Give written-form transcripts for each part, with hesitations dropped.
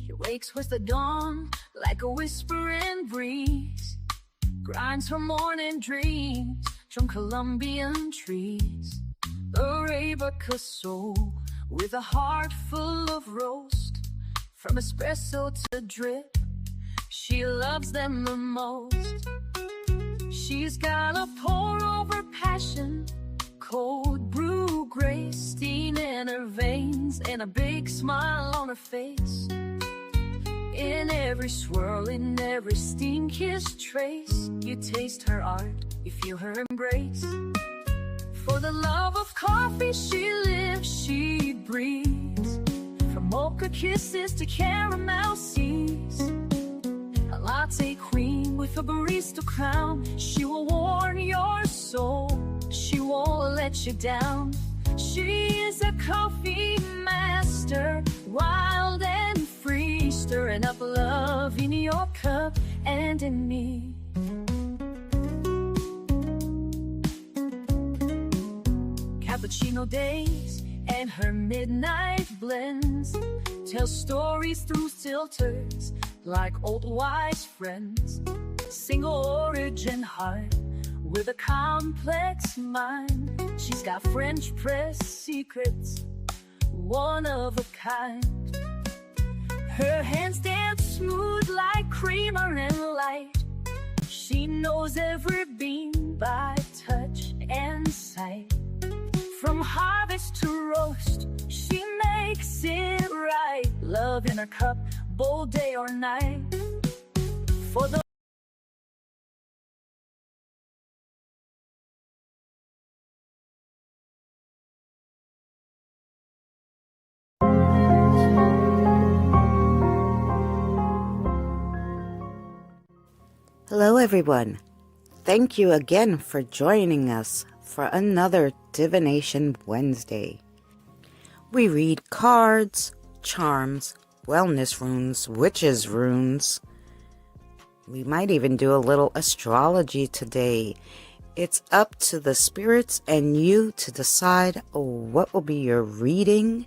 She wakes with the dawn like a whispering breeze, grinds her morning dreams from Colombian trees. Arabica soul with a heart full of roast, from espresso to drip, she loves them the most. She's got a pour-over passion, cold brew grace, steam in her veins, and a big smile on her face. In every swirl, in every steam-kissed trace, you taste her art, you feel her embrace. For the love of coffee she lives, she breathes. From mocha kisses to caramel seas, a latte queen with a barista crown. She will warm your soul, she won't let you down. She is a coffee master, wild and free, stirring up love in your cup and in me. Cappuccino days and her midnight blends tell stories through filters like old wise friends. Single origin heart with a complex mind. She's got French press secrets, one of a kind. Her hands dance smooth like creamer and light. She knows every bean by touch and sight. From harvest to roast, she makes it right. Love in her cup, bold day or night. For the Hello everyone. Thank you again for joining us for another Divination Wednesday. We read cards, charms, wellness runes, witches runes. We might even do a little astrology today. It's up to the spirits and you to decide what will be your reading.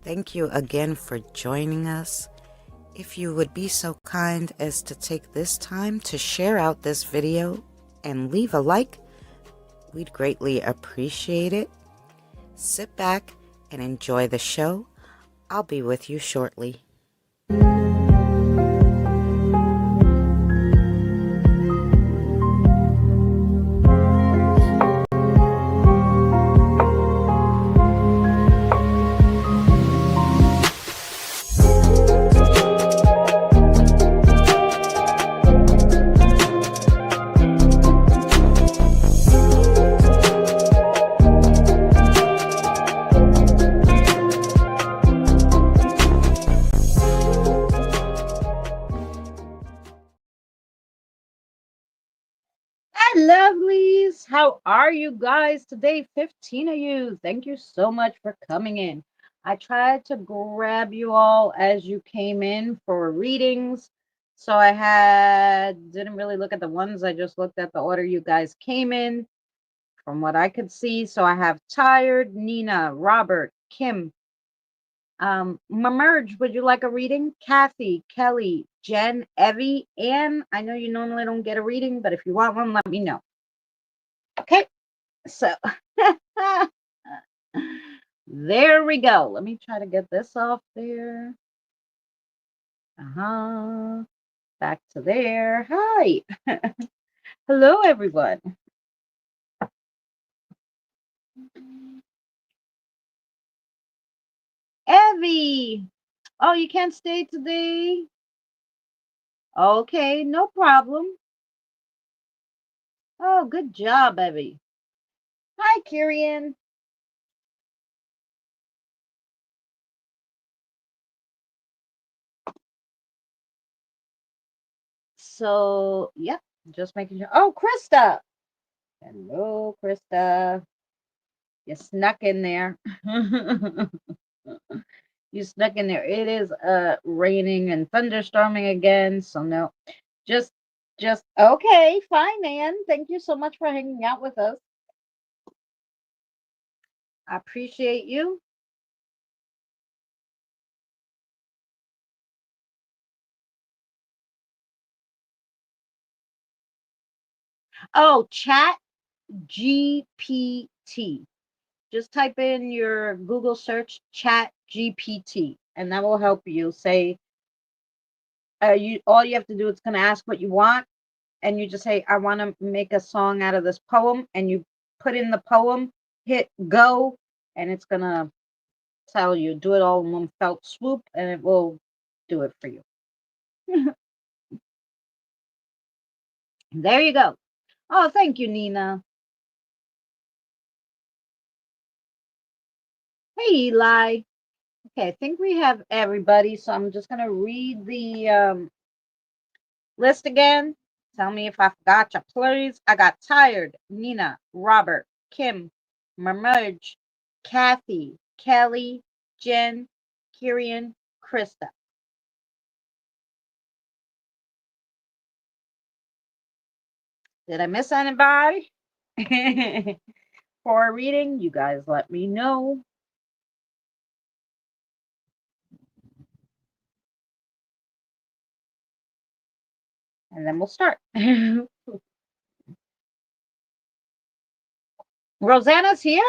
Thank you again for joining us. If you would be so kind as to take this time to share out this video and leave a like, we'd greatly appreciate it. Sit back and enjoy the show. I'll be with you shortly. Lovelies, how are you guys today? 15 of you. Thank you so much for coming in. I tried to grab you all as you came in for readings. So didn't really look at the ones. I just looked at the order you guys came in from what I could see. So I have Tired, Nina, Robert, Kim, Merge, would you like a reading? Kathy, Kelly, Jen, Evie, Anne. I know you normally don't get a reading, but if you want one, let me know. Okay, so there we go. Let me try to get this off there. Back to there. Hi. Hello, everyone. Evie. Oh, you can't stay today? Okay, no problem. Oh, good job, Evie. Hi, Kirian. So, yeah, just making sure. Oh, Krista. Hello, Krista. You snuck in there. You snuck in there. It is raining and thunderstorming again, so no. Just okay, fine, Ann. Thank you so much for hanging out with us. I appreciate you. Oh, chat GPT. Just type in your Google search chat GPT and that will help you say you all you have to do is going to ask what you want and you just say I want to make a song out of this poem and you put in the poem, hit go and it's going to tell you do it all in one felt swoop and it will do it for you. There you go. Oh, thank you, Nina. Hey, Eli. Okay, I think we have everybody, so I'm just going to read the list again. Tell me if I forgot you, please. I got Tired, Nina, Robert, Kim, Mermerge, Kathy, Kelly, Jen, Kirian, Krista. Did I miss anybody? For a reading, you guys let me know. And then we'll start. Rosanna's here?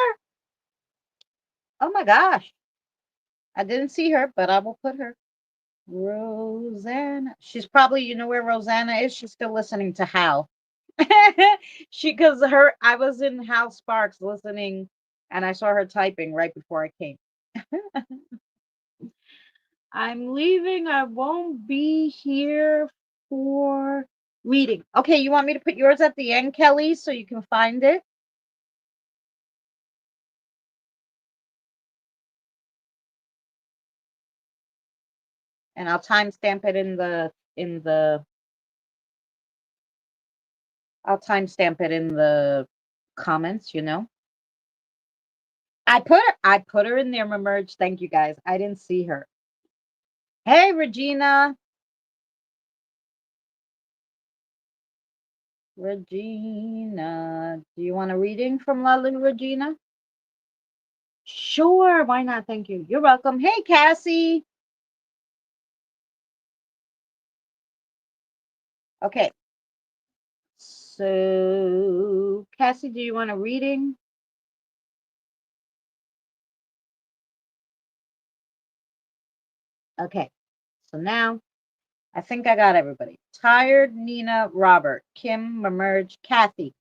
Oh my gosh. I didn't see her, but I will put her. Rosanna. She's probably, you know where Rosanna is? She's still listening to Hal. Because I was in Hal Sparks listening and I saw her typing right before I came. I'm leaving. I won't be here for reading. Okay, you want me to put yours at the end, Kelly, so you can find it? And I'll timestamp it I'll timestamp it in the comments, you know. I put her in there, Merge. Thank you guys. I didn't see her. Hey, Regina. Regina. Do you want a reading from Lovely Regina? Sure, why not? Thank you. You're welcome. Hey, Cassie. Okay. So, Cassie, do you want a reading? Okay. So now I think I got everybody. Tired, Nina, Robert, Kim, Merge, Kathy,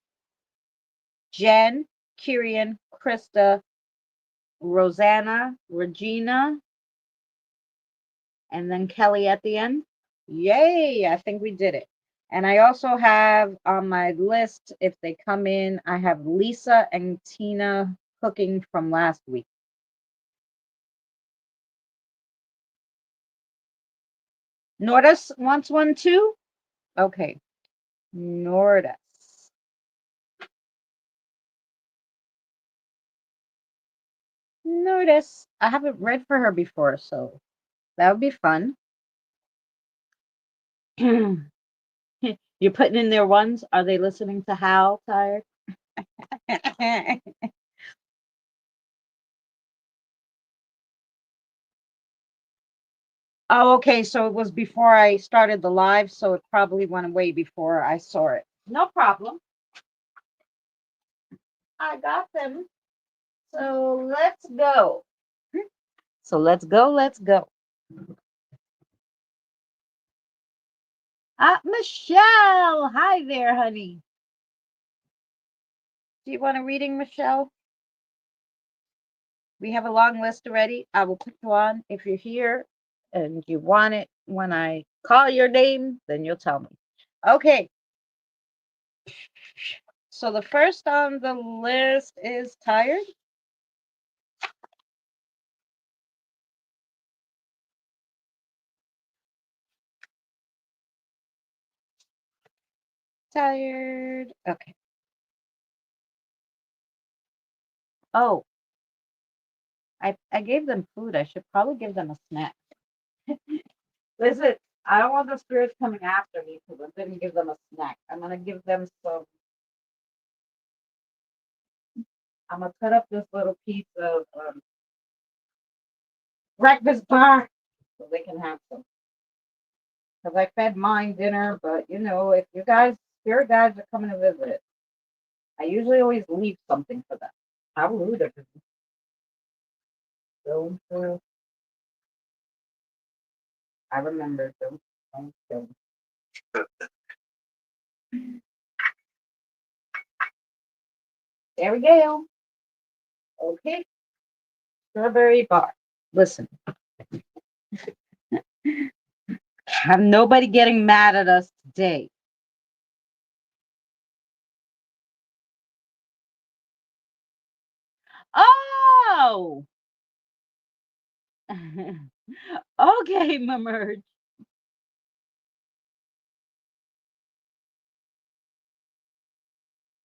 Jen, Kirian, Krista, Rosanna, Regina, and then Kelly at the end. Yay, I think we did it. And I also have on my list, if they come in, I have Lisa and Tina cooking from last week. Nordis wants one too? Okay. Nordis. Nordis. I haven't read for her before, so that would be fun. You're putting in their ones. Are they listening to Hal Tired? Oh, okay. So it was before I started the live, so it probably went away before I saw it. No problem. I got them. So let's go. So let's go. Let's go. Michelle. Hi there, honey. Do you want a reading, Michelle? We have a long list already. I will put you on if you're here and you want it. When I call your name, then you'll tell me. Okay. So the first on the list is Tired. Tired. Okay. Oh, I gave them food. I should probably give them a snack. Listen, I don't want the spirits coming after me because I didn't give them a snack. I'm gonna give them some. I'm gonna cut up this little piece of breakfast bar so they can have some. Because I fed mine dinner, but if you guys, spirit guides are coming to visit, I usually always leave something for them. How rude of them. So I remember them. Don't. There we go. Okay, strawberry bar. Listen, have nobody getting mad at us today. Oh, okay, Merge.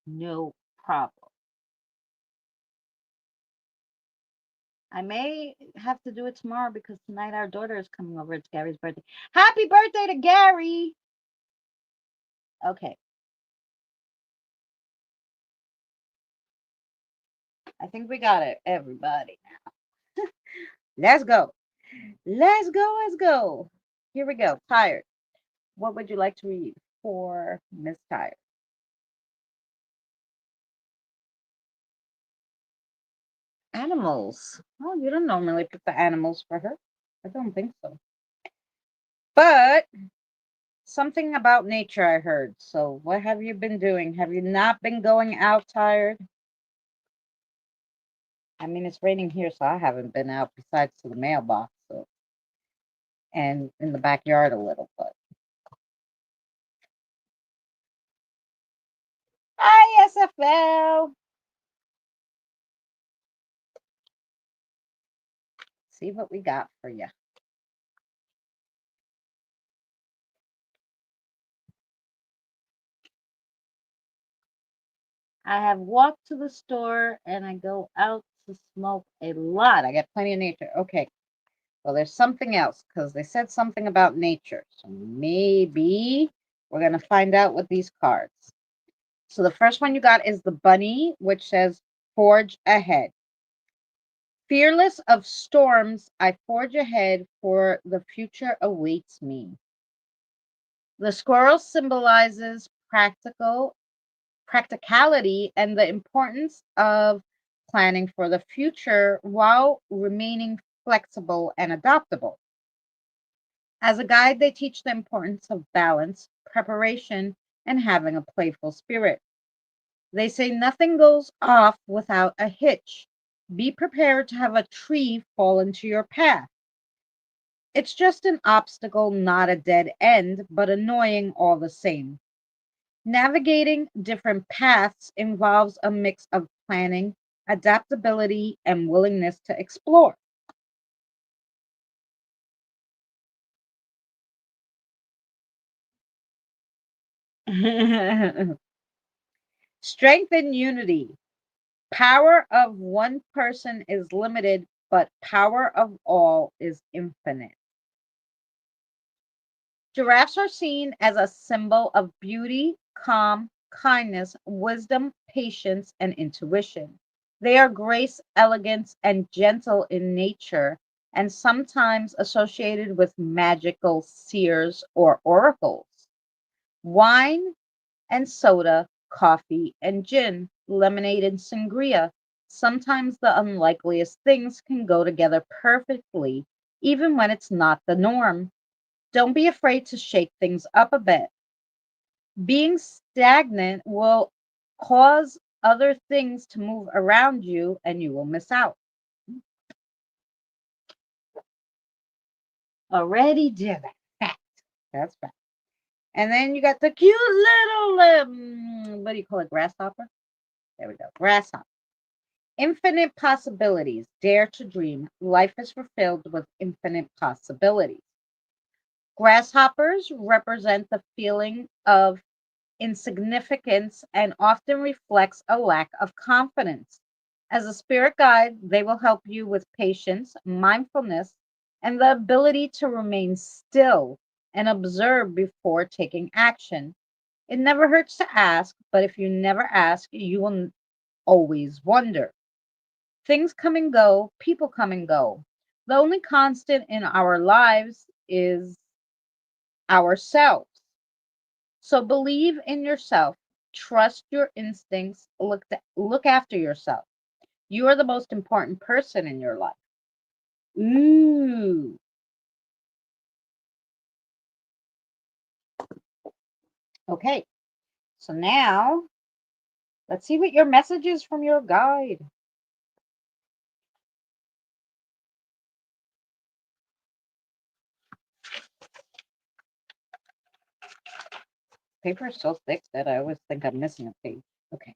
No problem. I may have to do it tomorrow because tonight our daughter is coming over. It's Gary's birthday. Happy birthday to Gary. Okay, I think we got it, everybody. Let's go. Let's go. Let's go. Here we go. Tired. What would you like to read for Miss Tired? Animals. Oh, you don't normally pick the animals for her. I don't think so. But something about nature I heard. So, what have you been doing? Have you not been going out tired? I mean, it's raining here, so I haven't been out besides to the mailbox, so and in the backyard a little. But hi, SFL. See what we got for you. I have walked to the store and I go out to smoke a lot. I got plenty of nature. Okay. Well, there's something else because they said something about nature. So maybe we're going to find out with these cards. So the first one you got is the bunny, which says forge ahead. Fearless of storms, I forge ahead, for the future awaits me. The squirrel symbolizes practicality and the importance of planning for the future while remaining flexible and adaptable. As a guide, they teach the importance of balance, preparation, and having a playful spirit. They say nothing goes off without a hitch. Be prepared to have a tree fall into your path. It's just an obstacle, not a dead end, but annoying all the same. Navigating different paths involves a mix of planning, adaptability, and willingness to explore. Strength and unity. Power of one person is limited, but power of all is infinite. Giraffes are seen as a symbol of beauty, calm, kindness, wisdom, patience, and intuition. They are grace, elegance, and gentle in nature, and sometimes associated with magical seers or oracles. Wine and soda, coffee and gin, lemonade and sangria. Sometimes the unlikeliest things can go together perfectly, even when it's not the norm. Don't be afraid to shake things up a bit. Being stagnant will cause other things to move around you and you will miss out. Already did that. Fact. That's fact. And then you got the cute little, what do you call it? Grasshopper? There we go. Grasshopper. Infinite possibilities. Dare to dream. Life is fulfilled with infinite possibilities. Grasshoppers represent the feeling of insignificance and often reflects a lack of confidence. As a spirit guide, they will help you with patience, mindfulness, and the ability to remain still and observe before taking action. It never hurts to ask, but if you never ask, you will. always wonder. Things come and go, people come and go. The only constant in our lives is ourselves. So believe in yourself, trust your instincts, look after yourself. You are the most important person in your life. Ooh. Okay. So now let's see what your message is from your guide. Paper is so thick that I always think I'm missing a page. Okay.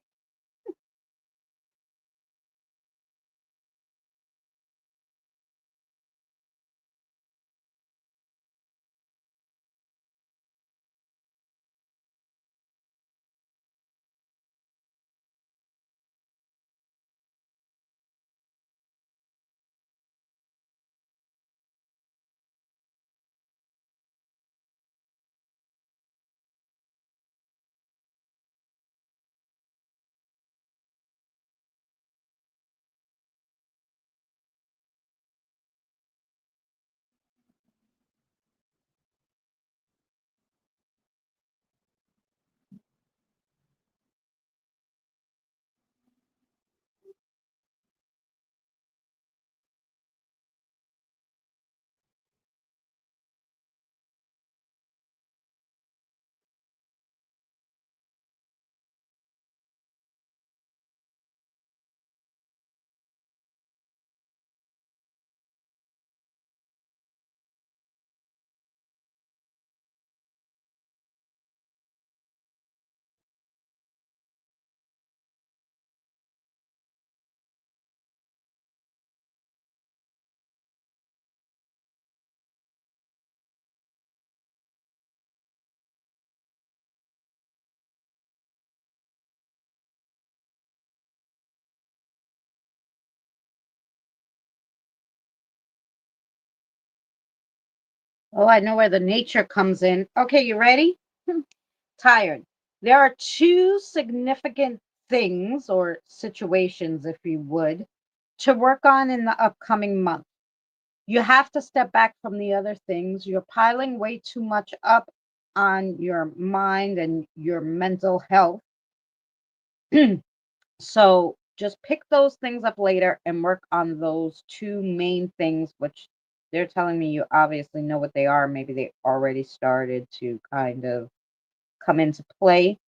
Oh, I know where the nature comes in. Okay, you ready? Tired. There are two significant things or situations, if you would, to work on in the upcoming month. You have to step back from the other things. You're piling way too much up on your mind and your mental health. So just pick those things up later and work on those two main things, which they're telling me you obviously know what they are. Maybe they already started to kind of come into play.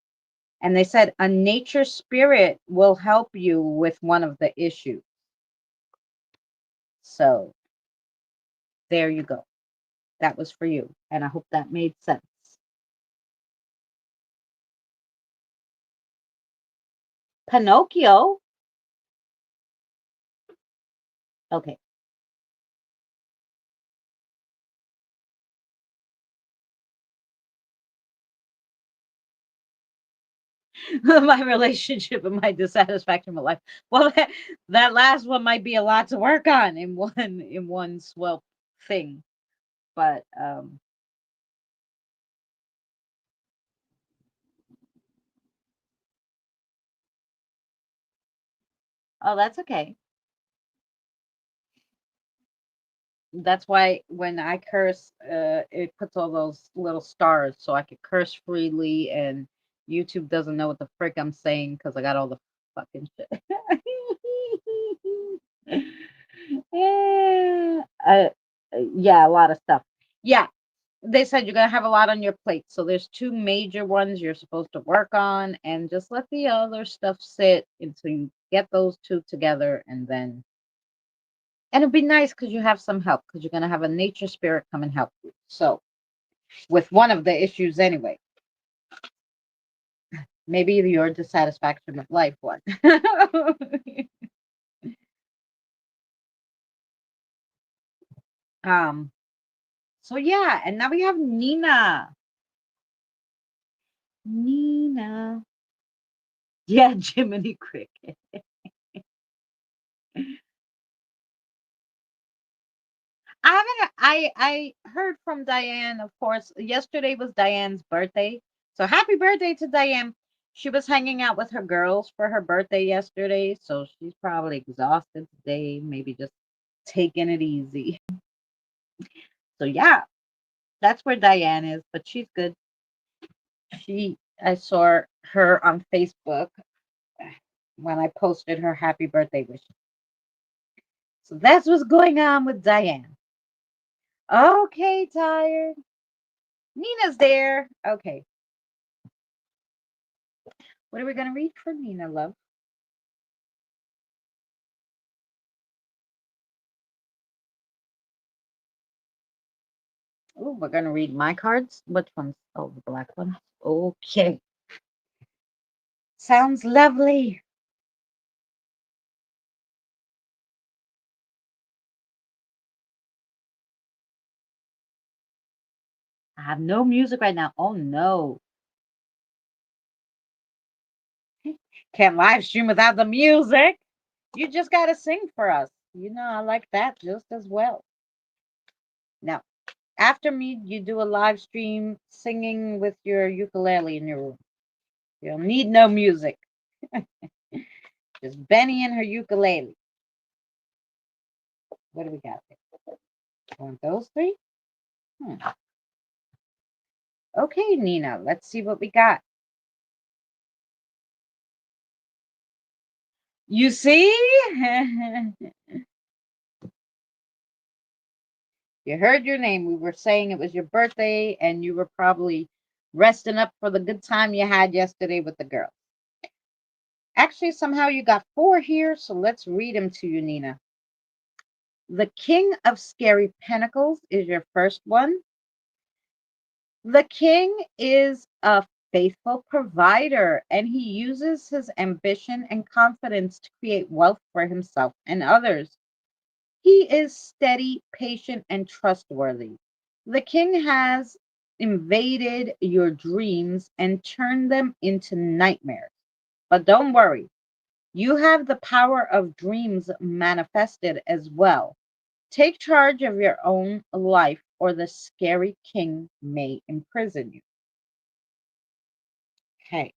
And they said a nature spirit will help you with one of the issues. So there you go. That was for you. And I hope that made sense. Pinocchio. Okay. My relationship and my dissatisfaction with life. Well, that last one might be a lot to work on in one swell thing. But oh, that's okay. That's why when I curse, it puts all those little stars so I could curse freely, and YouTube doesn't know what the frick I'm saying because I got all the fucking shit. Yeah, yeah, a lot of stuff. Yeah, they said you're gonna have a lot on your plate, so there's two major ones you're supposed to work on, and just let the other stuff sit until you get those two together, and it'd be nice because you have some help because you're gonna have a nature spirit come and help you. So with one of the issues anyway, maybe your dissatisfaction with life one. um. So yeah, and now we have Nina. Nina. Yeah, Jiminy Cricket. I haven't. I heard from Diane. Of course, yesterday was Diane's birthday, so happy birthday to Diane. She was hanging out with her girls for her birthday yesterday, so she's probably exhausted today, maybe just taking it easy. So yeah, that's where Diane is, but she's good. I saw her on Facebook when I posted her happy birthday wish. So that's what's going on with Diane. Okay, tired. Nina's there. Okay. What are we going to read for Nina, love? Oh, we're going to read my cards. Which ones? Oh, the black ones. Okay. Sounds lovely. I have no music right now. Oh, no. Can't live stream without the music. You just got to sing for us. You know, I like that just as well. Now, after me, you do a live stream singing with your ukulele in your room. You'll need no music. Just Benny and her ukulele. What do we got there? Want those three? Hmm. Okay, Nina, let's see what we got. You see? You heard your name. We were saying it was your birthday, and you were probably resting up for the good time you had yesterday with the girls. Actually, somehow you got four here, so let's read them to you, Nina. The King of Scary Pentacles is your first one. The king is a faithful provider and he uses his ambition and confidence to create wealth for himself and others. He is steady, patient, and trustworthy. The king has invaded your dreams and turned them into nightmares. But don't worry, you have the power of dreams manifested as well. Take charge of your own life, or the scary king may imprison you. Okay.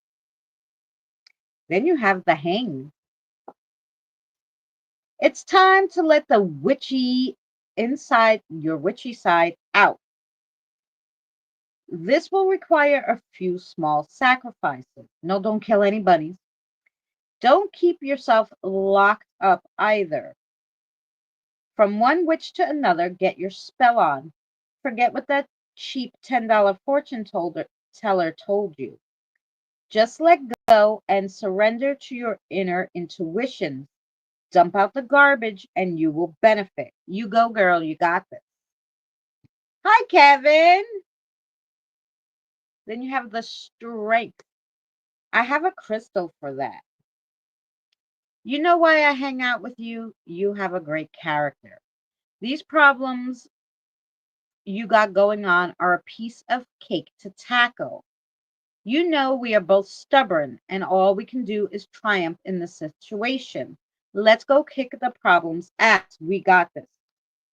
Then you have the hang. It's time to let the witchy inside your witchy side out. This will require a few small sacrifices. No, don't kill any bunnies. Don't keep yourself locked up either. From one witch to another, get your spell on. Forget what that cheap $10 teller told you. Just let go and surrender to your inner intuition. Dump out the garbage and you will benefit. You go, girl. You got this. Hi, Kevin. Then you have the strength. I have a crystal for that. You know why I hang out with you? You have a great character. These problems you got going on are a piece of cake to tackle. You know we are both stubborn and all we can do is triumph in the situation. Let's go kick the problem's ass. We got this.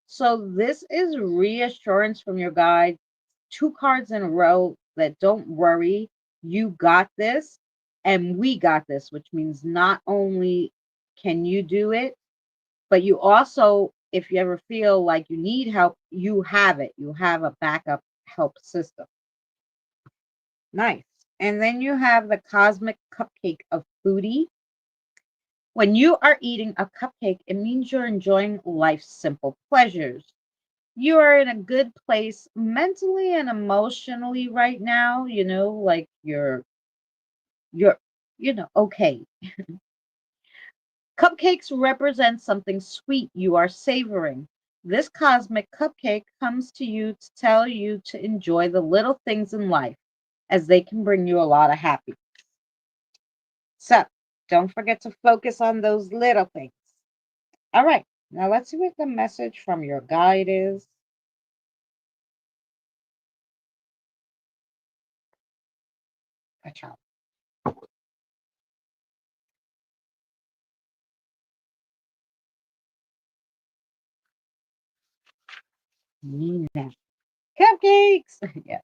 So this is reassurance from your guide. Two cards in a row that don't worry, you got this and we got this, which means not only can you do it, but you also, if you ever feel like you need help, you have it. You have a backup help system. Nice. And then you have the cosmic cupcake of foodie. When you are eating a cupcake, it means you're enjoying life's simple pleasures. You are in a good place mentally and emotionally right now, like you're okay. Cupcakes represent something sweet you are savoring. This cosmic cupcake comes to you to tell you to enjoy the little things in life as they can bring you a lot of happiness. So don't forget to focus on those little things. All right, now let's see what the message from your guide is. Ka-chow. Nina. Cupcakes. Yeah.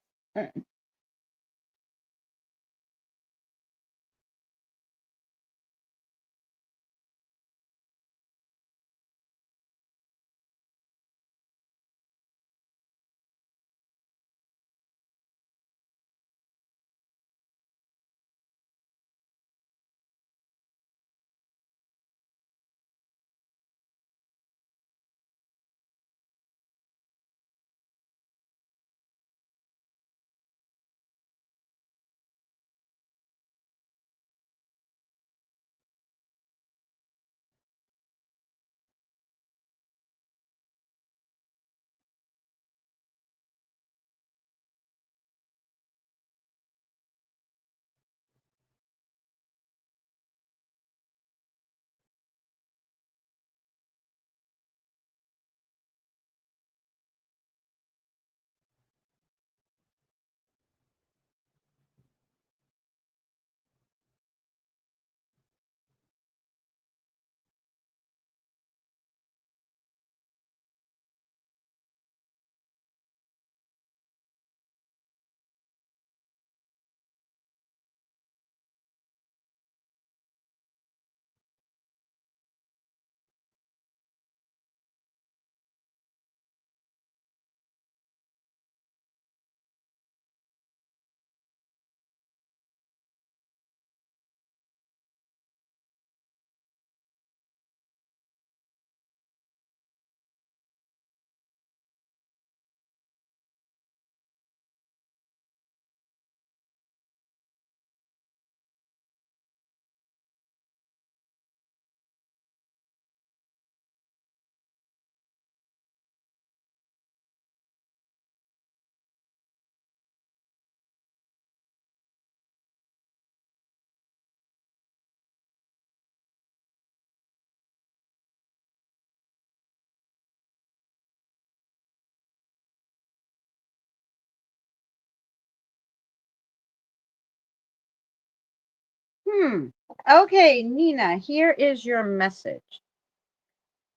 Hmm. Okay, Nina, here is your message.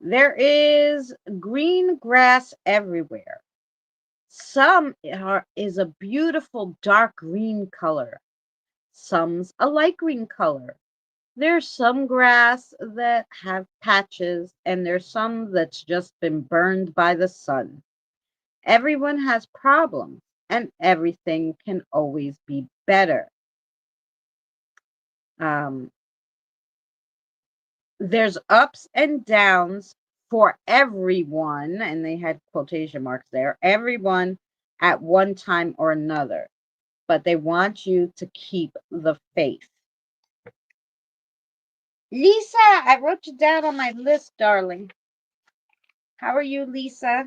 There is green grass everywhere. Is a beautiful dark green color. Some's a light green color. There's some grass that have patches, and there's some that's just been burned by the sun. Everyone has problems, and everything can always be better. Um, there's ups and downs for everyone, and they had quotation marks there, everyone at one time or another, but they want you to keep the faith. Lisa, I wrote you down on my list, darling. How are you, Lisa?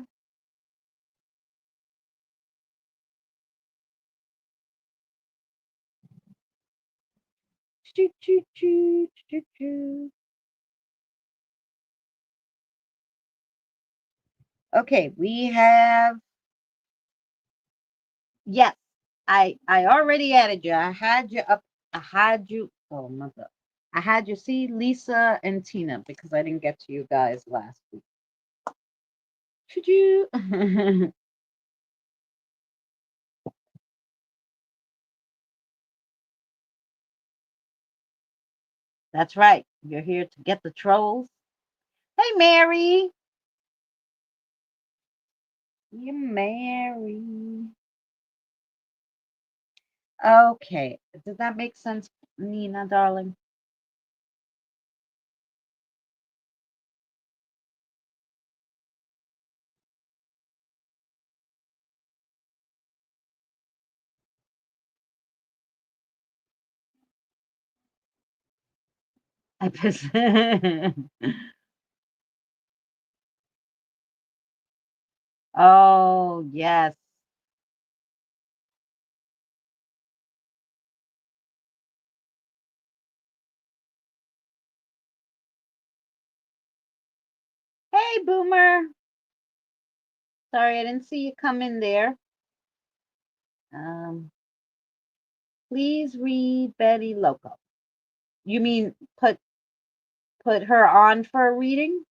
Choo, choo, choo, choo, choo. Okay, we have, yes, I already added you. I had you up. I had you. Oh mother. I had you see Lisa and Tina because I didn't get to you guys last week. Should you? That's right. You're here to get the trolls. Hey, Mary. You Mary. Okay. Did that make sense, Nina, darling? Oh, yes. Hey, Boomer. Sorry, I didn't see you come in there. Um, please read Betty Loco. You mean put her on for a reading?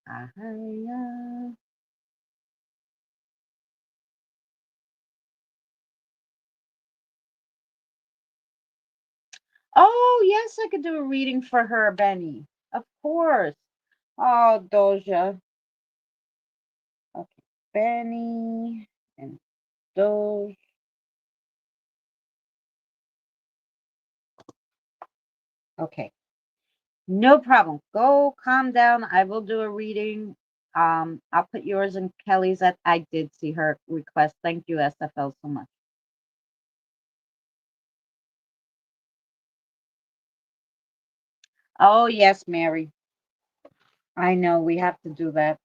Yeah. Oh, yes, I could do a reading for her, Benny. Of course. Oh, Doja. Okay, Benny and Doja. Okay, no problem. Go calm down. I will do a reading. I'll put yours and Kelly's at. I did see her request. Thank you, SFL, so much. Oh, yes, Mary. I know we have to do that.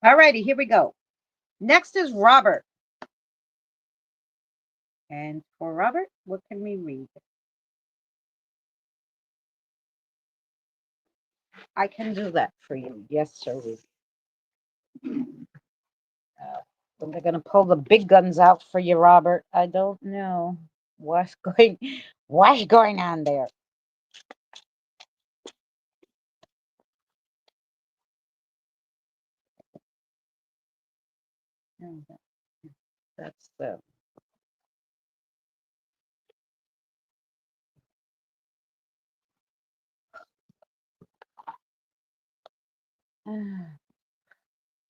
All righty, here we go. Next is Robert. And for Robert, what can we read? I can do that for you. Yes, sir. When they're gonna pull the big guns out for you, Robert. I don't know going what's going on there. Oh, that's the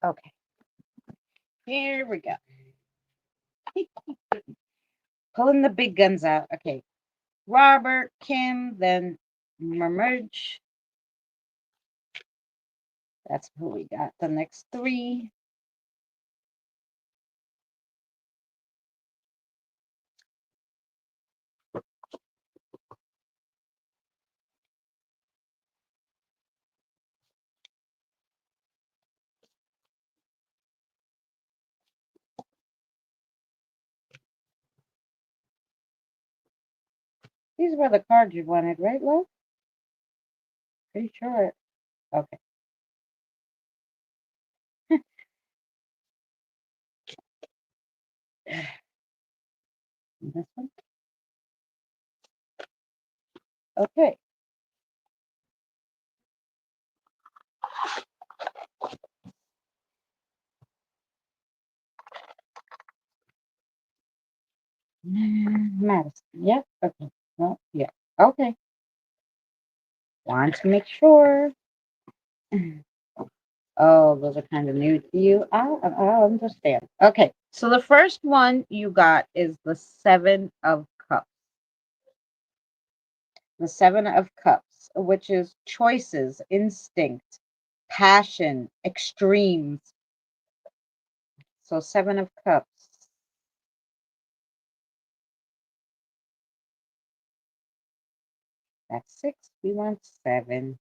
okay. Here we go. Pulling the big guns out. Okay. Robert, Kim, then Mermerge. That's who we got. The next three. These were the cards you wanted, right, love? Pretty sure. Okay. This one. Okay. Madison. Yep. Okay. Well, yeah. Okay. Want to make sure. Oh, those are kind of new to you. I'll understand. Okay. So the first one you got is the Seven of Cups. The Seven of Cups, which is choices, instinct, passion, extremes. So, Seven of Cups. That's six. We want seven.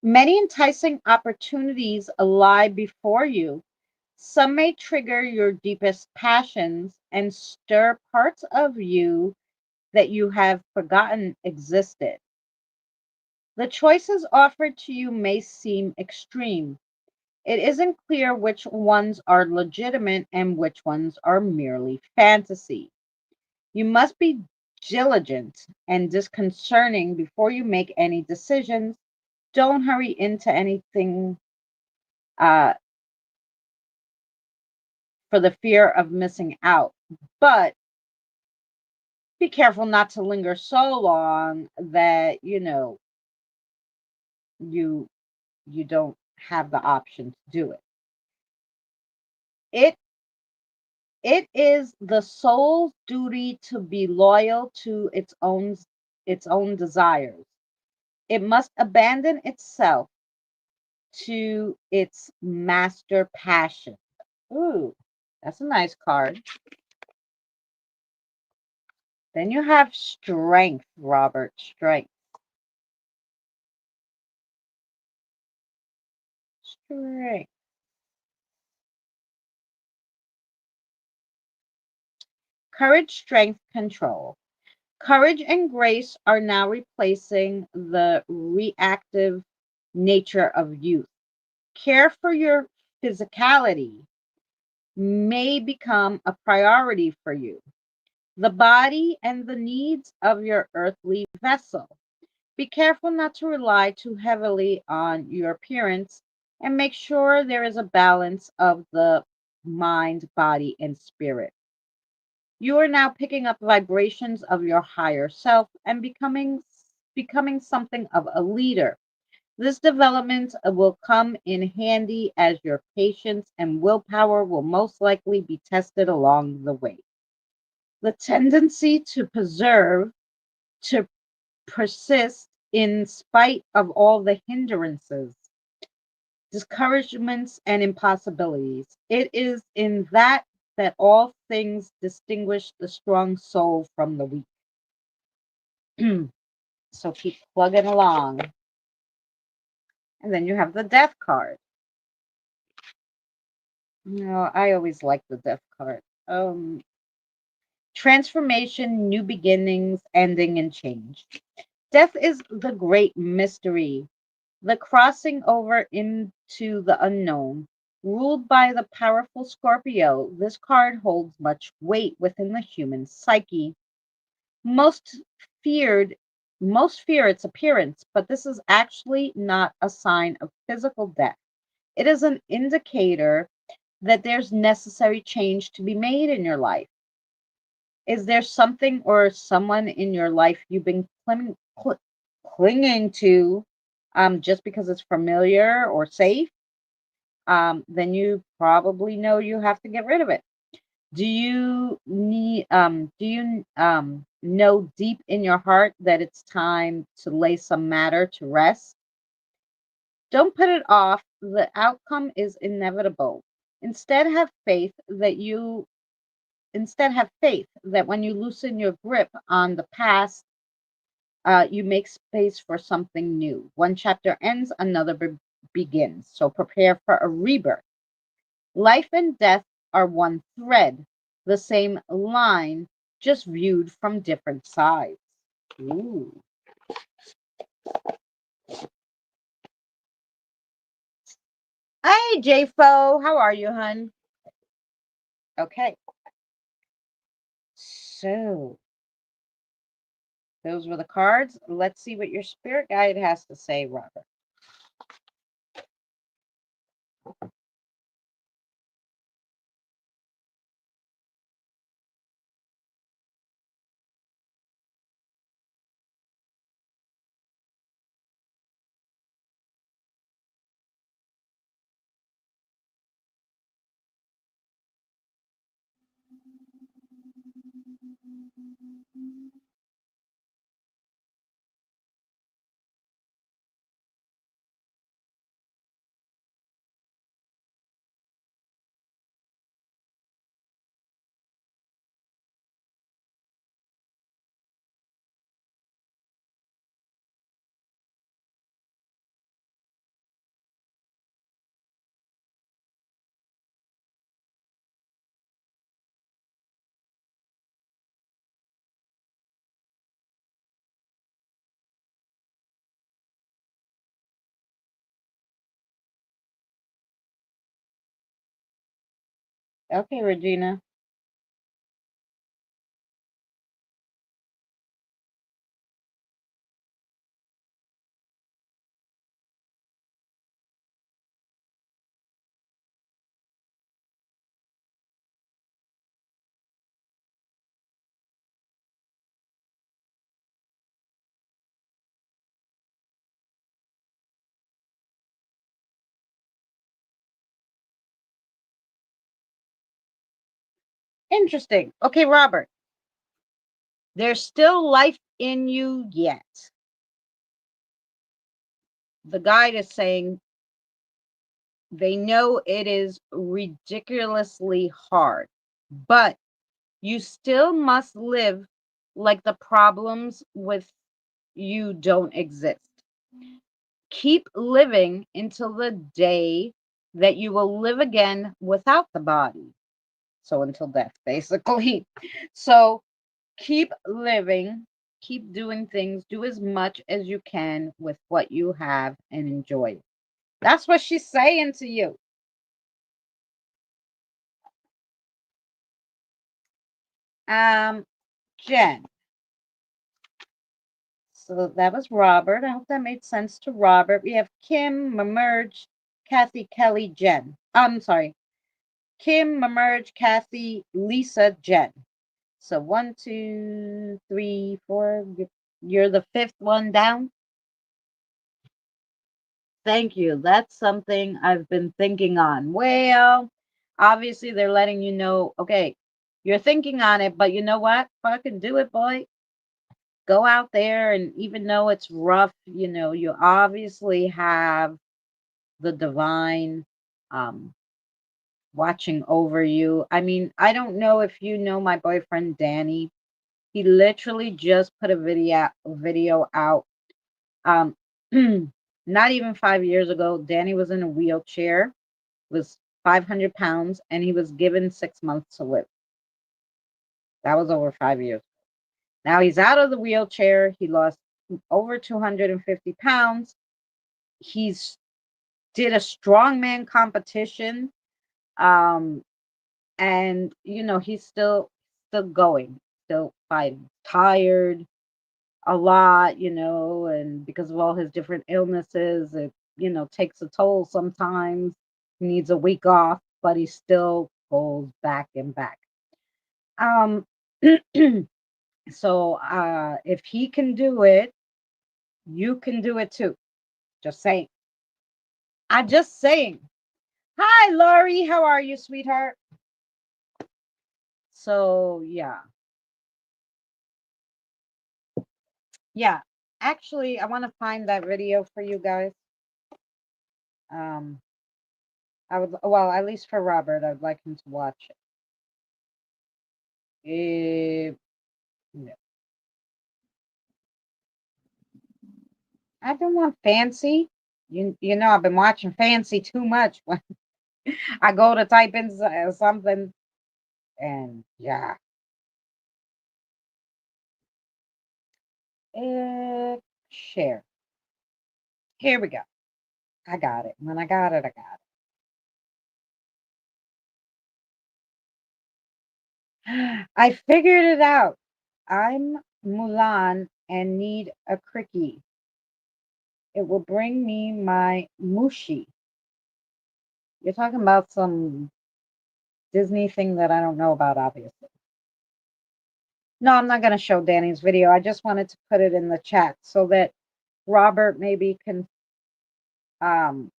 Many enticing opportunities lie before you. Some may trigger your deepest passions and stir parts of you that you have forgotten existed. The choices offered to you may seem extreme. It isn't clear which ones are legitimate and which ones are merely fantasy. You must be diligent and disconcerting before you make any decisions. Don't hurry into anything uh, for the fear of missing out. But be careful not to linger so long that you you don't have the option to do it. It it is the soul's duty to be loyal to its own desires. It must abandon itself to its master passion. Ooh, that's a nice card. Then you have strength, Robert. Strength. Strength. Courage, strength, control. Courage and grace are now replacing the reactive nature of youth. Care for your physicality may become a priority for you. The body and the needs of your earthly vessel. Be careful not to rely too heavily on your appearance and make sure there is a balance of the mind, body, and spirit. You are now picking up vibrations of your higher self and becoming something of a leader. This development will come in handy as your patience and willpower will most likely be tested along the way. The tendency to persist in spite of all the hindrances, discouragements, and impossibilities. It is in that all things distinguish the strong soul from the weak. So keep plugging along. And then you have the death card. I always like the death card. Transformation, new beginnings, ending, and change. Death is the great mystery, the crossing over into the unknown. Ruled by the powerful Scorpio, this card holds much weight within the human psyche. Most feared, most fear its appearance, but this is actually not a sign of physical death. It is an indicator that there's necessary change to be made in your life. Is there something or someone in your life you've been clinging to just because it's familiar or safe? Then you probably know you have to get rid of it. Do you know deep in your heart that it's time to lay some matter to rest? Don't put it off. The outcome is inevitable. Instead, have faith that you Instead, have faith that when you loosen your grip on the past, you make space for something new. One chapter ends, another begins. So prepare for a rebirth. Life and death are one thread, the same line, just viewed from different sides. Ooh. Hey, J-Fo, how are you, hun? Okay, so those were the cards. Let's see what your spirit guide has to say, Robert. Okay, Regina. Interesting. Okay, Robert. There's still life in you yet. The guide is saying they know it is ridiculously hard, but you still must live like the problems with you don't exist. Keep living until the day that you will live again without the body. So until death, basically. So keep living, keep doing things, do as much as you can with what you have and enjoy it. That's what she's saying to you. Um, Jen. So that was Robert. I hope that made sense to Robert. We have Kim, Mamerge, Kathy, Kelly, Jen. I'm sorry. Kim, Mamerge, Kathy, Lisa, Jen. So one, two, three, four. You're the fifth one down. Thank you. That's something I've been thinking on. Well, obviously they're letting you know, okay, you're thinking on it, but you know what? Fucking do it, boy. Go out there, and even though it's rough, you obviously have the divine watching over you. I mean, I don't know if you know my boyfriend Danny. He literally just put a video out. Um, not even 5 years ago, Danny was in a wheelchair, was 500 pounds, and he was given 6 months to live. That was over 5 years. Now he's out of the wheelchair. He lost over 250 pounds. He's did a strongman competition. Um, and he's still going, still fighting. Tired a lot, and because of all his different illnesses, it takes a toll sometimes. He needs a week off, but he still goes back and back. Um, so if he can do it, you can do it too. Just saying. I'm just saying. Hi, Laurie. How are you, sweetheart? So yeah. Actually, I want to find that video for you guys. Um, I would, well, at least for Robert, I'd like him to watch it. No. I don't want fancy. I've been watching fancy too much. When I go to type in something, and yeah. Uh, Share. Here we go. I got it. When I got it, I got it. I figured it out. I'm Mulan and need a quickie. It will bring me my mushi. You're talking about some Disney thing that I don't know about, obviously. No, I'm not going to show Danny's video. I just wanted to put it in the chat so that Robert maybe can um,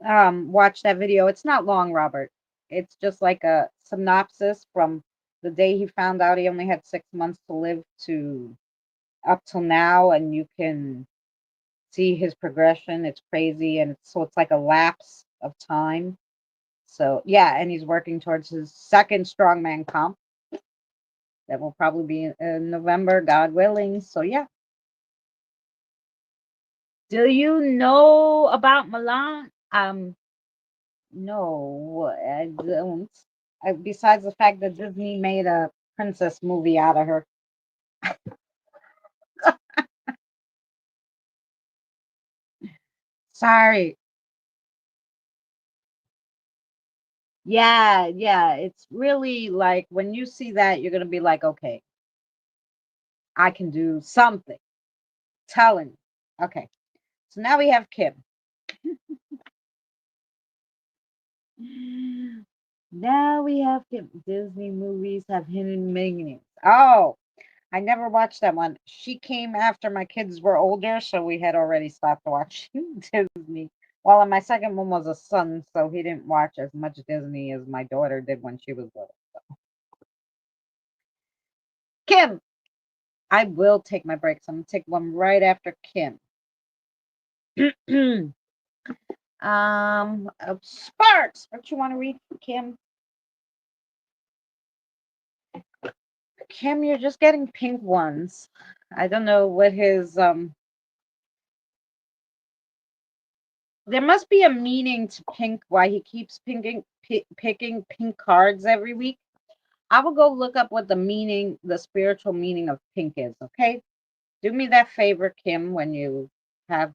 watch that video. It's not long, Robert. It's just like a synopsis from the day he found out he only had 6 months to live to up till now, and you can see his progression. It's crazy, and so it's like a lapse of time. So yeah, and he's working towards his second strongman comp that will probably be in November, God willing. So yeah. Do you know about Milan? No, I don't. Besides the fact that Disney made a princess movie out of her. Sorry. Yeah, yeah. It's really like when you see that, you're gonna be like, okay, I can do something. Telling you. Okay. So now we have Kim. Now we have Kim. Disney movies have hidden meanings. Oh, I never watched that one. She came after my kids were older, so we had already stopped watching Disney. Well, and my second one was a son, so he didn't watch as much Disney as my daughter did when she was little. Kim, I will take my breaks. I'm gonna take one right after Kim. Sparks. What you want to read, Kim? Kim, you're just getting pink ones. I don't know what his there must be a meaning to pink why he keeps picking pink cards every week. I will go look up what the meaning, the spiritual meaning of pink is, okay? Do me that favor, Kim, when you have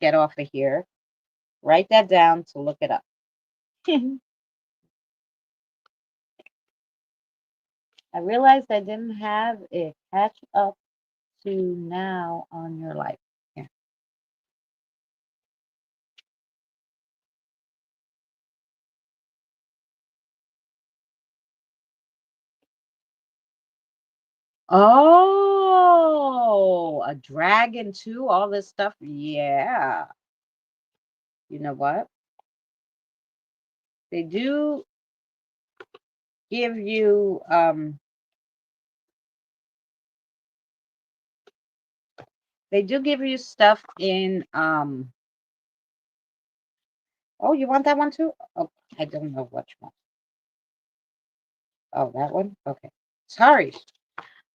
get off of here. Write that down to look it up. I realized I didn't have a catch up to now on your life. Yeah. Oh, a dragon too, all this stuff. Yeah. You know what? They do give you stuff in oh, you want that one too? Oh, I don't know which one. Oh, that one? Okay. Sorry.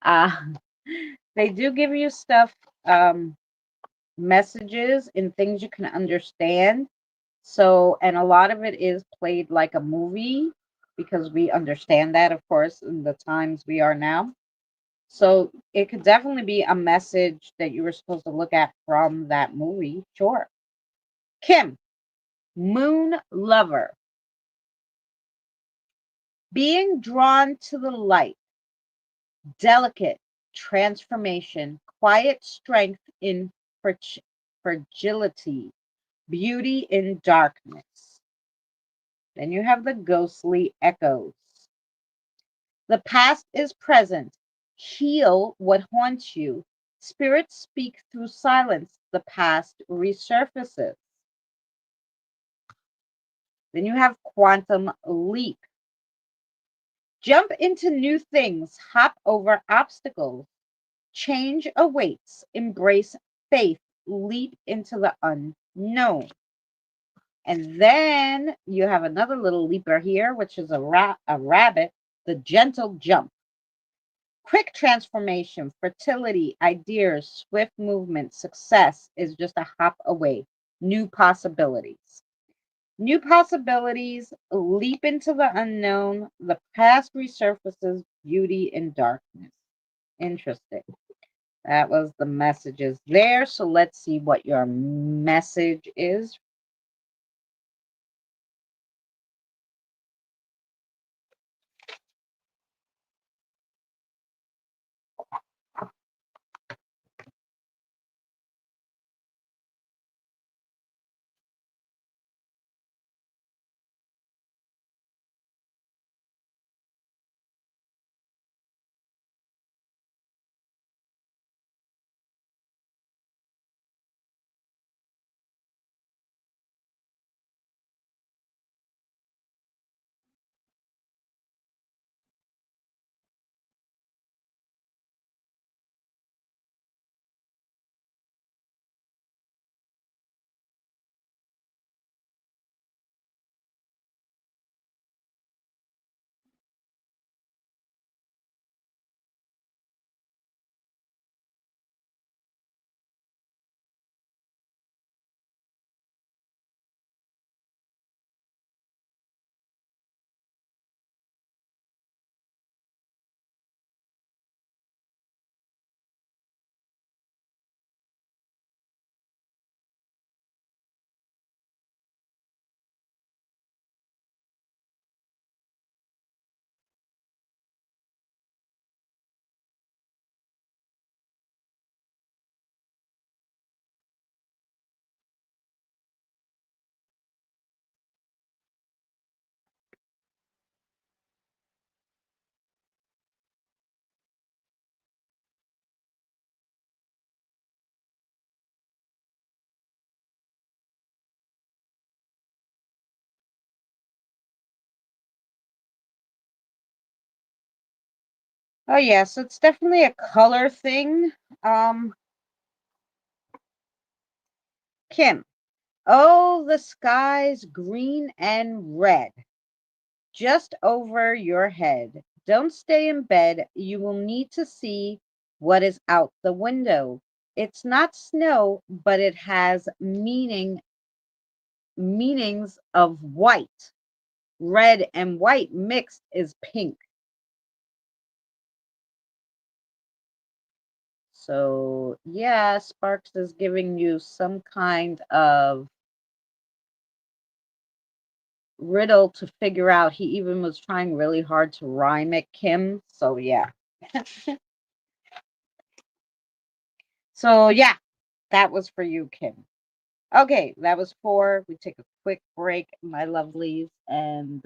Uh they do give you stuff, messages and things you can understand. So, and a lot of it is played like a movie because we understand that, of course, in the times we are now. So it could definitely be a message that you were supposed to look at from that movie. Sure. Kim, Moon Lover. Being drawn to the light, delicate transformation, quiet strength in fragility, beauty in darkness. Then you have the ghostly echoes. The past is present. Heal what haunts you. Spirits speak through silence. The past resurfaces. Then you have quantum leap. Jump into new things. Hop over obstacles. Change awaits. Embrace faith. Leap into the unknown. And then you have another little leaper here, which is a rabbit, the gentle jump. Quick transformation, fertility, ideas, swift movement, success is just a hop away. New possibilities. New possibilities leap into the unknown. The past resurfaces beauty in darkness. Interesting. That was the messages there. So let's see what your message is. Oh yeah, so it's definitely a color thing. Um, Kim. Oh, the sky's green and red, just over your head. Don't stay in bed. You will need to see what is out the window. It's not snow, but it has meanings of white. Red and white mixed is pink. So, yeah, Sparks is giving you some kind of riddle to figure out. He even was trying really hard to rhyme it, Kim. So, yeah. So, yeah, that was for you, Kim. Okay, that was four. We take a quick break, my lovelies. And,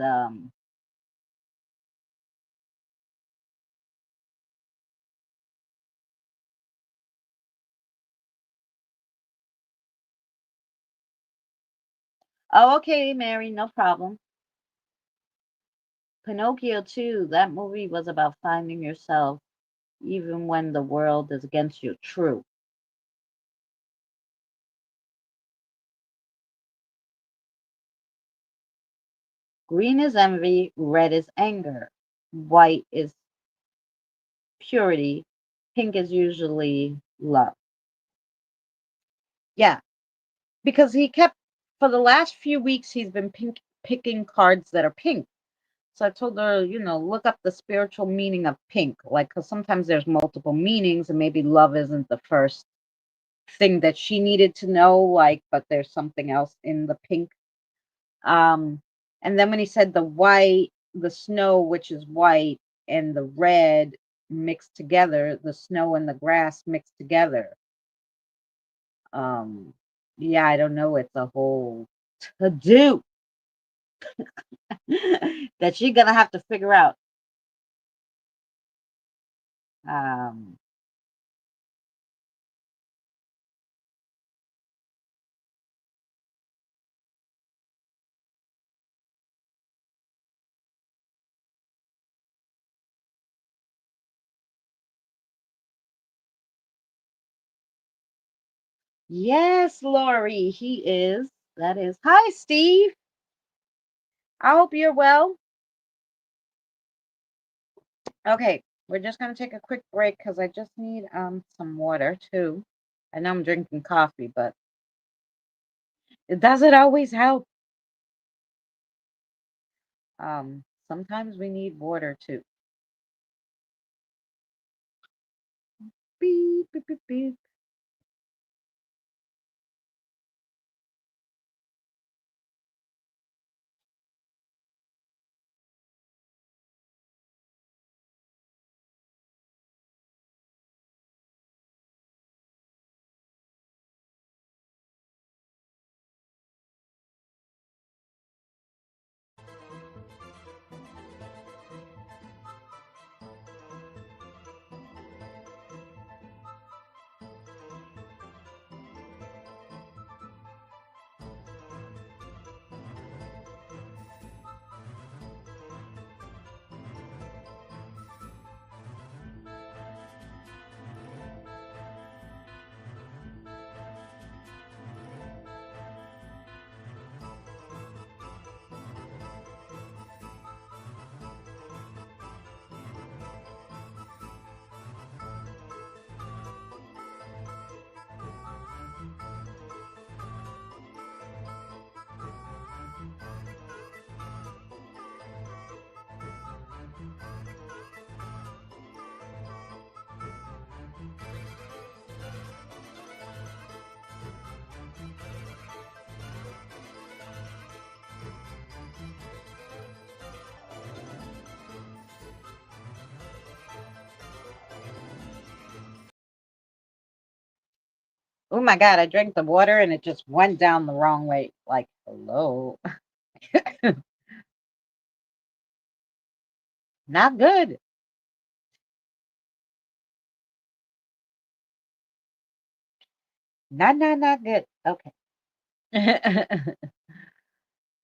oh, okay, Mary, no problem. Pinocchio, too. That movie was about finding yourself even when the world is against you. True. Green is envy, red is anger, white is purity, pink is usually love. Yeah, because he kept, for the last few weeks, he's been picking cards that are pink. So I told her, look up the spiritual meaning of pink, like, because sometimes there's multiple meanings, and maybe love isn't the first thing that she needed to know, like, but there's something else in the pink. Um, and then when he said the white, the snow, which is white, and the red mixed together, the snow and the grass mixed together. Um, yeah, I don't know. It's a whole to do that she's gonna have to figure out. Um, yes, Lori, he is. That is. Hi, Steve. I hope you're well. Okay, we're just gonna take a quick break because I just need some water too. I know I'm drinking coffee, but it doesn't always help. Sometimes we need water too. Beep, beep, beep, beep. Oh my God, I drank the water and it just went down the wrong way. Like, hello. Not good. Not good. Okay.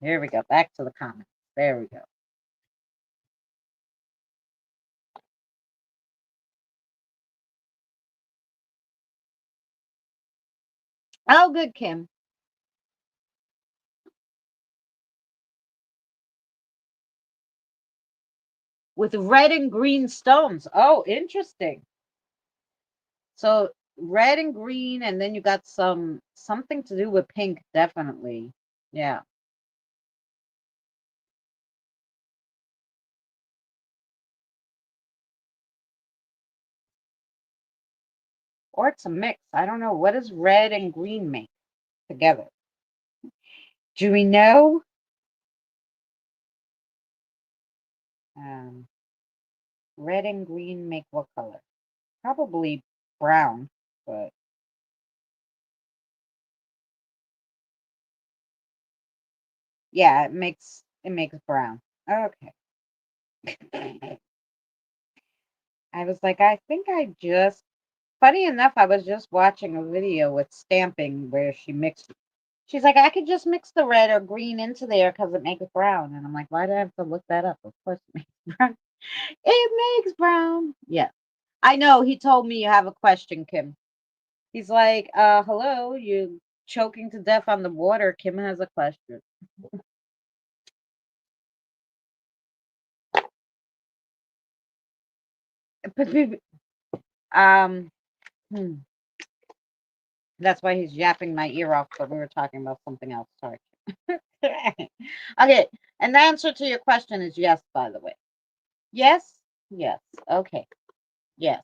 Here we go. Back to the comments. There we go. Oh, good, Kim. With red and green stones. Oh, interesting. So red and green, and then you got something to do with pink, definitely. Yeah. Or it's a mix. I don't know. What does red and green make together? Do we know? Um, red and green make what color? Probably brown, but yeah, it makes brown. Okay. I was like, I think I just funny enough, I was just watching a video with stamping where she's like, I could just mix the red or green into there because it makes brown. And I'm like, why do I have to look that up? Of course it makes brown. It makes brown. Yeah. I know. He told me you have a question, Kim. He's like, hello, you choking to death on the water. Kim has a question. um, hmm, that's why he's yapping my ear off, but we were talking about something else. Sorry. Okay. And the answer to your question is yes, by the way. Yes. Yes. Okay. Yes.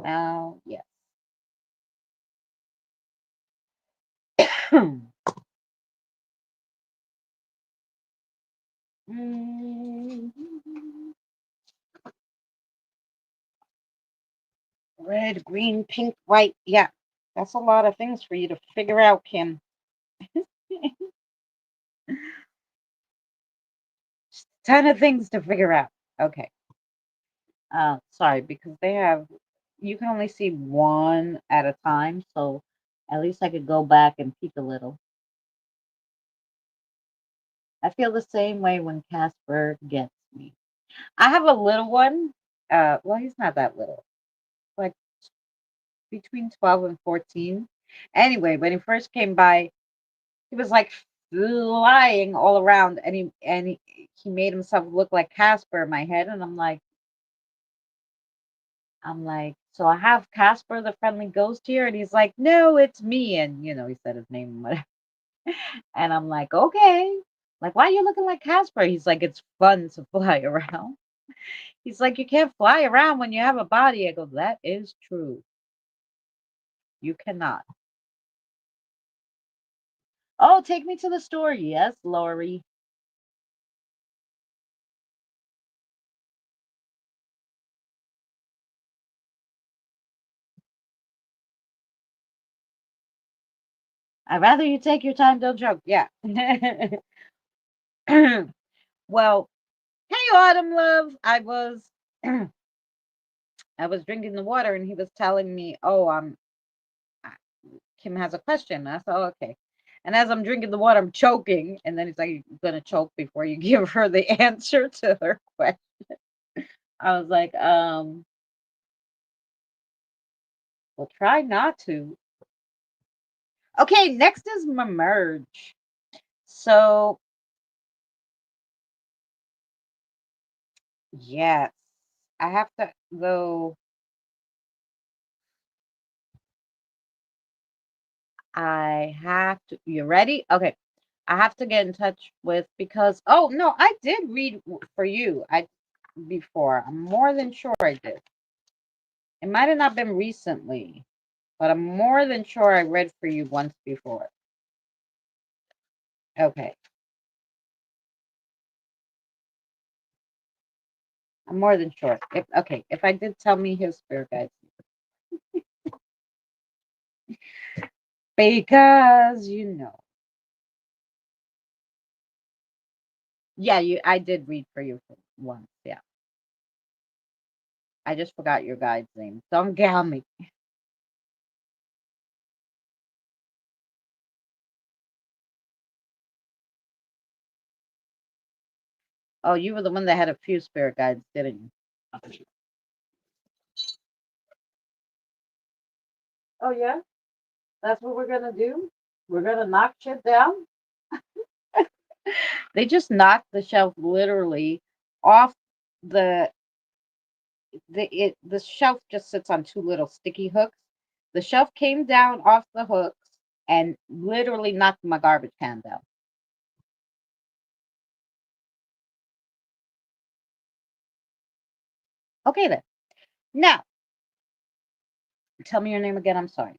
Now, yes. Mm, red, green, pink, white. Yeah. That's a lot of things for you to figure out, Kim. Ton of things to figure out. Okay. Sorry, because you can only see one at a time, so at least I could go back and peek a little. I feel the same way when Casper gets me. I have a little one. Well, he's not that little, like between 12 and 14. Anyway, when he first came by, he was like flying all around, and he made himself look like Casper in my head, and I'm like, so I have Casper the friendly ghost here, and he's like, no, it's me, and he said his name and whatever, and I'm like, okay, like why are you looking like Casper? He's like, it's fun to fly around. He's like, you can't fly around when you have a body. I go, that is true. You cannot. Oh, take me to the store. Yes, Lori. I'd rather you take your time, don't joke. Yeah. Well, hey, Autumn Love. I was drinking the water, and he was telling me, "Oh, Kim has a question." I said, oh, "Okay." And as I'm drinking the water, I'm choking, and then he's like, "You're gonna choke before you give her the answer to her question." I was like, "Well, try not to." Okay, next is my merge. So yes, I have to though. I have to. You ready? Okay. I have to get in touch with because oh no, I did read for you. I before. I'm more than sure I did. It might have not been recently, but I'm more than sure I read for you once before. Okay. I'm more than sure. If I did, tell me his spirit guides. Because Yeah, I did read for you once. Yeah. I just forgot your guide's name. Don't gal me. Oh, you were the one that had a few spirit guides, didn't you? Oh yeah? That's what we're gonna do. We're gonna knock shit down. They just knocked the shelf literally off the the shelf just sits on two little sticky hooks. The shelf came down off the hooks and literally knocked my garbage can down. Okay then. Now, tell me your name again. I'm sorry.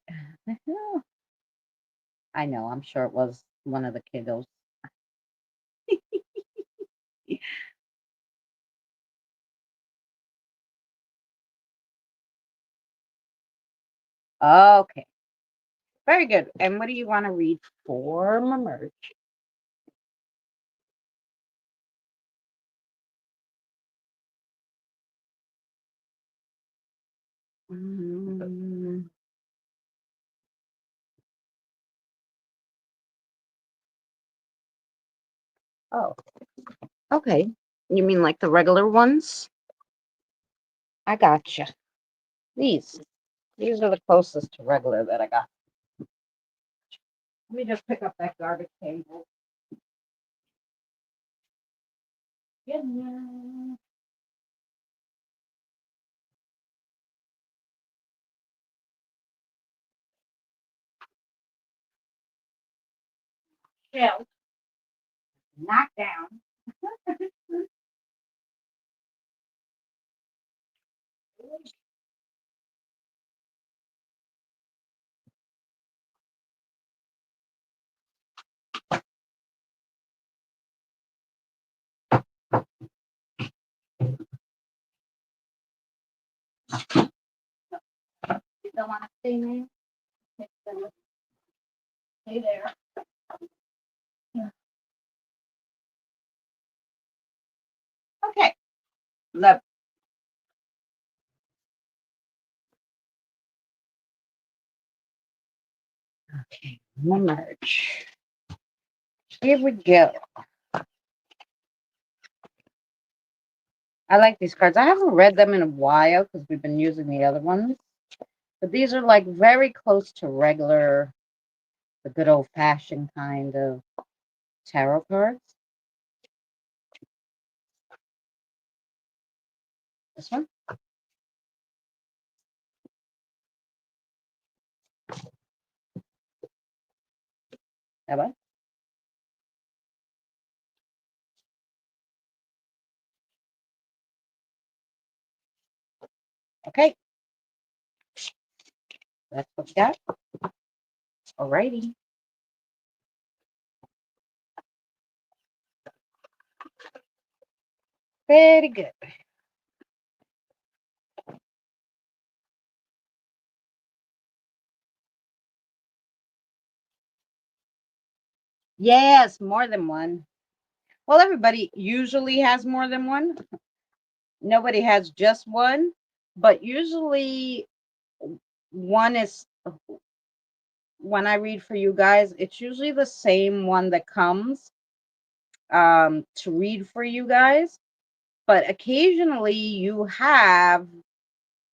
I know. I'm sure it was one of the kiddos. Okay. Very good. And what do you want to read for my merch? Mm, oh, okay. You mean like the regular ones? I gotcha. These. These are the closest to regular that I got. Let me just pick up that garbage table. Yeah. Shelf. Knock down. You don't want to stay there? Stay there. Yeah. Okay. Love. Okay. My merch. Here we go. I like these cards. I haven't read them in a while because we've been using the other ones. But these are like very close to regular, the good old fashioned kind of tarot cards. This one. That one. Okay. That's what we got. Alrighty. Very good. Yes, more than one. Well, everybody usually has more than one. Nobody has just one, but usually one is when I read for you guys, it's usually the same one that comes to read for you guys. But occasionally you have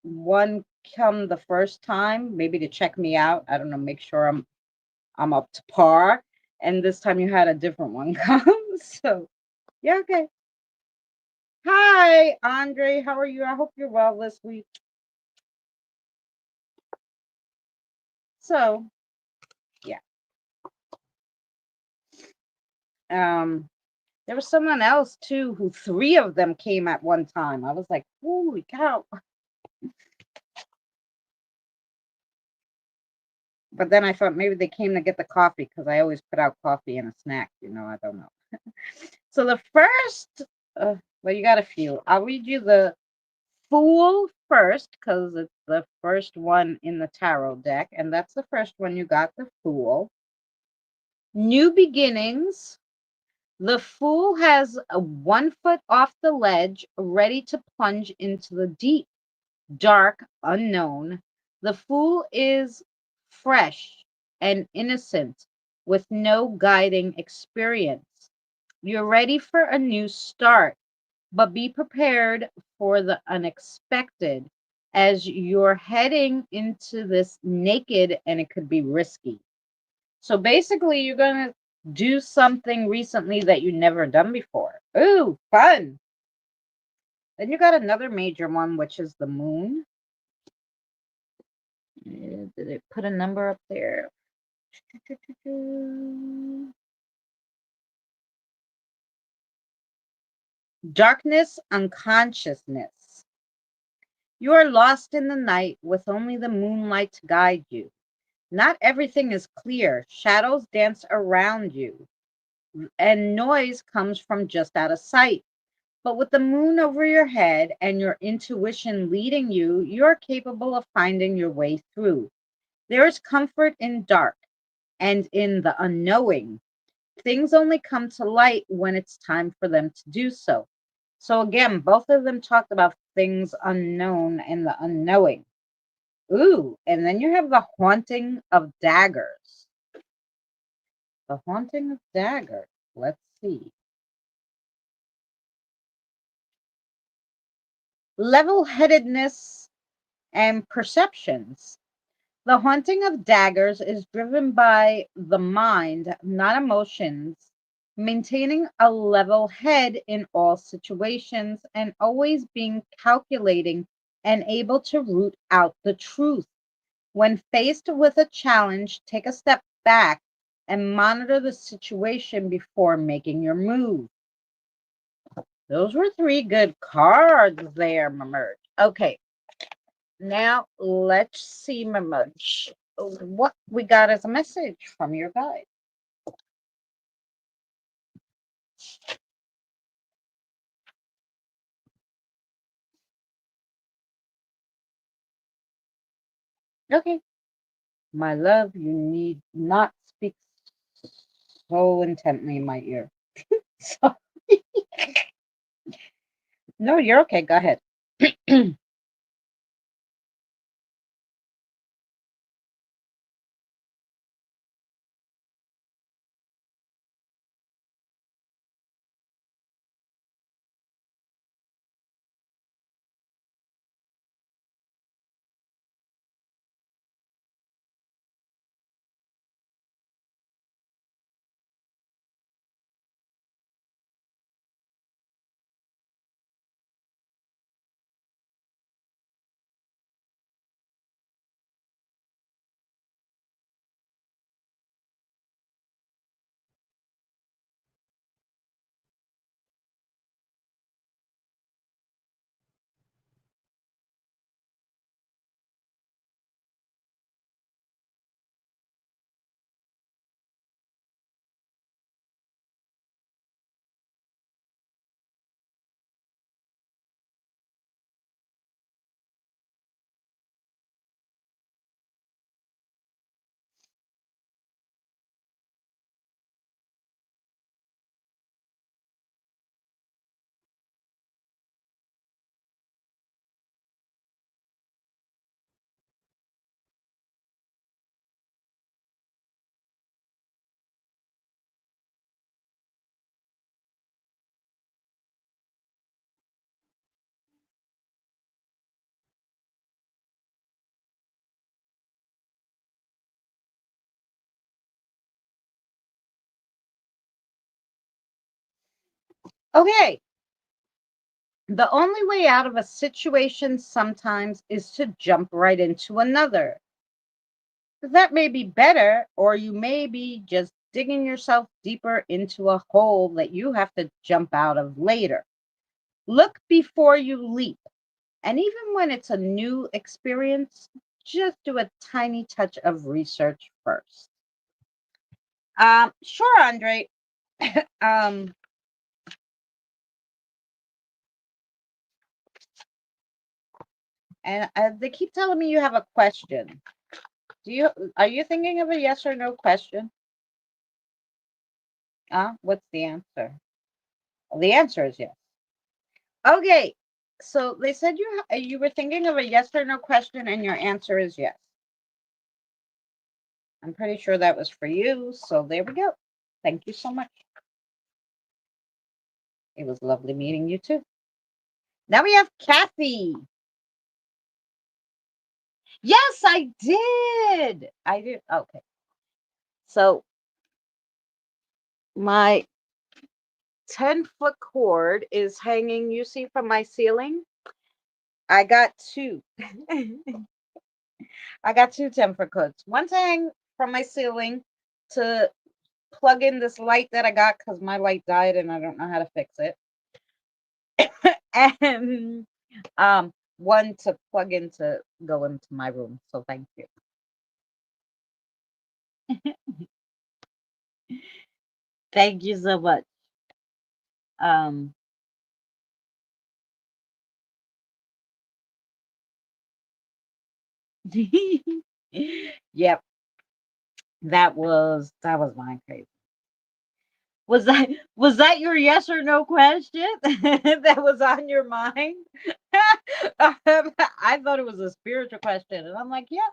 one come the first time, maybe to check me out. I don't know, make sure I'm up to par. And this time you had a different one come. So yeah, okay. Hi, Andre. How are you? I hope you're well this week. So yeah. Um, there was someone else too who three of them came at one time. I was like, holy cow. But then I thought maybe they came to get the coffee because I always put out coffee and a snack, I don't know. So the first, well, you got a few. I'll read you the Fool first because it's the first one in the tarot deck, and that's the first one you got, the Fool. New beginnings. The Fool has a 1 foot off the ledge, ready to plunge into the deep, dark unknown. The Fool is fresh and innocent with no guiding experience. You're ready for a new start, but be prepared for the unexpected as you're heading into this naked and it could be risky. So basically, you're going to do something recently that you never done before. Ooh, fun. Then you got another major one, which is the moon. Did it put a number up there? Darkness, unconsciousness. You are lost in the night with only the moonlight to guide you. Not everything is clear. Shadows dance around you, and noise comes from just out of sight. But with the moon over your head and your intuition leading you, you're capable of finding your way through. There is comfort in dark and in the unknowing. Things only come to light when it's time for them to do so. So, again, both of them talked about things unknown and the unknowing. Ooh, and then you have the haunting of daggers. The haunting of daggers. Let's see. Level headedness and perceptions. The haunting of daggers is driven by the mind, not emotions, maintaining a level head in all situations and always being calculating and able to root out the truth. When faced with a challenge, take a step back and monitor the situation before making your move. Those were three good cards there, my merge. Okay, now let's see, my merge, what we got as a message from your guide. Okay, my love, you need not speak so intently in my ear. So, no, you're okay. Go ahead. Okay, the only way out of a situation sometimes is to jump right into another. That may be better, or you may be just digging yourself deeper into a hole that you have to jump out of later. Look before you leap. And even when it's a new experience, just do a tiny touch of research first. Sure, Andre. um, and they keep telling me you have a question. Do you are you thinking of a yes or no question? What's the answer? Well, the answer is yes. Okay. So they said you were thinking of a yes or no question, and your answer is yes. I'm pretty sure that was for you. So there we go. Thank you so much. It was lovely meeting you too. Now we have Kathy. Yes, I did. I did. Okay. So my 10-foot cord is hanging, you see, from my ceiling. I got two. I got two 10-foot cords. One to hang from my ceiling to plug in this light that I got because my light died and I don't know how to fix it. And one to plug in to go into my room. So thank you. Thank you so much. Um yep, that was my crazy. Was that your yes or no question that was on your mind? I thought it was a spiritual question, and I'm like, yeah.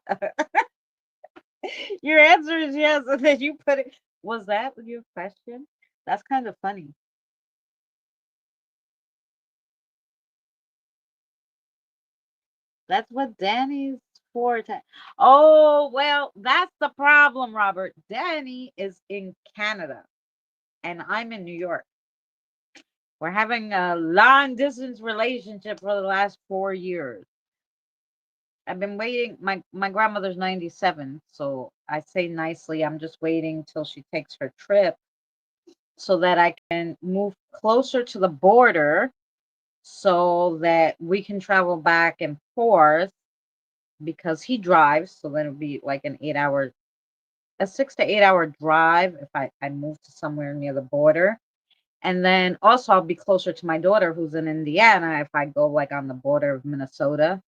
Your answer is yes, and then you put it. Was that your question? That's kind of funny. That's what Danny's for. Oh, well, that's the problem, Robert. Danny is in Canada, and I'm in New York. We're having a long distance relationship for the last 4 years. I've been waiting. My grandmother's 97, so I say nicely, I'm just waiting till she takes her trip so that I can move closer to the border so that we can travel back and forth because he drives. So then it'll be like a 6 to 8 hour drive if I move to somewhere near the border. And then also I'll be closer to my daughter who's in Indiana if I go like on the border of Minnesota.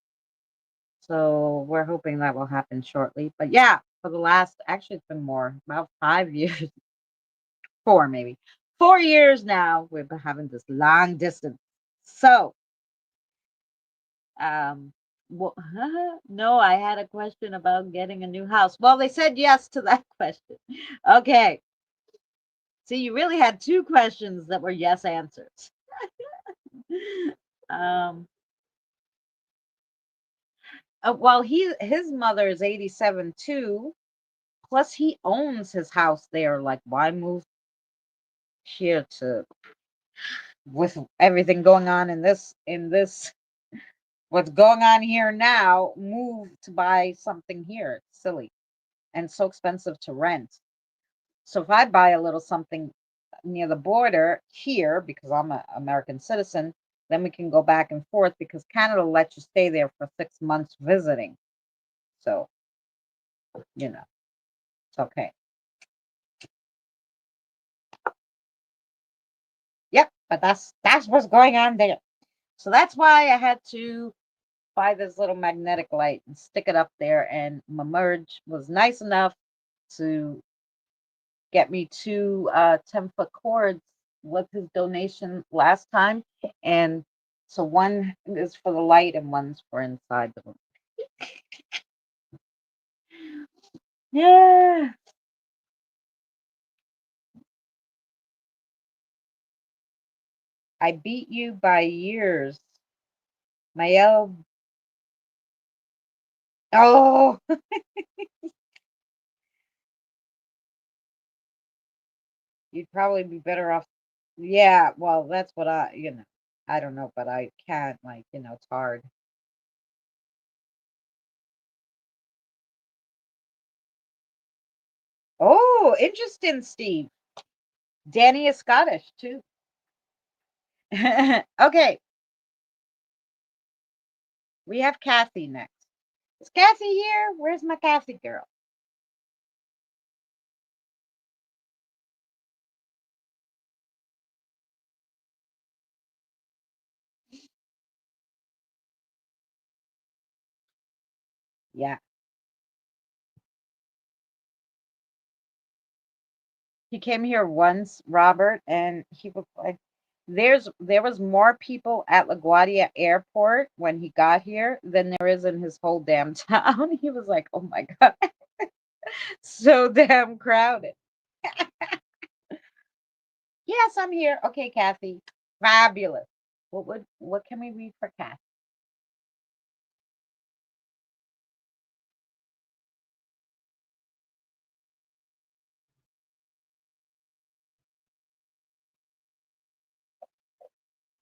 So we're hoping that will happen shortly. But yeah, for the last, actually, it's been more, about 5 years, four maybe, 4 years now, we've been having this long distance. So, um, well, no, I had a question about getting a new house. Well, they said yes to that question. Okay. See, you really had two questions that were yes answers. Um, well, his mother is 87 too. Plus, he owns his house there. Like, why move here to with everything going on in this what's going on here now, move to buy something here? It's silly and so expensive to rent. So if I buy a little something near the border here because I'm an American citizen, then we can go back and forth because Canada lets you stay there for 6 months visiting. So, it's okay. Yep, but that's what's going on there. So that's why I had to buy this little magnetic light and stick it up there. And my merge was nice enough to get me two 10-foot cords with his donation last time. And so one is for the light and one's for inside the room. Yeah. I beat you by years. My oh, you'd probably be better off. Yeah, well, that's what I don't know, but I can't, like, it's hard. Oh, interesting, Steve. Danny is Scottish too. Okay, we have Kathy next. Is Kathy here? Where's my Kathy girl? Yeah, he came here once, Robert, and he was like, there was more people at LaGuardia Airport when he got here than there is in his whole damn town. He was like, oh my god, so damn crowded. Yes, I'm here. Okay, Kathy. Fabulous. What can we read for Kathy?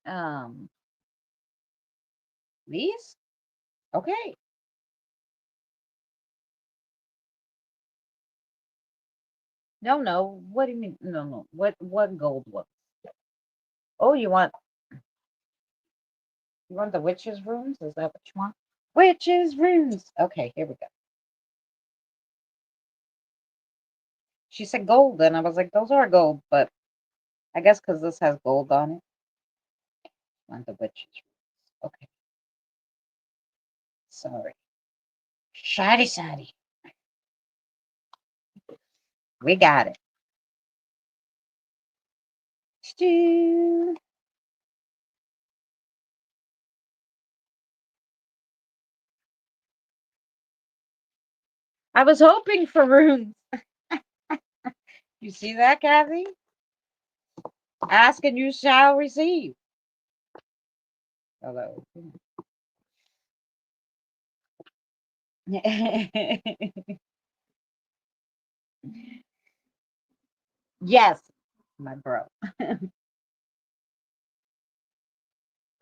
Um, these? Okay. No, no. What do you mean? No, no. What gold was? Oh, you want the witch's runes? Is that what you want? Witch's runes. Okay, here we go. She said gold, and I was like, those are gold, but I guess because this has gold on it. Want the witch's runes. Okay, sorry. Shoddy, shoddy. We got it. Stew. I was hoping for runes. You see that, Kathy? Ask and you shall receive. Hello. Yes, my bro.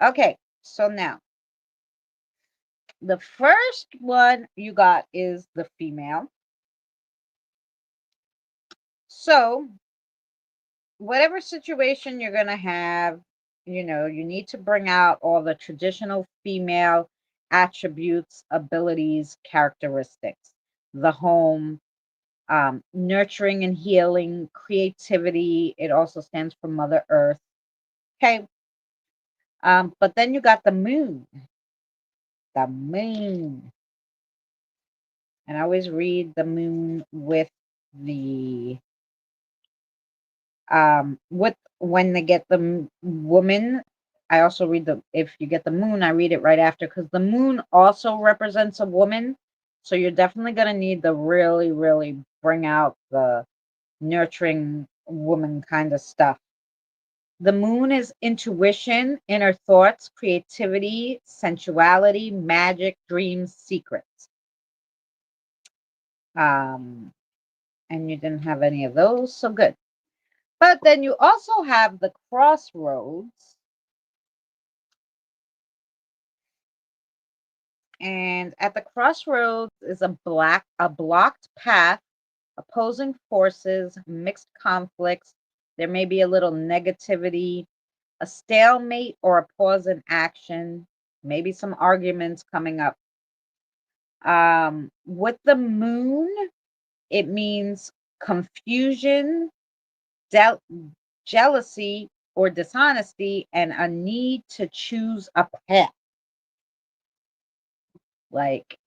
Okay, so now the first one you got is the female. So, whatever situation you're going to have, you need to bring out all the traditional female attributes, abilities, characteristics. The home, nurturing and healing, creativity. It also stands for Mother Earth. Okay. But then you got the moon. The moon. And I always read the moon the with when they get the woman. I also read the if you get the moon, I read it right after because the moon also represents a woman. So you're definitely gonna need to really, really bring out the nurturing woman kind of stuff. The moon is intuition, inner thoughts, creativity, sensuality, magic, dreams, secrets. Um, and you didn't have any of those, so good. But then you also have the crossroads, and at the crossroads is a blocked path, opposing forces, mixed conflicts. There may be a little negativity, a stalemate or a pause in action, maybe some arguments coming up. With the moon, it means confusion, doubt, jealousy, or dishonesty, and a need to choose a path. Like,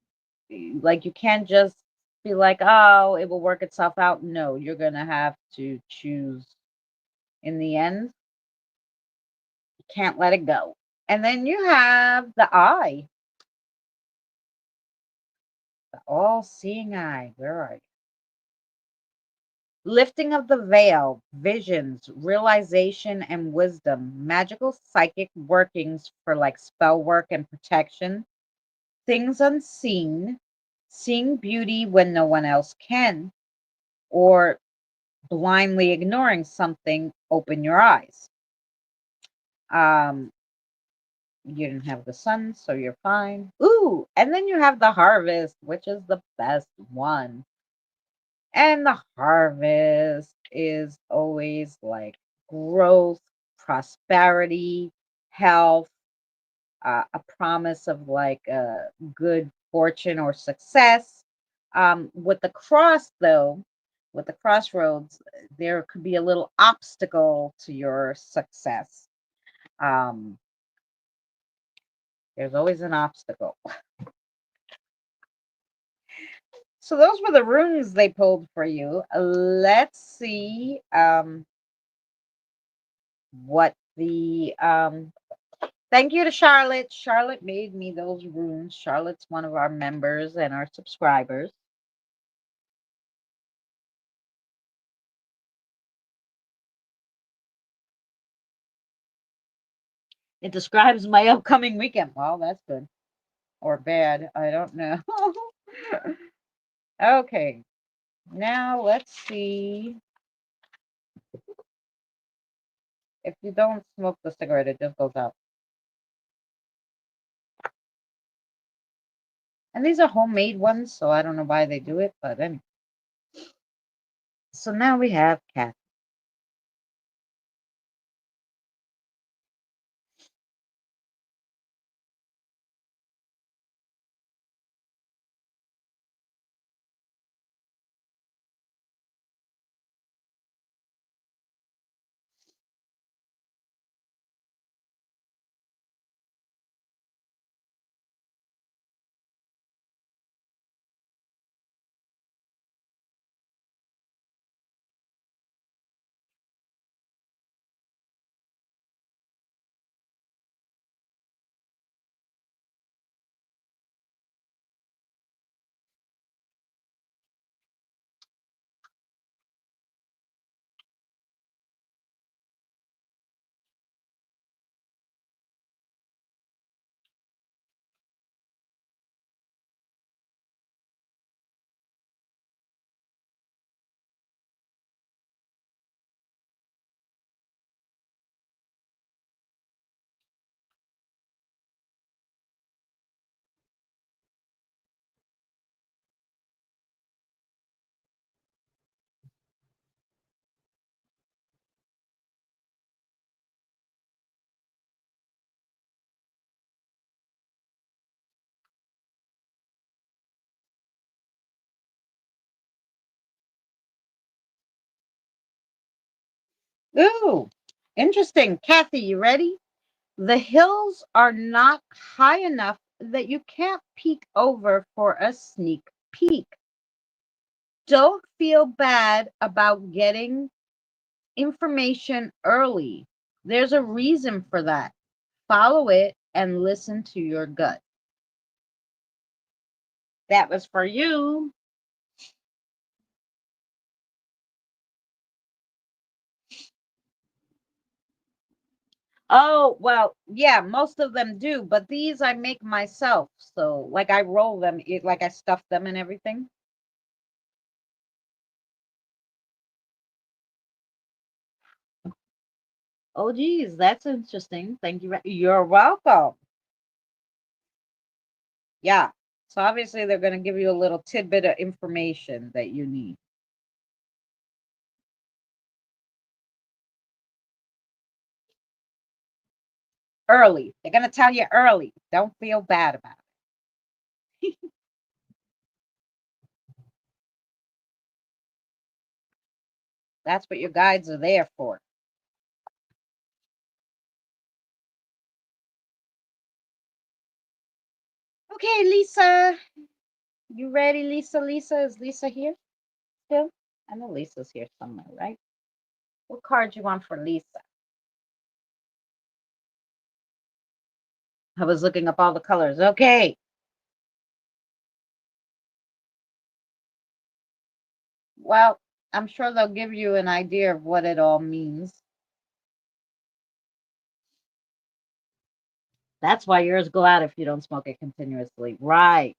like you can't just be like, oh, it will work itself out. No, you're gonna have to choose in the end. You can't let it go. And then you have the eye, the all-seeing eye. Where are you? Lifting of the veil, visions, realization, and wisdom, magical psychic workings for like spell work and protection, things unseen, seeing beauty when no one else can, or blindly ignoring something, open your eyes. Um, you didn't have the sun, so you're fine. Ooh, and then you have the harvest, which is the best one. And the harvest is always like growth, prosperity, health, a promise of like good fortune or success. With the cross, though, with the crossroads, there could be a little obstacle to your success. Um, there's always an obstacle. So those were the runes they pulled for you. Let's see what the thank you to Charlotte. Charlotte made me those runes. Charlotte's one of our members and our subscribers. It describes my upcoming weekend. Well, that's good. Or bad. I don't know. Okay. Now let's see If you don't smoke the cigarette, it just goes out. And these are homemade ones, so I don't know why they do it, but anyway. So now we have cat. Ooh, interesting. Kathy, you ready? The hills are not high enough that you can't peek over for a sneak peek. Don't feel bad about getting information early. There's a reason for that. Follow it and listen to your gut. That was for you. Oh, well, yeah, most of them do, but these I make myself. So, like, I roll them, like I stuff them and everything. Oh, geez, that's interesting. Thank you. You're welcome. Yeah. So, obviously, they're going to give you a little tidbit of information that you need early. They're going to tell you early. Don't feel bad about it. That's what your guides are there for. Okay, Lisa. You ready, Lisa? Lisa, is Lisa here still? I know Lisa's here somewhere, right? What card you want for Lisa? I was looking up all the colors. Okay. Well, I'm sure they'll give you an idea of what it all means. That's why yours go out if you don't smoke it continuously. Right.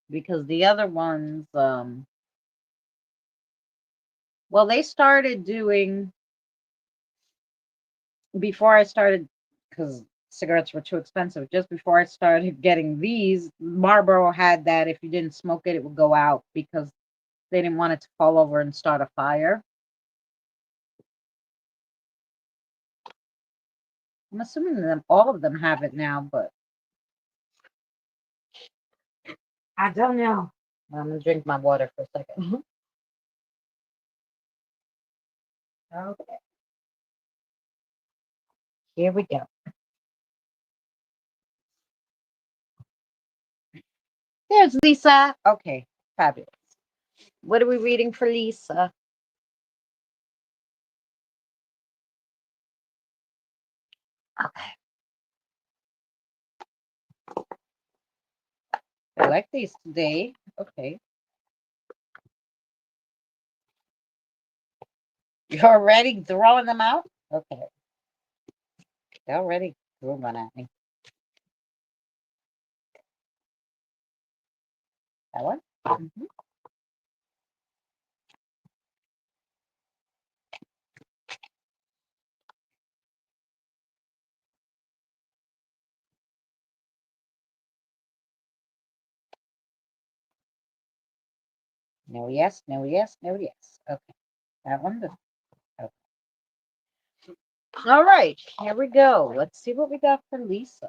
Because the other ones, well, they started doing before I started, because cigarettes were too expensive. Just before I started getting these, Marlboro had that if you didn't smoke it, it would go out because they didn't want it to fall over and start a fire. I'm assuming them all of them have it now, but I don't know. I'm gonna drink my water for a second. Okay, here we go. There's Lisa. Okay, fabulous. What are we reading for Lisa? Okay, I like these today. Okay, you're already throwing them out. Okay, they already threw one at me. That one. Mhm. No, yes, no, yes, no, yes. Okay, that one. Okay. All right, here we go. Let's see what we got for Lisa.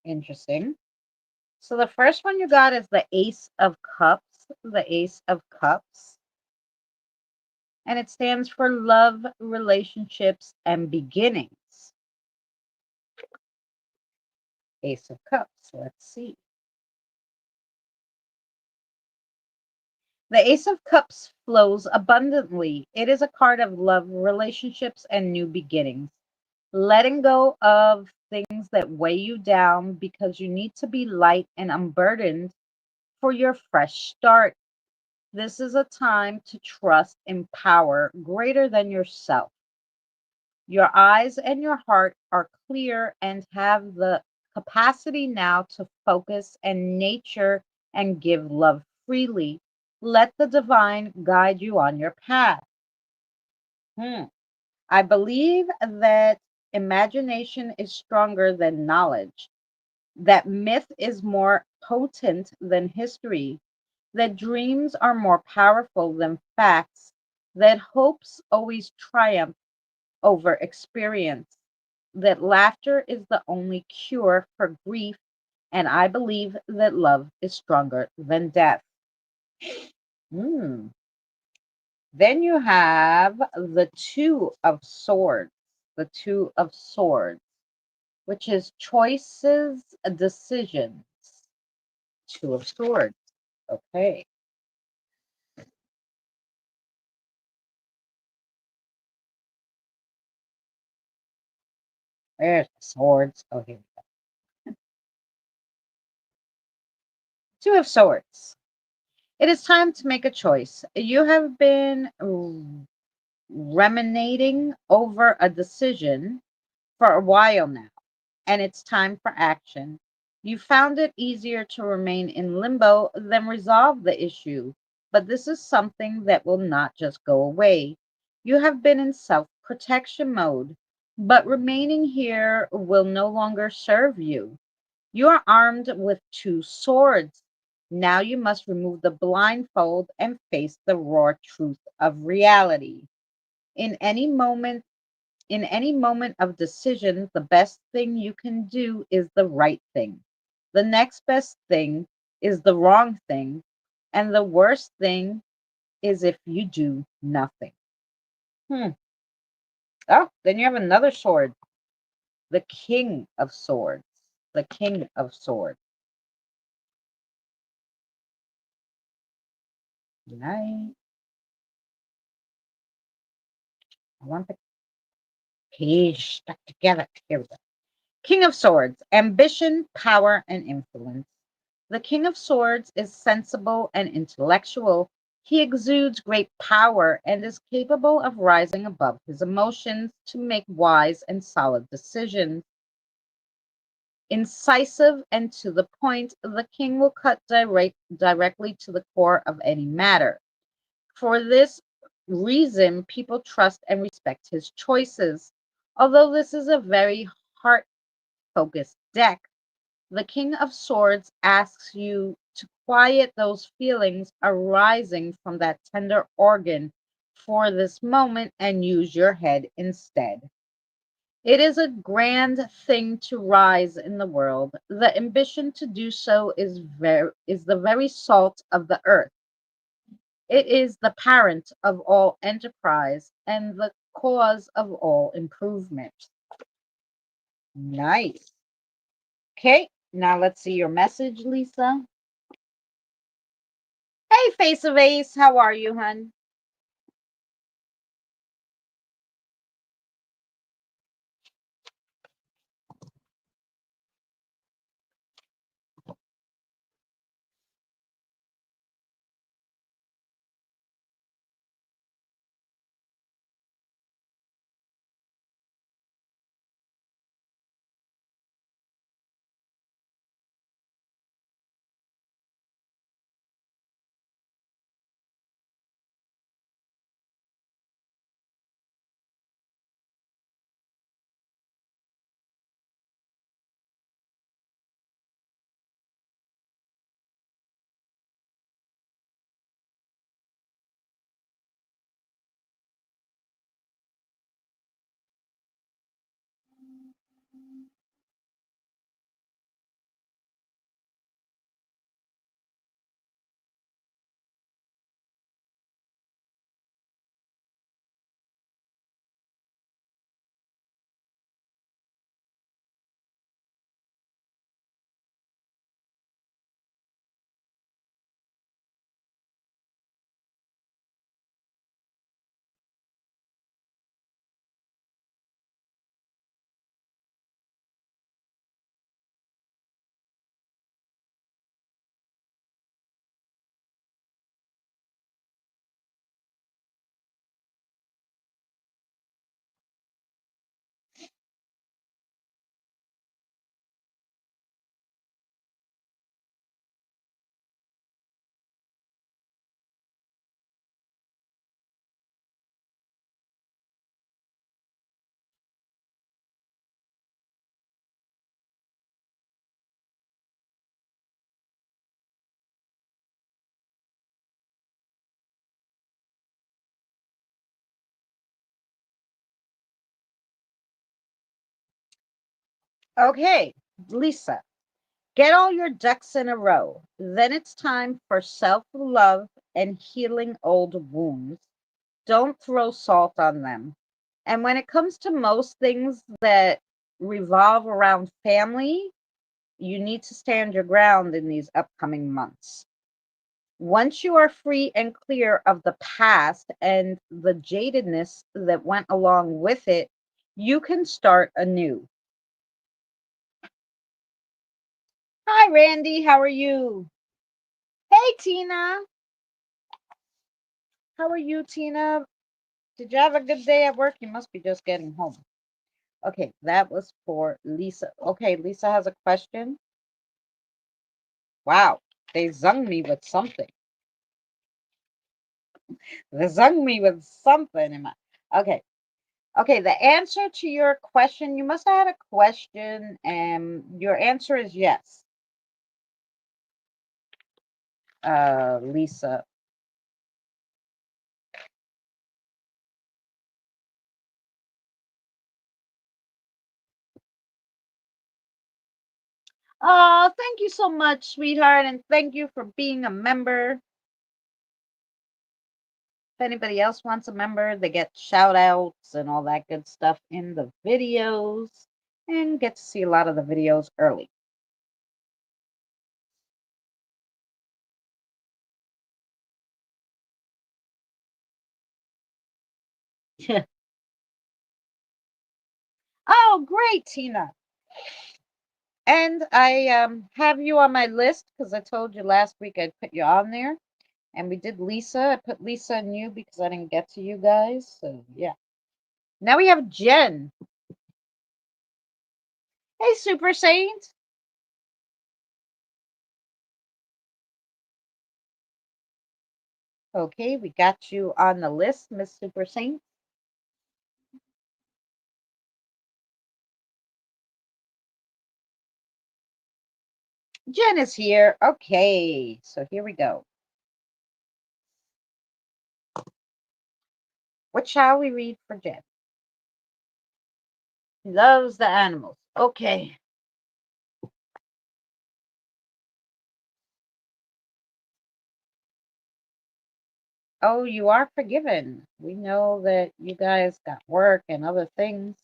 Interesting. So the first one you got is the Ace of Cups, the Ace of Cups, and it stands for love, relationships, and beginnings. Ace of Cups. Let's see. The Ace of Cups flows abundantly. It is a card of love, relationships, and new beginnings. Letting go of things that weigh you down because you need to be light and unburdened for your fresh start. This is a time to trust in power greater than yourself. Your eyes and your heart are clear and have the capacity now to focus and nature and give love freely. Let the divine guide you on your path. Hmm. I believe that imagination is stronger than knowledge, that myth is more potent than history, that dreams are more powerful than facts, that hopes always triumph over experience, that laughter is the only cure for grief, and I believe that love is stronger than death. Hmm. Then you have the Two of Swords, the Two of Swords, which is choices, decisions. Two of Swords. Okay. There's the swords. Oh, here. Two of Swords. It is time to make a choice. You have been ruminating over a decision for a while now, and it's time for action. You found it easier to remain in limbo than resolve the issue, but this is something that will not just go away. You have been in self protection mode, but remaining here will no longer serve you. You are armed with two swords. Now you must remove the blindfold and face the raw truth of reality. In any moment, in any moment of decision, the best thing you can do is the right thing. The next best thing is the wrong thing. And the worst thing is if you do nothing. Hmm. Oh, then you have another sword, the King of Swords. The King of Swords. Nice. I want the page stuck together. Here we go. King of Swords, ambition, power, and influence. The King of Swords is sensible and intellectual. He exudes great power and is capable of rising above his emotions to make wise and solid decisions. Incisive and to the point, the king will cut directly to the core of any matter. For this reason, people trust and respect his choices. Although this is a very heart focused deck, the King of Swords asks you to quiet those feelings arising from that tender organ for this moment and use your head instead. It is a grand thing to rise in the world. The ambition to do so is the very salt of the earth. It is the parent of all enterprise and the cause of all improvement. Nice. Okay, now let's see your message, Lisa. Hey, Face of Ace, how are you, hun? Okay, Lisa, get all your ducks in a row. Then it's time for self love and healing old wounds. Don't throw salt on them. And when it comes to most things that revolve around family, you need to stand your ground in these upcoming months. Once you are free and clear of the past and the jadedness that went along with it, you can start anew. Hi, Randy. How are you? Hey, Tina. How are you, Tina? Did you have a good day at work? You must be just getting home. Okay, that was for Lisa. Okay, Lisa has a question. Wow, they zung me with something. They zung me with something in my. Okay, okay. The answer to your question, you must have had a question, and your answer is yes, Lisa. Oh, thank you so much, sweetheart, and thank you for being a member. If anybody else wants a member, they get shout outs and all that good stuff in the videos and get to see a lot of the videos early. Oh, great, Tina. And I have you on my list because I told you last week I'd put you on there. And we did Lisa. I put Lisa and you because I didn't get to you guys. So, yeah. Now we have Jen. Hey, Super Saint. Okay, we got you on the list, Miss Super Saint. Jen is here. Okay, so here we go. What shall we read for Jen? He loves the animals. Okay. Oh, you are forgiven. We know that you guys got work and other things.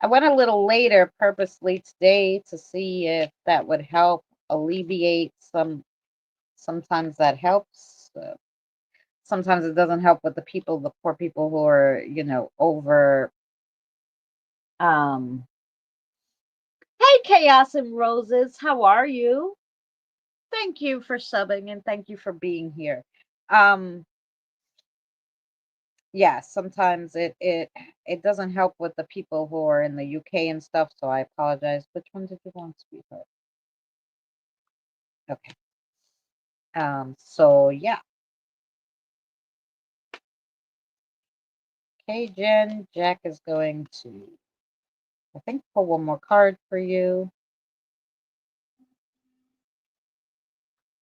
I went a little later purposely today to see if that would help alleviate some. Sometimes that helps. Sometimes it doesn't help with the people, the poor people who are, over. Um, hey, Chaos and Roses, how are you? Thank you for subbing and thank you for being here. Um, yeah, sometimes it doesn't help with the people who are in the UK and stuff, so I apologize. Which one did you want, sweetheart? Okay. So yeah. Okay, Jen, Jack is going to, I think, pull one more card for you.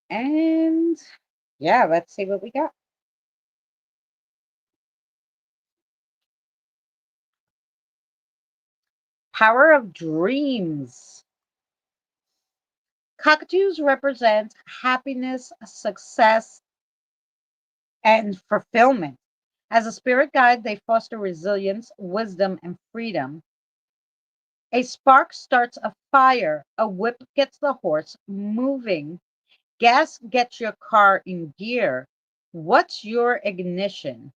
And yeah, let's see what we got. Power of dreams. Cockatoos represent happiness, success, and fulfillment. As a spirit guide, they foster resilience, wisdom, and freedom. A spark starts a fire, a whip gets the horse moving, gas gets your car in gear. What's your ignition?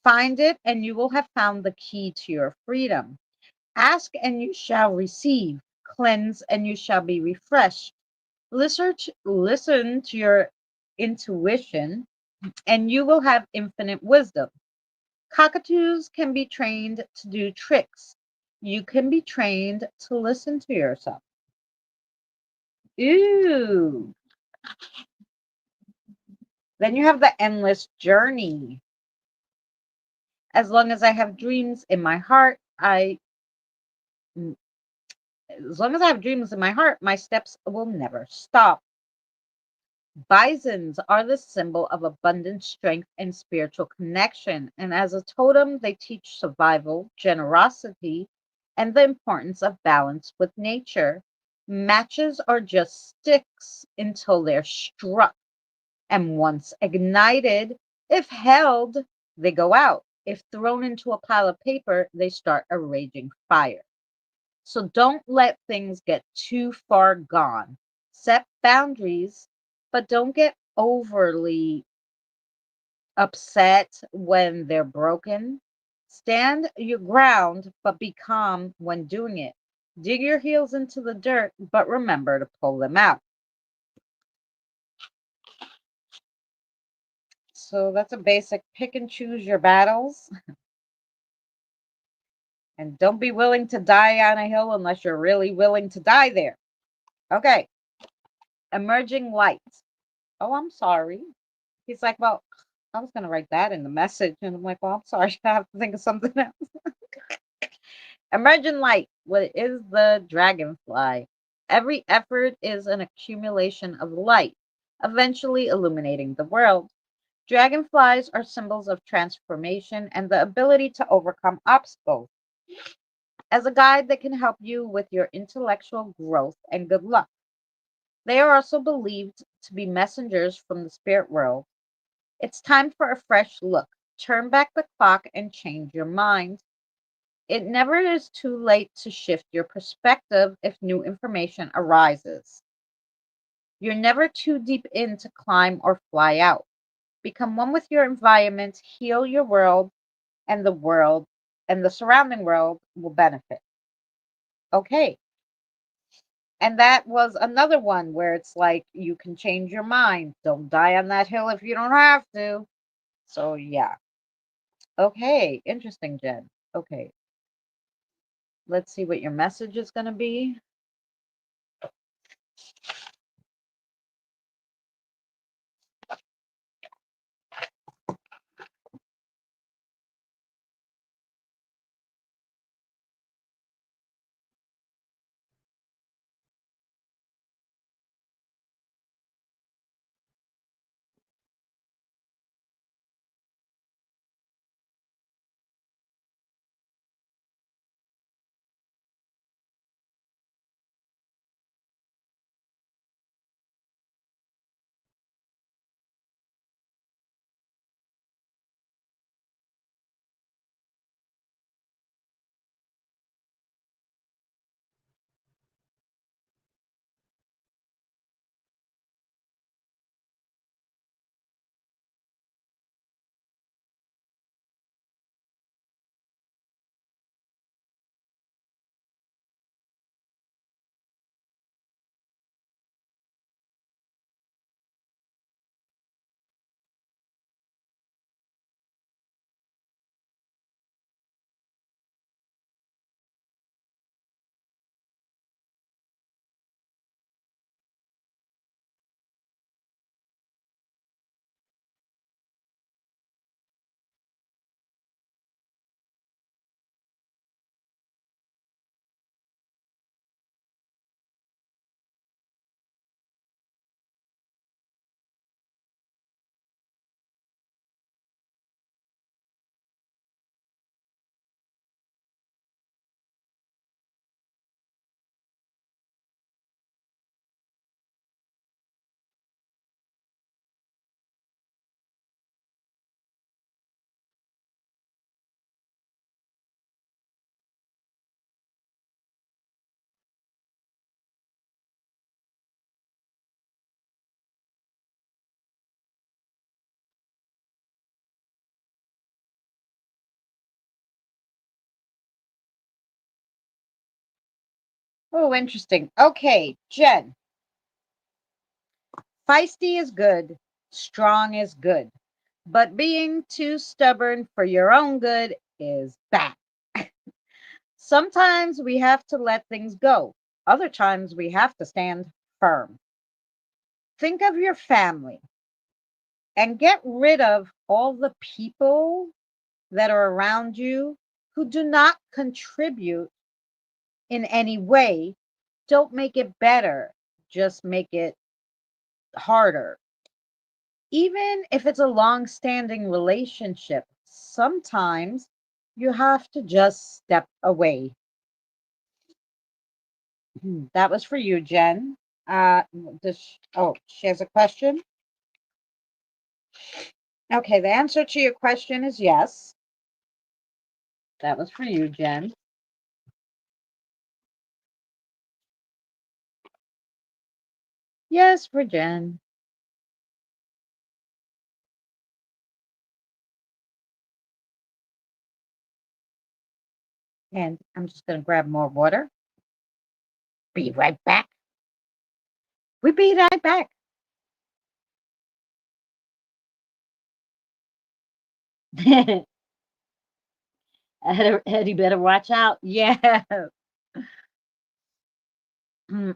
Find it, and you will have found the key to your freedom. Ask, and you shall receive. Cleanse, and you shall be refreshed. Listen to your intuition, and you will have infinite wisdom. Cockatoos can be trained to do tricks. You can be trained to listen to yourself. Ooh. Then you have the endless journey. As long as I have dreams in my heart, as long as I have dreams in my heart, my steps will never stop. Bisons are the symbol of abundant strength and spiritual connection, and as a totem, they teach survival, generosity, and the importance of balance with nature. Matches are just sticks until they're struck, and once ignited, if held, they go out. If thrown into a pile of paper, they start a raging fire. So don't let things get too far gone. Set boundaries, but don't get overly upset when they're broken. Stand your ground, but be calm when doing it. Dig your heels into the dirt, but remember to pull them out. So that's a basic pick and choose your battles. And don't be willing to die on a hill unless you're really willing to die there. Okay, emerging lights. Oh, I'm sorry. He's like, well, I was going to write that in the message. And I'm like, well, I'm sorry. I have to think of something else. Emergent light. What is the dragonfly? Every effort is an accumulation of light, eventually illuminating the world. Dragonflies are symbols of transformation and the ability to overcome obstacles. As a guide that can help you with your intellectual growth and good luck. They are also believed to be messengers from the spirit world. It's time for a fresh look. Turn back the clock and change your mind. It never is too late to shift your perspective if new information arises. You're never too deep in to climb or fly out. Become one with your environment, heal your world, and the surrounding world will benefit. Okay. And that was another one where it's like you can change your mind. Don't die on that hill if you don't have to. So, yeah. Okay, interesting, Jen. Okay, let's see what your message is going to be. Oh, interesting. Okay, Jen, feisty is good, strong is good, but being too stubborn for your own good is bad. Sometimes we have to let things go, other times we have to stand firm. Think of your family and get rid of all the people that are around you who do not contribute in any way. Don't make it better, just make it harder. Even if it's a long-standing relationship, sometimes you have to just step away. That was for you, Jen. She has a question. Okay, the answer to your question is yes. That was for you, Jen. Yes, for Jen. And I'm just going to grab more water. Be right back. We'll be right back. Eddie better watch out. Yeah. oh,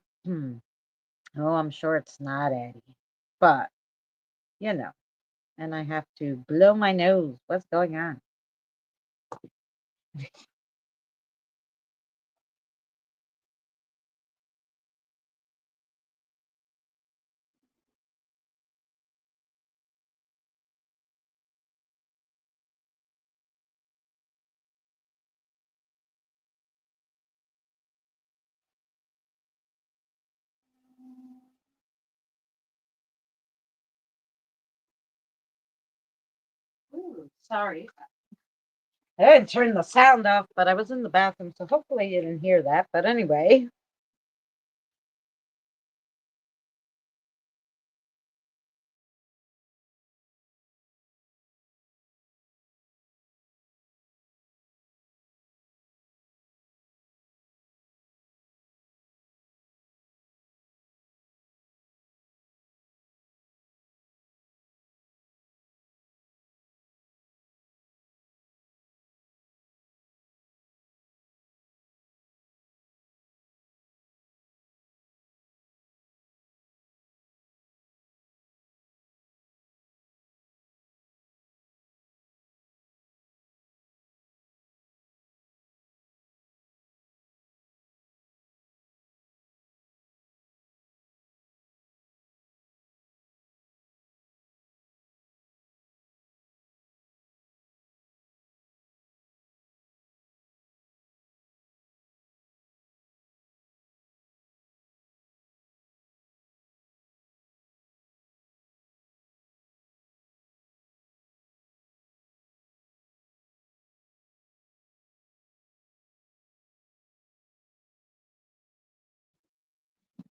I'm sure it's not Eddie. But, you know, and I have to blow my nose. What's going on? Ooh, sorry. I didn't turn the sound off, but I was in the bathroom, so hopefully you didn't hear that. But anyway,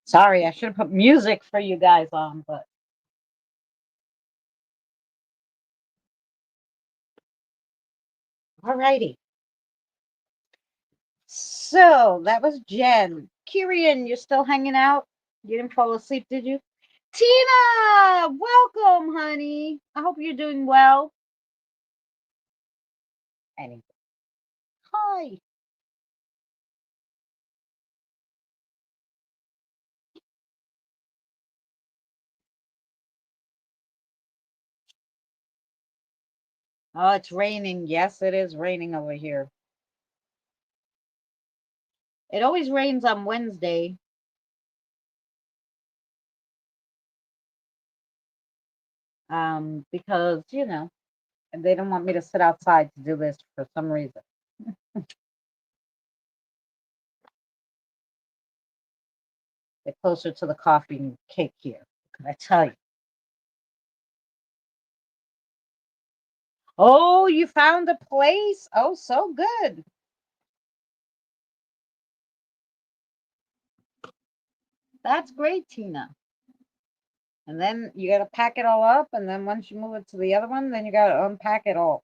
sorry, I should have put music for you guys on, but alrighty. So that was Jen. Kirian, you're still hanging out? You didn't fall asleep, did you? Tina, welcome, honey. I hope you're doing well. Anyway, hi. Oh, it's raining. Yes, it is raining over here. It always rains on Wednesday. Because and they don't want me to sit outside to do this for some reason. They're closer to the coffee and cake here. Can I tell you? Oh, you found a place? Oh, so good. That's great, Tina. And then you got to pack it all up. And then once you move it to the other one, then you got to unpack it all.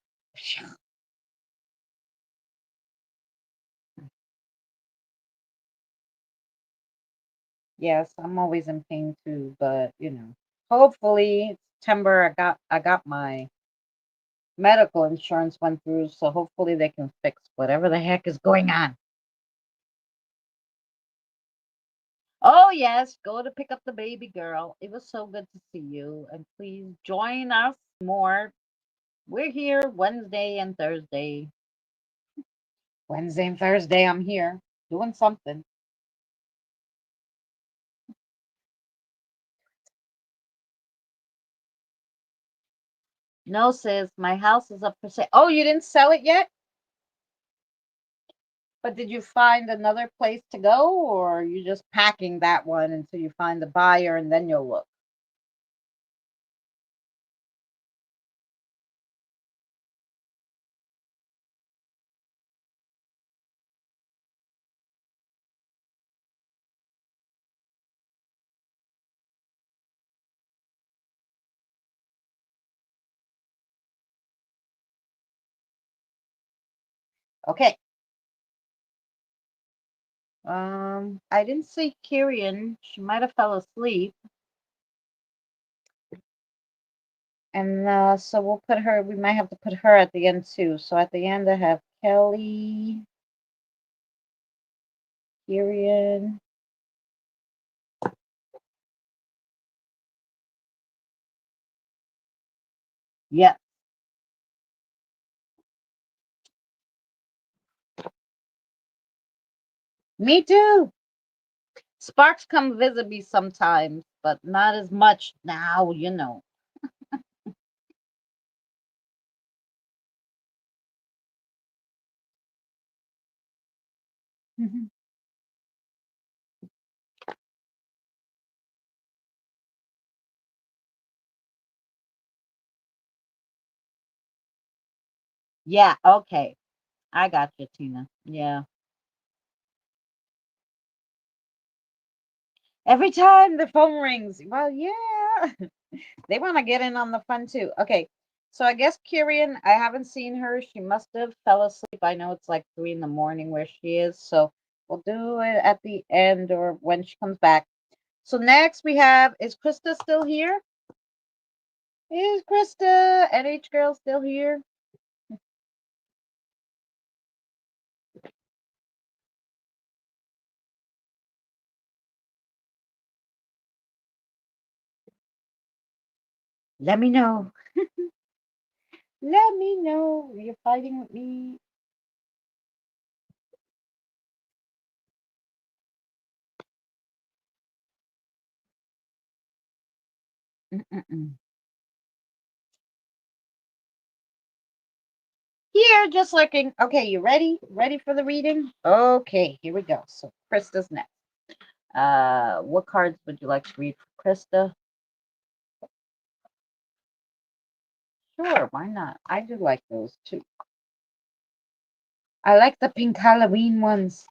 Yes, I'm always in pain too, but hopefully September I got my medical insurance went through, so hopefully they can fix whatever the heck is going on. Oh yes, go to pick up the baby girl. It was so good to see you, and please join us more. We're here Wednesday and Thursday. Wednesday and Thursday, I'm here doing something. No, sis, my house is up for sale. Oh, you didn't sell it yet? But did you find another place to go, or are you just packing that one until you find the buyer and then you'll look? Okay. I didn't see Kirian. She might have fell asleep. And so we'll put her, we might have to put her at the end too. So at the end, I have Kelly, Kirian. Yeah, me too. Sparks come visit me sometimes, but not as much now, you know. Yeah, okay. I got you, Tina. Yeah. Every time the phone rings, well, yeah, they want to get in on the fun too. Okay, so I guess Kirian, I haven't seen her. She must have fell asleep. I know it's like 3 in the morning where she is, so we'll do it at the end or when she comes back. So next we have, is Krista still here? Is Krista, NH girl, still here? Let me know. Let me know. You're fighting with me. Mm-mm-mm. Here, just looking. Okay, you ready? Ready for the reading? Okay, here we go. So Krista's next. What cards would you like to read for Krista? Sure, why not? I do like those too. I like the pink Halloween ones.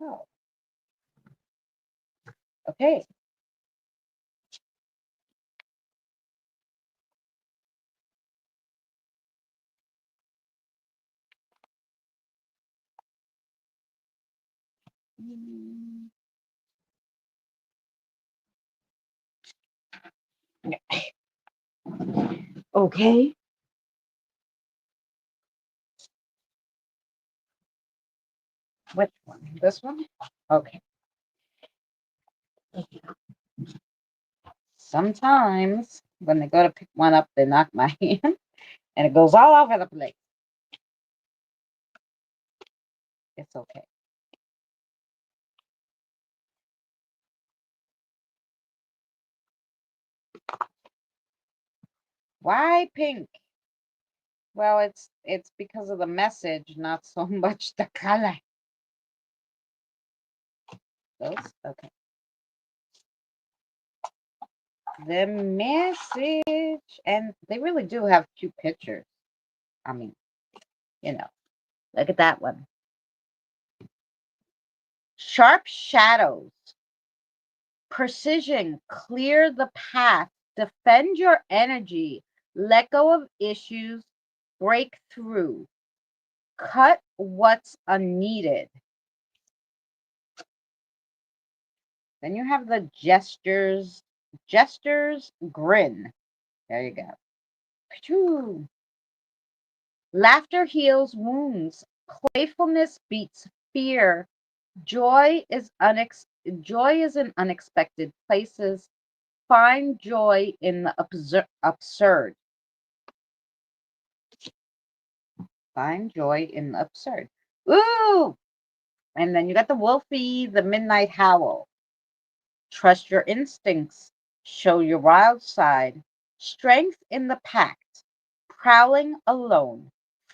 Oh, okay. Mm, okay. Which one? This one? Okay. Sometimes when they go to pick one up, they knock my hand and it goes all over the place. It's okay. Why pink? Well, it's because of the message, not so much the color. Those? Okay. The message. And they really do have cute pictures. I mean, you know, look at that one. Sharp shadows. Precision. Clear the path. Defend your energy. Let go of issues. Break through. Cut what's unneeded. Then you have the gestures. Gestures. Grin. There you go. Pachoo. Laughter heals wounds. Playfulness beats fear. Joy is in unexpected places. Find joy in the absurd. Find joy in the absurd. Ooh. And then you got the Wolfie, the Midnight Howl. Trust your instincts. Show your wild side. Strength in the pack. Prowling alone.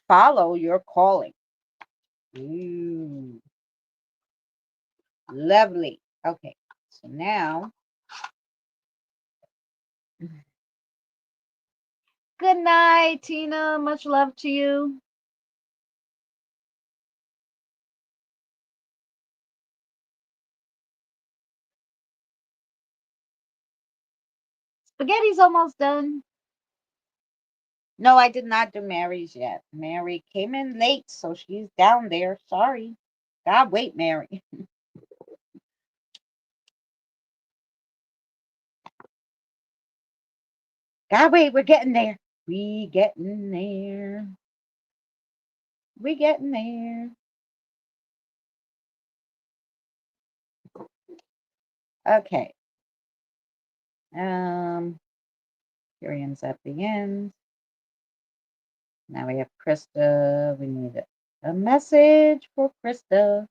Follow your calling. Ooh, lovely. Okay, so now, good night, Tina. Much love to you. Spaghetti's almost done. No, I did not do Mary's yet. Mary came in late, so she's down there. Sorry. God, wait, Mary. God, wait, we're getting there. We getting there. We getting there. Okay. Tyrian's at the end. Now we have Krista. We need a message for Krista.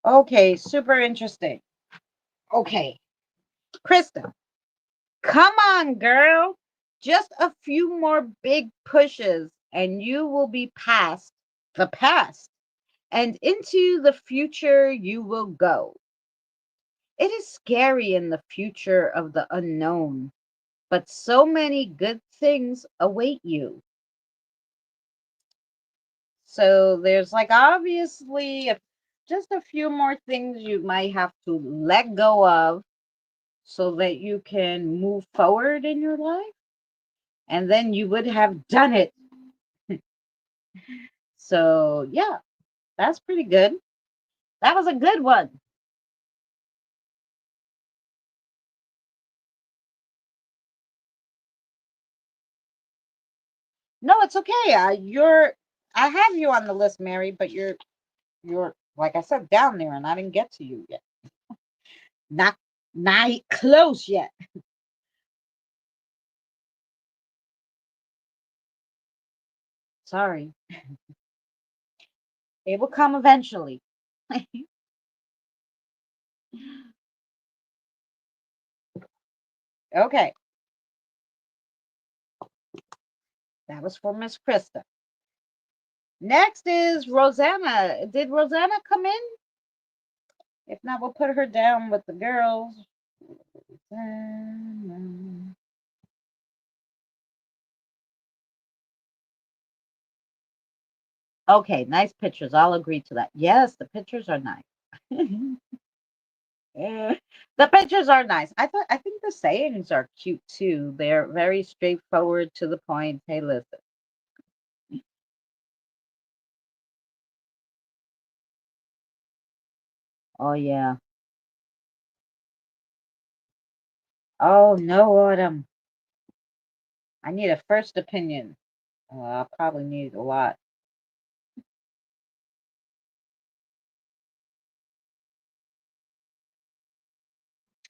Okay, super interesting. Okay, Krista, come on, girl. Just a few more big pushes, and you will be past the past and into the future you will go. It is scary in the future of the unknown, but so many good things await you. So there's like obviously just a few more things you might have to let go of so that you can move forward in your life. And then you would have done it. So, yeah, that's pretty good. That was a good one. No, it's okay. I have you on the list, Mary, but you're like I said down there, and I didn't get to you yet. Not not close yet. Sorry. It will come eventually. Okay, that was for Miss Krista. Next is Rosanna. Did Rosanna come in? If not, we'll put her down with the girls. Okay, nice pictures. I'll agree to that. Yes, the pictures are nice. Eh, the pictures are nice. I think the sayings are cute too. They're very straightforward to the point. Hey, listen. Oh yeah. Oh no, Autumn. I need a first opinion. I'll probably need a lot.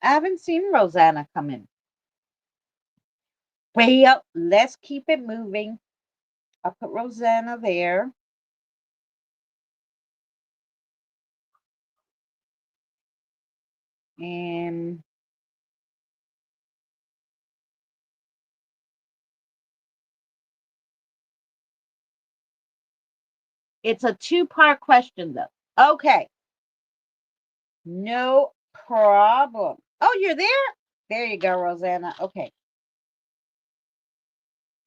I haven't seen Rosanna come in. Well, let's keep it moving. I'll put Rosanna there. And it's a two-part question, though. Okay. No problem. Oh, you're there? There you go, Rosanna. Okay.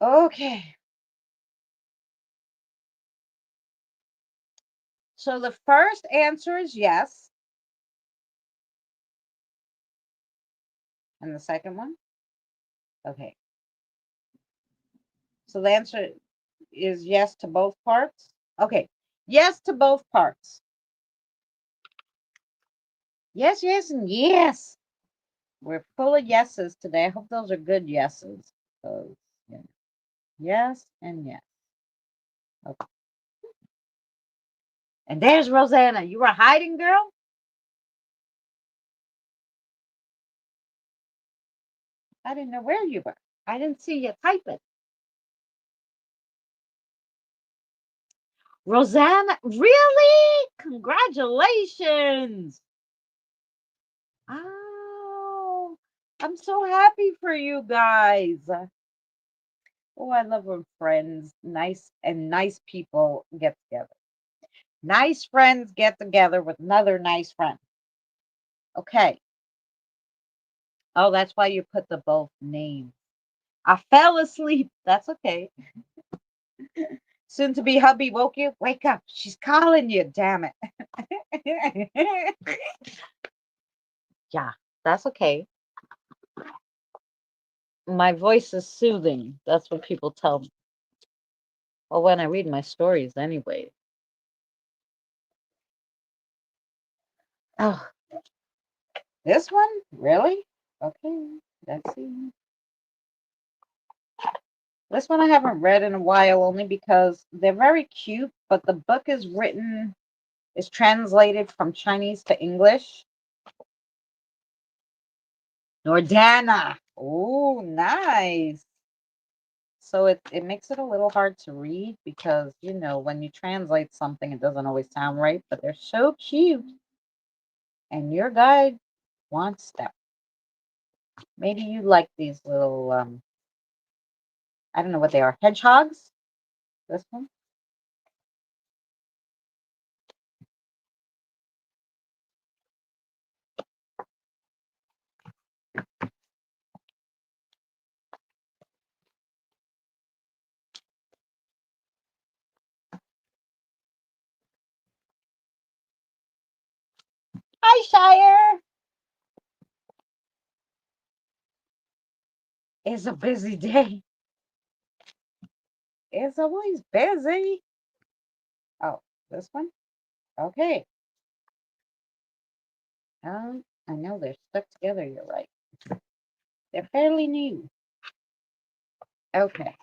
Okay. So the first answer is yes. And the second one? Okay. So the answer is yes to both parts? Okay. Yes to both parts. Yes, yes, and yes. We're full of yeses today. I hope those are good yeses. Because, yeah. Yes and yes. Okay. And there's Rosanna. You were hiding, girl? I didn't know where you were. I didn't see you typing. Rosanna, really? Congratulations. Oh, I'm so happy for you guys. Oh, I love when friends, nice people get together. Nice friends get together with another nice friend. Okay. Oh, that's why you put the both names. I fell asleep. That's okay. Soon to be hubby woke you. Wake up. She's calling you. Damn it. Yeah, that's okay. My voice is soothing. That's what people tell me. Well, when I read my stories, anyway. Oh, this one? Really? Okay, let's see. This one I haven't read in a while only because they're very cute, but the book is translated from Chinese to English. Nordana. Oh, nice. So it makes it a little hard to read because, when you translate something, it doesn't always sound right, but they're so cute. And your guide wants them. Maybe you like these little, I don't know what they are, hedgehogs? This one? Hi, Shire. It's a busy day. It's always busy. Oh, this one? Okay. I know they're stuck together. You're right. They're fairly new. Okay.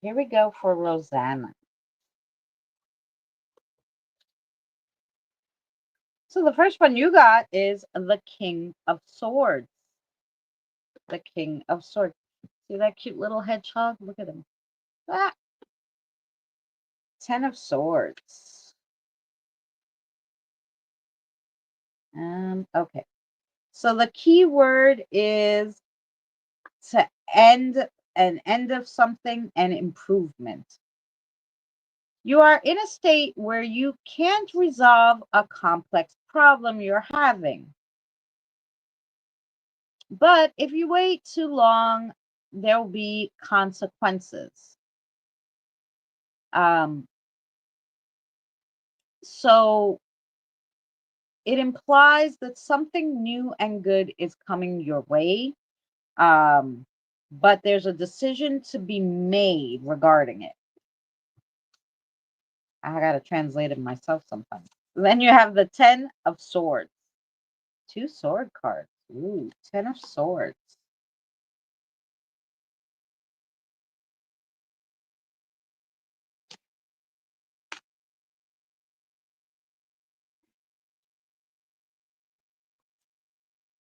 Here we go for Rosanna. So the first one you got is the King of Swords. The King of Swords. See that cute little hedgehog? Look at him. Ah, 10 of Swords. Okay. So the key word is to end an end of something and improvement. You are in a state where you can't resolve a complex problem you're having. But if you wait too long, there will be consequences. Um, so it implies that something new and good is coming your way. Um, but there's a decision to be made regarding it. I gotta translate it myself sometimes. Then you have the 10 of Swords. Two sword cards. Ooh, 10 of Swords.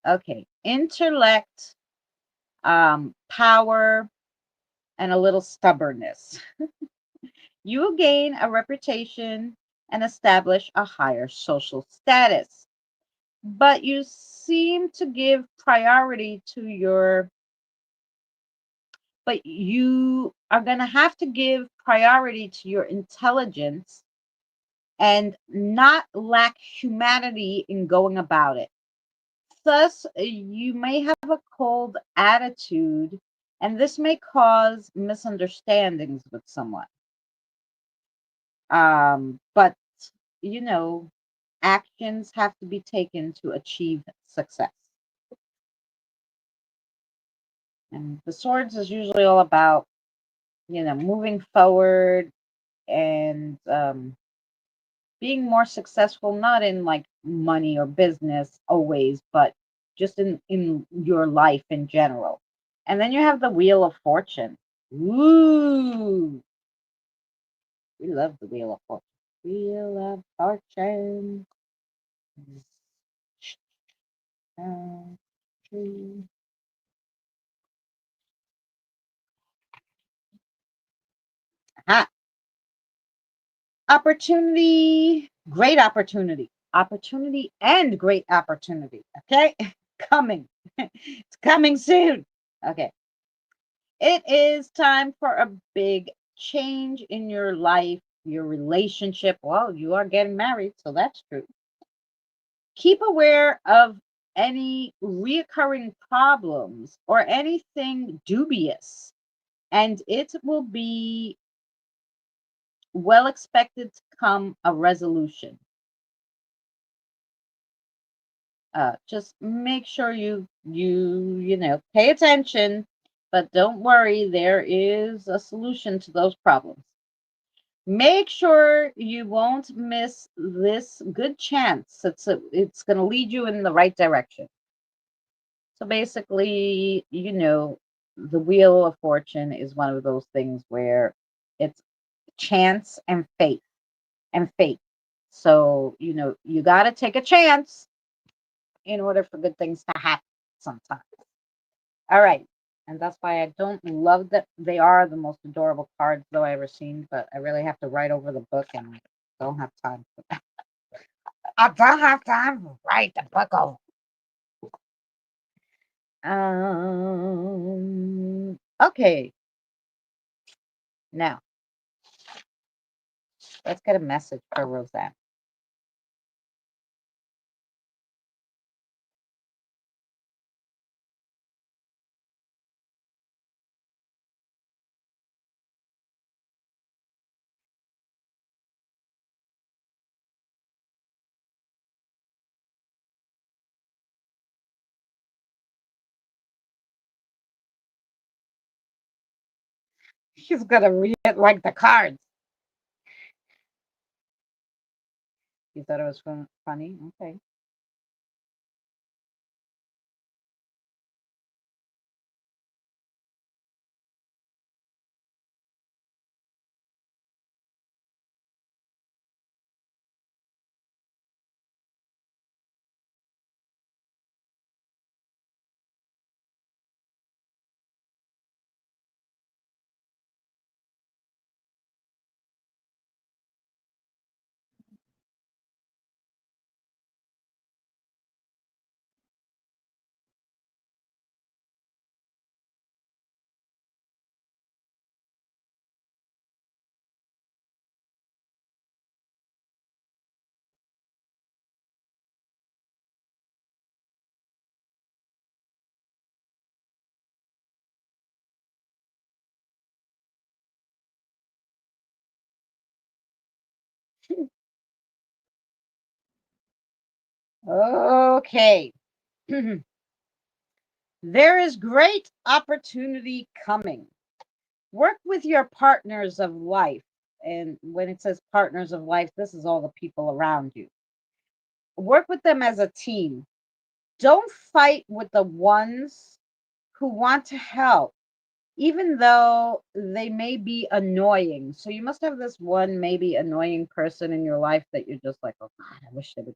Okay. Intellect, power, and a little stubbornness. You will gain a reputation and establish a higher social status. But you seem to give priority to your, but you are going to have to give priority to your intelligence and not lack humanity in going about it. Thus, you may have a cold attitude, and this may cause misunderstandings with someone. But you know, actions have to be taken to achieve success. And the swords is usually all about, moving forward and being more successful, not in like money or business always, but just in your life in general. And then you have the Wheel of Fortune. Ooh, we love the Wheel of Fortune. Wheel of Fortune. Aha. Opportunity, great opportunity, opportunity, and great opportunity. Okay, coming. It's coming soon. Okay, it is time for a big change in your life, your relationship. Well, you are getting married, so that's true. Keep aware of any reoccurring problems or anything dubious, and it will be well expected to come a resolution. Just make sure you pay attention, but don't worry, there is a solution to those problems. Make sure you won't miss this good chance. It's going to lead you in the right direction. So basically, the Wheel of Fortune is one of those things where it's chance and faith and fate. So, you got to take a chance in order for good things to happen sometimes. All right. And that's why I don't love that they are the most adorable cards though I ever seen, but I really have to write over the book and I don't have time for that. I don't have time to write the book over. Okay. Now let's get a message for Roseanne. She's gonna read it like the cards. You thought it was funny? Okay. Okay. There is great opportunity coming. Work with your partners of life. And when it says partners of life, this is all the people around you. Work with them as a team. Don't fight with the ones who want to help, even though they may be annoying. So you must have this one maybe annoying person in your life that you're just like, oh God, I wish they would,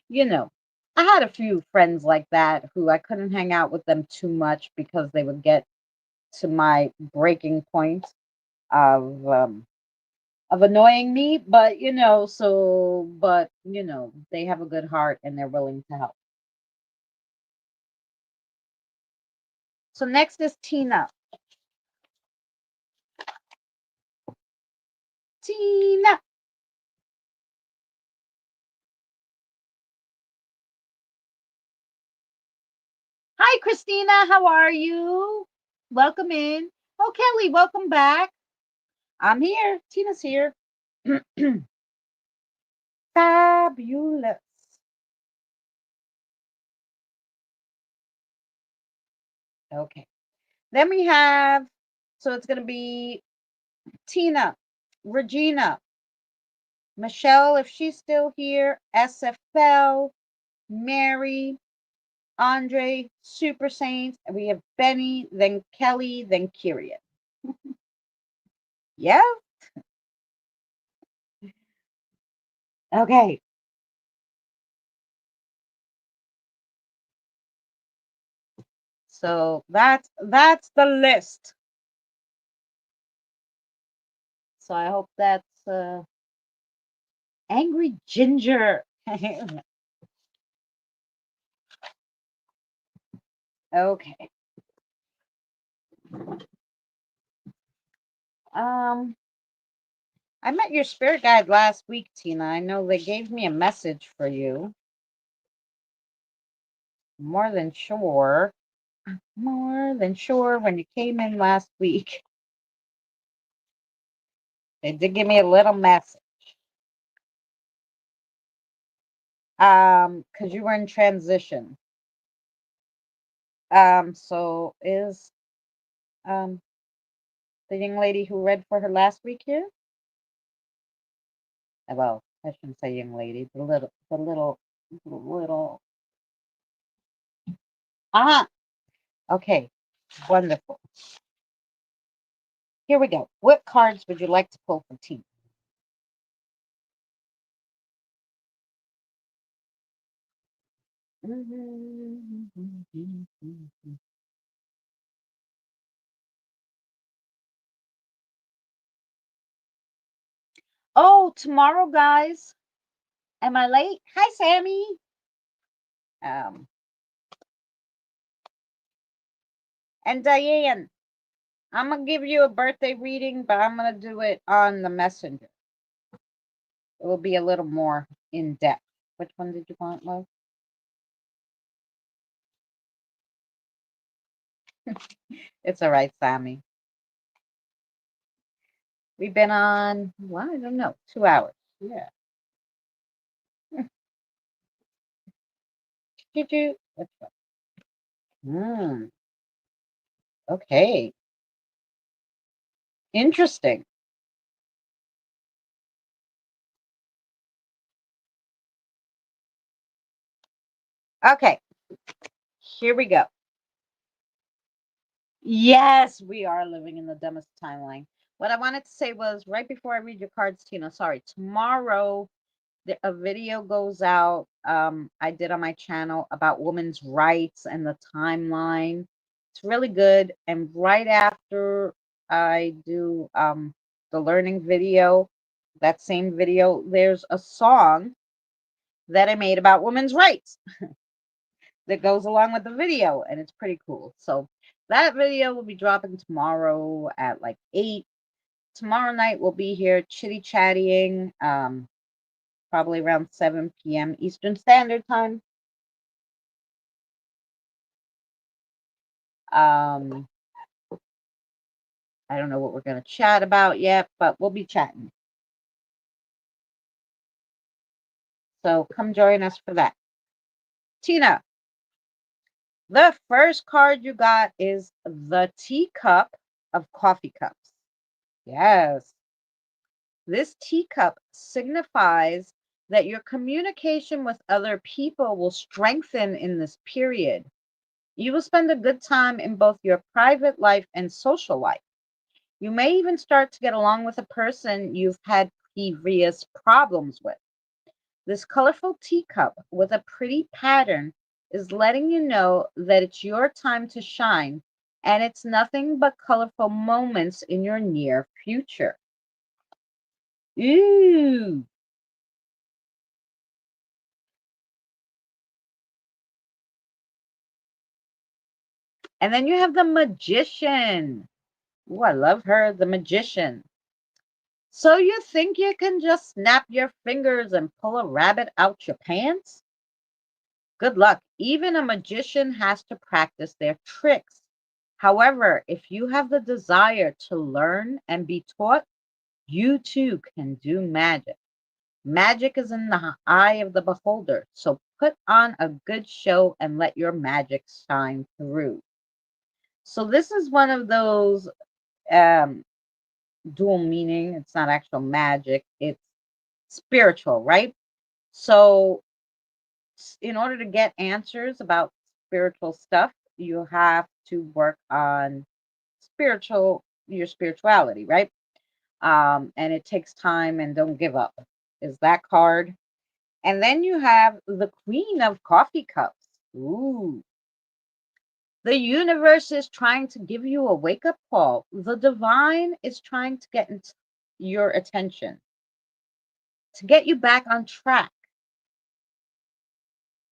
you know. I had a few friends like that who I couldn't hang out with them too much because they would get to my breaking point of annoying me. But they have a good heart and they're willing to help. So next is Tina. Tina. Hi, Christina. How are you? Welcome in. Oh, Kelly, welcome back. I'm here. Tina's here. Fabulous. Okay. Then we have, so it's going to be Tina, Regina, Michelle, if she's still here, SFL, Mary, Andre, Super Saints. And we have Benny, then Kelly, then Kyrian. Yeah. Okay. So that's the list. So I hope that's Angry Ginger. Okay. Um, I met your spirit guide last week, Tina. I know they gave me a message for you. More than sure. More than sure when you came in last week. They did give me a little message. Because you were in transition. So is um the young lady who read for her last week here? Well, I shouldn't say young lady, the little. Ah, okay, wonderful. Here we go. What cards would you like to pull for Tina? Oh, tomorrow, guys. Am I late? Hi, Sammy. Um, and Diane. I'm gonna give you a birthday reading, but I'm gonna do it on the messenger. It will be a little more in depth. Which one did you want, love? It's all right, Sammy. We've been on, well, I don't know, 2 hours. Yeah. Did you? Which one? Okay. Interesting. Okay. Here we go. Yes, we are living in the dumbest timeline. What I wanted to say was right before I read your cards, Tina, sorry, tomorrow a video goes out I did on my channel about women's rights and the timeline. It's really good. And right after I do the learning video, that same video, there's a song that I made about women's rights that goes along with the video, and it's pretty cool. So that video will be dropping tomorrow at like 8. Tomorrow night we'll be here chitty chatting, probably around 7 p.m. Eastern Standard Time. Um, I don't know what we're going to chat about yet, but we'll be chatting. So come join us for that. Tina, the first card you got is the teacup of coffee cups. Yes. This teacup signifies that your communication with other people will strengthen in this period. You will spend a good time in both your private life and social life. You may even start to get along with a person you've had previous problems with. This colorful teacup with a pretty pattern is letting you know that it's your time to shine, and it's nothing but colorful moments in your near future. Ooh. And then you have the magician. Ooh, I love her, the magician. So you think you can just snap your fingers and pull a rabbit out your pants? Good luck. Even a magician has to practice their tricks. However, if you have the desire to learn and be taught, you too can do magic. Magic is in the eye of the beholder, so put on a good show and let your magic shine through. So this is one of those um, dual meaning. It's not actual magic. It's spiritual, right? So in order to get answers about spiritual stuff, you have to work on your spirituality, right? And it takes time, and don't give up is that card. And then you have the Queen of Coffee Cups. Ooh. The universe is trying to give you a wake up call. The divine is trying to get into your attention, to get you back on track.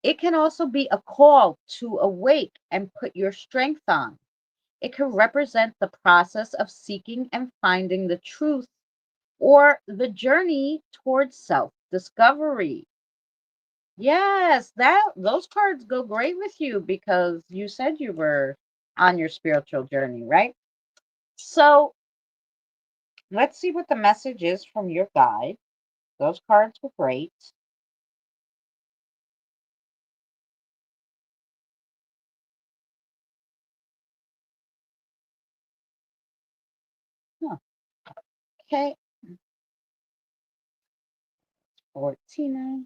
It can also be a call to awake and put your strength on. It can represent the process of seeking and finding the truth or the journey towards self discovery. Yes, that those cards go great with you because you said you were on your spiritual journey, right? So let's see what the message is from your guide. Those cards were great. Huh. Okay, for Tina.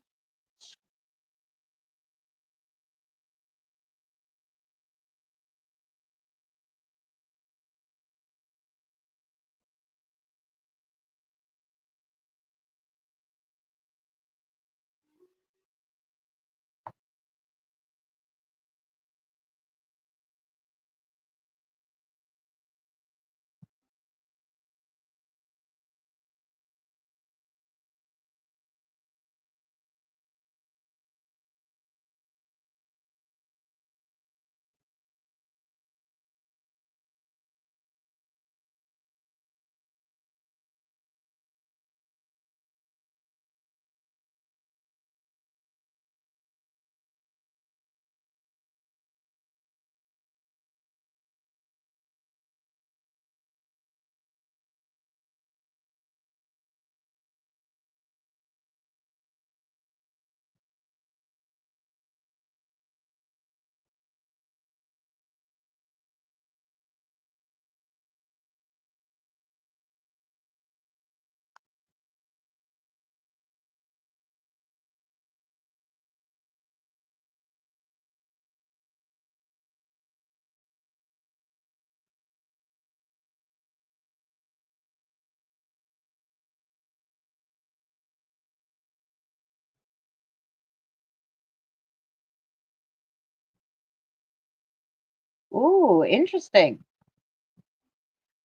Ooh, interesting.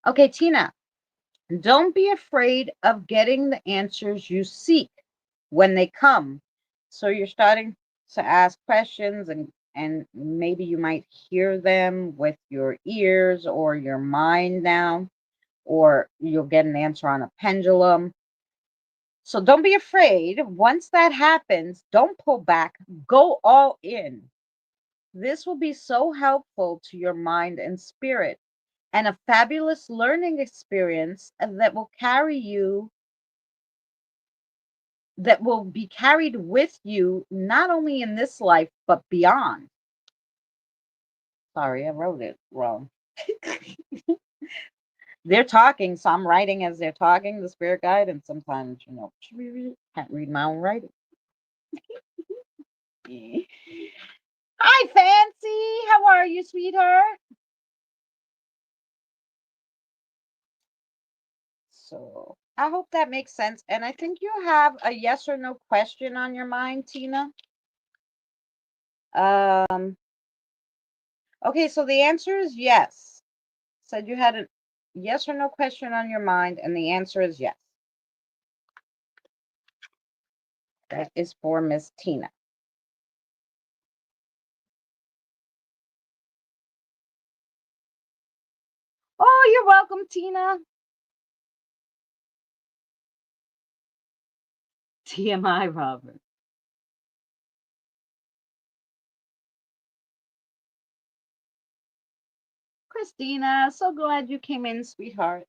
Okay, Tina, don't be afraid of getting the answers you seek when they come. So you're starting to ask questions, and maybe you might hear them with your ears or your mind now, or you'll get an answer on a pendulum. So don't be afraid. Once that happens, don't pull back. Go all in. This will be so helpful to your mind and spirit, and a fabulous learning experience that will be carried with you not only in this life but beyond. Sorry, I wrote it wrong. They're talking, so I'm writing as they're talking, the spirit guide, and sometimes, can't read my own writing. Hi, Fancy. How are you, sweetheart? So I hope that makes sense. And I think you have a yes or no question on your mind, Tina. Um, okay, so the answer is yes. Said you had a yes or no question on your mind, and the answer is yes. That is for Miss Tina. Oh, you're welcome, Tina. TMI, Robert. Christina, so glad you came in, sweetheart.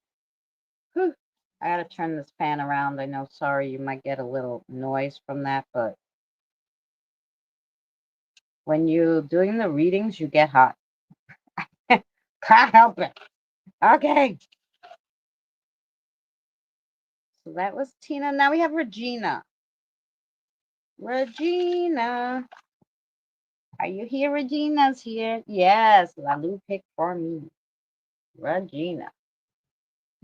Whew. I gotta turn this fan around. I know, sorry, you might get a little noise from that, but when you're doing the readings, you get hot. Can't help it. Okay. So that was Tina. Now we have Regina. Regina. Are you here? Regina's here. Yes, Lalu picked for me. Regina.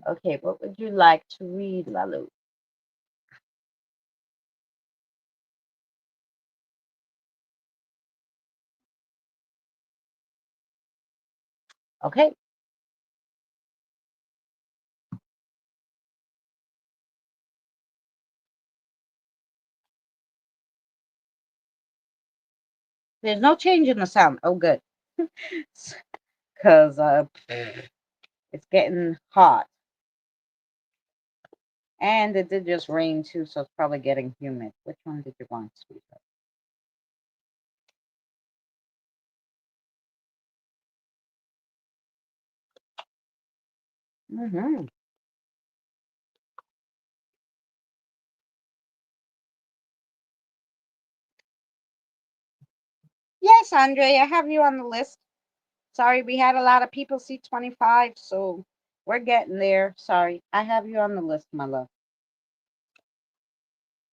Okay, what would you like to read, Lalu? Okay. There's no change in the sound. Oh, good. Because it's getting hot. And it did just rain too, so it's probably getting humid. Which one did you want, sweetheart? Mm-hmm. Yes, Andre, I have you on the list. Sorry, we had a lot of people see 25, so we're getting there. Sorry, I have you on the list, my love.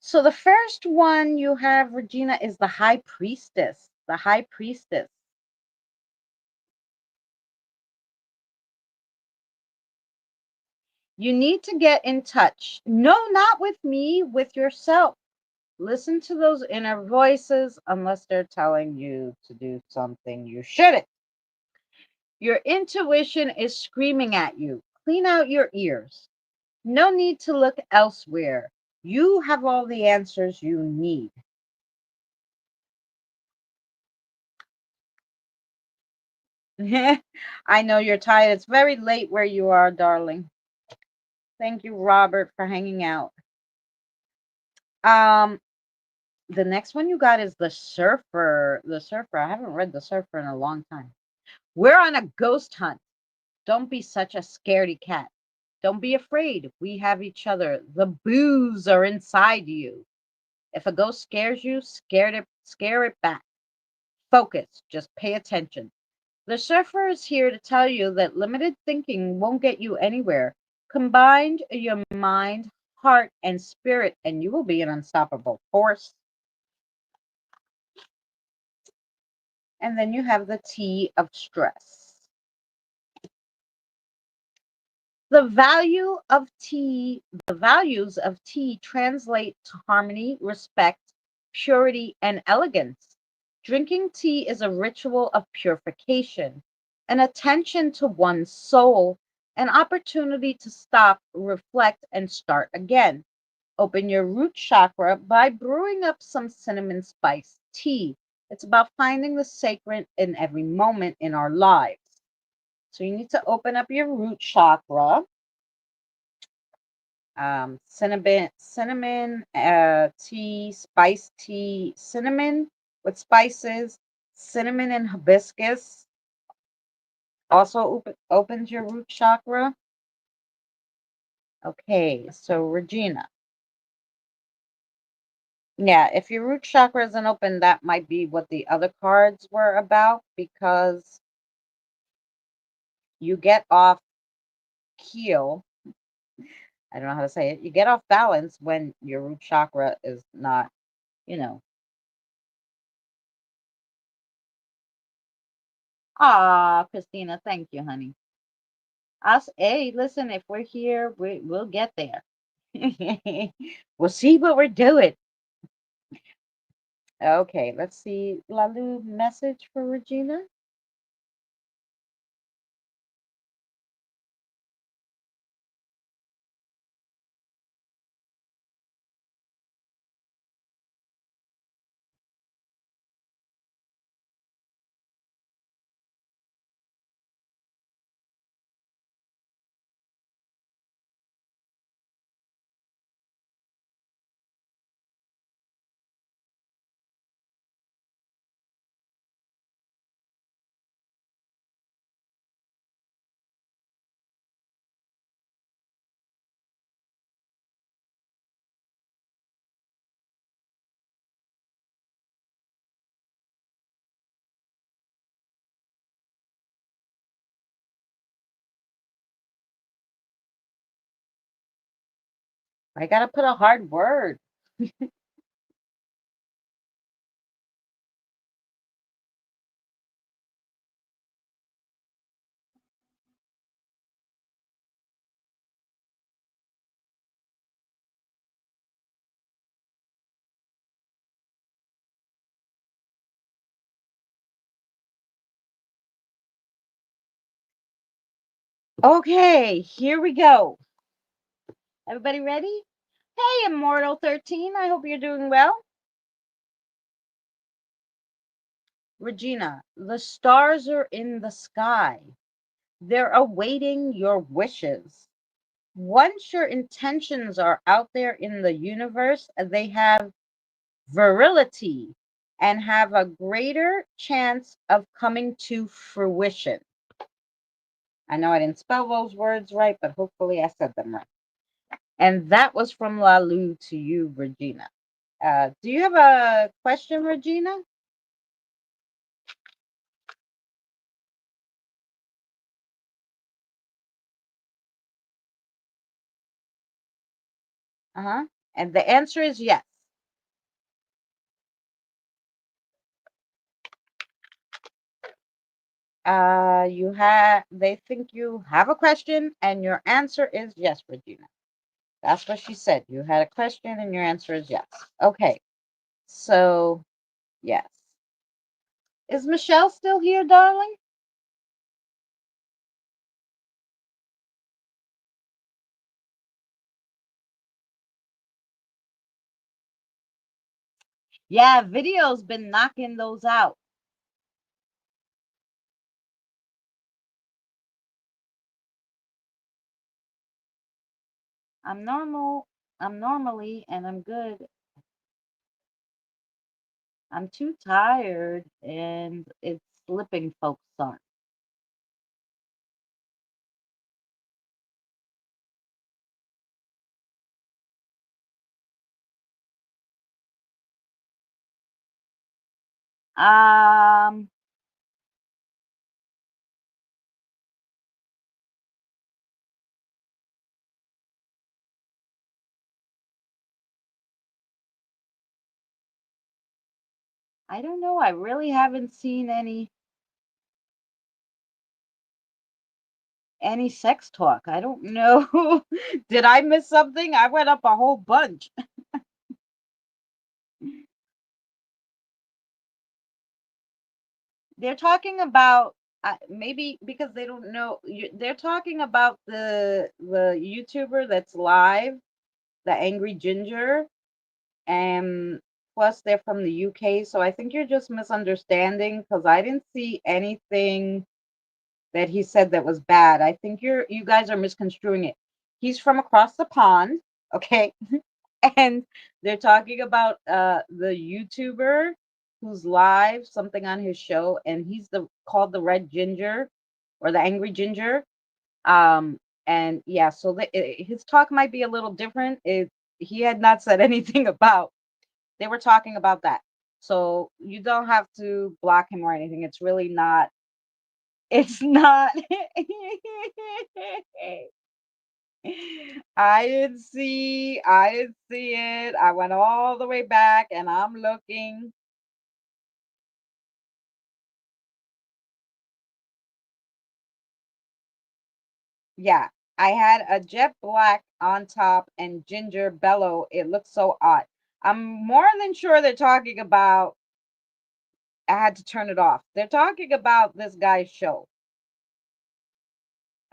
So the first one you have, Regina, is the High Priestess. The High Priestess. You need to get in touch. No, not with me, with yourself. Listen to those inner voices unless they're telling you to do something you shouldn't. Your intuition is screaming at you. Clean out your ears. No need to look elsewhere. You have all the answers you need. I know you're tired. It's very late where you are, darling. Thank you, Robert, for hanging out. Um, the next one you got is the Surfer. The Surfer. I haven't read the Surfer in a long time. We're on a ghost hunt. Don't be such a scaredy cat. Don't be afraid. We have each other. The boos are inside you. If a ghost scares you, scare it back. Focus. Just pay attention. The surfer is here to tell you that limited thinking won't get you anywhere. Combine your mind, heart, and spirit, and you will be an unstoppable force. And then you have the T of stress. The value of tea, the values of tea translate to harmony, respect, purity, and elegance. Drinking tea is a ritual of purification, an attention to one's soul, an opportunity to stop, reflect, and start again. Open your root chakra by brewing up some cinnamon spice tea. It's about finding the sacred in every moment in our lives. So you need to open up your root chakra, cinnamon tea, spice tea, cinnamon with spices, cinnamon and hibiscus. Also opens your root chakra. Okay, so Regina. Yeah, if your root chakra isn't open, that might be what the other cards were about because you get off keel. I don't know how to say it. You get off balance when your root chakra is not, you know. Ah, Christina, thank you, honey. Us, hey, listen, if we're here, we'll get there. We'll see what we're doing. Okay, let's see. Lalu, message for Regina. I gotta put a hard word. Okay, here we go. Everybody ready? Hey, Immortal 13. I hope you're doing well. Regina, the stars are in the sky. They're awaiting your wishes. Once your intentions are out there in the universe, they have virility and have a greater chance of coming to fruition. I know I didn't spell those words right, but hopefully I said them right. And that was from Lalu to you, Regina. Do you have a question, Regina? Uh huh. And the answer is yes. You have. They think you have a question, and your answer is yes, Regina. That's what she said. You had a question, and your answer is yes. Okay. So yes. Is Michelle still here, darling? Yeah, video's been knocking those out. I'm normal. I'm normally, and I'm good. I'm too tired, and it's slipping folks on. Um, I don't know. I really haven't seen any sex talk. I don't know. Did I miss something? I went up a whole bunch. They're talking about maybe because they don't know. They're talking about the YouTuber that's live, the Angry Ginger, and plus they're from the UK. So I think you're just misunderstanding because I didn't see anything that he said that was bad. I think you guys are misconstruing it. He's from across the pond, okay? And they're talking about the YouTuber who's live something on his show, and he's the called the Red Ginger or the Angry Ginger. Um, and yeah, so his talk might be a little different. He had not said anything about. They were talking about that, so you don't have to block him or anything. It's really not. It's not. I didn't see it. I went all the way back and I'm looking. Yeah, I had a jet black on top and Ginger bellow. It looks so odd. I'm more than sure they're talking about. I had to turn it off. They're talking about this guy's show.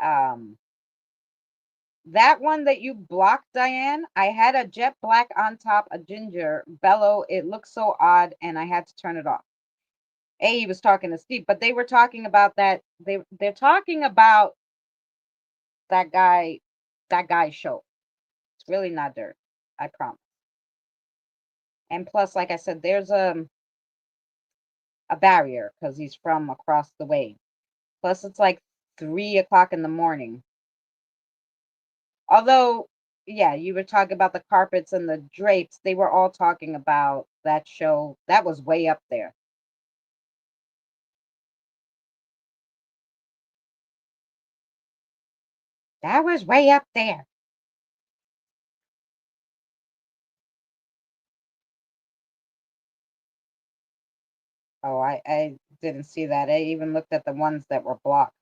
Um, that one that you blocked, Diane, I had a jet black on top, a ginger bellow. It looks so odd, and I had to turn it off. He was talking to Steve, but they were talking about that. They're talking about that guy, that guy's show. It's really not dirt, I promise. And plus, like I said, there's a barrier because he's from across the way. Plus, it's like 3 o'clock in the morning. Although, yeah, you were talking about the carpets and the drapes. They were all talking about that show. That was way up there. That was way up there. Oh, I didn't see that. I even looked at the ones that were blocked.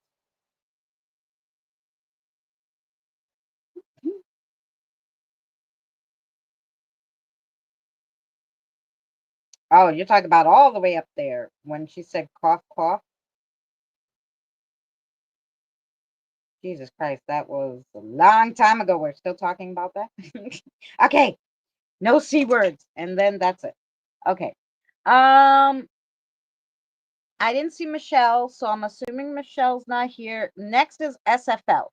Oh, you're talking about all the way up there when she said cough, cough. Jesus Christ, that was a long time ago. We're still talking about that. Okay, no C words, and then that's it. Okay. Um, I didn't see Michelle, so I'm assuming Michelle's not here. Next is SFL.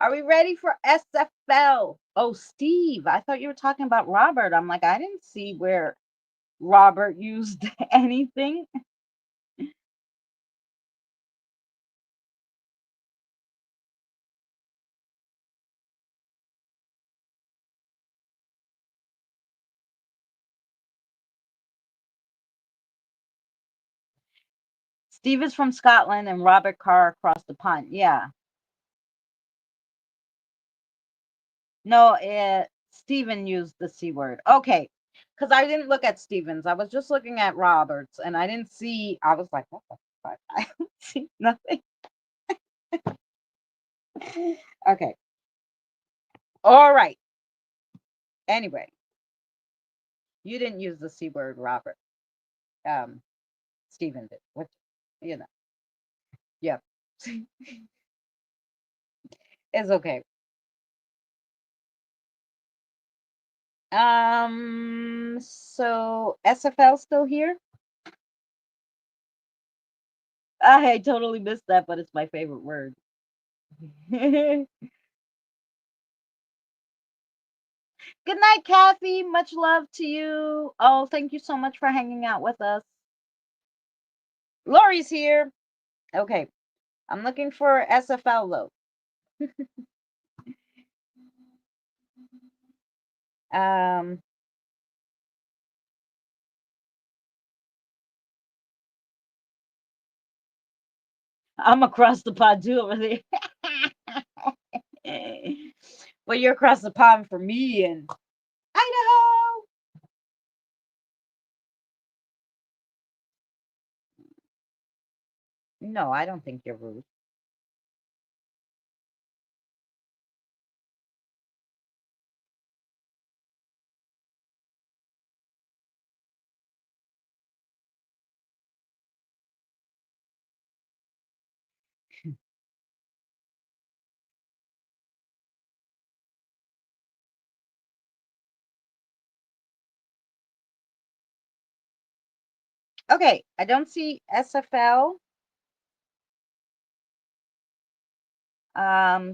Are we ready for SFL? Oh, Steve, I thought you were talking about Robert. I'm like, I didn't see where Robert used anything. Steve is from Scotland and Robert Carr across the pond. Yeah. No, Stephen used the C word. Okay. Because I didn't look at Stevens. I was just looking at Roberts and I didn't see, I was like, what the fuck? I don't see nothing. Okay. All right. Anyway, you didn't use the C word, Robert. Um, Stephen did. What, you know. Yep. It's okay. So SFL still here? I totally missed that, but it's my favorite word. Good night, Kathy. Much love to you. Oh, thank you so much for hanging out with us. Lori's here. Okay, I'm looking for SFL though. Um, I'm across the pond too over there. Well, you're across the pond for me in Idaho. No, I don't think you're rude. Okay, I don't see SFL.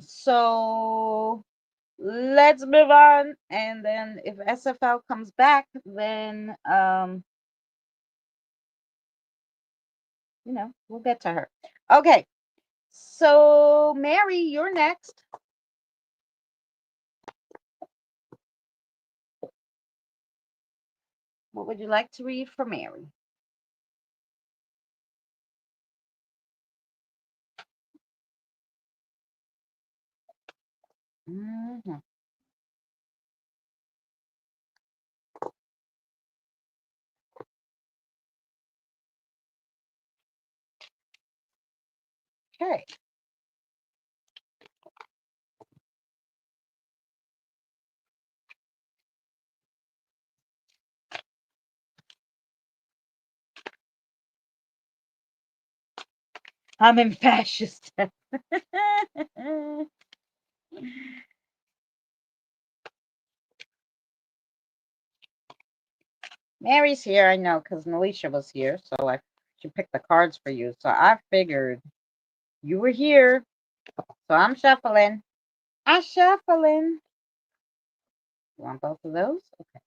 So let's move on. And then if SFL comes back, then we'll get to her. Okay. So Mary, you're next. What would you like to read for Mary? Mm-hmm. Okay. I'm in fascist. Mary's here, I know, because Melisha was here, so she picked the cards for you. So I figured you were here, so I'm shuffling. I'm shuffling. You want both of those? Okay.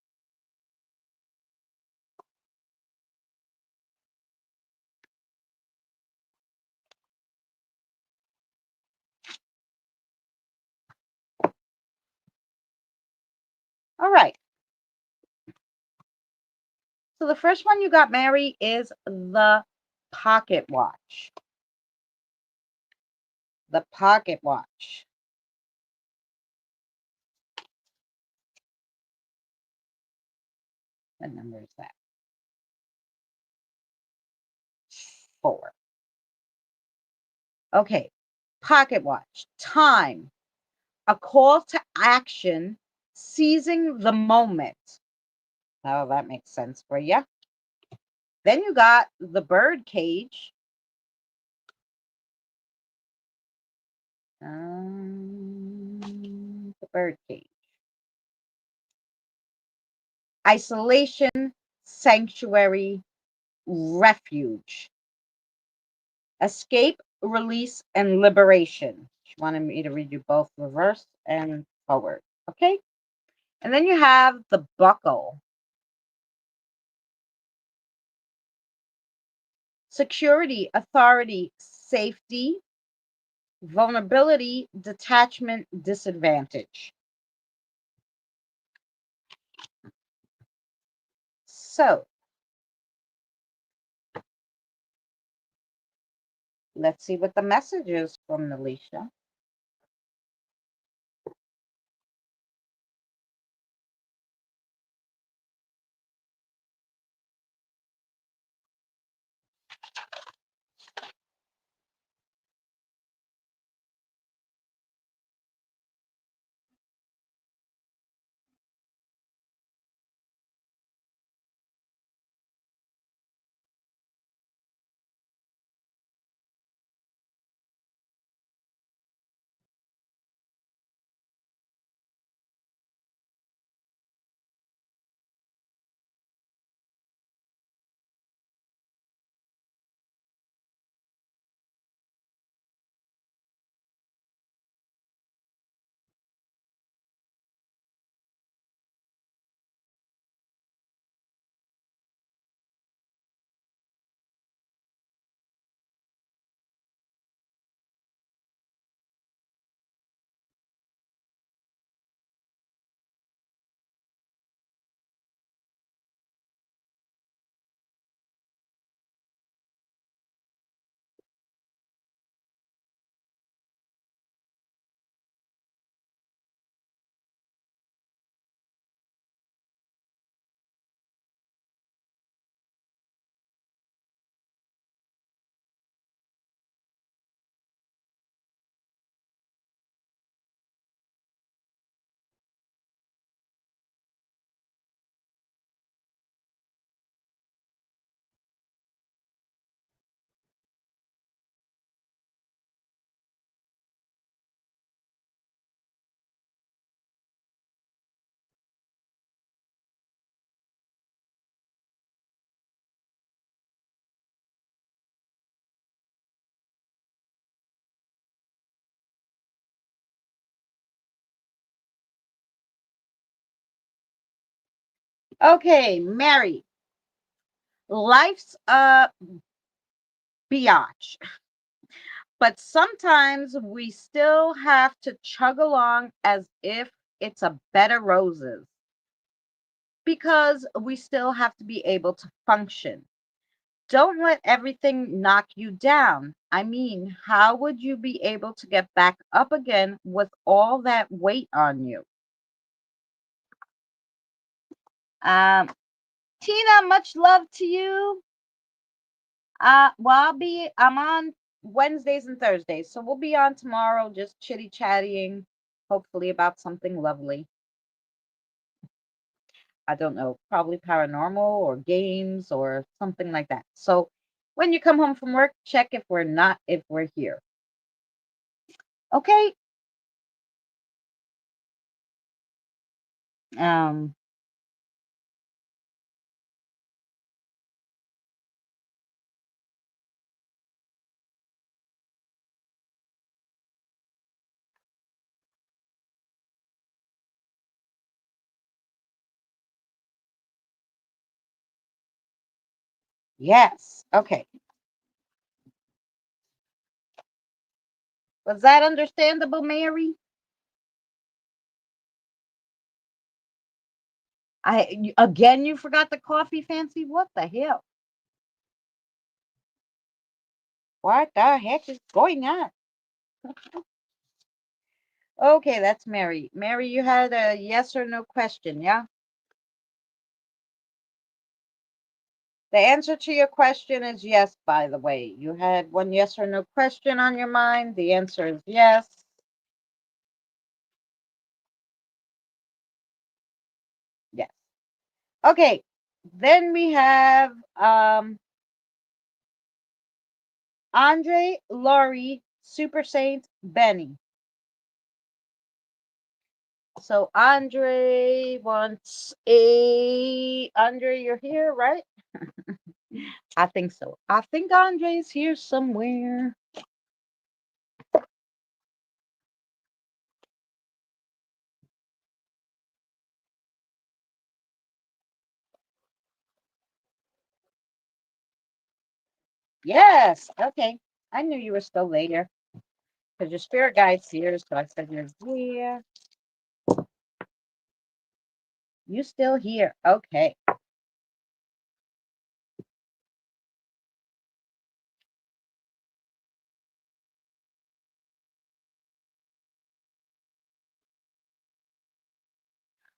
All right. So the first one you got, Mary, is the pocket watch. The pocket watch. What number is that? 4. Okay. Pocket watch. Time. A call to action. Seizing the moment. Oh, that makes sense for you. Then you got the bird cage. The bird cage. Isolation, sanctuary, refuge. Escape, release, and liberation. She wanted me to read you both reverse and forward. Okay? And then you have the buckle. Security, authority, safety, vulnerability, detachment, disadvantage. So let's see what the message is from Alicia. Okay, Mary. Life's a biatch, but sometimes we still have to chug along as if it's a bed of roses because we still have to be able to function. Don't let everything knock you down. I mean, how would you be able to get back up again with all that weight on you? Um, Tina, much love to you. Well, I'm on Wednesdays and Thursdays, so we'll be on tomorrow, just chitty chatting, hopefully about something lovely. I don't know, probably paranormal or games or something like that. So When you come home from work, check if we're here. Okay. Um, yes. Okay. Was that understandable, Mary? Again, you forgot the coffee, Fancy? What the hell? What the heck is going on? Okay, that's Mary. Mary, you had a yes or no question, yeah? The answer to your question is yes, by the way. You had one yes or no question on your mind. The answer is yes. Yes. Okay. Then we have Andre, Laurie, Super Saint, Benny. So Andre wants a Andre, you're here, right? I think so. I think Andre's here somewhere. Yes. Okay. I knew you were still there because your spirit guide's here. So I said you're here. You still here. Okay.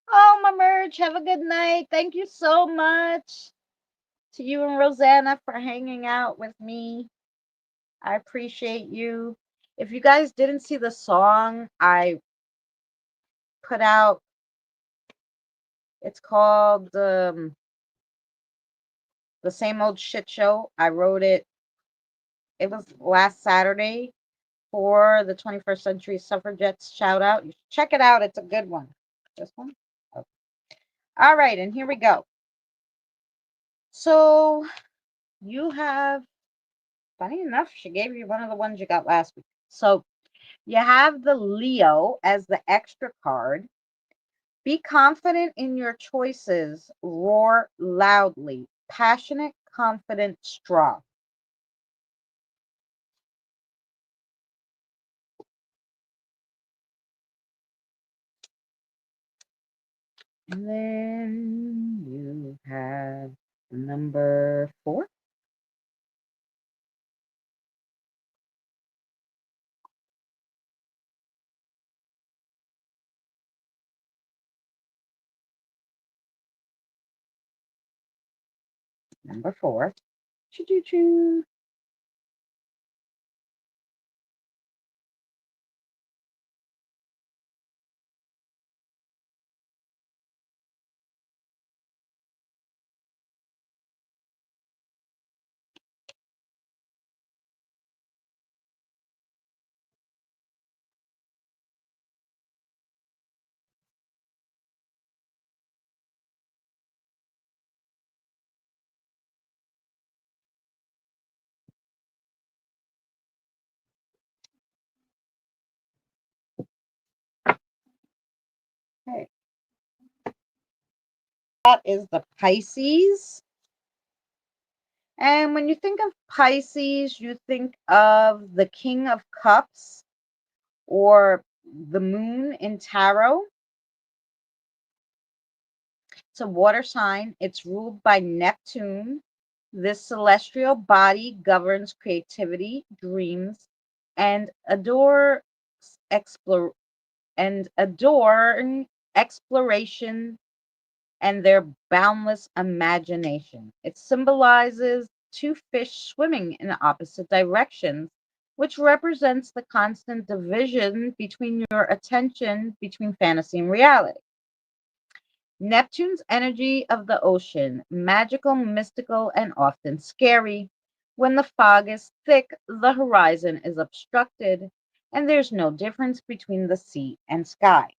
Oh, my merge. Have a good night. Thank you so much to you and Rosanna for hanging out with me. I appreciate you. If you guys didn't see the song I put out, it's called The Same Old Shit Show. I wrote it. It was last Saturday for the 21st Century Suffragettes shout out. You should check it out. It's a good one. This one? Okay. All right, and here we go. So you have, funny enough, she gave you one of the ones you got last week. So you have the Leo as the extra card. Be confident in your choices. Roar loudly. Passionate, confident, strong. And then you have number 4. Number 4. Choo choo choo. Okay. That is the Pisces. And when you think of Pisces, you think of the King of Cups or the moon in tarot. It's a water sign. It's ruled by Neptune. This celestial body governs creativity, dreams, and explore adorn exploration and their boundless imagination. It symbolizes two fish swimming in opposite directions, which represents the constant division between your attention between fantasy and reality. Neptune's energy of the ocean, magical, mystical, and often scary. When the fog is thick, the horizon is obstructed, and there's no difference between the sea and sky.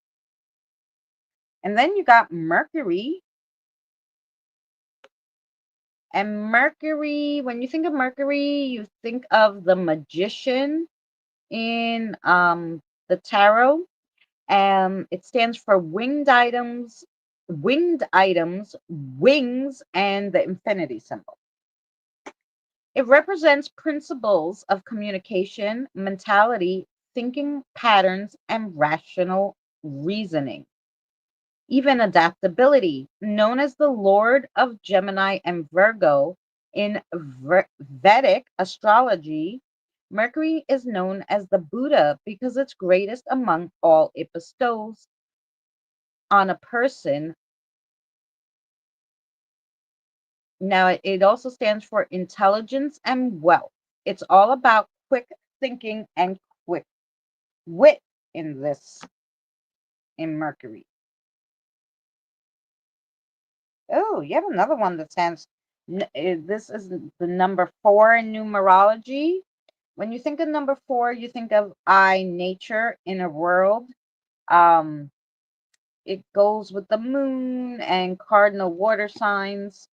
And then you got Mercury. And Mercury, when you think of Mercury, you think of the magician in the tarot. It stands for winged items, wings, and the infinity symbol. It represents principles of communication, mentality, thinking patterns, and rational reasoning. Even adaptability, known as the Lord of Gemini and Virgo in Vedic astrology. Mercury is known as the Buddha because it's greatest among all it bestows on a person. Now, it also stands for intelligence and wealth. It's all about quick thinking and quick wit in this, in Mercury. Oh, you have another one that stands. This is the number 4 in numerology. When you think of number 4, you think of I, nature, inner world. Um, it goes with the moon and cardinal water signs.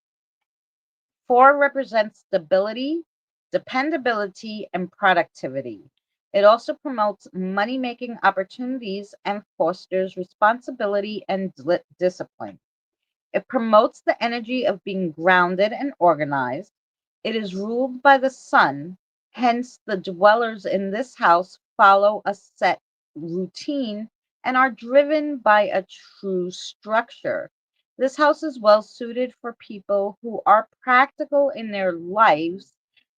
4 represents stability, dependability, and productivity. It also promotes money making opportunities and fosters responsibility and discipline. It promotes the energy of being grounded and organized. It is ruled by the sun, hence, the dwellers in this house follow a set routine and are driven by a true structure. This house is well suited for people who are practical in their lives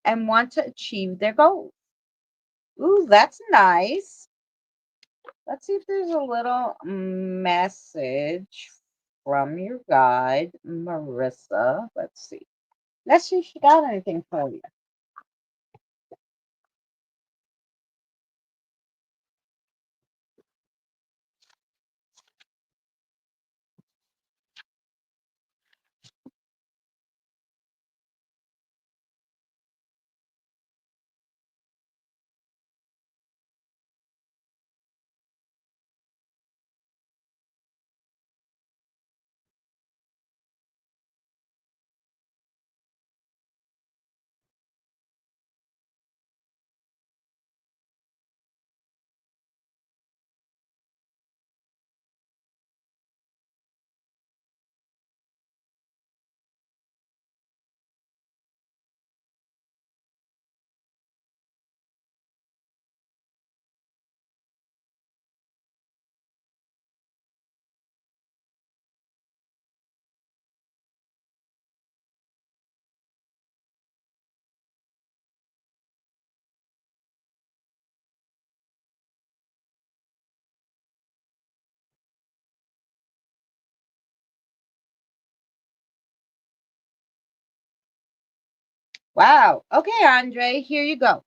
and want to achieve their goals. Ooh, that's nice. Let's see if there's a little message from your guide, Marissa. Let's see. Let's see if she got anything for you. Wow. Okay, Andre, here you go.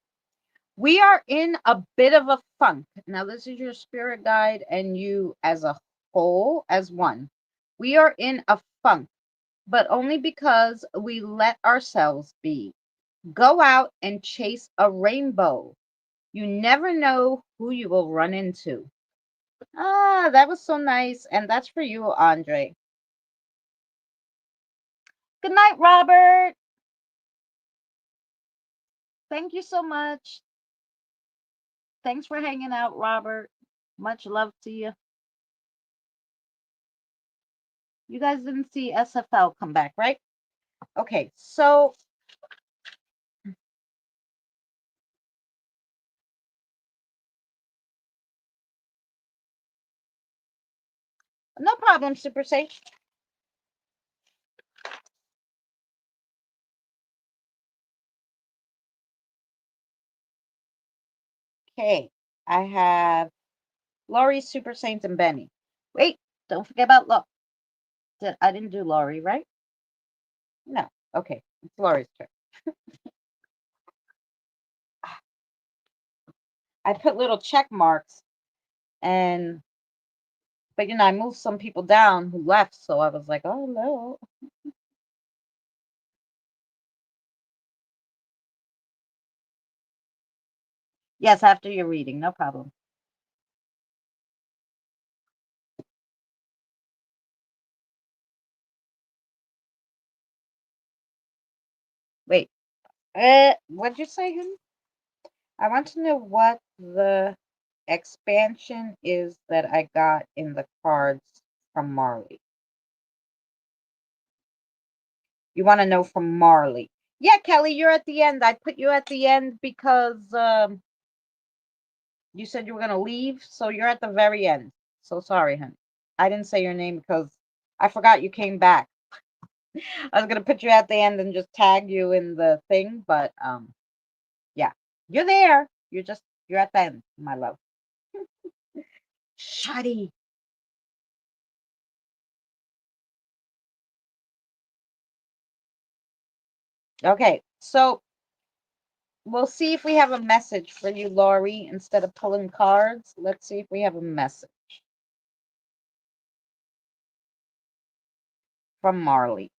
We are in a bit of a funk. Now, this is your spirit guide and you as a whole, as one. We are in a funk, but only because we let ourselves be. Go out and chase a rainbow. You never know who you will run into. Ah, that was so nice. And that's for you, Andre. Good night, Robert. Thank you so much. Thanks for hanging out, Robert. Much love to you. You guys didn't see SFL come back, right? Okay, so no problem, Super Safe. Okay, I have Laurie, Super Saint, and Benny. Wait, don't forget about Lo. I didn't do Laurie, right? No. Okay, it's Laurie's turn. I put little check marks and but I moved some people down who left, so I was like, oh no. Yes, after your reading, no problem. Wait, what'd you say, honey? I want to know what the expansion is that I got in the cards from Marley. You want to know from Marley? Yeah, Kelly, you're at the end. I put you at the end because you said you were gonna leave, so you're at the very end. So sorry, honey. I didn't say your name because I forgot you came back. I was gonna put you at the end and just tag you in the thing, but yeah, you're there. You're at the end, my love. Shuddy. Okay, so we'll see if we have a message for you, Laurie. Instead of pulling cards, let's see if we have a message from Marley.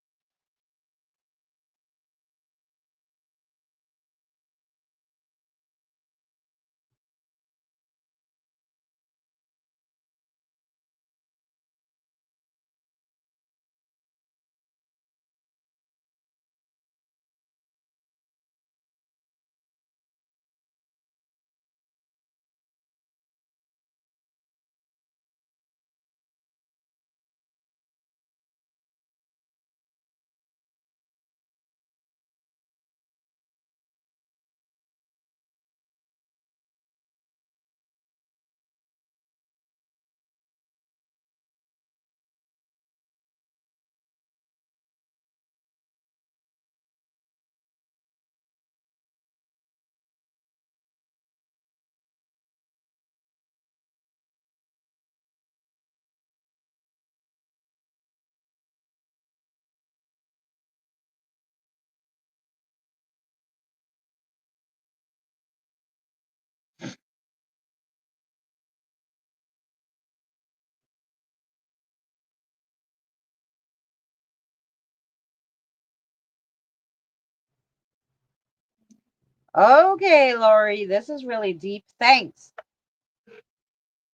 Okay, Laurie, this is really deep. Thanks,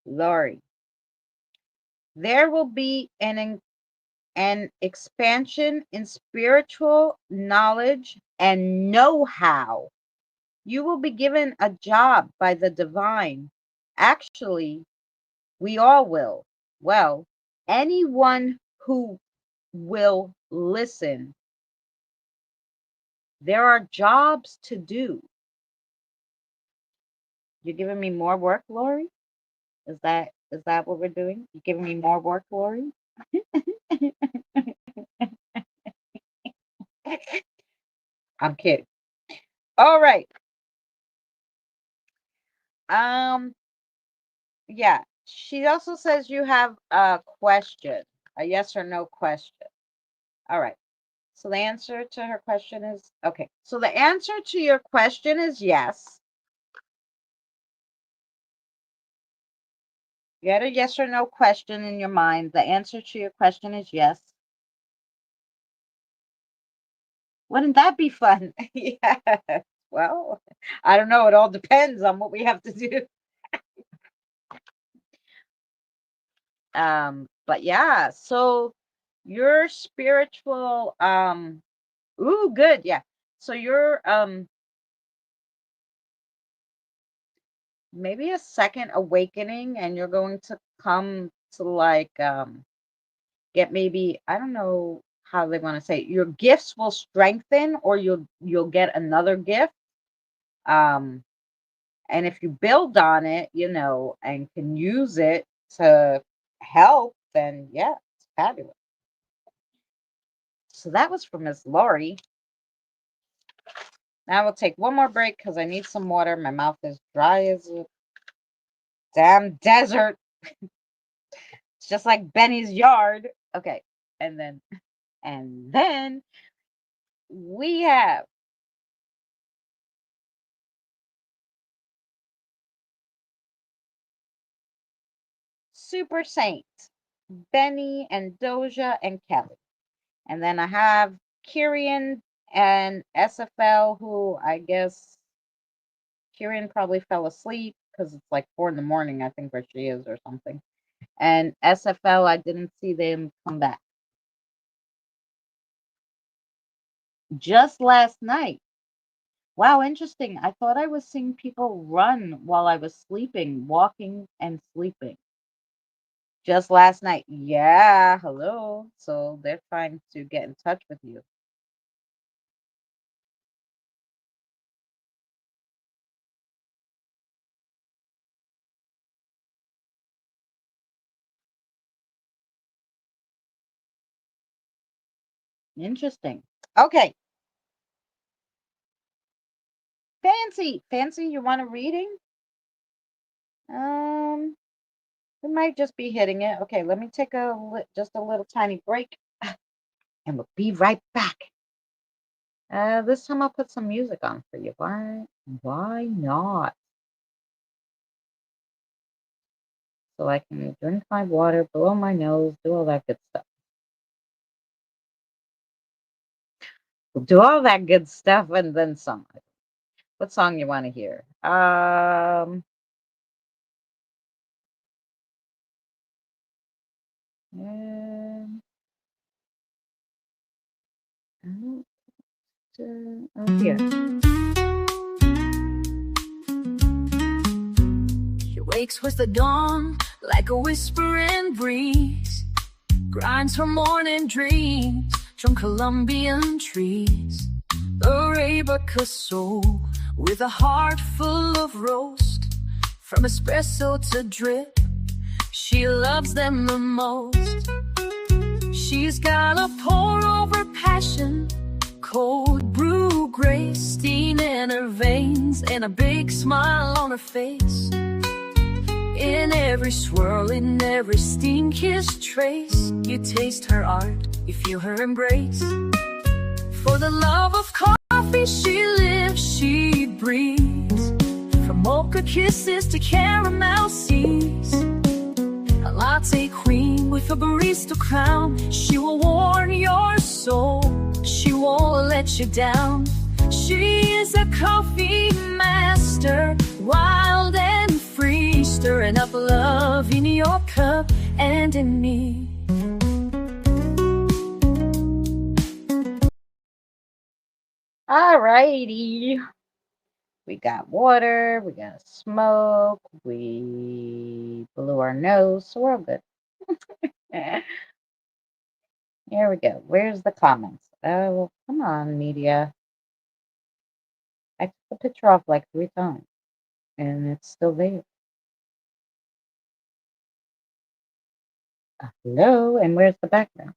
Laurie. There will be an expansion in spiritual knowledge and know how. You will be given a job by the divine. Actually, we all will. Well, anyone who will listen. There are jobs to do. You're giving me more work, Lori? Is that what we're doing? You're giving me more work, Lori? I'm kidding. All right. Um, yeah. She also says you have a question, a yes or no question. All right. So the answer to her question is okay. So the answer to your question is yes. You had a yes or no question in your mind. The answer to your question is yes. Wouldn't that be fun? Yeah. Well, I don't know. It all depends on what we have to do. But yeah, so your spiritual ooh, good, yeah. So you're maybe a second awakening and you're going to come to like get maybe I don't know how they want to say it. Your gifts will strengthen or you'll get another gift. Um And if you build on it, and can use it to help, then yeah, it's fabulous. So that was for Miss Laurie. Now we'll take one more break because I need some water. My mouth is dry as a damn desert. It's just like Benny's yard. Okay. And then we have Super Saints, Benny and Doja and Kelly. And then I have Kirian and SFL, who I guess Kieran probably fell asleep because it's like 4 in the morning, I think, where she is or something. And SFL, I didn't see them come back. Just last night. Wow, interesting. I thought I was seeing people run while I was sleeping, walking and sleeping. Just last night. Yeah, hello. So they're trying to get in touch with you. Interesting. Okay. Fancy. Fancy, you want a reading? Um, we might just be hitting it. Okay, let me take just a little tiny break and we'll be right back. This time I'll put some music on for you. Why not? So I can drink my water, blow my nose, do all that good stuff. We'll do all that good stuff and then some. What song you want to hear? Um, oh, here. She wakes with the dawn like a whispering breeze, grinds her morning dreams from Colombian trees. Arabica soul with a heart full of roast, from espresso to drip, she loves them the most. She's got a pour over passion, cold brew grace, steam in her veins, and a big smile on her face. In every swirl, in every steam kiss trace, you taste her art, you feel her embrace. For the love of coffee she lives, she breathes. From mocha kisses to caramel seas, a latte queen with a barista crown. She will warm your soul, she won't let you down. She is a coffee master, wild and free, stirring up love in your cup and in me. All righty. We got water, we got smoke, we blew our nose, so we're all good. Here we go. Where's the comments? Oh, well, come on, media. I took the picture off like 3 times, and it's still there. Hello, and where's the background?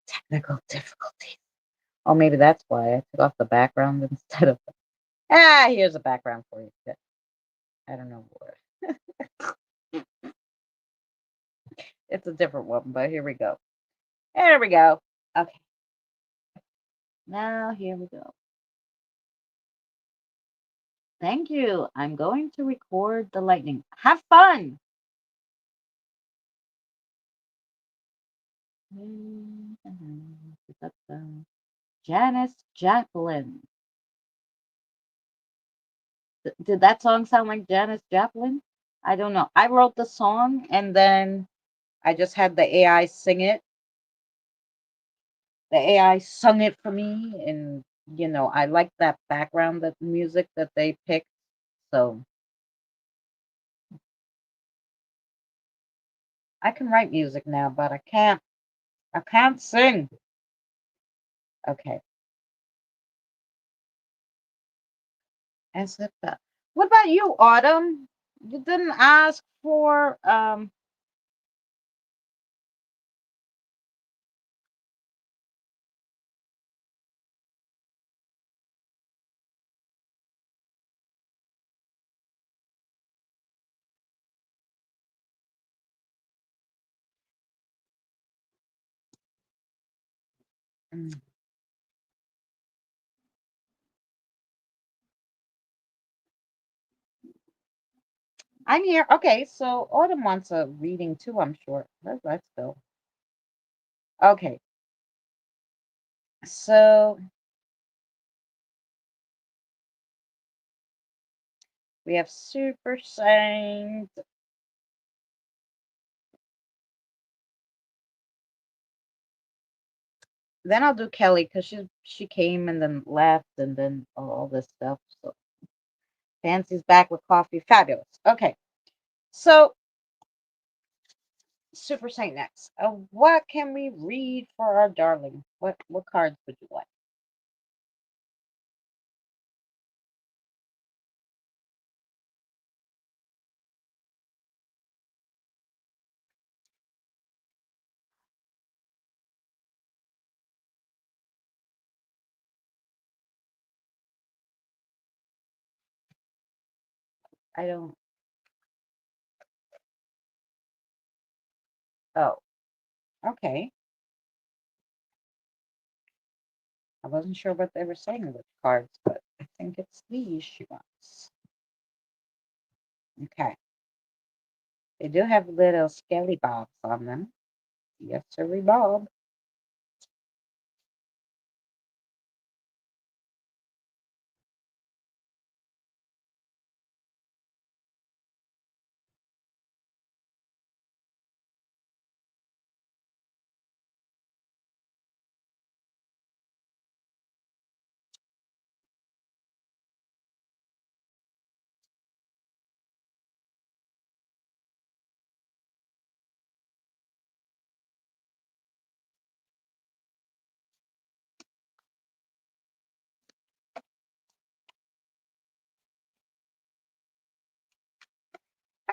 Technical difficulties. Oh, maybe that's why I took off the background instead of. Here's a background for you. Good. I don't know what. It's a different one, but here we go. There we go. Okay. Now here we go. Thank you. I'm going to record the lightning. Have fun. Janice Joplin. Did that song sound like Janice Joplin? I don't know. I wrote the song and then I just had the AI sing it. The AI sung it for me, and I like that background, that music that they picked. So I can write music now, but I can't sing. Okay. As if what about you, Autumn? You didn't ask for mm, I'm here. Okay, so Autumn wants a reading too, I'm sure. Let's go. Okay. So We have Super Saint. Then I'll do Kelly because she came and then left and then all this stuff. So Fancy's back with coffee. Fabulous. Okay. So Super Saint next. What can we read for our darling? What cards would you like? I don't. Oh, okay. I wasn't sure what they were saying with cards, but I think it's these she wants. Okay. They do have little skelly bobs on them. Yes, sir, Bob.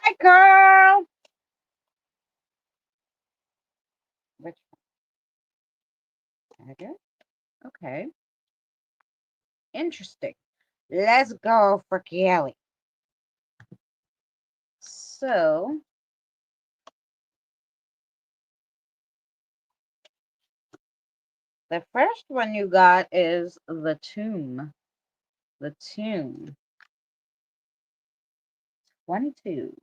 Hi, Carl. Which one? Okay. Okay. Interesting. Let's go for Kelly. So, the first one you got is the tomb. The tomb. 22.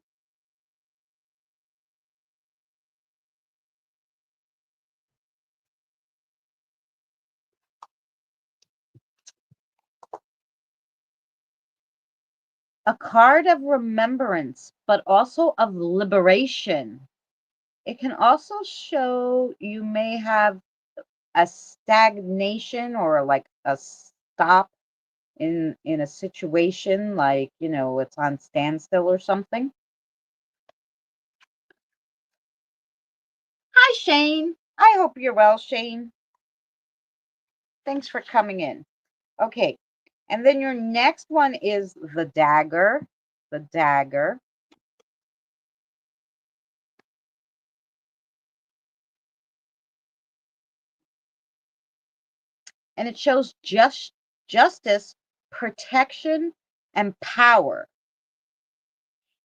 A card of remembrance, but also of liberation. It can also show you may have a stagnation or like a stop in a situation, like it's on standstill or something. Hi, Shane. I hope you're well, Shane. Thanks for coming in. Okay, and then your next one is the dagger. The dagger. And it shows justice, protection, and power.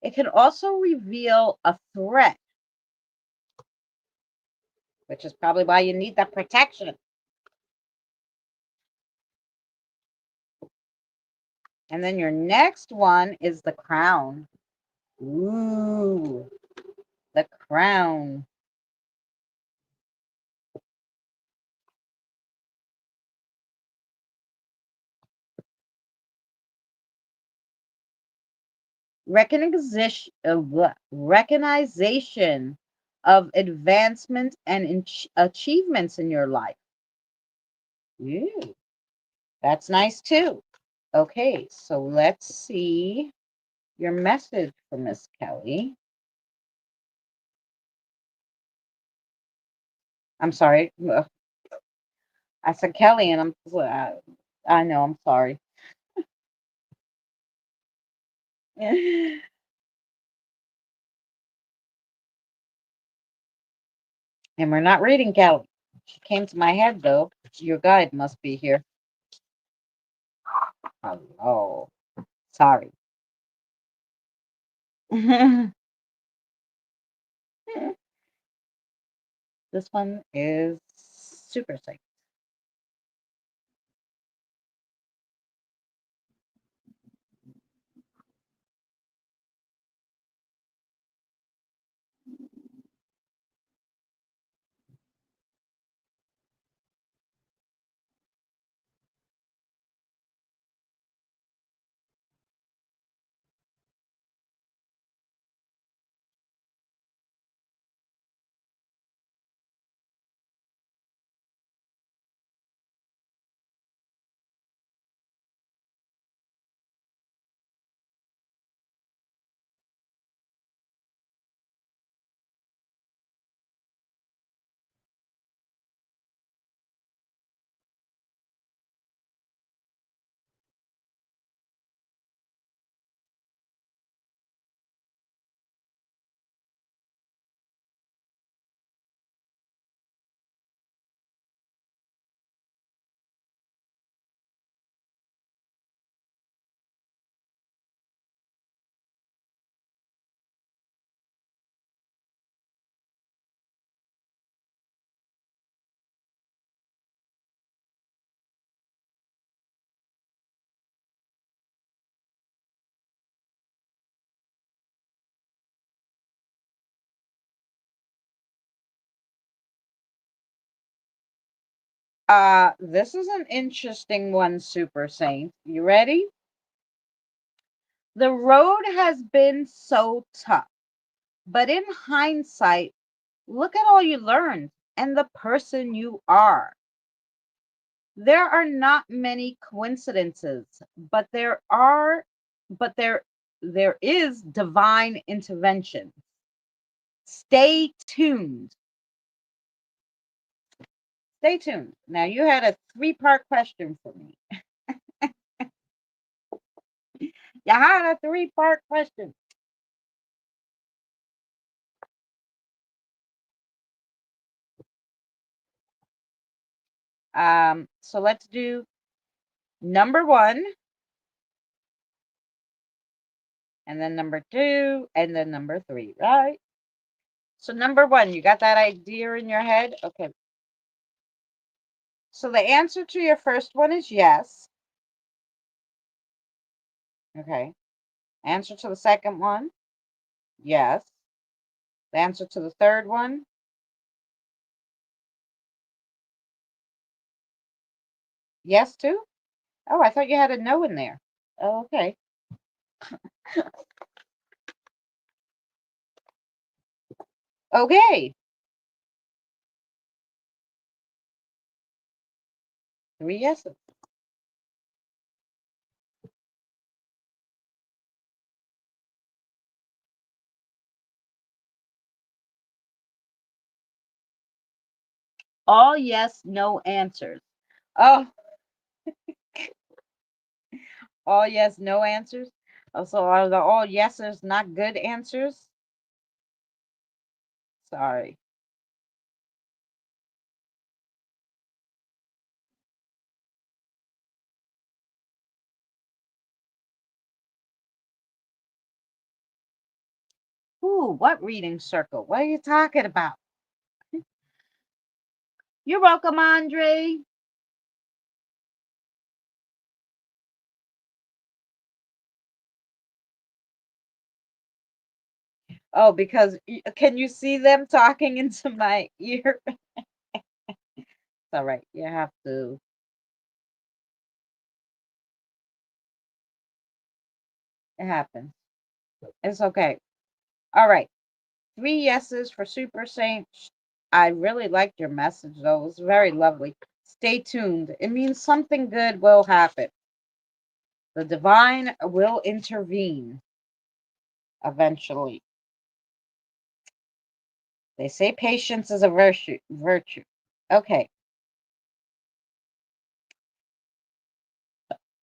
It can also reveal a threat, which is probably why you need that protection. And then your next one is the crown. Ooh, the crown. Recognition of advancement and achievements in your life. Ooh, that's nice too. Okay, so let's see your message for Miss Kelly. I'm sorry. I said Kelly, and I know. I'm sorry. And we're not reading Kelly. She came to my head though. Your guide must be here. Hello. Sorry. This one is super safe. This is an interesting one, Super Saint. You ready? The road has been so tough, but in hindsight, look at all you learned and the person you are. There are not many coincidences, but there is divine intervention. Stay tuned. Stay tuned. Now you had a three-part question for me. You had a three-part question. So let's do number one, and then number two, and then number three, right? So number one, you got that idea in your head? Okay. So the answer to your first one is yes. Okay. Answer to the second one, yes. The answer to the third one, yes too. Oh, I thought you had a no in there. Oh, okay. Okay. Three yeses. All yes, no answers. Oh, all yes, no answers. Oh, so are the all yeses not good answers? Sorry. Ooh, what reading circle? What are you talking about? You're welcome, Andre. Oh, because can you see them talking into my ear? It's all right. You have to. It happens. It's okay. All right. Three yeses for Super Saint. I really liked your message, though. It was very lovely. Stay tuned. It means something good will happen. The divine will intervene eventually. They say patience is a virtue. Virtue. Okay.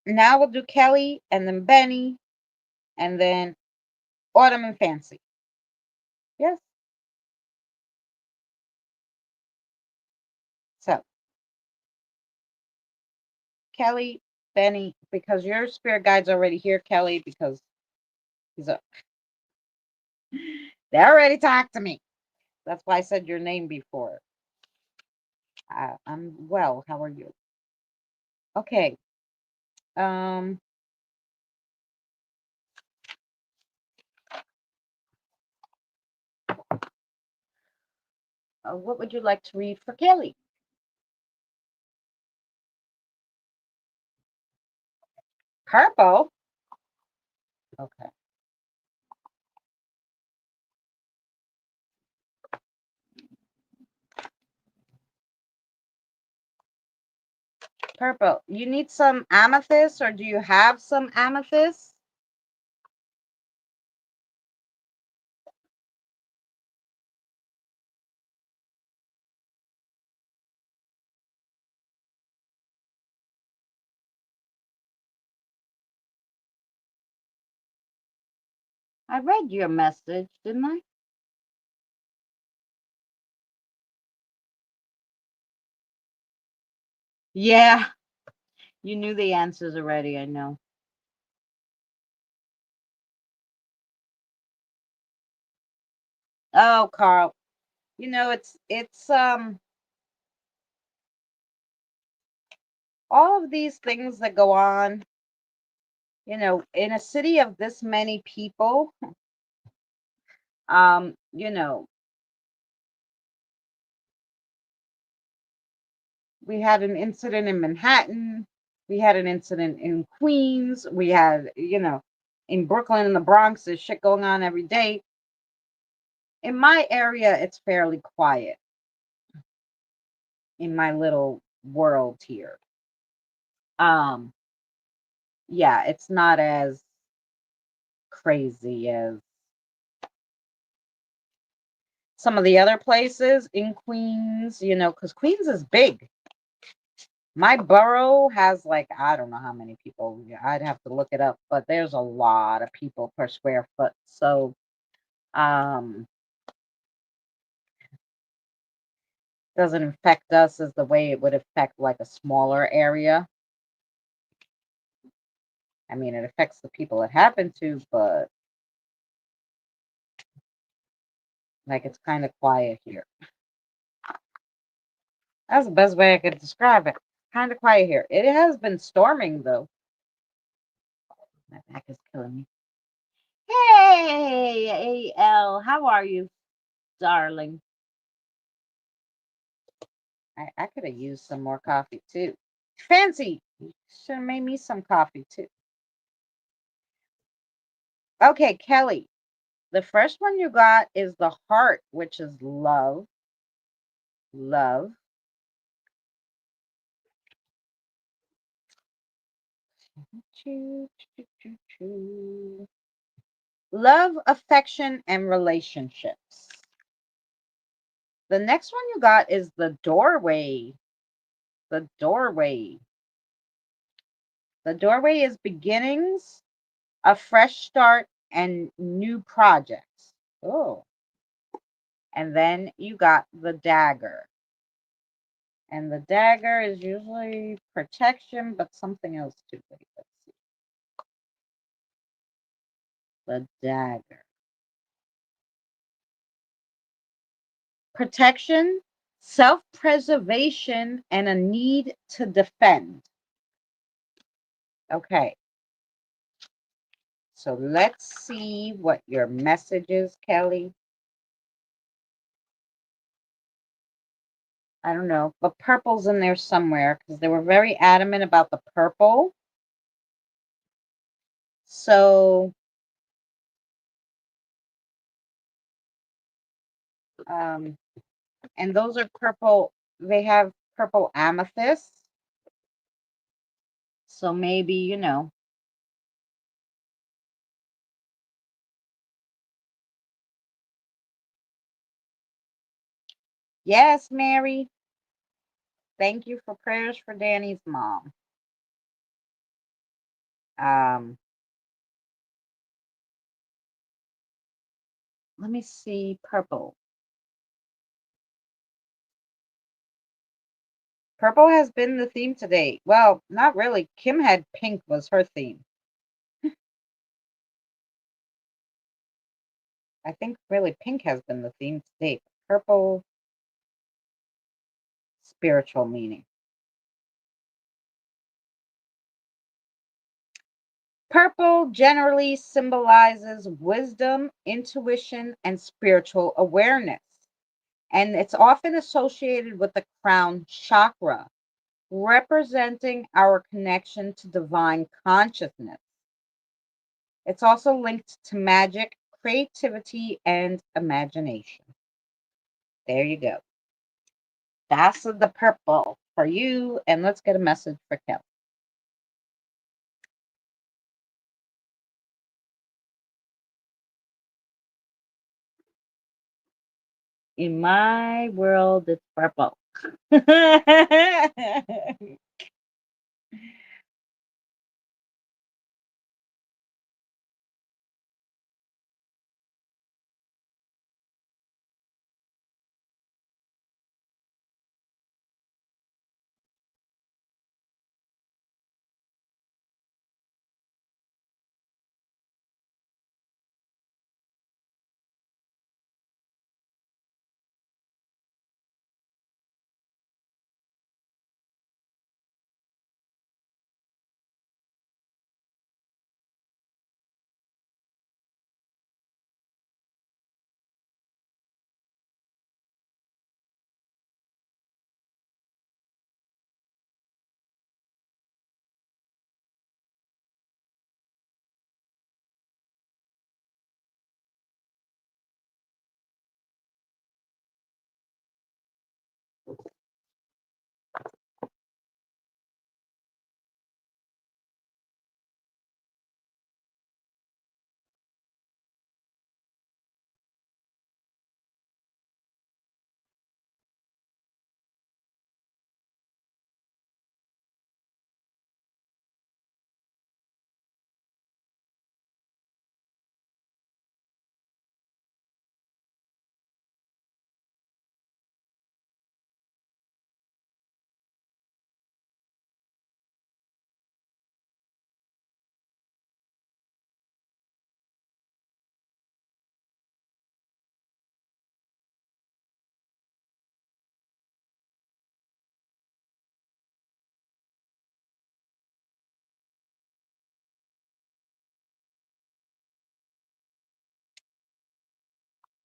Now we'll do Kelly and then Benny and then Autumn and Fancy. Yes. So Kelly, Benny, because your spirit guide's already here, Kelly, because he's a they already talked to me. That's why I said your name before. I'm well. How are you? Okay. Um, what would you like to read for Kelly? Purple. Okay. Purple. You need some amethyst, or do you have some amethyst? I read your message, didn't I? Yeah. You knew the answers already, I know. Oh, Carl. It's all of these things that go on, in a city of this many people, um, you know, We had an incident in Manhattan. We had an incident in Queens. We had, in Brooklyn and the Bronx, there's shit going on every day. In my area, it's fairly quiet in my little world here. Um, yeah, it's not as crazy as some of the other places in Queens, because Queens is big. My borough has like, I don't know how many people. I'd have to look it up, but there's a lot of people per square foot. So, um, doesn't affect us as the way it would affect like a smaller area. I mean, it affects the people it happened to, but like it's kind of quiet here. That's the best way I could describe it. Kind of quiet here. It has been storming though. My back is killing me. Hey, AL, how are you, darling? I could have used some more coffee too. Fancy, you should have made me some coffee too. Okay, Kelly, the first one you got is the heart, which is love. Love. Choo, choo, choo, choo. Love, affection, and relationships. The next one you got is the doorway. The doorway. The doorway is beginnings, a fresh start, and new projects. Oh. And then you got the dagger. And the dagger is usually protection, but something else too. Wait, let's see. The dagger. Protection, self preservation, and a need to defend. Okay. So let's see what your message is, Kelly. I don't know, but purple's in there somewhere because they were very adamant about the purple. So, um, and those are purple, they have purple amethyst. So maybe, yes, Mary. Thank you for prayers for Danny's mom. Um, let me see purple. Purple has been the theme today. Well, not really. Kim had pink was her theme. I think really pink has been the theme today. Purple, spiritual meaning. Purple generally symbolizes wisdom, intuition, and spiritual awareness. And it's often associated with the crown chakra, representing our connection to divine consciousness. It's also linked to magic, creativity, and imagination. There you go. That's the purple for you. And let's get a message for Kelly. In my world, it's purple.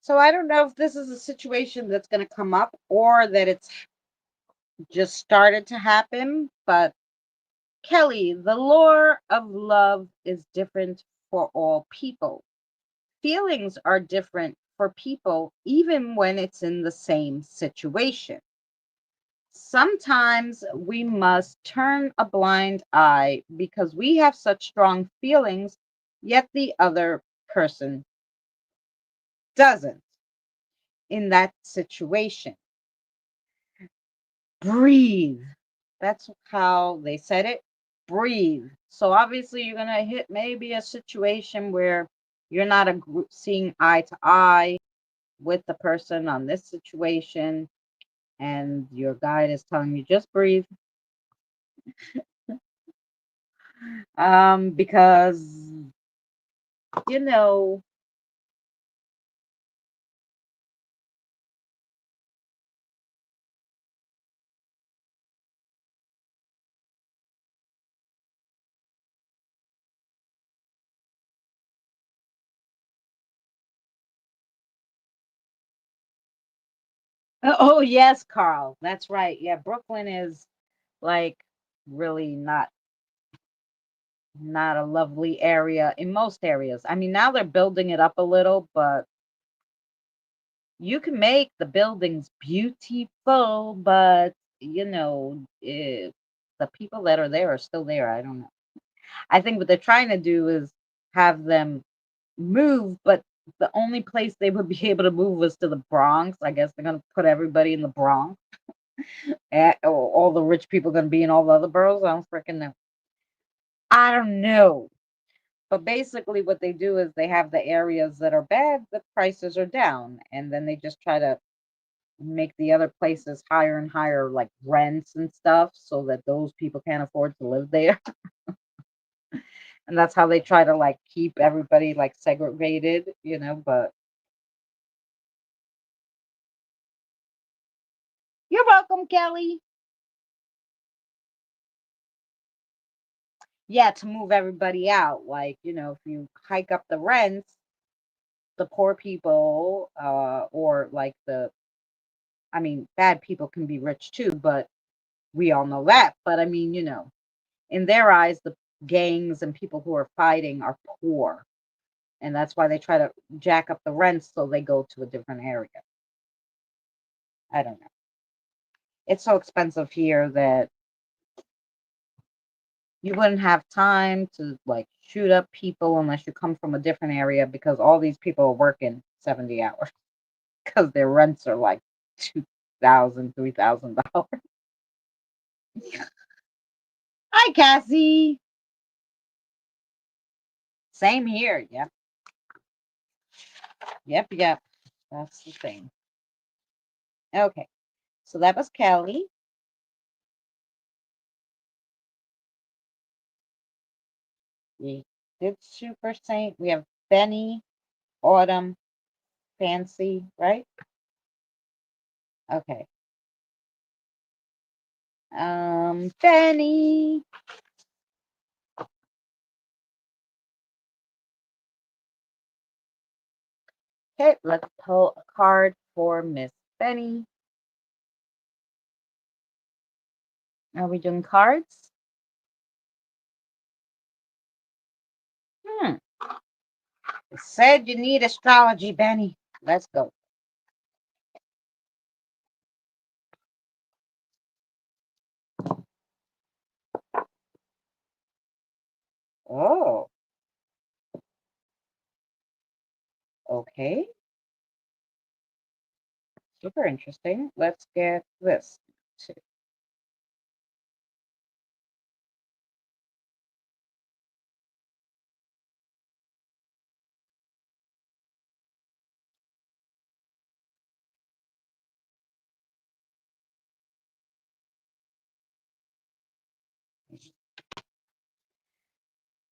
So I don't know if this is a situation that's going to come up or that it's just started to happen, but Kelly, the lore of love is different for all people. Feelings are different for people, even when it's in the same situation. Sometimes we must turn a blind eye because we have such strong feelings, yet the other person doesn't in that situation. Breathe. That's how they said it. Breathe. So obviously you're going to hit maybe a situation where you're not seeing eye to eye with the person on this situation, and your guide is telling you just breathe. Because you know, oh yes, Carl, that's right. Yeah, Brooklyn is like really not a lovely area in most areas. I mean, now they're building it up a little, but you can make the buildings beautiful, but the people that are there are still there. I don't know. I think what they're trying to do is have them move, but the only place they would be able to move was to the Bronx. I guess they're gonna put everybody in the Bronx. Or all the rich people gonna be in all the other boroughs. I don't freaking know. I don't know. But basically, what they do is they have the areas that are bad, the prices are down, and then they just try to make the other places higher and higher, like rents and stuff, so that those people can't afford to live there. And that's how they try to like keep everybody like segregated, but you're welcome, Kelly. Yeah, to move everybody out. Like, if you hike up the rents, the poor people, or like I mean, bad people can be rich too, but we all know that. But I mean, in their eyes, the gangs and people who are fighting are poor. And that's why they try to jack up the rents so they go to a different area. I don't know. It's so expensive here that you wouldn't have time to like shoot up people unless you come from a different area because all these people are working 70 hours because their rents are like $2,000, $3,000. Hi, Cassie. Same here. Yep. Yep. Yep. That's the thing. Okay. So that was Kelly. We did Super Saint. We have Benny, Autumn, Fancy, right? Okay. Benny. Okay, let's pull a card for Miss Benny. Are we doing cards? Hmm. It said you need astrology, Benny. Let's go. Oh, okay. Super interesting. Let's get this too.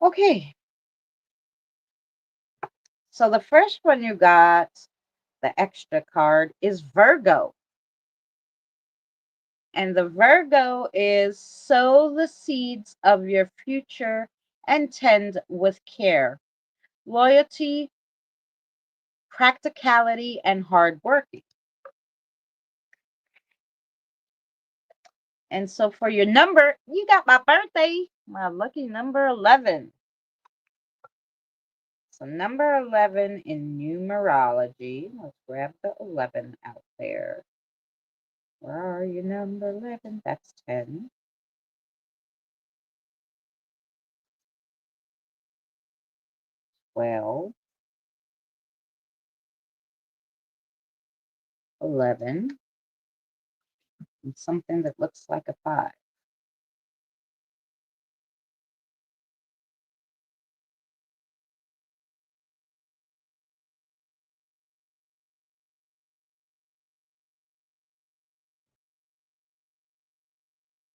Okay. So the first one you got, the extra card, is Virgo. And the Virgo is sow the seeds of your future and tend with care. Loyalty practicality, and hard working. And so for your number, you got my birthday, my lucky number 11. So number 11 in numerology. Let's grab the 11 out there. Where are you, number 11? That's 10. 12. 11. And something that looks like a 5.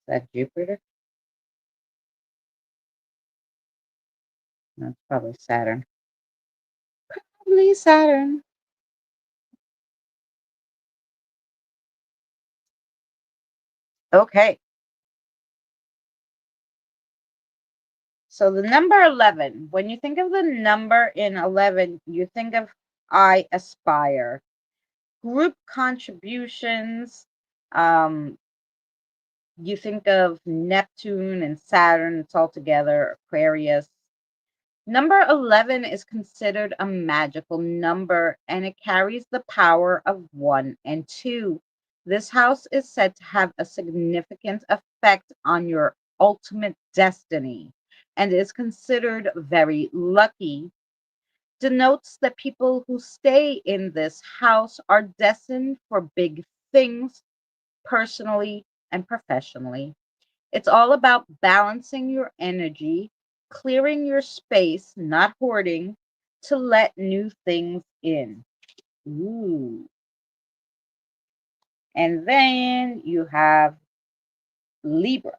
Is that Jupiter? That's probably Saturn. Probably Saturn. Okay. So the number 11, when you think of the number in 11, you think of I aspire. Group contributions, um, you think of Neptune and Saturn, it's all together, Aquarius. Number 11 is considered a magical number and it carries the power of 1 and 2. This house is said to have a significant effect on your ultimate destiny and is considered very lucky. Denotes that people who stay in this house are destined for big things personally and professionally. It's all about balancing your energy, clearing your space, not hoarding, to let new things in. Ooh. And then you have Libra.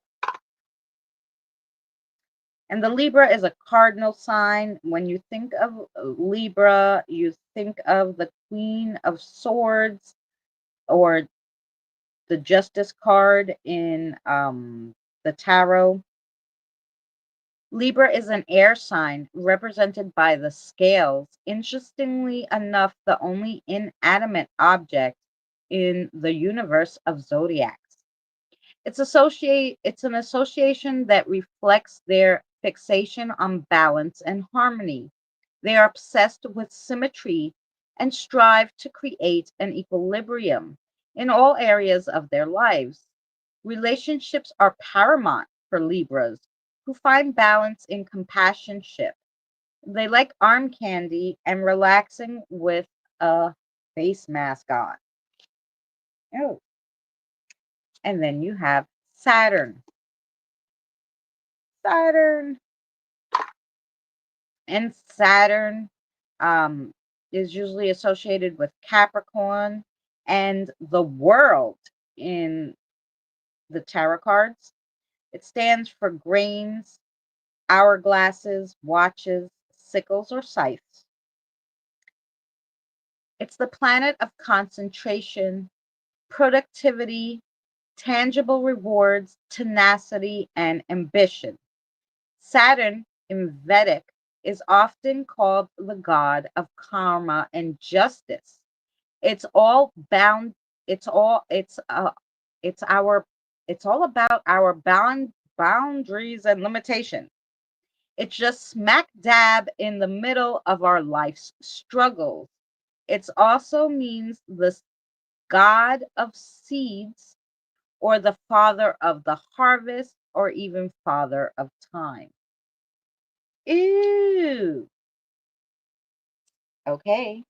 And the Libra is a cardinal sign. When you think of Libra, you think of the Queen of Swords or the Justice card in the tarot. Libra is an air sign represented by the scales. Interestingly enough, the only inanimate object in the universe of zodiacs. It's an association that reflects their fixation on balance and harmony. They are obsessed with symmetry and strive to create an equilibrium in all areas of their lives. Relationships are paramount for Libras who find balance in companionship. They like arm candy and relaxing with a face mask on. Oh, and then you have Saturn. Saturn and Saturn um, is usually associated with Capricorn and the world in the tarot cards. It stands for grains, hourglasses, watches, sickles, or scythes. It's the planet of concentration, productivity, tangible rewards, tenacity, and ambition. Saturn in Vedic is often called the god of karma and justice. It's all bound, it's all it's our it's all about our boundaries and limitations. It's just smack dab in the middle of our life's struggles. It also means the god of seeds or the father of the harvest or even father of time. Ew. Okay.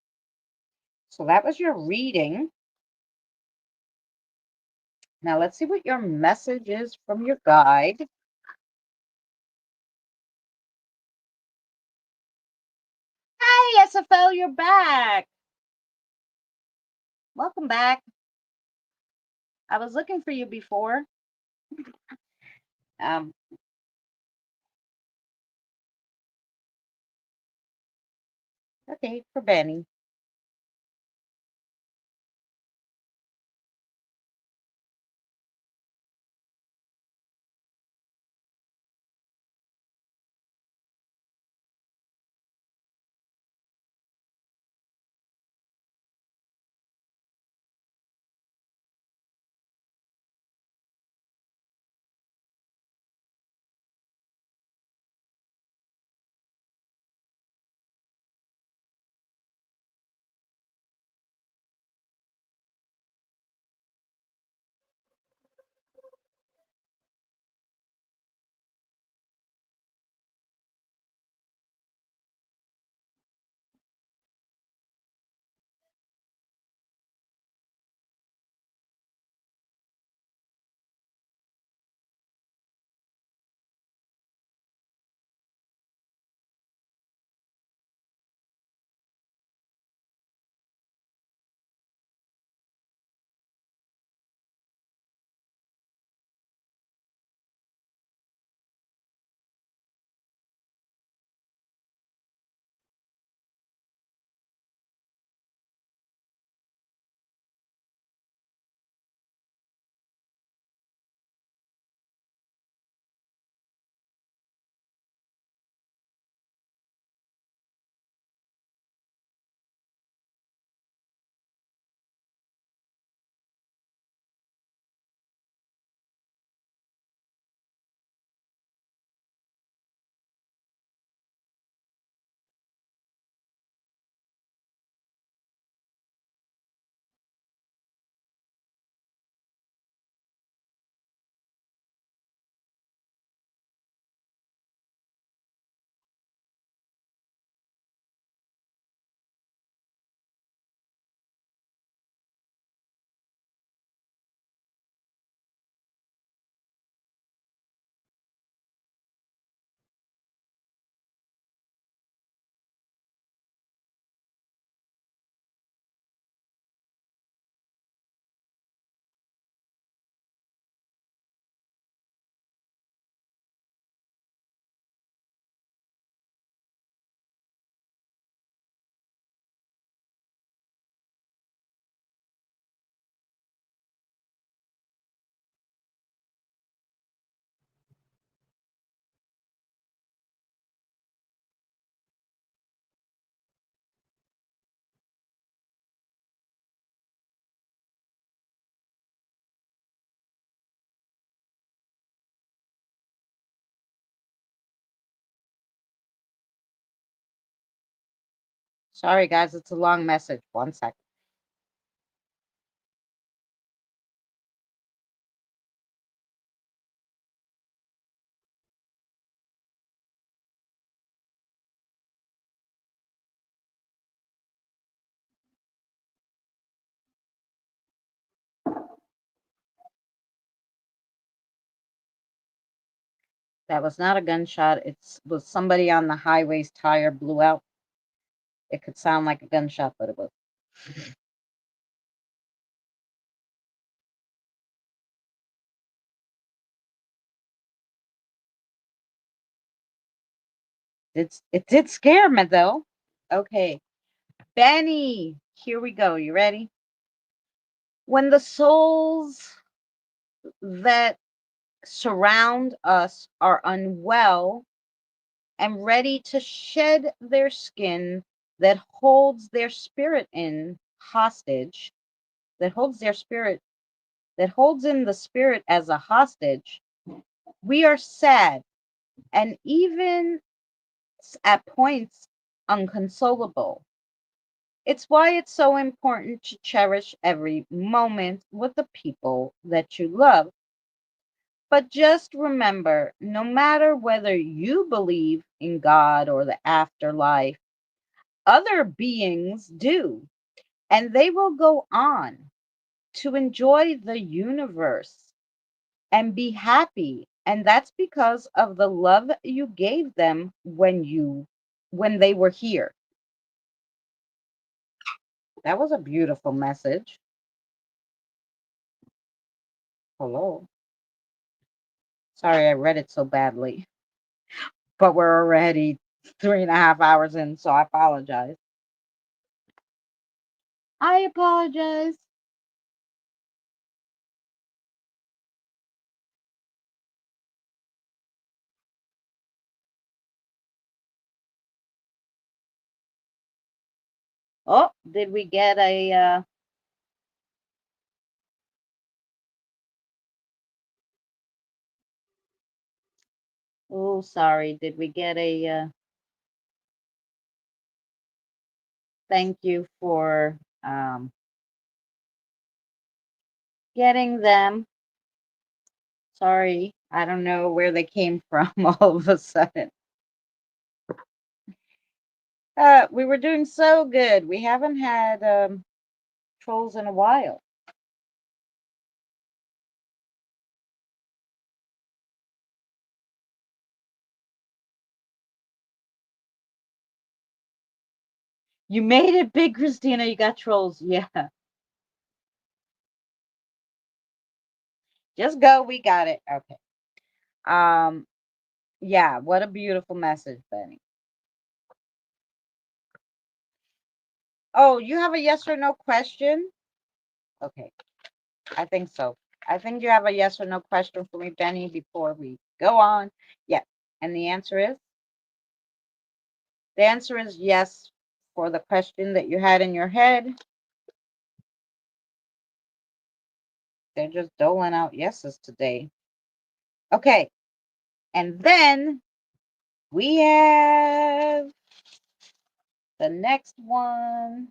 So that was your reading. Now let's see what your message is from your guide. Hi, SFL, you're back. Welcome back. I was looking for you before. Um, okay, for Benny. Sorry, guys, it's a long message. One second. That was not a gunshot. It was somebody on the highway's tire blew out. It could sound like a gunshot, but it was. It did scare me though. Okay, Benny, here we go. You ready? When the souls that surround us are unwell and ready to shed their skin that holds their spirit in hostage, that holds their spirit, that holds in the spirit as a hostage, we are sad and even at points unconsolable. It's why it's so important to cherish every moment with the people that you love. But just remember, no matter whether you believe in God or the afterlife, other beings do, and they will go on to enjoy the universe and be happy. And that's because of the love you gave them when they were here. That was a beautiful message. Hello. Sorry, I read it so badly, but we're already 3.5 hours in, so I apologize. I apologize. Oh, did we get a oh, sorry. Did we get a thank you for getting them? Sorry, I don't know where they came from all of a sudden. We were doing so good. We haven't had trolls in a while. You made it big, Christina. You got trolls. Yeah. Just go. We got it. Okay. Um, yeah, what a beautiful message, Benny. Oh, you have a yes or no question? Okay, I think so. I think you have a yes or no question for me, Benny, before we go on. Yeah. And the answer is yes for the question that you had in your head. They're just doling out yeses today. Okay. And then we have the next one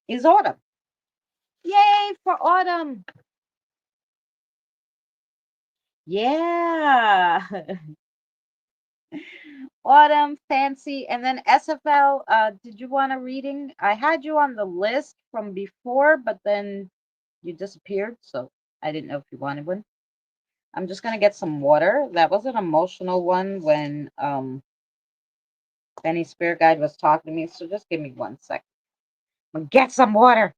is autumn. Yay for autumn. Yeah. Autumn, Fancy, and then SFL. Did you want a reading? I had you on the list from before, but then you disappeared, so I didn't know if you wanted one. I'm just gonna get some water. That was an emotional one when Benny Spirit Guide was talking to me, so just give me 1 second. Get some water.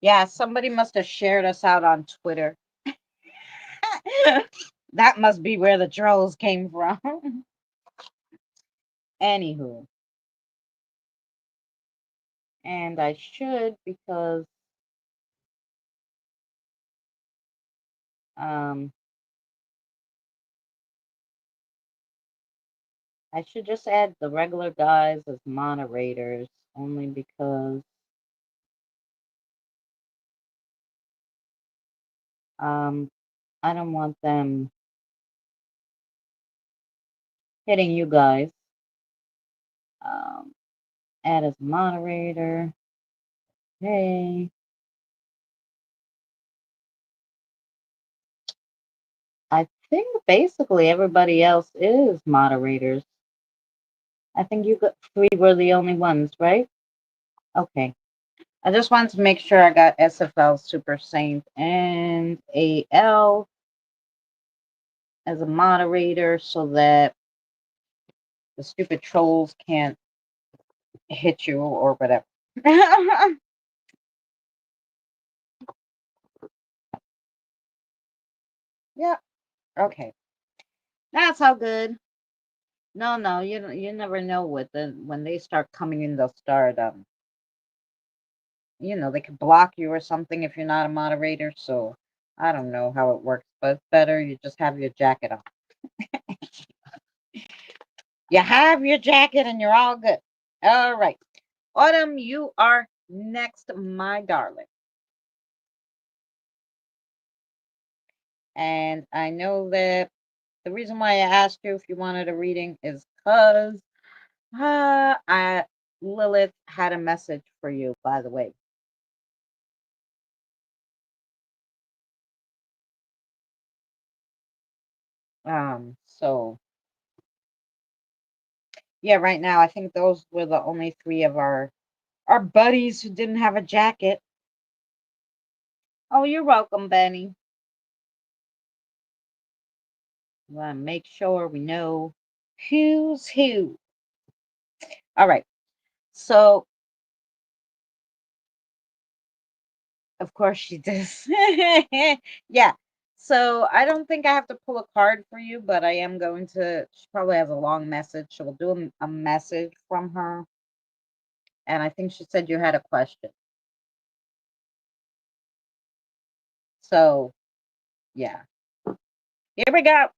Yeah, somebody must have shared us out on Twitter. That must be where the trolls came from. Anywho, and I should because um I should just add the regular guys as moderators only because um I don't want them hitting you guys. Um add as moderator. Hey. I think basically everybody else is moderators. I think you got three were the only ones, right? Okay. I just wanted to make sure I got SFL Super Saint and AL as a moderator so that the stupid trolls can't hit you or whatever. Yeah. Okay. That's all good. No, no, you never know with when they start coming in, they'll start they could block you or something if you're not a moderator. So I don't know how it works, but it's better you just have your jacket on. You have your jacket and you're all good. All right. Autumn, you are next, my darling. And I know that the reason why I asked you if you wanted a reading is because I Lilith had a message for you, by the way. So yeah, right now I think those were the only three of our buddies who didn't have a jacket. Oh, you're welcome, Benny. We want to make sure we know who's who. All right. So, of course, she does. Yeah. So, I don't think I have to pull a card for you, but I am going to. She probably has a long message. So, we'll do a message from her. And I think she said you had a question. So, yeah. Here we go.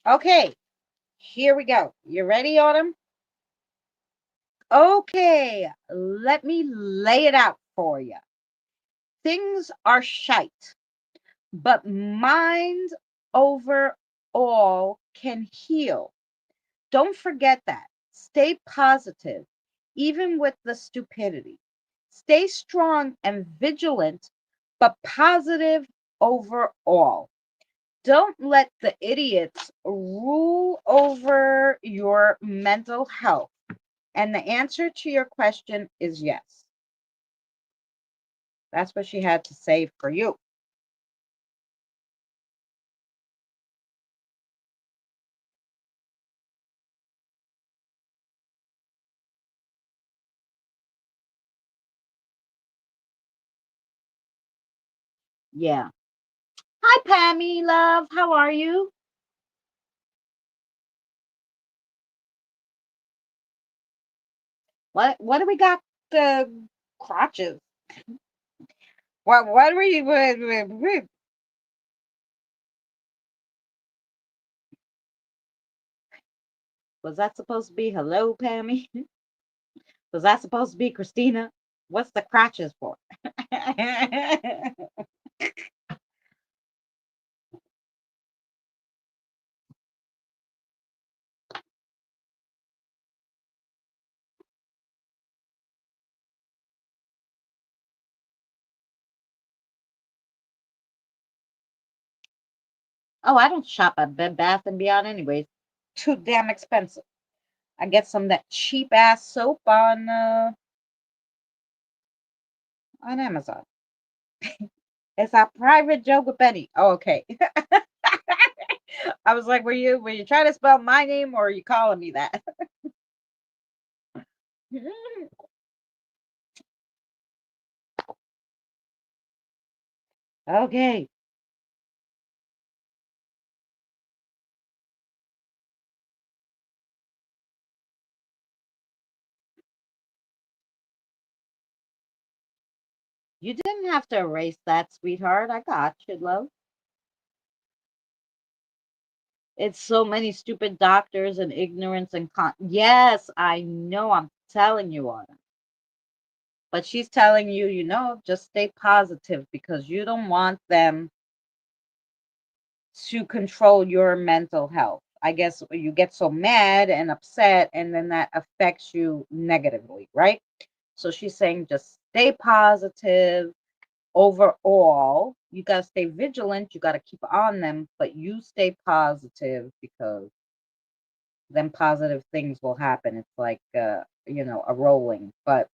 Okay, here we go. You ready, Autumn? Okay, let me lay it out for you. Things are shite, but mind over all can heal. Don't forget that. Stay positive, even with the stupidity. Stay strong and vigilant, but positive overall. Don't let the idiots rule over your mental health. And the answer to your question is yes. That's what she had to say for you. Yeah. Hi, Pammy, love. How are you? What do we got? The crotches. What were you? Was that supposed to be hello, Pammy? Was that supposed to be Christina? What's the crotches for? Oh, I don't shop at Bed Bath and Beyond anyways. Too damn expensive. I get some of that cheap ass soap on Amazon. It's a private joke with Benny. Oh, okay. I was like, were you trying to spell my name or are you calling me that? Okay. You didn't have to erase that, sweetheart. I got you, love. It's so many stupid doctors and ignorance and yes, I know. I'm telling you on it. But she's telling you, just stay positive because you don't want them to control your mental health. I guess you get so mad and upset, and then that affects you negatively, right? So she's saying just stay positive overall. You got to stay vigilant. You got to keep on them, but you stay positive because then positive things will happen. It's like, a rolling. But,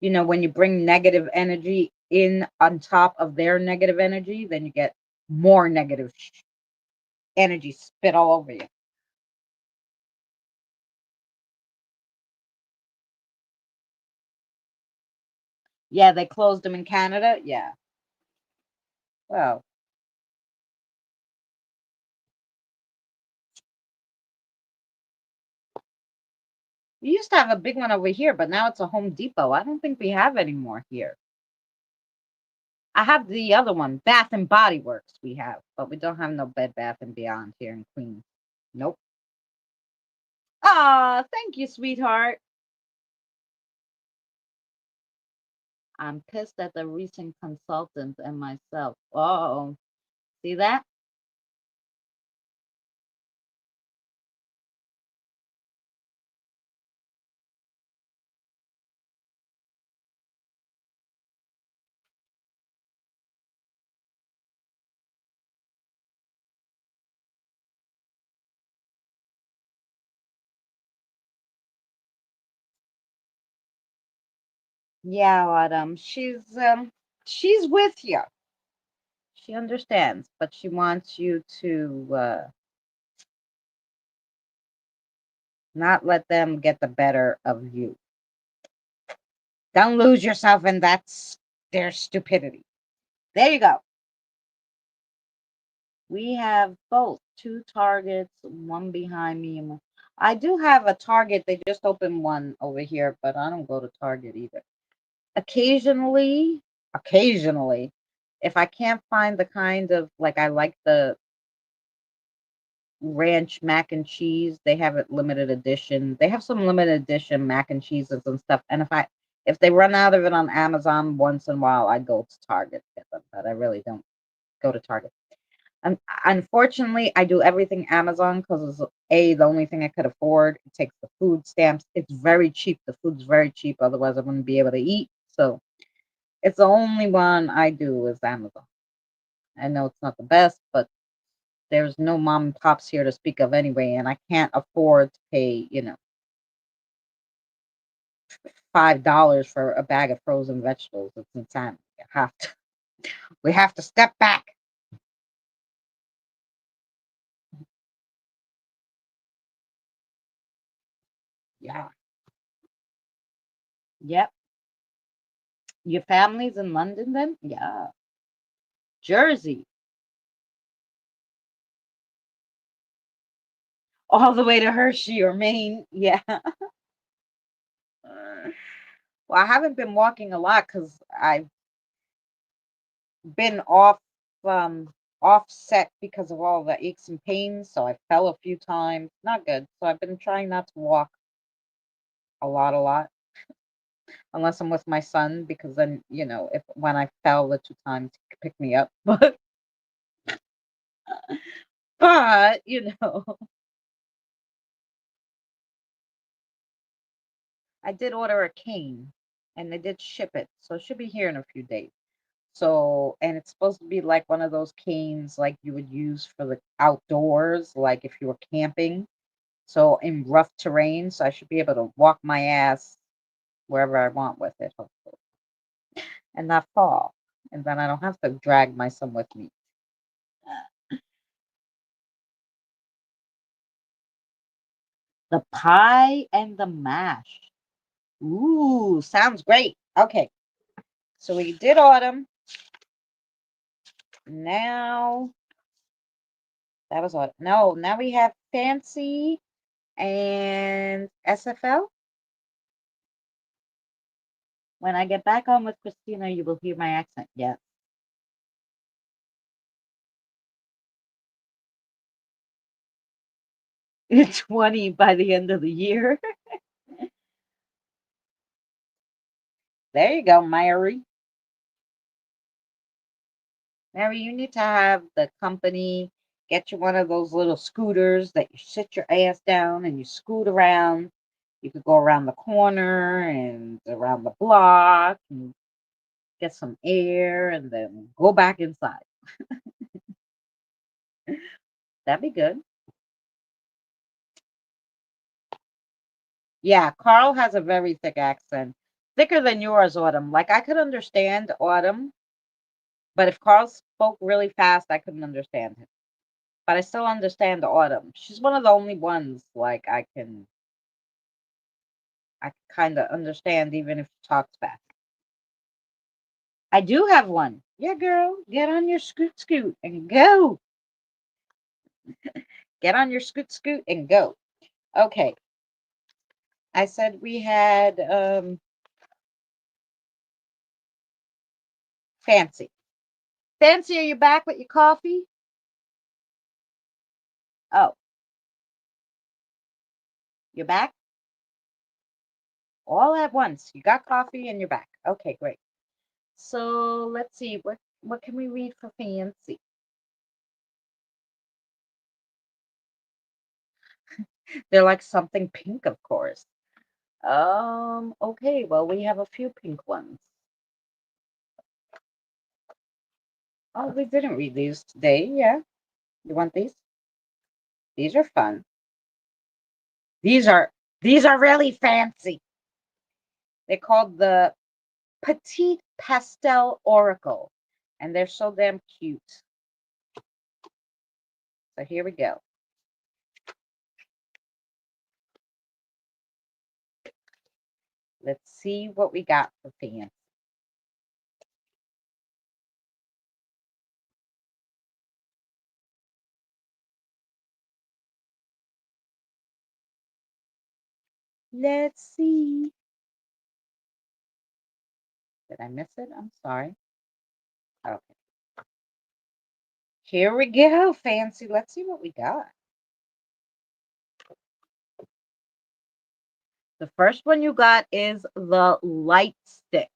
when you bring negative energy in on top of their negative energy, then you get more negative energy spit all over you. Yeah, they closed them in Canada. Yeah. Well, we used to have a big one over here, but now it's a Home Depot. I don't think we have any more here. I have the other one, Bath and Body Works. We have, but we don't have no Bed Bath and Beyond here in Queens. Nope. Ah, thank you, sweetheart. I'm pissed at the recent consultant and myself. Oh, see that? Yeah, Autumn. She's with you. She understands, but she wants you to not let them get the better of you. Don't lose yourself in their stupidity. There you go. We have both two targets, one behind me and one. I do have a Target. They just opened one over here, but I don't go to Target either. Occasionally, if I can't find the kind of like I like ranch mac and cheese. They have it limited edition. They have some limited edition mac and cheeses and stuff. And if they run out of it on Amazon once in a while, I go to Target to get them. But I really don't go to Target. And unfortunately, I do everything Amazon because it's the only thing I could afford. It takes the food stamps. It's very cheap. The food's very cheap. Otherwise, I wouldn't be able to eat. So it's the only one I do is Amazon. I know it's not the best, but there's no mom and pops here to speak of anyway, and I can't afford to pay, $5 for a bag of frozen vegetables. It's insane. We have to step back. Yeah. Yep. Your family's in London then? Yeah. Jersey. All the way to Hershey or Maine. Yeah. Well, I haven't been walking a lot because I've been offset because of all the aches and pains. So I fell a few times. Not good. So I've been trying not to walk a lot, unless I'm with my son, because then if when I fell the two times, he could pick me up. But I did order a cane, and they did ship it, so it should be here in a few days. So, and it's supposed to be like one of those canes like you would use for the outdoors, like if you were camping. So in rough terrain, so I should be able to walk my ass wherever I want with it, hopefully, and not fall. And then I don't have to drag my son with me. The pie and the mash. Ooh, sounds great. Okay, so we did autumn. Now that was autumn. No, now we have fancy and SFL. When I get back on with Christina, you will hear my accent. Yes. 20 by the end of the year. There you go, Mary. Mary, you need to have the company get you one of those little scooters that you sit your ass down and you scoot around. You could go around the corner and around the block and get some air and then go back inside. That'd be good. Yeah, Carl has a very thick accent. Thicker than yours, Autumn. Like I could understand Autumn, but if Carl spoke really fast, I couldn't understand him. But I still understand Autumn. She's one of the only ones like I can kind of understand even if she talks fast. I do have one. Yeah, girl, get on your scoot and go. Get on your scoot and go. Okay. I said we had Fancy. Fancy, are you back with your coffee? Oh, you're back? All at once. You got coffee and you're back. Okay, great. So let's see. What can we read for Fancy? They're like something pink, of course. Okay, well we have a few pink ones. Oh, we didn't read these today. Yeah. You want these? These are fun. These are these are really fancy. They're called the Petite Pastel Oracle, and they're so damn cute. So here we go. Let's see what we got for fans. Let's see. Did I miss it? I'm sorry. Okay. Here we go, Fancy. Let's see what we got. The first one you got is the light stick.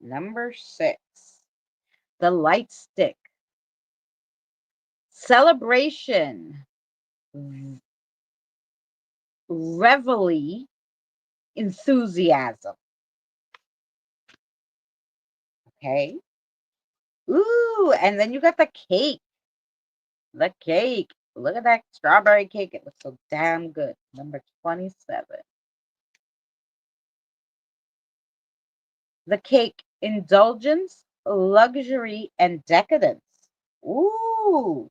Number 6. The light stick. Celebration, reveille, enthusiasm. Okay. Ooh, and then you got the cake. The cake. Look at that strawberry cake. It looks so damn good. Number 27. The cake. Indulgence, luxury, and decadence. Ooh.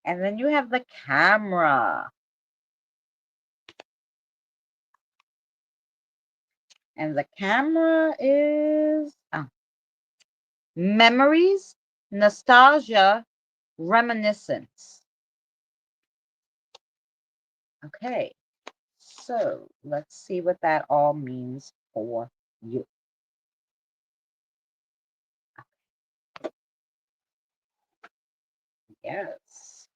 And then you have the camera. And the camera is memories, nostalgia, reminiscence. Okay. So let's see what that all means for you. Yes.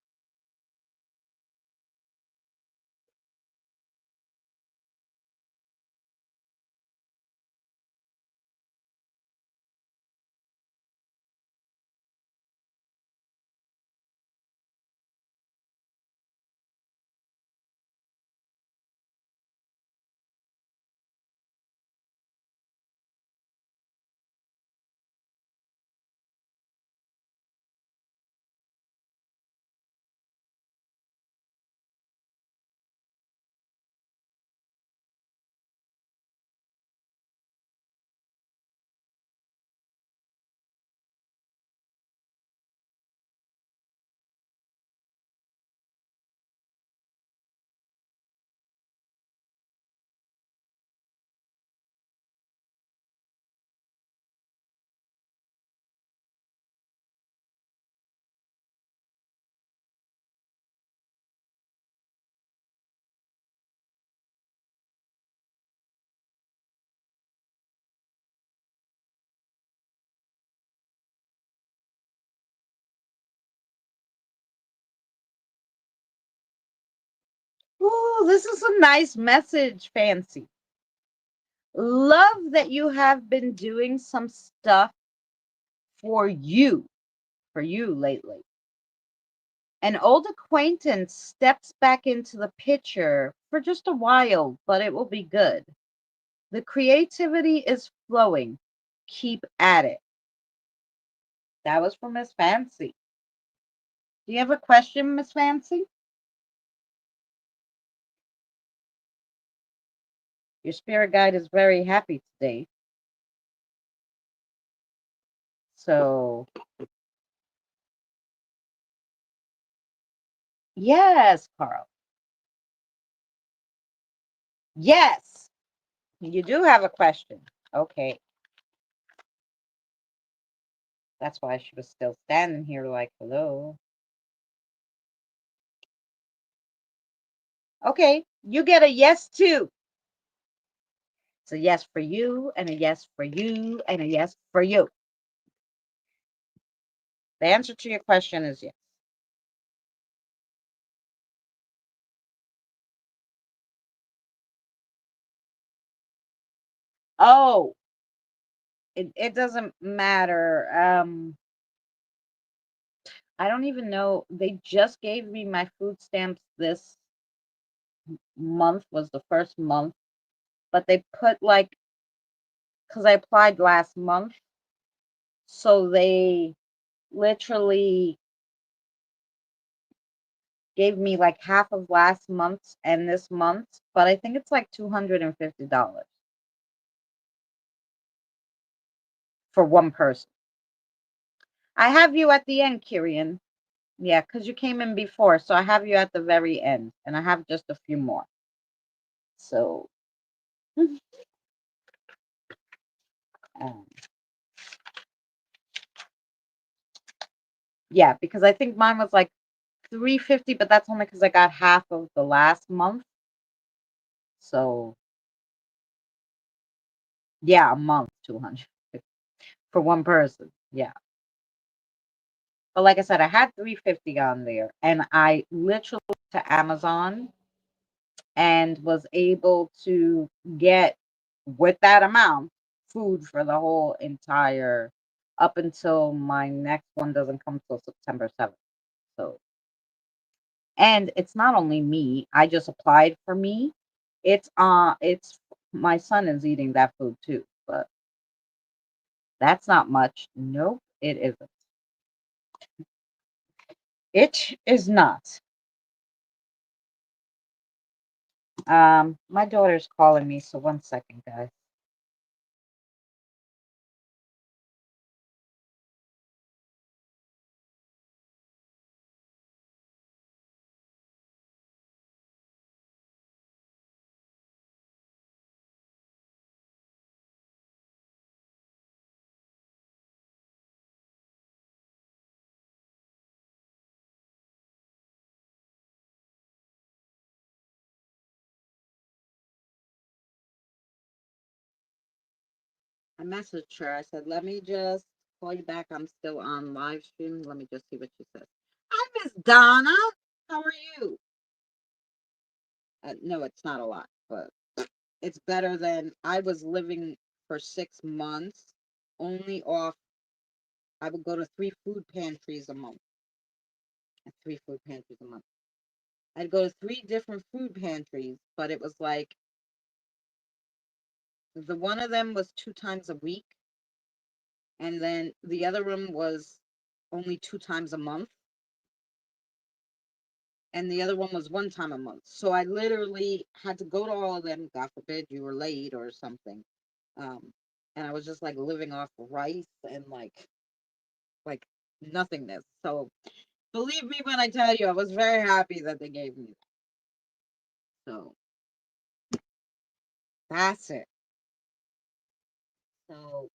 Ooh, this is a nice message, Fancy. Love that you have been doing some stuff for you, lately. An old acquaintance steps back into the picture for just a while, but it will be good. The creativity is flowing. Keep at it. That was from Miss Fancy. Do you have a question, Miss Fancy? Your spirit guide is very happy today. So, yes, Carl. Yes, you do have a question. Okay. That's why she was still standing here like, hello. Okay, you get a yes too. It's a yes for you, and a yes for you, and a yes for you. The answer to your question is yes. Oh, it doesn't matter. I don't even know. They just gave me my food stamps this month, was the first month, but they put like, because I applied last month, so they literally gave me like half of last month's and this month's, but I think it's like $250 for one person. I have you at the end, Kirian. Yeah, because you came in before, so I have you at the very end, and I have just a few more. So, um, yeah, because I think mine was like 350, but that's only because I got half of the last month. So, yeah, a month, 200 for one person. Yeah. But like I said, I had 350 on there, and I literally went to Amazon and was able to get, with that amount, food for the whole entire, up until my next one doesn't come till September 7th. So, and it's not only me. I just applied for me. It's my son is eating that food too, but that's not much. Nope, it isn't. It is not. My daughter's calling me, so one second, guys. I messaged her. I said, let me just call you back. I'm still on live stream. Let me just see what she says. Hi, Miss Donna. How are you? No, it's not a lot, but it's better than I was living for 6 months only off. I would go to three food pantries a month. Three food pantries a month. I'd go to three different food pantries, but it was like the one of them was 2 times a week, and then the other room was only 2 times a month, and the other one was 1 time a month. So I literally had to go to all of them. God forbid you were late or something. Um, and I was just like living off rice and like nothingness. So believe me when I tell you, I was very happy that they gave me that. So that's it. So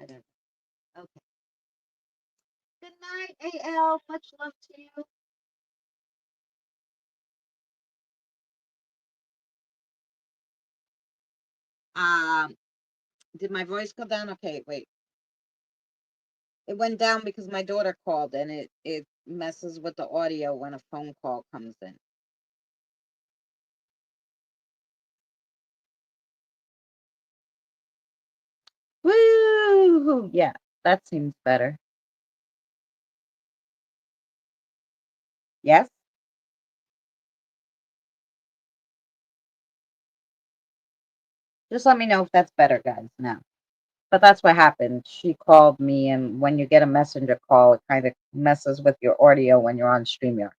I don't know. Okay. Good night, AL. Much love to you. Um, did my voice go down? Okay, wait. It went down because my daughter called and it messes with the audio when a phone call comes in. Woo! Yeah, that seems better. Yes? Just let me know if that's better, guys, now. But that's what happened. She called me, and when you get a messenger call, it kind of messes with your audio when you're on StreamYard.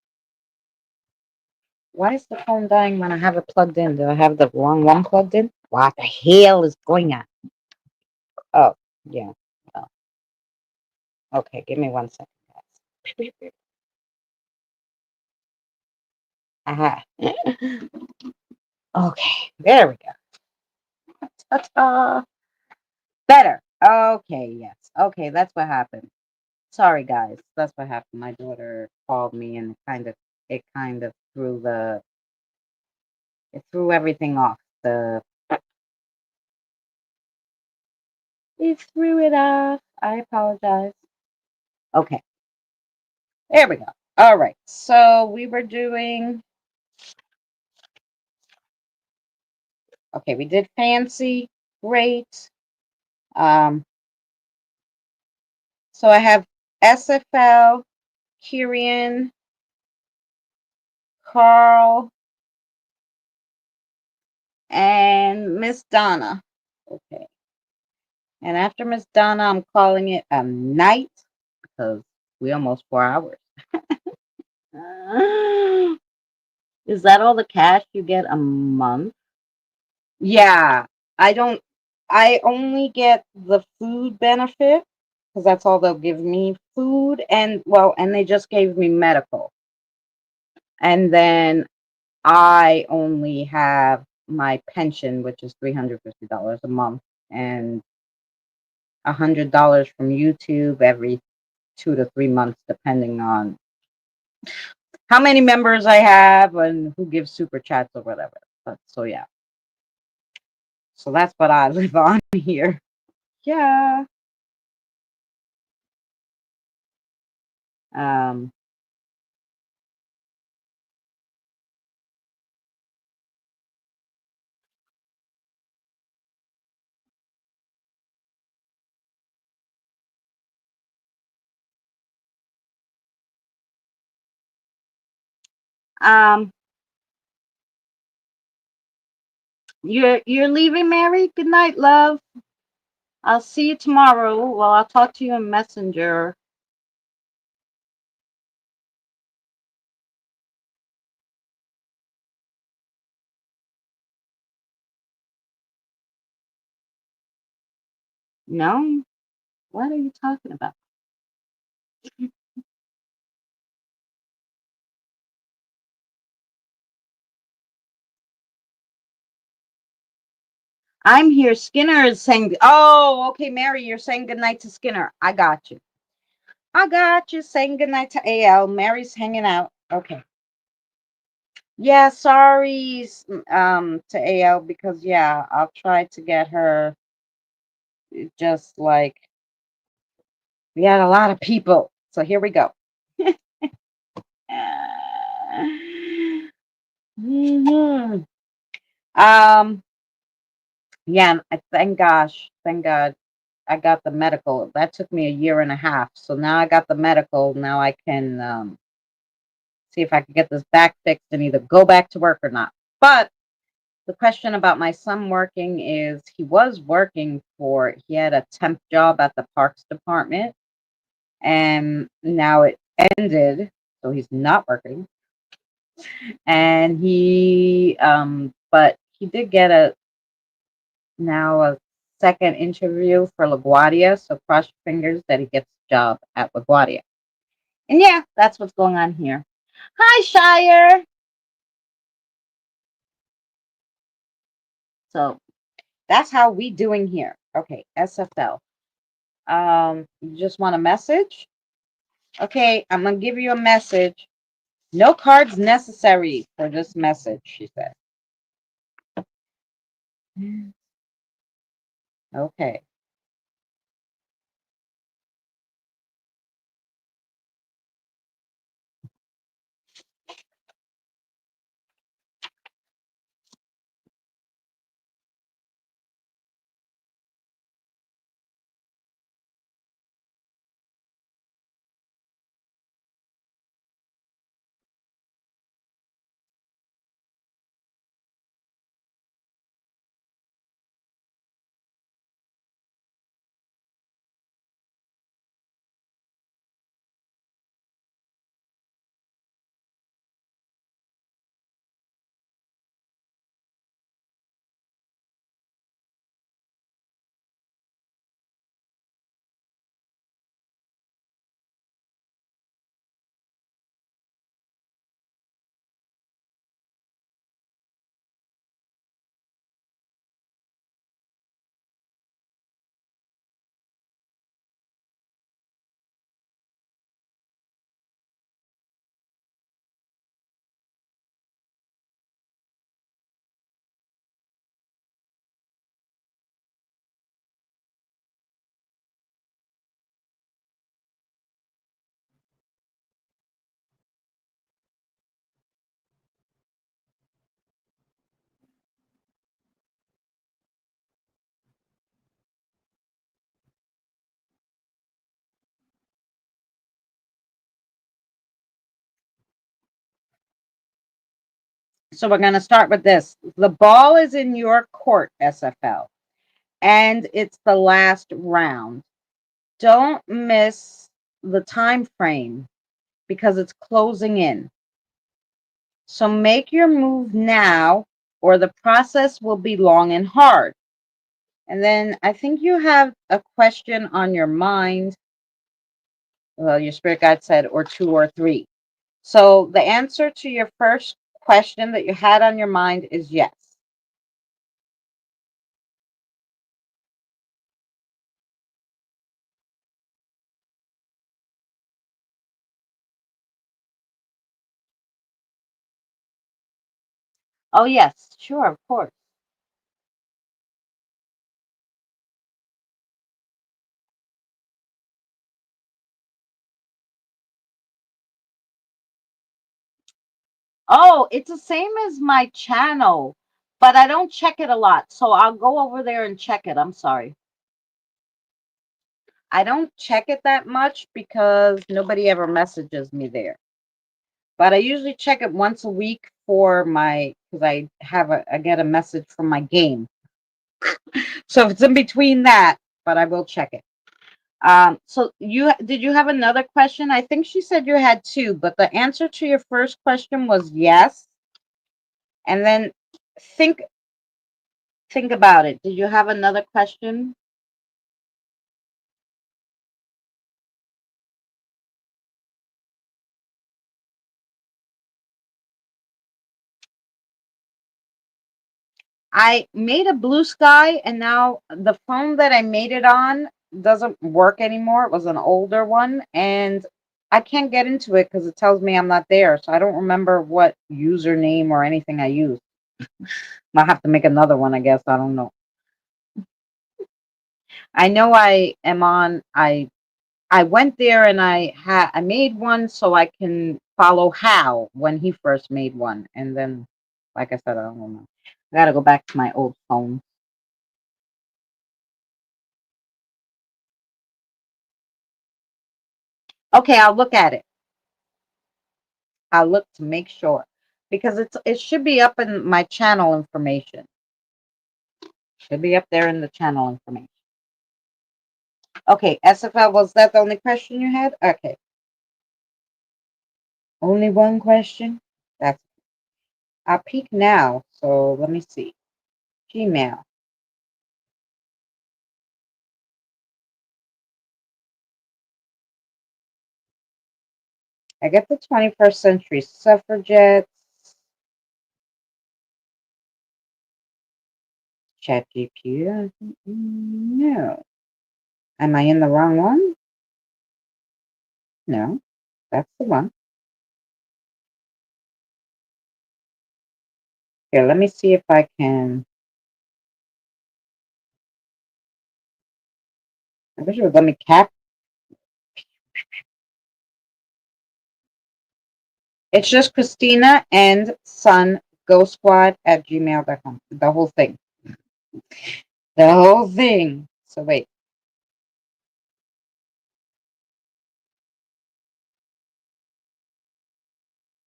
Why is the phone dying when I have it plugged in? Do I have the wrong one plugged in? What the hell is going on? Oh, yeah. Oh, okay, give me 1 second, guys. Aha. Okay, there we go. Ta-ta. Better. Okay, yes. Okay, that's what happened. Sorry, guys. That's what happened. My daughter called me and it kind of threw everything off. It threw it off. I apologize. Okay, there we go. All right. So we were doing, okay, we did fancy. Great. Um, so I have SFL, Kyrian, Carl, and Miss Donna. Okay. And after Miss Donna, I'm calling it a night because we almost 4 hours. Is that all the cash you get a month? Yeah, I don't, I only get the food benefit because that's all they'll give me, food and, well, and they just gave me medical. And then I only have my pension, which is $350 a month, and $100 from YouTube every 2 to 3 months, depending on how many members I have and who gives super chats or whatever. But so yeah. So that's what I live on here. Yeah. Um Um, you're leaving, Mary. Good night, love. I'll see you tomorrow. Well, I'll talk to you in Messenger. No? What are you talking about? I'm here. Skinner is saying, oh, okay, Mary, you're saying goodnight to Skinner. I got you. I got you saying goodnight to AL. Mary's hanging out. Okay. Yeah, sorry, to AL because yeah, I'll try to get her just like we had a lot of people. So here we go. Mhm. Um, yeah, thank God I got the medical. That took me a year and a half. So now I got the medical. Now I can see if I can get this back fixed and either go back to work or not. But the question about my son working is he had a temp job at the parks department and now it ended. So he's not working. And but he did get a second interview for LaGuardia. So cross your fingers that he gets a job at LaGuardia. And yeah, that's what's going on here. Hi, Shire. So that's how we doing here. Okay, SFL. You just want a message? Okay, I'm gonna give you a message. No cards necessary for this message, she said. Okay. So we're gonna start with this. The ball is in your court, SFL, and it's the last round. Don't miss the time frame because it's closing in. So make your move now, or the process will be long and hard. And then I think you have a question on your mind. Well, your spirit guide said, or two or three. So the answer to your first question that you had on your mind is yes. Oh, yes, sure, of course. Oh, it's the same as my channel, but I don't check it a lot. So I'll go over there and check it. I'm sorry. I don't check it that much because nobody ever messages me there. but I usually check it once a week for my because I get a message from my game. So if it's in between that, but I will check it. So you have another question? I think she said you had two, but the answer to your first question was yes. And then think think about it. Did you have another question? I made a blue sky, and now the phone that I made it on doesn't work anymore. It was an older one, and I can't get into it because it tells me I'm not there. So I don't remember what username or anything I used. I'll have to make another one, I guess. I don't know. I know I am on. I went there and I made one so I can follow Hal when he first made one, and then, like I said, I don't know. I gotta go back to my old phone. Okay, I'll look at it. I'll look to make sure because it should be up in my channel information. Should be up there in the channel information. Okay, SFL, was that the only question you had? Okay, only one question. That's I'll peek now. So let me see. Gmail. I get the 21st century suffragettes. Chat GP. No. Am I in the wrong one? No, that's the one. Here, let me see if I can. I wish it would let me cap. It's just Christina and Son Go Squad at gmail.com. The whole thing. The whole thing. So wait.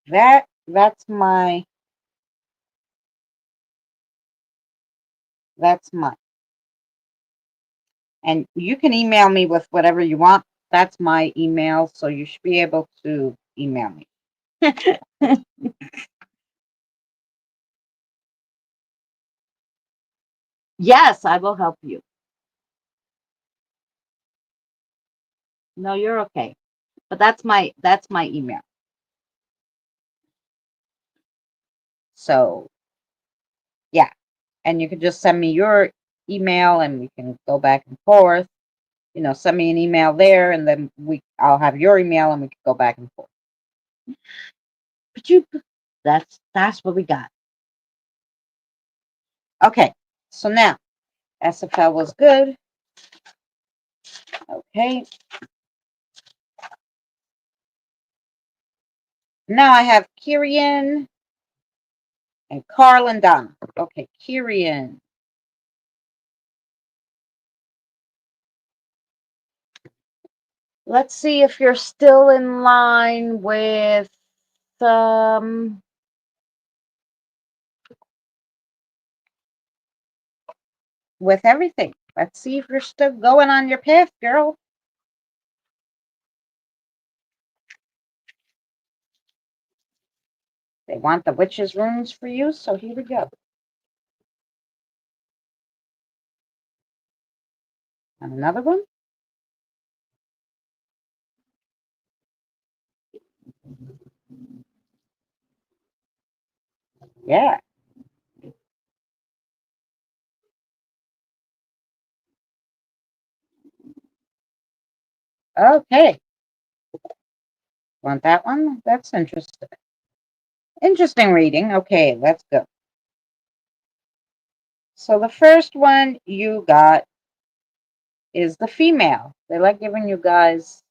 That's my and you can email me with whatever you want. That's my email, so you should be able to email me. Yes, I will help you. No, you're okay. But that's my email. So yeah. And you can just send me your email and we can go back and forth. Send me an email there and then I'll have your email and we can go back and forth. But that's what we got. Okay. So now SFL was good. Okay. Now I have Kirian and Carl and Donna. Okay, Kirian. Let's see if you're still in line um with everything. Let's see if you're still going on your path, girl. They want the witch's runes for you, so here we go. And another one. Yeah. Okay. Want that one? That's interesting. Interesting reading. Okay, let's go. So the first one you got is the female. They like giving you guys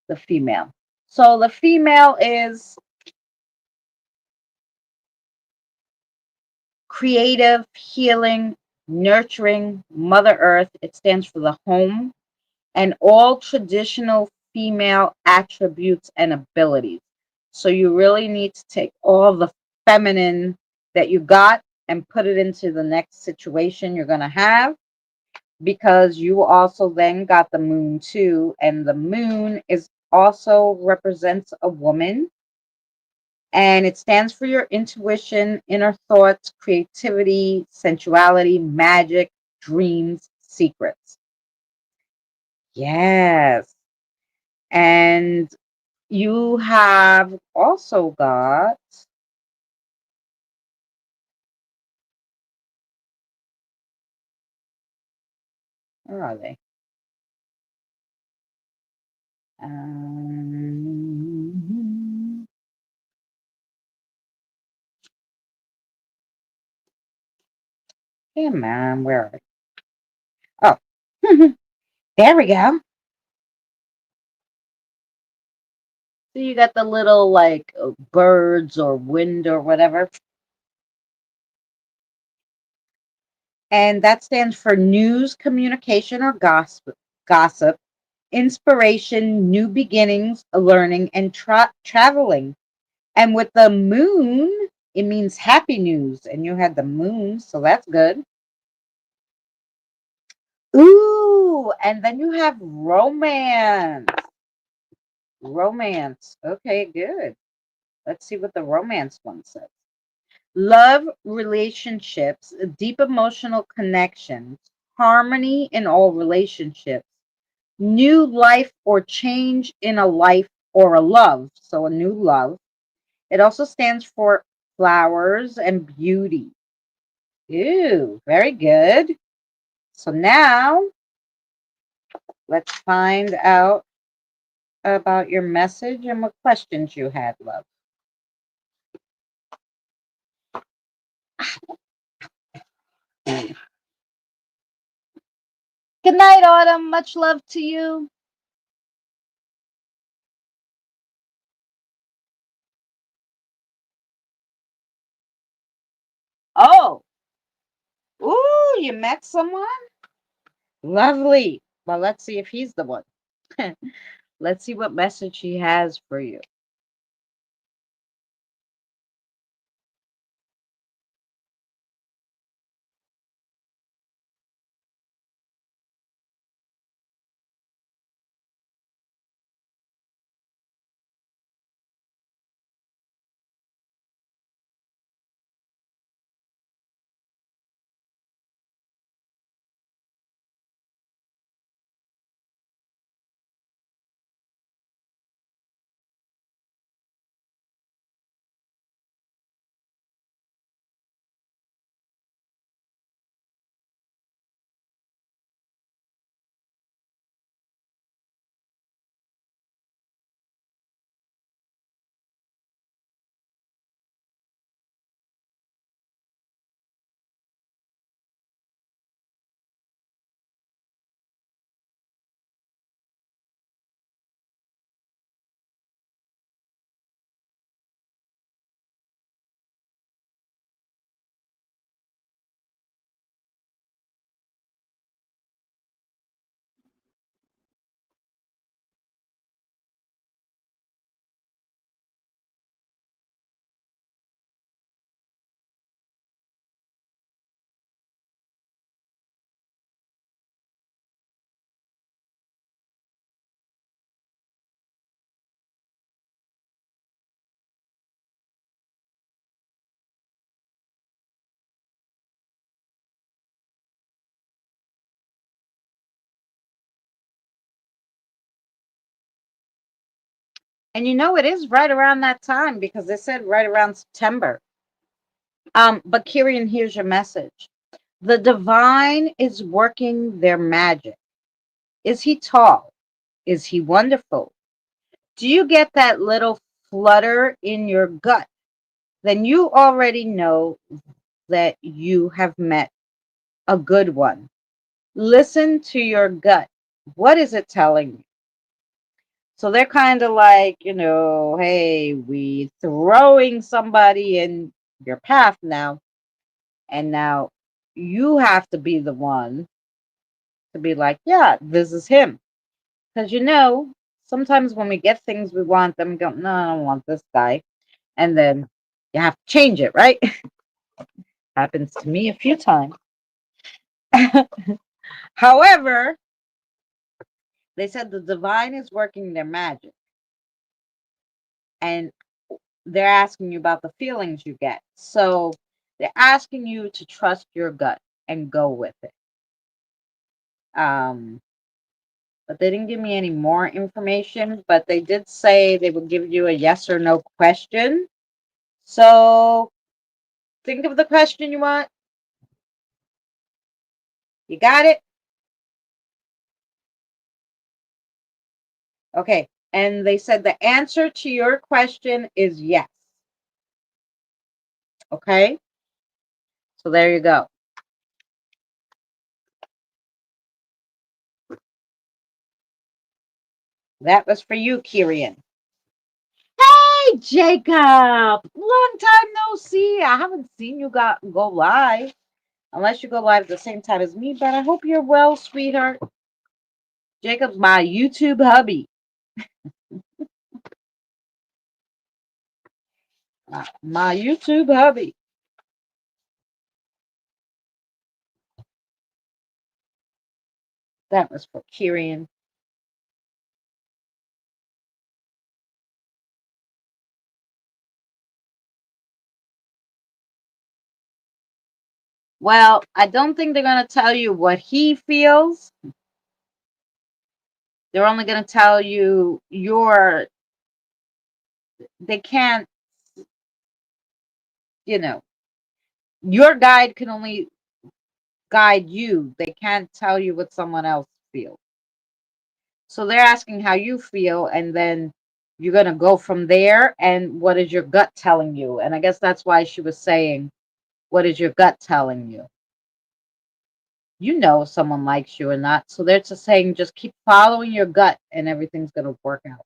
the female. So the female is creative, healing, nurturing, Mother Earth. It stands for the home and all traditional female attributes and abilities. So you really need to take all the feminine that you got and put it into the next situation you're going to have, because you also then got the moon too, and the moon is also represents a woman, and it stands for your intuition, inner thoughts, creativity, sensuality, magic, dreams, secrets. Yes. And you have also got, where are they? Um, Come on, where are they? Oh, there we go. So you got the little like birds or wind or whatever. And that stands for news, communication, or gossip, inspiration, new beginnings, learning, and traveling. And with the moon, it means happy news. And you had the moon, so that's good. Ooh, and then you have romance. Romance. Okay, good. Let's see what the romance one says. Love, relationships, deep emotional connections, harmony in all relationships, new life or change in a life or a love. So a new love. It also stands for flowers and beauty. Ew, very good. So now let's find out about your message and what questions you had, love. Good night, Autumn. Much love to you. Oh, ooh, you met someone? Lovely. Well, let's see if he's the one. Let's see what message he has for you. And you know it is right around that time because they said right around September. But Kirian, here's your message. The divine is working their magic. Is he tall? Is he wonderful? Do you get that little flutter in your gut? Then you already know that you have met a good one. Listen to your gut. What is it telling you? So they're kind of like, hey, we throwing somebody in your path now, and now you have to be the one to be like, yeah, this is him. Because sometimes when we get things we want, then we go, no, I don't want this guy. And then you have to change it, right? Happens to me a few times. However, they said the divine is working their magic and they're asking you about the feelings you get. So they're asking you to trust your gut and go with it. Um, but they didn't give me any more information, but they did say they would give you a yes or no question. So think of the question you want. You got it? Okay. And they said the answer to your question is yes. Okay. So there you go. That was for you, Kirian. Hey, Jacob. Long time no see. I haven't seen you go live. Unless you go live at the same time as me, but I hope you're well, sweetheart. Jacob's my YouTube hubby. My YouTube hubby. That was for Kirian. Well, I don't think they're going to tell you what he feels. They're only going to tell you they can't, you know, your guide can only guide you. They can't tell you what someone else feels. So they're asking how you feel, and then you're going to go from there. And what is your gut telling you? And I guess that's why she was saying, what is your gut telling you? You know if someone likes you or not. So they're just saying, just keep following your gut, and everything's going to work out.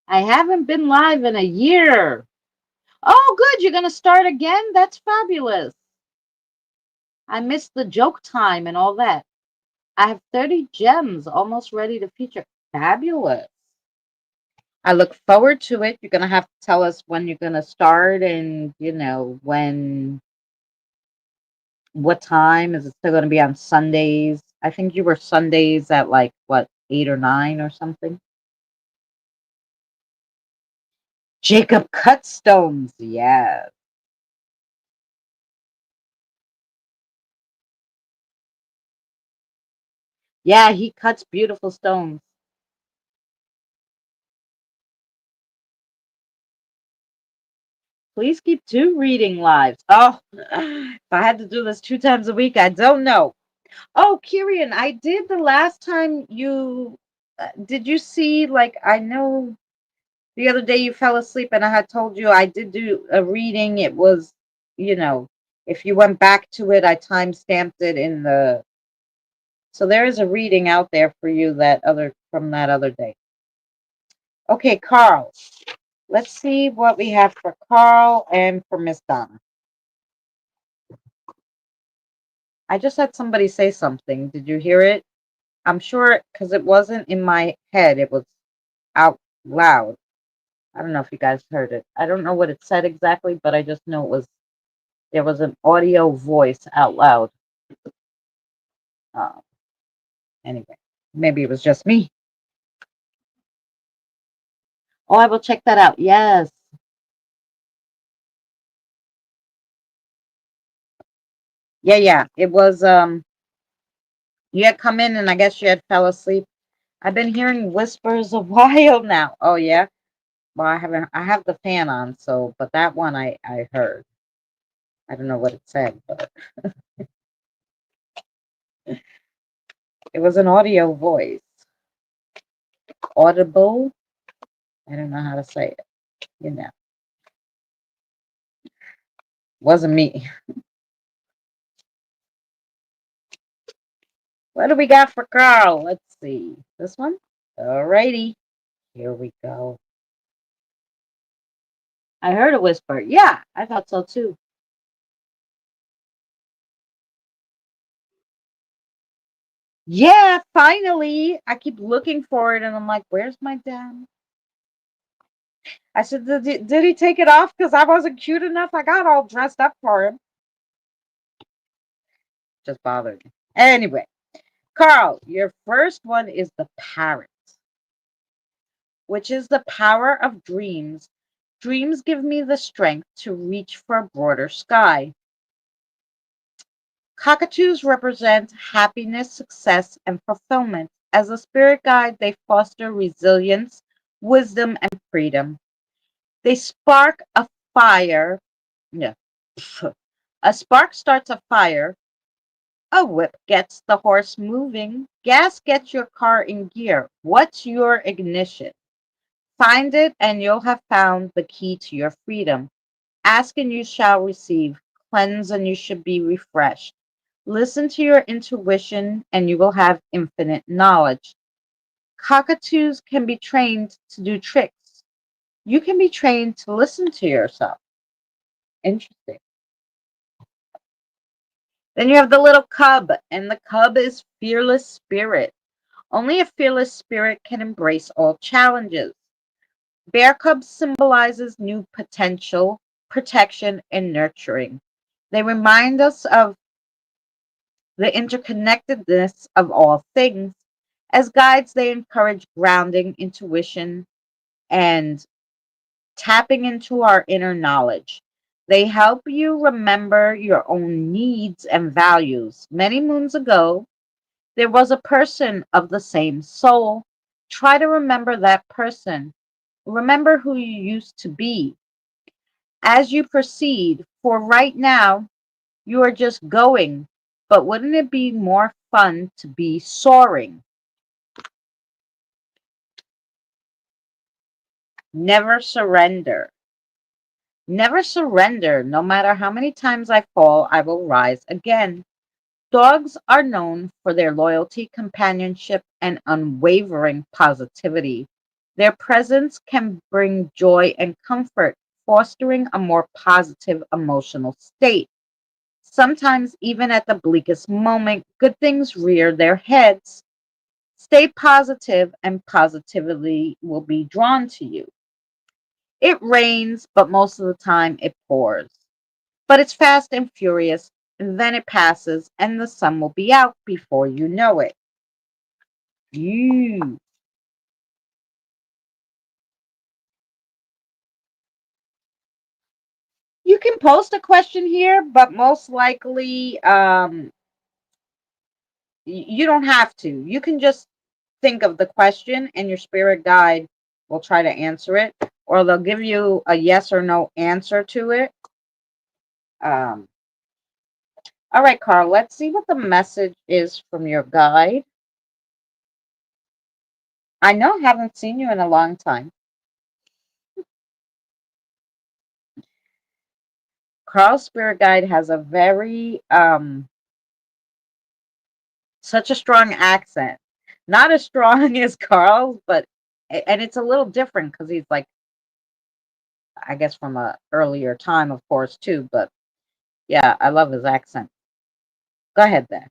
I haven't been live in a year. Oh, good. You're going to start again? That's fabulous. I missed the joke time and all that. I have 30 gems almost ready to feature. Fabulous. I look forward to it. You're going to have to tell us when you're going to start and, what time. Is it still going to be on Sundays? I think you were Sundays at like, what, 8 or 9 or something? Jacob Cutstones. Yeah. Yeah, he cuts beautiful stones. Please keep 2 reading lives. Oh, if I had to do this 2 times a week, I don't know. Oh, Kirian, I did the last time did you see, like, I know the other day you fell asleep and I had told you I did do a reading. It was, you know, if you went back to it, I time stamped it so there is a reading out there for you from that other day. Okay, Carl. Let's see what we have for Carl and for Miss Donna. I just had somebody say something. Did you hear it? I'm sure because it wasn't in my head, it was out loud. I don't know if you guys heard it. I don't know what it said exactly, but I just know there was an audio voice out loud. Uh, anyway, maybe it was just me. Oh, I will check that out. Yes. Yeah, yeah. It was you had come in and I guess you had fell asleep. I've been hearing whispers a while now. Oh yeah. Well, I have the fan on, so but that one I heard. I don't know what it said, but it was an audio voice. Audible. I don't know how to say it. You know. Wasn't me. What do we got for Carl? Let's see. This one? Alrighty. Here we go. I heard a whisper. Yeah, I thought so too. Yeah, finally. I keep looking for it and I'm like, where's my damn? I said, did he take it off because I wasn't cute enough? I got all dressed up for him. Just bothered me. Anyway, Carl, your first one is the parrot, which is the power of dreams. Dreams give me the strength to reach for a broader sky. Cockatoos represent happiness, success, and fulfillment. As a spirit guide, they foster resilience, wisdom, and freedom. They spark a fire. Yeah. A spark starts a fire. A whip gets the horse moving. Gas gets your car in gear. What's your ignition? Find it, and you'll have found the key to your freedom. Ask, and you shall receive. Cleanse, and you should be refreshed. Listen to your intuition, and you will have infinite knowledge. Cockatoos can be trained to do tricks. You can be trained to listen to yourself. Interesting. Then you have the little cub, and the cub is fearless spirit. Only a fearless spirit can embrace all challenges. Bear cub symbolizes new potential, protection, and nurturing. They remind us of the interconnectedness of all things. As guides, they encourage grounding, intuition, and tapping into our inner knowledge. They help you remember your own needs and values. Many moons ago, there was a person of the same soul. Try to remember that person. Remember who you used to be as you proceed, for right now, you are just going. But wouldn't it be more fun to be soaring? Never surrender. Never surrender. No matter how many times I fall, I will rise again. Dogs are known for their loyalty, companionship, and unwavering positivity. Their presence can bring joy and comfort, fostering a more positive emotional state. Sometimes, even at the bleakest moment, good things rear their heads. Stay positive, and positivity will be drawn to you. It rains, but most of the time it pours. But it's fast and furious, and then it passes, and the sun will be out before you know it. You. You can post a question here, but most likely you don't have to. You can just think of the question, and your spirit guide will try to answer it, or they'll give you a yes or no answer to it. Um, all right, Carl, let's see what the message is from your guide. I know I haven't seen you in a long time. Carl's spirit guide has a very such a strong accent. Not as strong as Carl's, but and it's a little different because he's like, I guess from a earlier time, of course, too. But yeah, I love his accent. Go ahead then.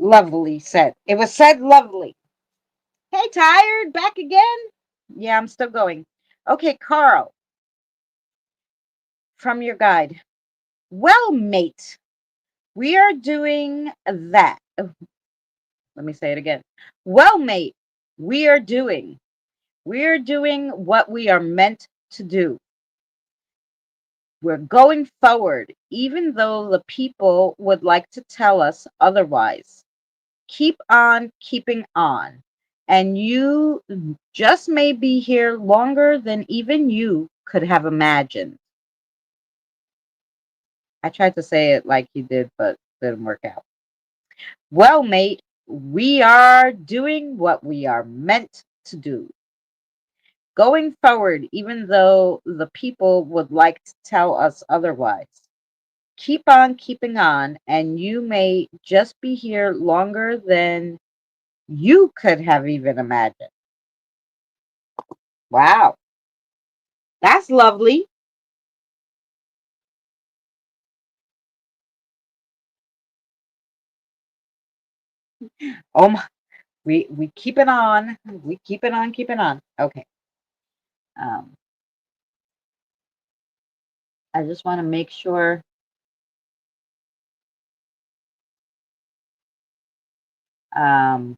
Lovely said. It was said lovely. Hey, tired? Back again? Yeah, I'm still going. Okay, Carl, from your guide. Well, mate, we are doing that. Oh, let me say it again. Well, mate, we are doing. We are doing what we are meant to do. We're going forward, even though the people would like to tell us otherwise. Keep on keeping on. And you just may be here longer than even you could have imagined. I tried to say it like he did, but didn't work out. Well, mate, we are doing what we are meant to do. Going forward, even though the people would like to tell us otherwise. Keep on keeping on, and you may just be here longer than you could have even imagined. Wow, that's lovely. Oh my, we keep it on. We keep it on, keep it on. Okay. Um, I just want to make sure. Um,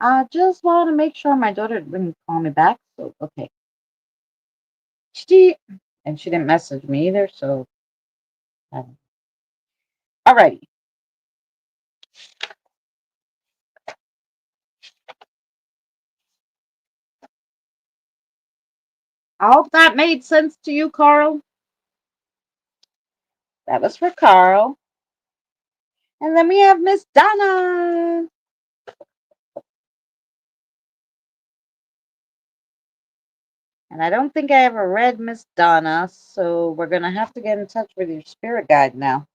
I just want to make sure my daughter didn't call me back. So okay. She and she didn't message me either. So alrighty. I hope that made sense to you, Carl. That was for Carl. And then we have Miss Donna. And I don't think I ever read Miss Donna, so we're going to have to get in touch with your spirit guide now.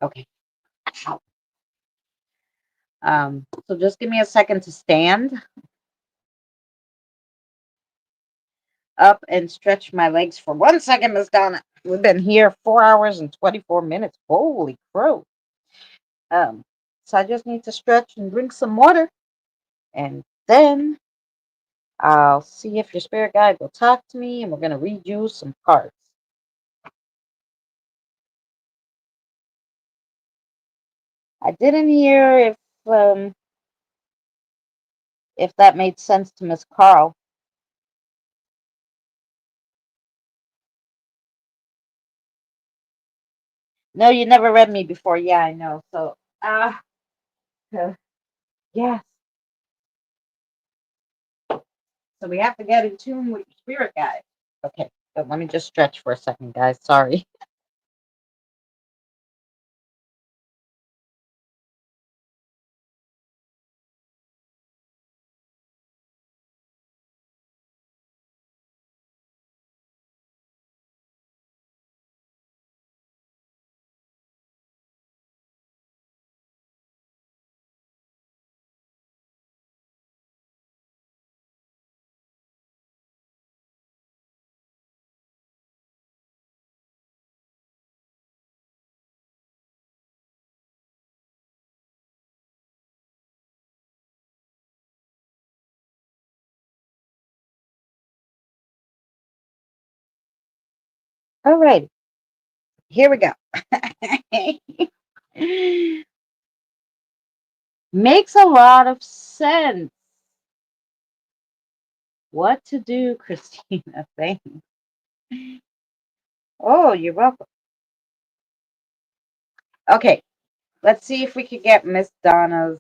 Okay. So just give me a second to stand up and stretch my legs for 1 second, Miss Donna. We've been here 4 hours and 24 minutes. Holy crow. Um, so I just need to stretch and drink some water, and then I'll see if your spirit guide will talk to me, and we're going to read you some cards. I didn't hear if that made sense to Miss Carl. No, you never read me before. Yeah, I know. So, yes. So we have to get in tune with your spirit guide. Okay, but let me just stretch for a second, guys. Sorry. All right, here we go. Makes a lot of sense. What to do, Christina? Thanks. Oh, you're welcome. Okay, let's see if we could get Miss Donna's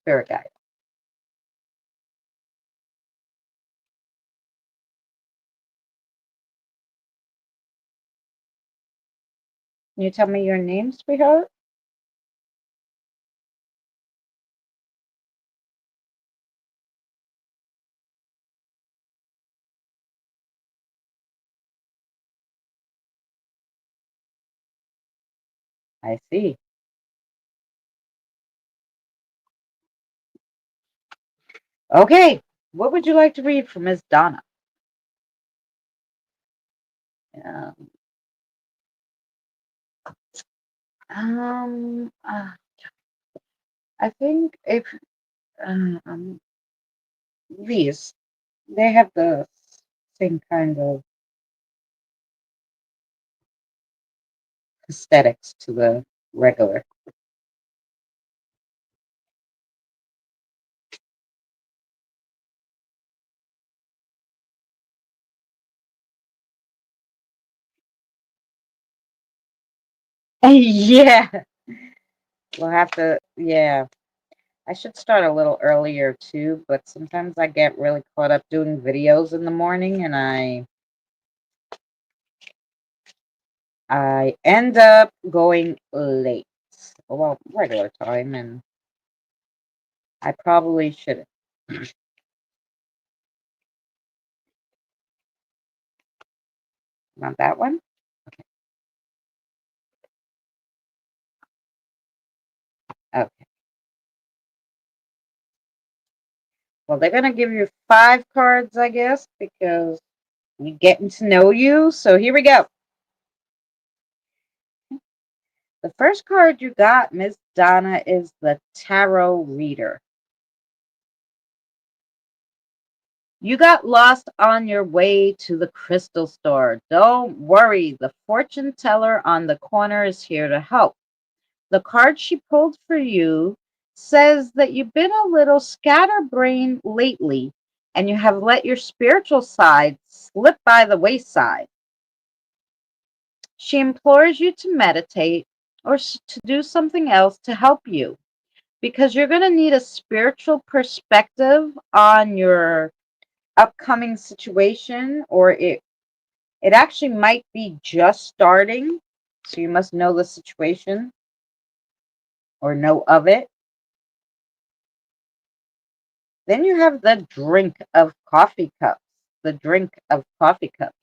spirit guide. Can you tell me your name, sweetheart? I see. Okay. What would you like to read from Miss Donna? Um, um, uh, I think if um, these, they have the same kind of aesthetics to the regular. Yeah, we'll have to. Yeah, I should start a little earlier too, but sometimes I get really caught up doing videos in the morning, and I end up going late. Well, regular time, and I probably shouldn't. Want that one? Okay. Well, they're gonna give you 5 cards, I guess, because we getting to know you. So here we go. The first card you got, Miss Donna, is the Tarot Reader. You got lost on your way to the crystal store. Don't worry, the fortune teller on the corner is here to help. The card she pulled for you says that you've been a little scatterbrained lately and you have let your spiritual side slip by the wayside. She implores you to meditate or to do something else to help you because you're going to need a spiritual perspective on your upcoming situation, or it actually might be just starting, so you must know the situation or know of it. Then you have the drink of coffee cups. The drink of coffee cups.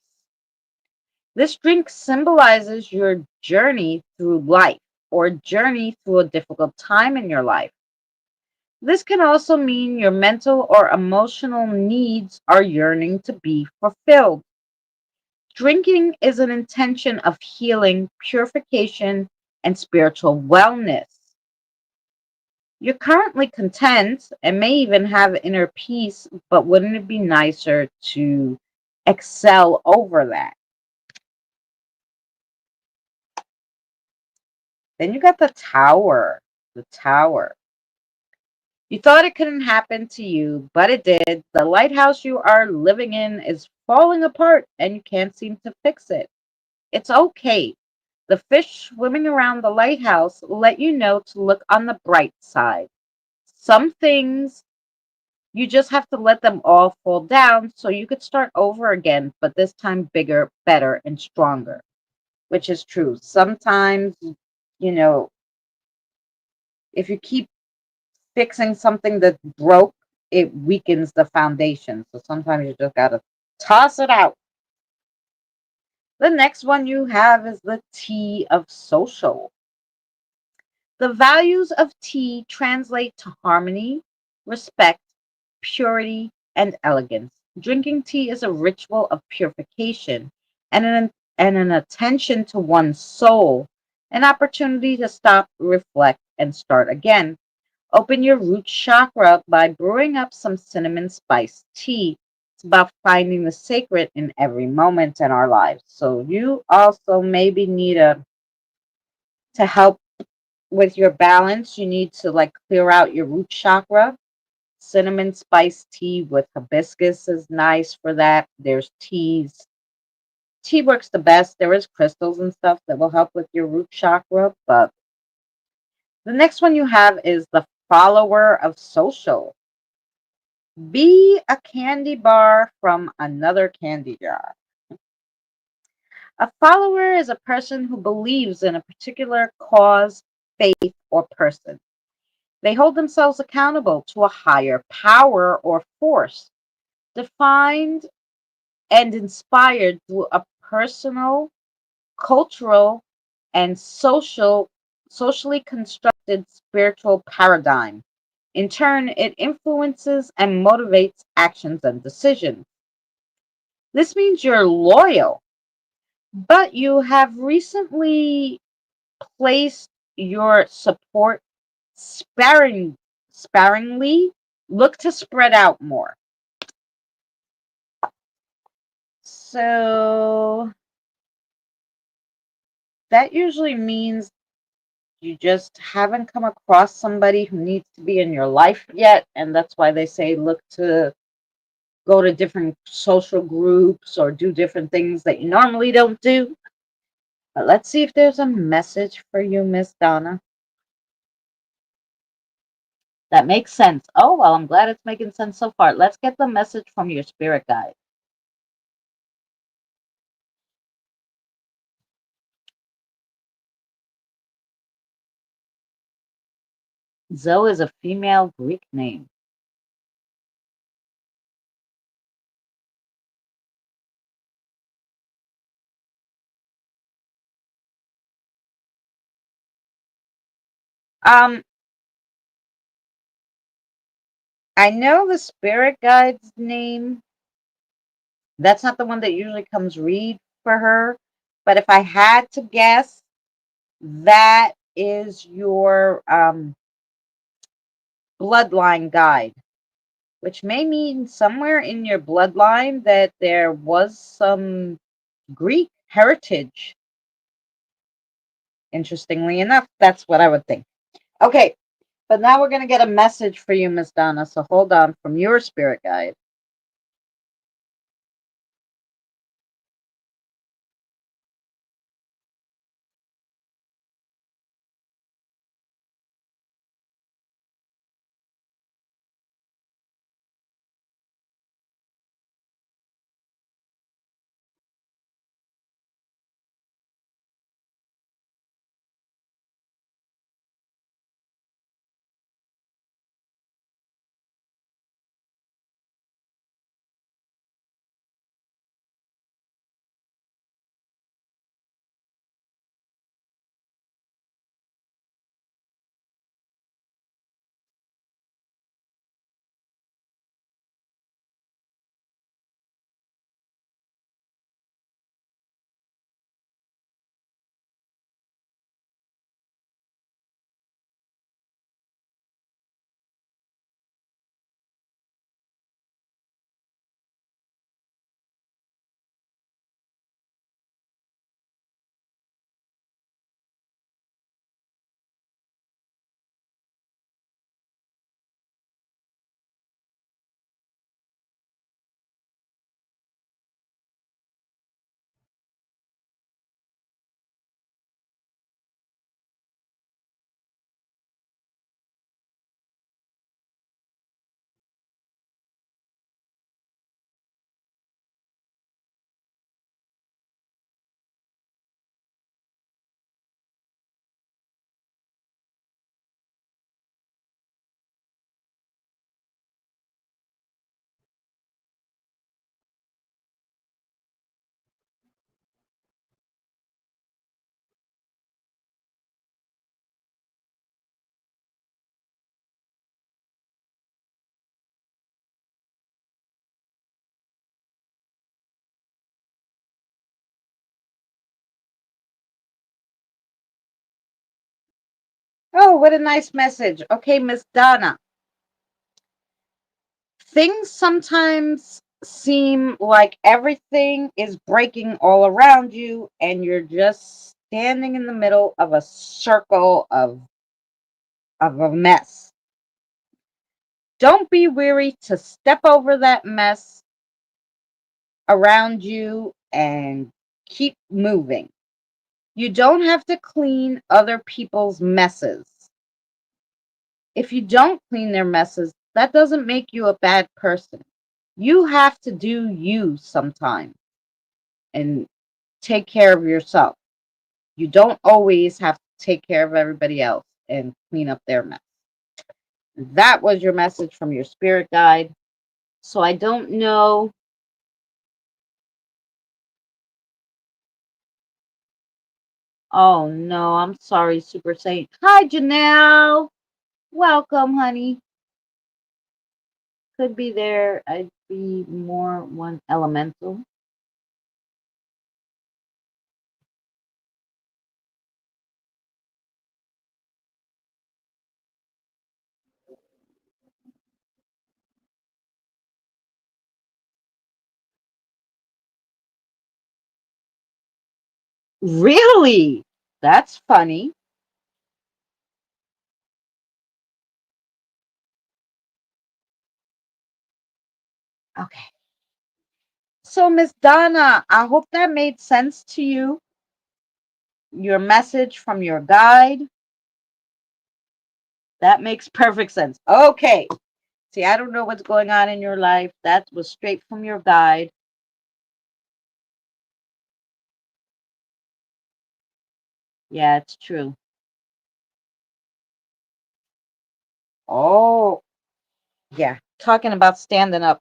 This drink symbolizes your journey through life or journey through a difficult time in your life. This can also mean your mental or emotional needs are yearning to be fulfilled. Drinking is an intention of healing, purification, and spiritual wellness. You're currently content and may even have inner peace, but wouldn't it be nicer to excel over that? Then you got the tower. The tower. You thought it couldn't happen to you, but it did. The lighthouse you are living in is falling apart and you can't seem to fix it. It's okay. The fish swimming around the lighthouse let you know to look on the bright side. Some things you just have to let them all fall down so you could start over again, but this time bigger, better, and stronger, which is true. Sometimes, you know, if you keep fixing something that broke, it weakens the foundation. So sometimes you just got to toss it out. The next one you have is the T of social. The values of tea translate to harmony, respect, purity, and elegance. Drinking tea is a ritual of purification and an attention to one's soul, an opportunity to stop, reflect, and start again. Open your root chakra by brewing up some cinnamon spice tea. It's about finding the sacred in every moment in our lives. So you also maybe need to help with your balance, you need to like clear out your root chakra. Cinnamon spice tea with hibiscus is nice for that. There's teas. Tea works the best. There is crystals and stuff that will help with your root chakra. But the next one you have is the follower of social. Be a candy bar from another candy jar. A follower is a person who believes in a particular cause, faith, or person. They hold themselves accountable to a higher power or force, defined and inspired through a personal, cultural, and social socially constructed spiritual paradigm. In turn, it influences and motivates actions and decisions. This means you're loyal, but you have recently placed your support sparingly. Look to spread out more. So that usually means you just haven't come across somebody who needs to be in your life yet. And that's why they say look to go to different social groups or do different things that you normally don't do. But let's see if there's a message for you, Miss Donna. That makes sense. Oh, well, I'm glad it's making sense so far. Let's get the message from your spirit guide. Zoe is a female Greek name. Um, I know the spirit guide's name. That's not the one that usually comes read for her. But if I had to guess, that is your bloodline guide, which may mean somewhere in your bloodline that there was some Greek heritage. Interestingly enough, that's what I would think. Okay, but now we're going to get a message for you, Miss Donna. So hold on from your spirit guide. Oh, what a nice message. Okay, Miss Donna. Things sometimes seem like everything is breaking all around you, and you're just standing in the middle of a circle of a mess. Don't be weary to step over that mess around you and keep moving. You don't have to clean other people's messes. If you don't clean their messes, that doesn't make you a bad person. You have to do you sometimes and take care of yourself. You don't always have to take care of everybody else and clean up their mess. That was your message from your spirit guide. So I don't know. Oh no, I'm sorry, Super Saint. Hi, Janelle. Welcome, honey. Could be there. I'd be more one elemental. Really? That's funny. Okay. So, Miss Donna, I hope that made sense to you. Your message from your guide. That makes perfect sense. Okay. See, I don't know what's going on in your life. That was straight from your guide. Yeah, it's true. Oh, yeah. Talking about standing up.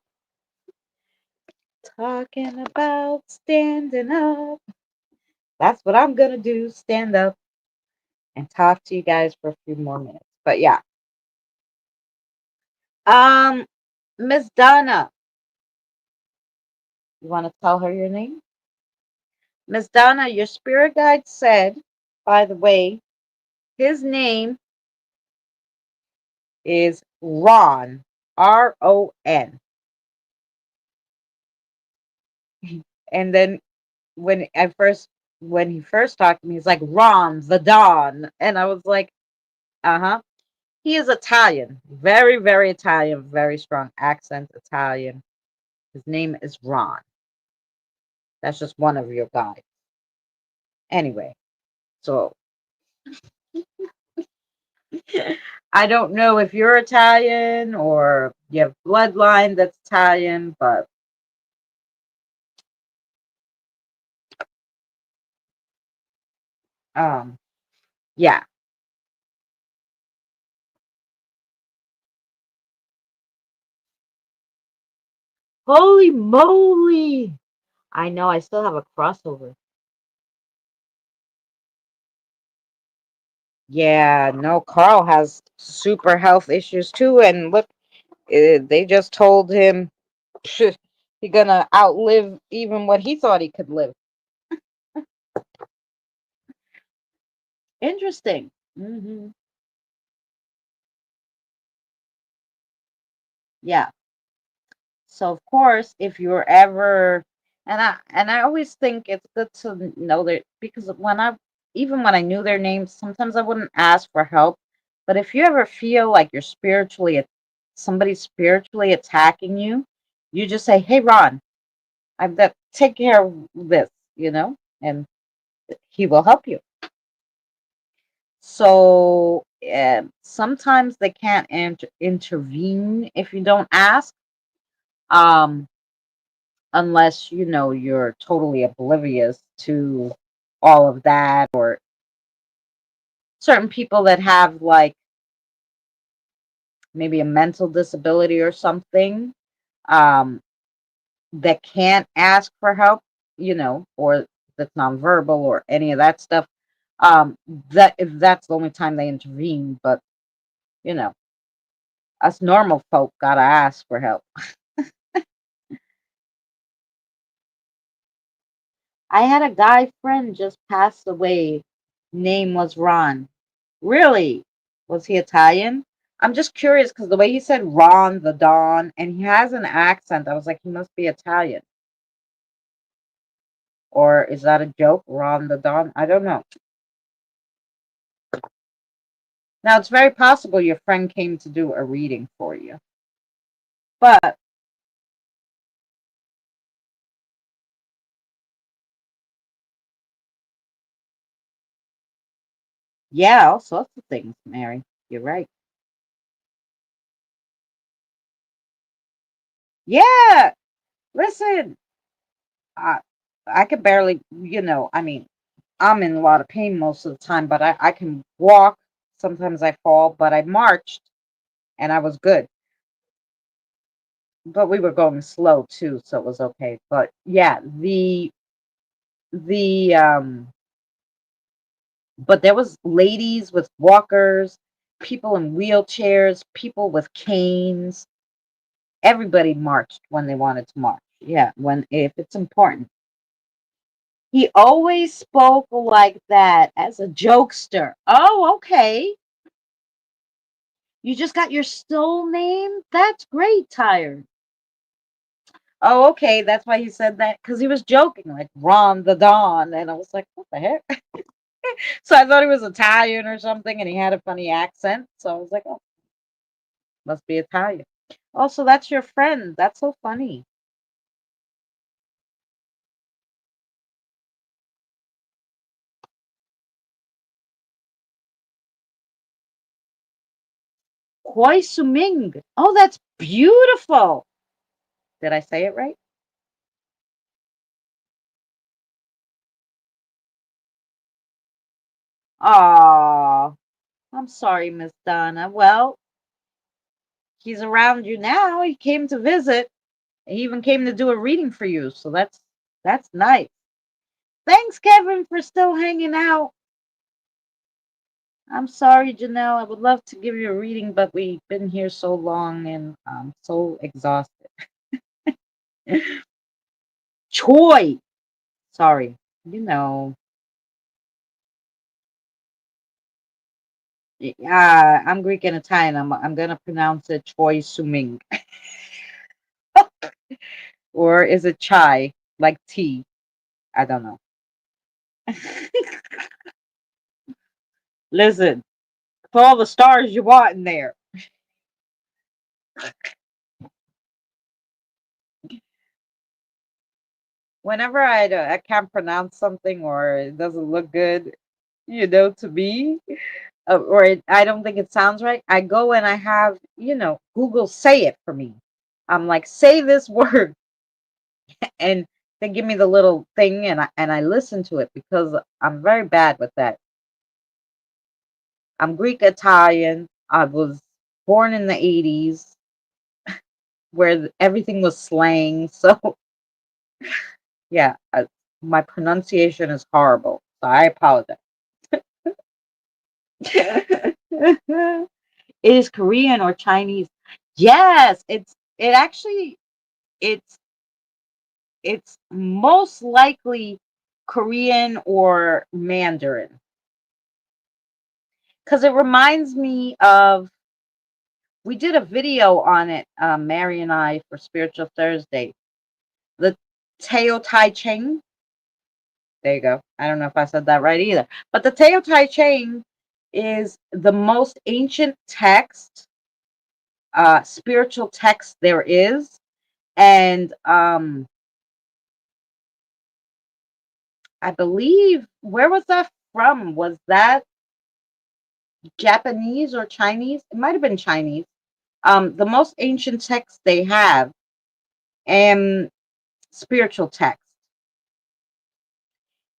Talking about standing up. That's what I'm going to do. Stand up and talk to you guys for a few more minutes. But yeah. Um, Miss Donna, you want to tell her your name? Miss Donna, your spirit guide said, by the way, his name is Ron, Ron. And then when I first when he first talked to me, he's like Ron the Don, and I was like, uh huh. He is Italian, very very Italian, very strong accent Italian. His name is Ron. That's just one of your guys. Anyway, so I don't know if you're Italian or you have bloodline that's Italian, but um, yeah. Holy moly! I know I still have a crossover. Yeah, no, Carl has super health issues too, and look, they just told him he's gonna outlive even what he thought he could live. Interesting. Yeah. So of course, if you're ever, and I always think it's good to know that because even when I knew their names, sometimes I wouldn't ask for help. But if you ever feel like somebody's spiritually attacking you, you just say, "Hey, Ron, I've got take care of this," and he will help you. So sometimes they can't intervene if you don't ask. Um, unless you're totally oblivious to all of that, or certain people that have like maybe a mental disability or something, um, that can't ask for help, or that's nonverbal or any of that stuff. um that if that's the only time they intervene, but you know us normal folk gotta ask for help. I had a guy friend just passed away. Name was Ron. Really? Was he Italian? I'm just curious because the way he said Ron the Don, and he has an accent, I was like, he must be Italian. Or is that a joke? Ron the Don? I don't know. Now, it's very possible your friend came to do a reading for you. But yeah, all sorts of things, Mary. You're right. Yeah, listen, I, I could barely, I mean, I'm in a lot of pain most of the time, but I can walk. Sometimes I fall, but I marched and I was good. But we were going slow too, so it was okay. But yeah, the but there was ladies with walkers, people in wheelchairs, people with canes. Everybody marched when they wanted to march. Yeah, when if it's important. He always spoke like that as a jokester. Oh, okay. You just got your soul name? That's great, Tired. Oh, okay. That's why he said that because he was joking, like Ron the Don. And I was like, what the heck? So I thought he was Italian or something and he had a funny accent. So I was like, oh, must be Italian. Oh, so that's your friend. That's so funny. Koi Suming. Oh, that's beautiful. Did I say it right? Oh, I'm sorry, Miss Donna. Well, he's around you now. He came to visit. He even came to do a reading for you. So that's nice. Thanks, Kevin, for still hanging out. I'm sorry, Janelle. I would love to give you a reading, but we've been here so long and I'm so exhausted. Choi. Sorry. You know, I'm Greek and Italian. I'm gonna pronounce it Choi Suming, or is it chai like tea? I don't know. Listen, put all the stars you want in there. Whenever I can't pronounce something or it doesn't look good, to me, or I don't think it sounds right, I go and I have, Google say it for me. I'm like, say this word, and they give me the little thing, and I listen to it because I'm very bad with that. I'm Greek Italian. I was born in the 80s where everything was slang. So, yeah, my pronunciation is horrible. So I apologize. It is Korean or Chinese. Yes, it actually it's it's most likely Korean or Mandarin because it reminds me of we did a video on it, Mary and I, for Spiritual Thursday. The Teo Tai Ching. There you go. I don't know if I said that right either. But the Teo Tai Ching is the most ancient text, spiritual text there is. And I believe, where was that from? Was that Japanese or Chinese? It might have been Chinese. The most ancient text they have, and spiritual text.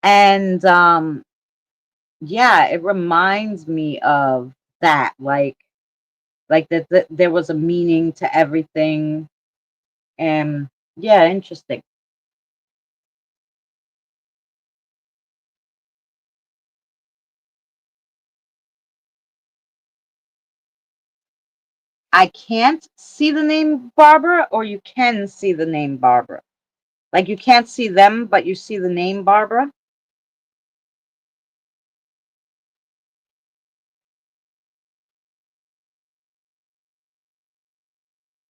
And yeah, it reminds me of that, like that there was a meaning to everything. And yeah, interesting. I can't see the name Barbara, or you can see the name Barbara. Like you can't see them, but you see the name Barbara.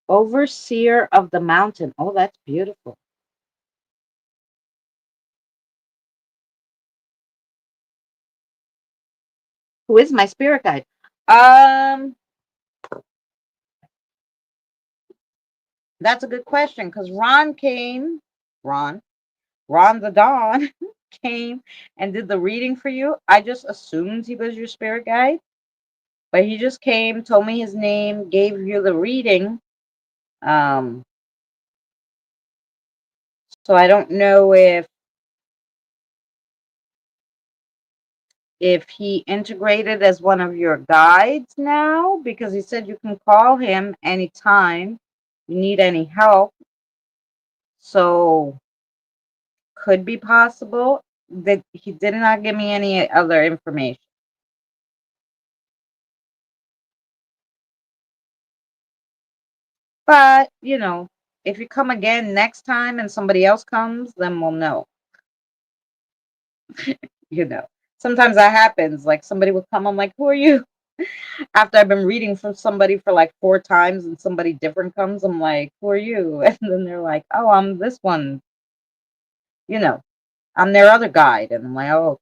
Overseer of the mountain. Oh, that's beautiful. Who is my spirit guide? Um, that's a good question because Ron, Ron the Don came and did the reading for you. I just assumed he was your spirit guide, but he just came, told me his name, gave you the reading. Um, so I don't know if he integrated as one of your guides now because he said you can call him anytime you need any help. So could be possible. that he did not give me any other information. But, if you come again next time and somebody else comes, then we'll know. You know. Sometimes that happens. Like somebody will come, I'm like, who are you? After I've been reading from somebody for like 4 times and somebody different comes, I'm like, who are you? And then they're like, oh, I'm this one, you know, I'm their other guide. And I'm like, oh,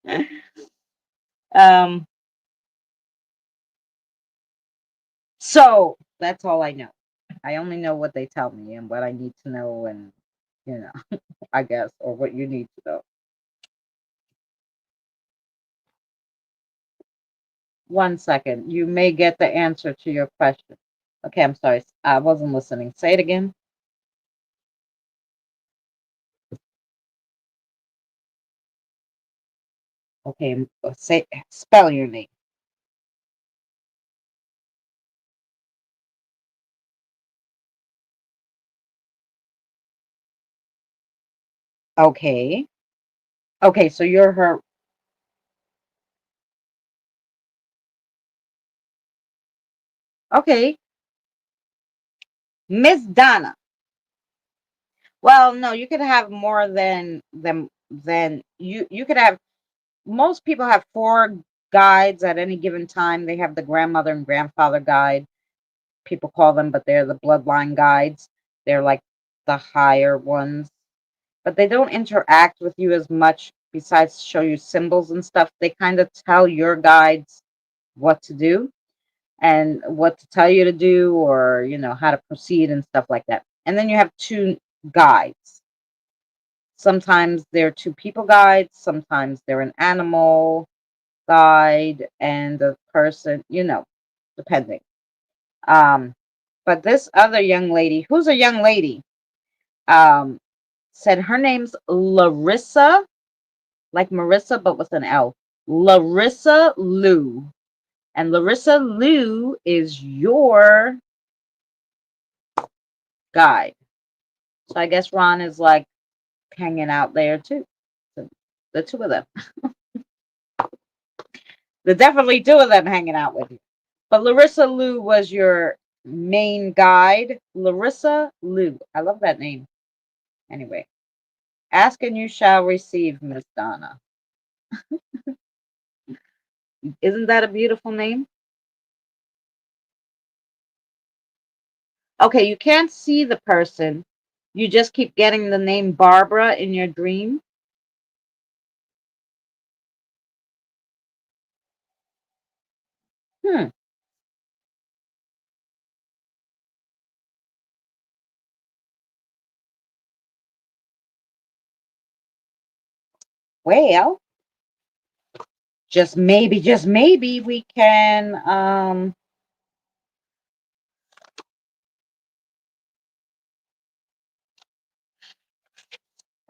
okay. um, so that's all I know. I only know what they tell me and what I need to know and I guess, or what you need to know. One second. You may get the answer to your question. Okay, I'm sorry. I wasn't listening. Say it again. Okay, say spell your name. Okay. Okay, so you're her. Okay, Miss Donna. Well, no, you could have more than you could have. Most people have four guides at any given time. They have the grandmother and grandfather guide. People call them, but they're the bloodline guides. They're like the higher ones, but they don't interact with you as much besides show you symbols and stuff. They kind of tell your guides what to do and what to tell you to do, or how to proceed and stuff like that. And then you have two guides. Sometimes they're two people guides, sometimes they're an animal guide and a person, depending. um but this other young lady, who's a young lady, um said her name's Larissa, like Marissa but with an L. Larissa Lou. And Larissa Lou is your guide. So I guess Ron is like hanging out there too. So the two of them. There's definitely two of them hanging out with you. But Larissa Lou was your main guide. Larissa Lou. I love that name. Anyway, ask and you shall receive, Miss Donna. Isn't that a beautiful name? Okay, you can't see the person. You just keep getting the name Barbara in your dream. Hmm. Well, just maybe we can I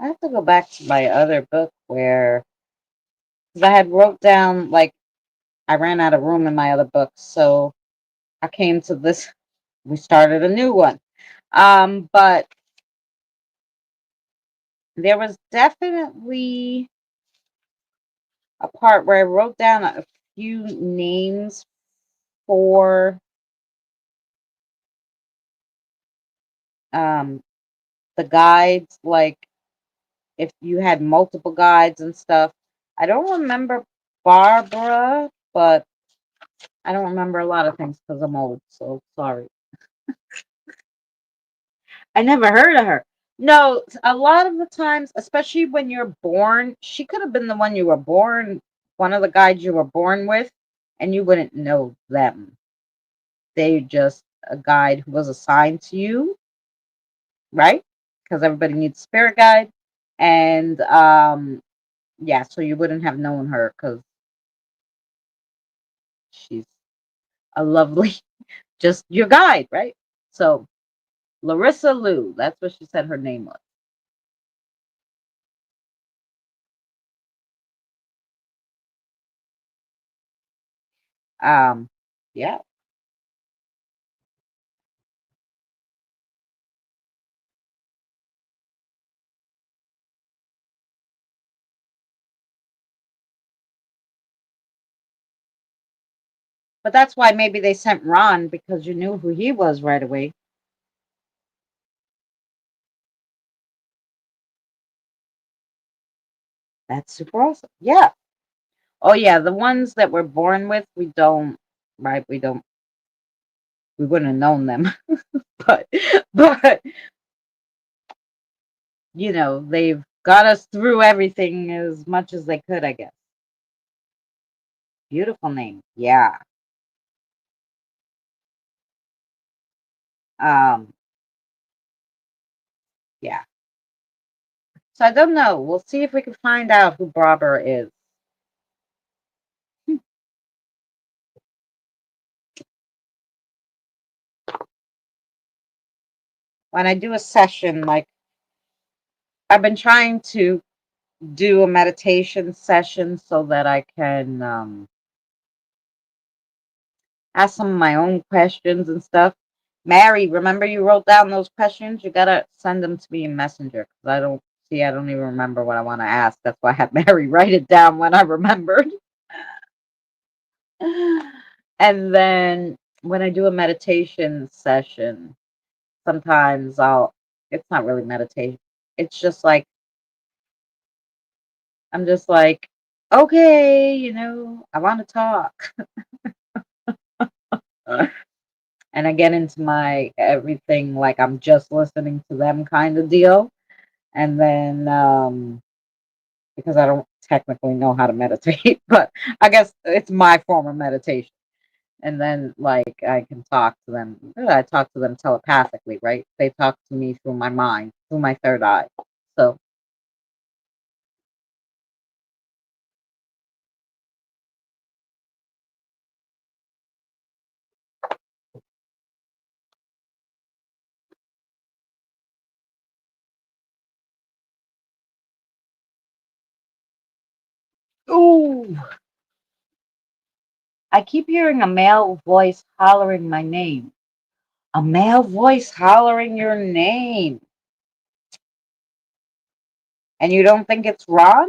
have to go back to my other book where, because I had wrote down, like, I ran out of room in my other book, so I came to this. We started a new one. But there was definitely a part where I wrote down a few names for um the guides, like if you had multiple guides and stuff. I don't remember Barbara, but I don't remember a lot of things because I'm old, so sorry. I never heard of her. No, a lot of the times, especially when you're born, she could have been the one you were born, one of the guides you were born with, and you wouldn't know them. They just a guide who was assigned to you, right? Because everybody needs a spirit guide. And yeah, so you wouldn't have known her because she's a lovely, just your guide, right? So Larissa Lou, that's what she said her name was. Um, yeah. But that's why maybe they sent Ron because you knew who he was right away. That's super awesome. Yeah. Oh yeah, the ones that we're born with, we don't, right? We wouldn't have known them, but but they've got us through everything as much as they could, I guess. Beautiful name. Yeah. Um, yeah. So I don't know. We'll see if we can find out who Barber is. When I do a session, like I've been trying to do a meditation session so that I can ask some of my own questions and stuff. Mary, remember you wrote down those questions? You gotta send them to me in Messenger because I don't even remember what I want to ask. That's why I had Mary write it down when I remembered. And then when I do a meditation session, sometimes it's not really meditation. It's just like, I'm just like, okay, I want to talk. And I get into my everything like I'm just listening to them kind of deal. And then, because I don't technically know how to meditate, but I guess it's my form of meditation. And then, like, I can talk to them. I talk to them telepathically, right? They talk to me through my mind, through my third eye. So, ooh, I keep hearing a male voice hollering my name. A male voice hollering your name. And you don't think it's Ron?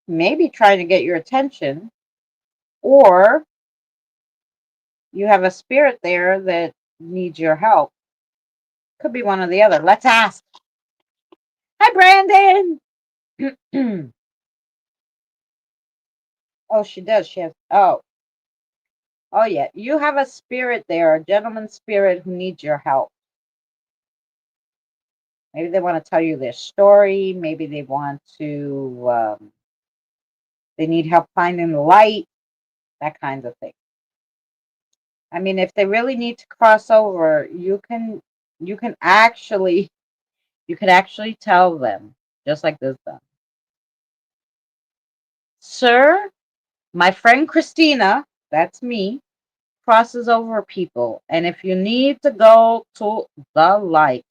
Maybe trying to get your attention. Or you have a spirit there that needs your help. Could be one or the other. Let's ask. Hi, Brandon. Oh, she does. She has. Oh, yeah. You have a spirit there, a gentleman spirit who needs your help. Maybe they want to tell you their story. Maybe they want to. They need help finding the light. That kind of thing. I mean, if they really need to cross over, You can actually. You can actually tell them, just like this done. Sir, my friend Christina, that's me, crosses over people. And if you need to go to the light,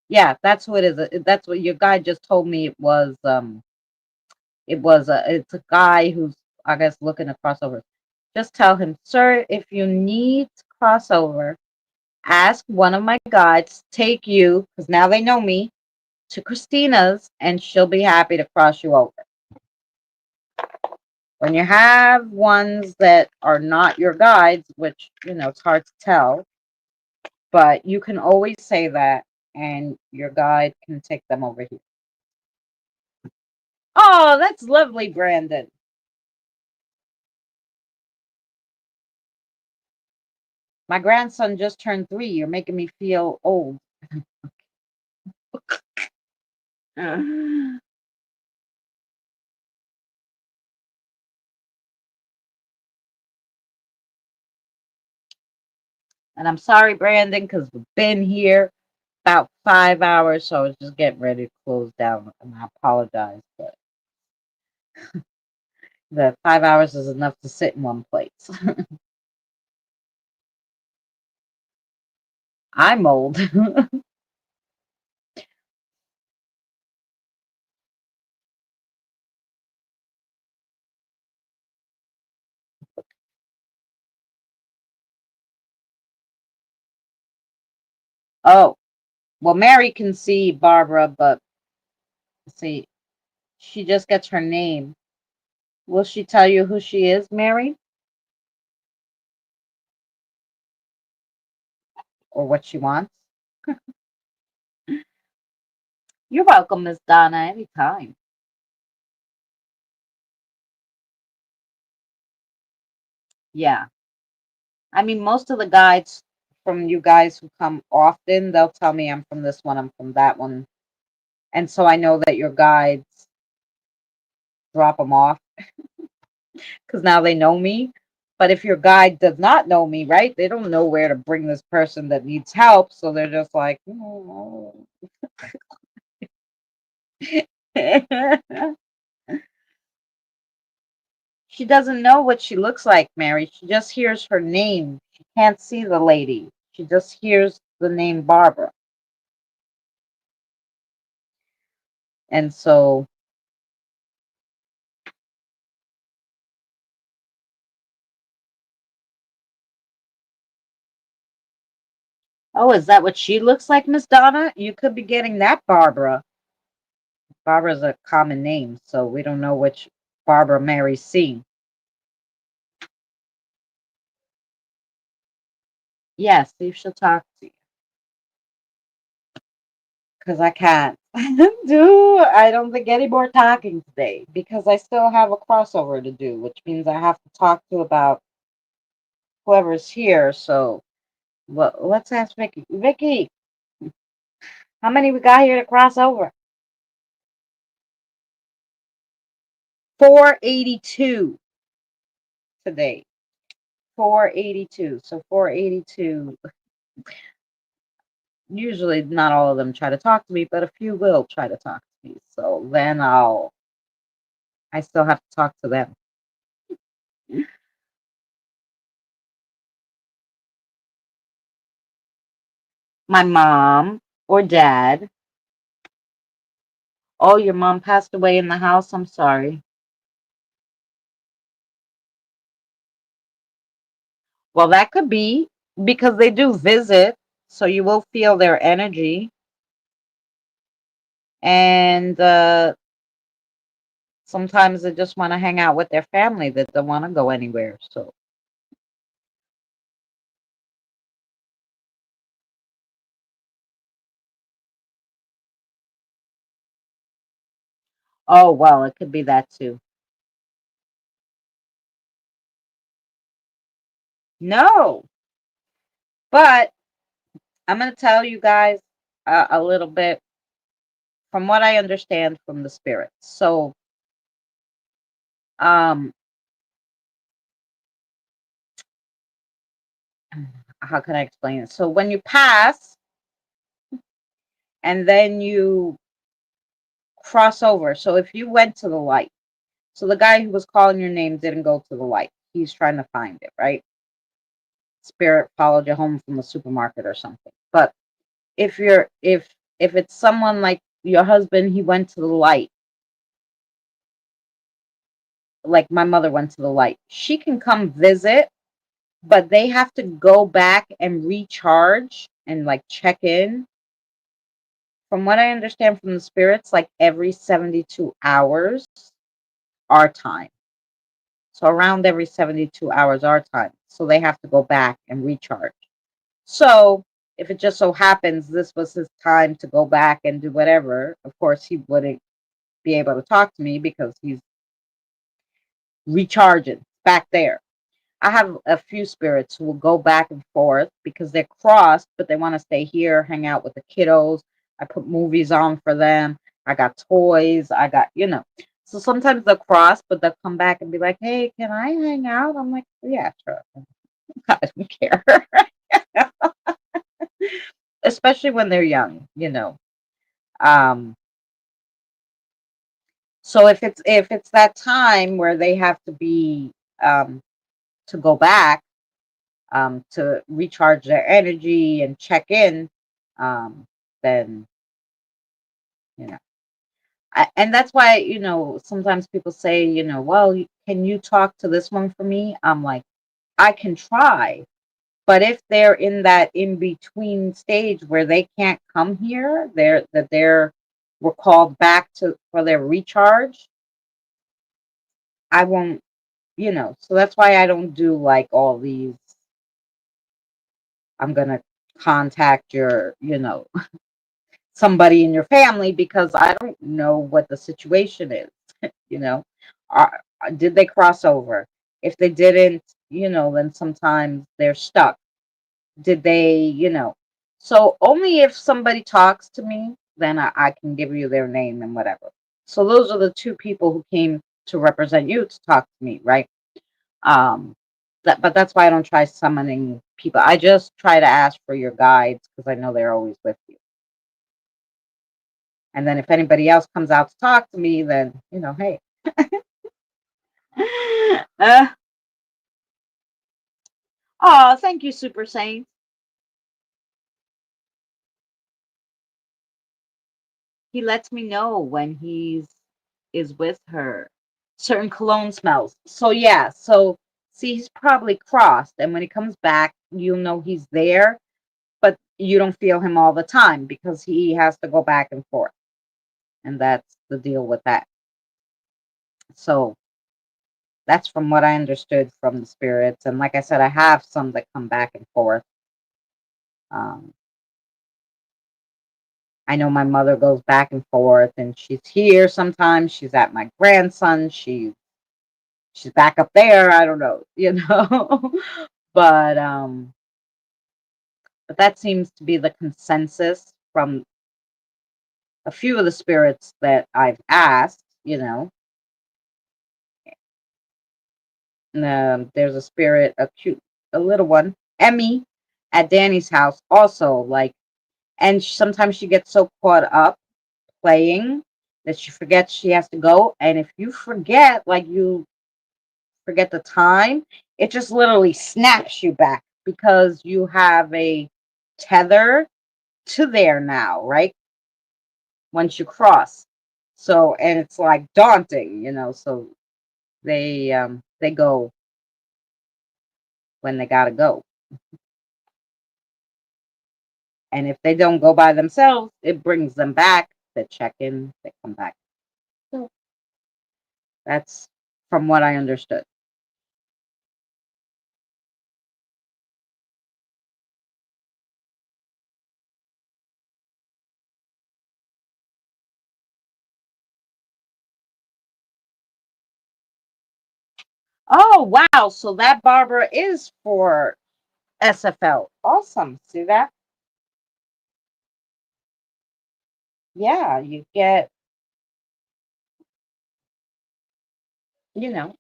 yeah, that's what it is. That's what your guy just told me it's a guy who's, I guess, looking to cross over. Just tell him, sir, if you need to cross over, ask one of my guides to take you, because now they know me, to Christina's, and she'll be happy to cross you over. When you have ones that are not your guides, which, it's hard to tell, but you can always say that and your guide can take them over here. Oh, that's lovely, Brandon. My grandson just turned 3. You're making me feel old. And I'm sorry, Brandon, because we've been here about 5 hours, so I was just getting ready to close down, and I apologize, but the 5 hours is enough to sit in one place. I'm old. Oh, well, Mary can see Barbara, but see, she just gets her name. Will she tell you who she is, Mary? or what she wants. You're welcome, Miss Donna, anytime. Yeah. I mean, most of the guides from you guys who come often, they'll tell me I'm from this one, I'm from that one. And so I know that your guides drop them off because now they know me. But if your guide does not know me, right, they don't know where to bring this person that needs help. So they're just like, "Oh." She doesn't know what she looks like, Mary. She just hears her name. She can't see the lady. She just hears the name Barbara. And so, oh, is that what she looks like, Miss Donna? You could be getting that Barbara. Barbara's a common name, so we don't know which Barbara Mary's seeing. Yes, see if she'll talk to you. Because I can't I don't think any more talking today because I still have a crossover to do, which means I have to talk to about whoever's here. So, well, let's ask Vicky. Vicky, how many we got here to cross over? 482 today. 482. So 482. Usually, not all of them try to talk to me, but a few will try to talk to me. So then I still have to talk to them. My mom or dad. Oh, your mom passed away in the house. I'm sorry. Well, that could be because they do visit, so you will feel their energy. And sometimes they just want to hang out with their family. That don't want to go anywhere. So, oh well, it could be that too. No, but I'm going to tell you guys a little bit from what I understand from the spirits. So, um, how can I explain it? So, when you pass and then you cross over, so if you went to the light, so the guy who was calling your name didn't go to the light. He's trying to find it, right? Spirit followed you home from the supermarket or something. But if you're if it's someone like your husband, he went to the light, like my mother went to the light. She can come visit, but they have to go back and recharge and like check in. From what I understand from the spirits, like every 72 hours our time. So around every 72 hours our time. So they have to go back and recharge. So if it just so happens this was his time to go back and do whatever, of course he wouldn't be able to talk to me because he's recharging back there. I have a few spirits who will go back and forth because they're crossed, but they want to stay here, hang out with the kiddos. I put movies on for them. I got toys. I got, So sometimes they'll cross, but they'll come back and be like, hey, can I hang out? I'm like, yeah, sure. I don't care. Especially when they're young. Um, so if it's that time where they have to be to go back to recharge their energy and check in, then you know. And that's why sometimes people say well can you talk to this one for me? I'm like I can try, but if they're in that in between stage where they can't come here, they're were called back to for their recharge, I won't, so that's why I don't do like all these I'm gonna contact your, somebody in your family, because I don't know what the situation is. you know, are, did they cross over? If they didn't, then sometimes they're stuck. Did they, so only if somebody talks to me, then I can give you their name and whatever. So those are the two people who came to represent you to talk to me, right? Um, but that's why I don't try summoning people. I just try to ask for your guides because I know they're always with you. And then if anybody else comes out to talk to me, then, hey. uh, oh, thank you, Super Saint. He lets me know when he's is with her. Certain cologne smells. So yeah, so see, he's probably crossed, and when he comes back, you'll know he's there, but you don't feel him all the time because he has to go back and forth, and that's the deal with that. So that's from what I understood from the spirits, and like I said, I have some that come back and forth. Um, I know my mother goes back and forth, and she's here sometimes. She's at my grandson. She's back up there. I don't know. but but that seems to be the consensus from a few of the spirits that I've asked. There's a spirit, a little one, Emmy, at Danny's house, also like, and sometimes she gets so caught up playing that she forgets she has to go. And if you forget, like you forget the time, it just literally snaps you back because you have a tether to there now, right? Once you cross. So, and it's like daunting, so they go when they gotta go. And if they don't go by themselves, it brings them back. They check in, they come back. So that's from what I understood. Oh wow, so that Barbara is for SFL. Awesome. See that? Yeah, you get,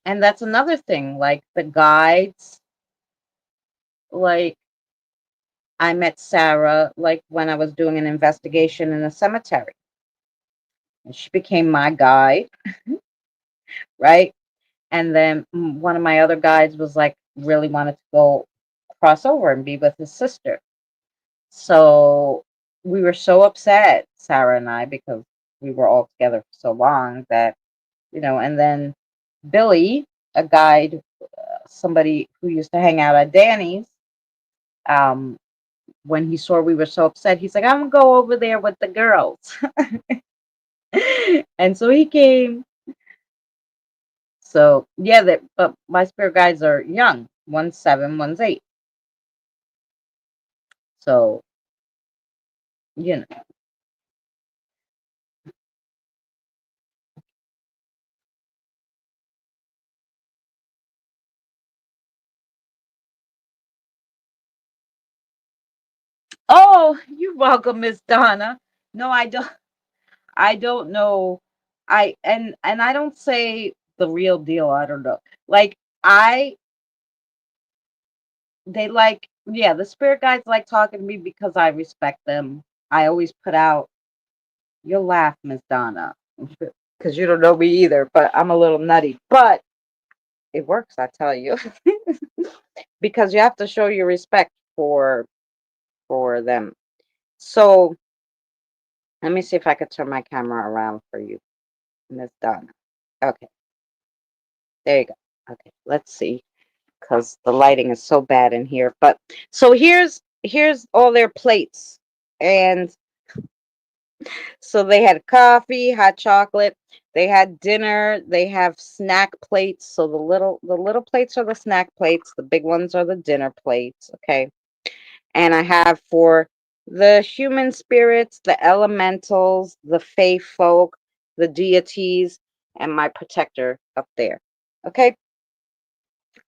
and that's another thing, like the guides, like I met Sarah like when I was doing an investigation in a cemetery, and she became my guide, right? And then one of my other guides was like really wanted to go cross over and be with his sister. So we were so upset, Sarah and I, because we were all together for so long that, and then Billy, a guide, somebody who used to hang out at Danny's, um, when he saw we were so upset, he's like, I'm gonna go over there with the girls. And so he came. So yeah, that but my spirit guides are young. One's 7, one's 8. So, you know. Oh, you're welcome, Miss Donna. No, I don't know. And I don't say the real deal. I don't know. Like I they like, yeah, the spirit guides like talking to me because I respect them. I always put out, you'll laugh, Miss Donna, because you don't know me either, but I'm a little nutty. But it works, I tell you. Because you have to show your respect for them. So let me see if I could turn my camera around for you, Miss Donna. Okay, there you go. Okay, let's see, because the lighting is so bad in here. But so here's all their plates, and so they had coffee, hot chocolate. They had dinner. They have snack plates. So the little plates are the snack plates. The big ones are the dinner plates. Okay. And I have for the human spirits, the elementals, the fae folk, the deities, and my protector up there. Okay.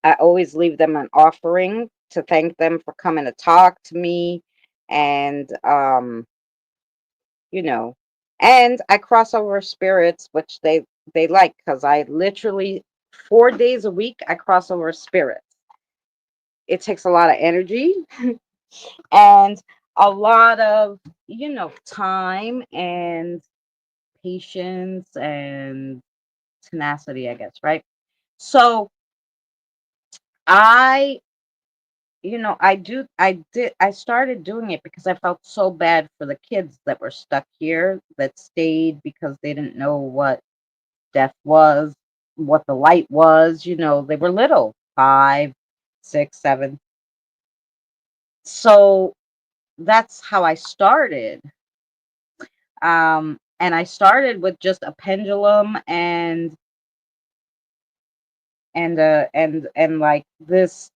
I always leave them an offering to thank them for coming to talk to me, and you know, and I cross over spirits, which they like, because I literally 4 days a week I cross over spirits. It takes a lot of energy and a lot of, time and patience and tenacity, I guess, right? So I I started doing it because I felt so bad for the kids that were stuck here, that stayed because they didn't know what death was, what the light was. They were little, 5, 6, 7. So that's how I started. And I started with just a pendulum and like this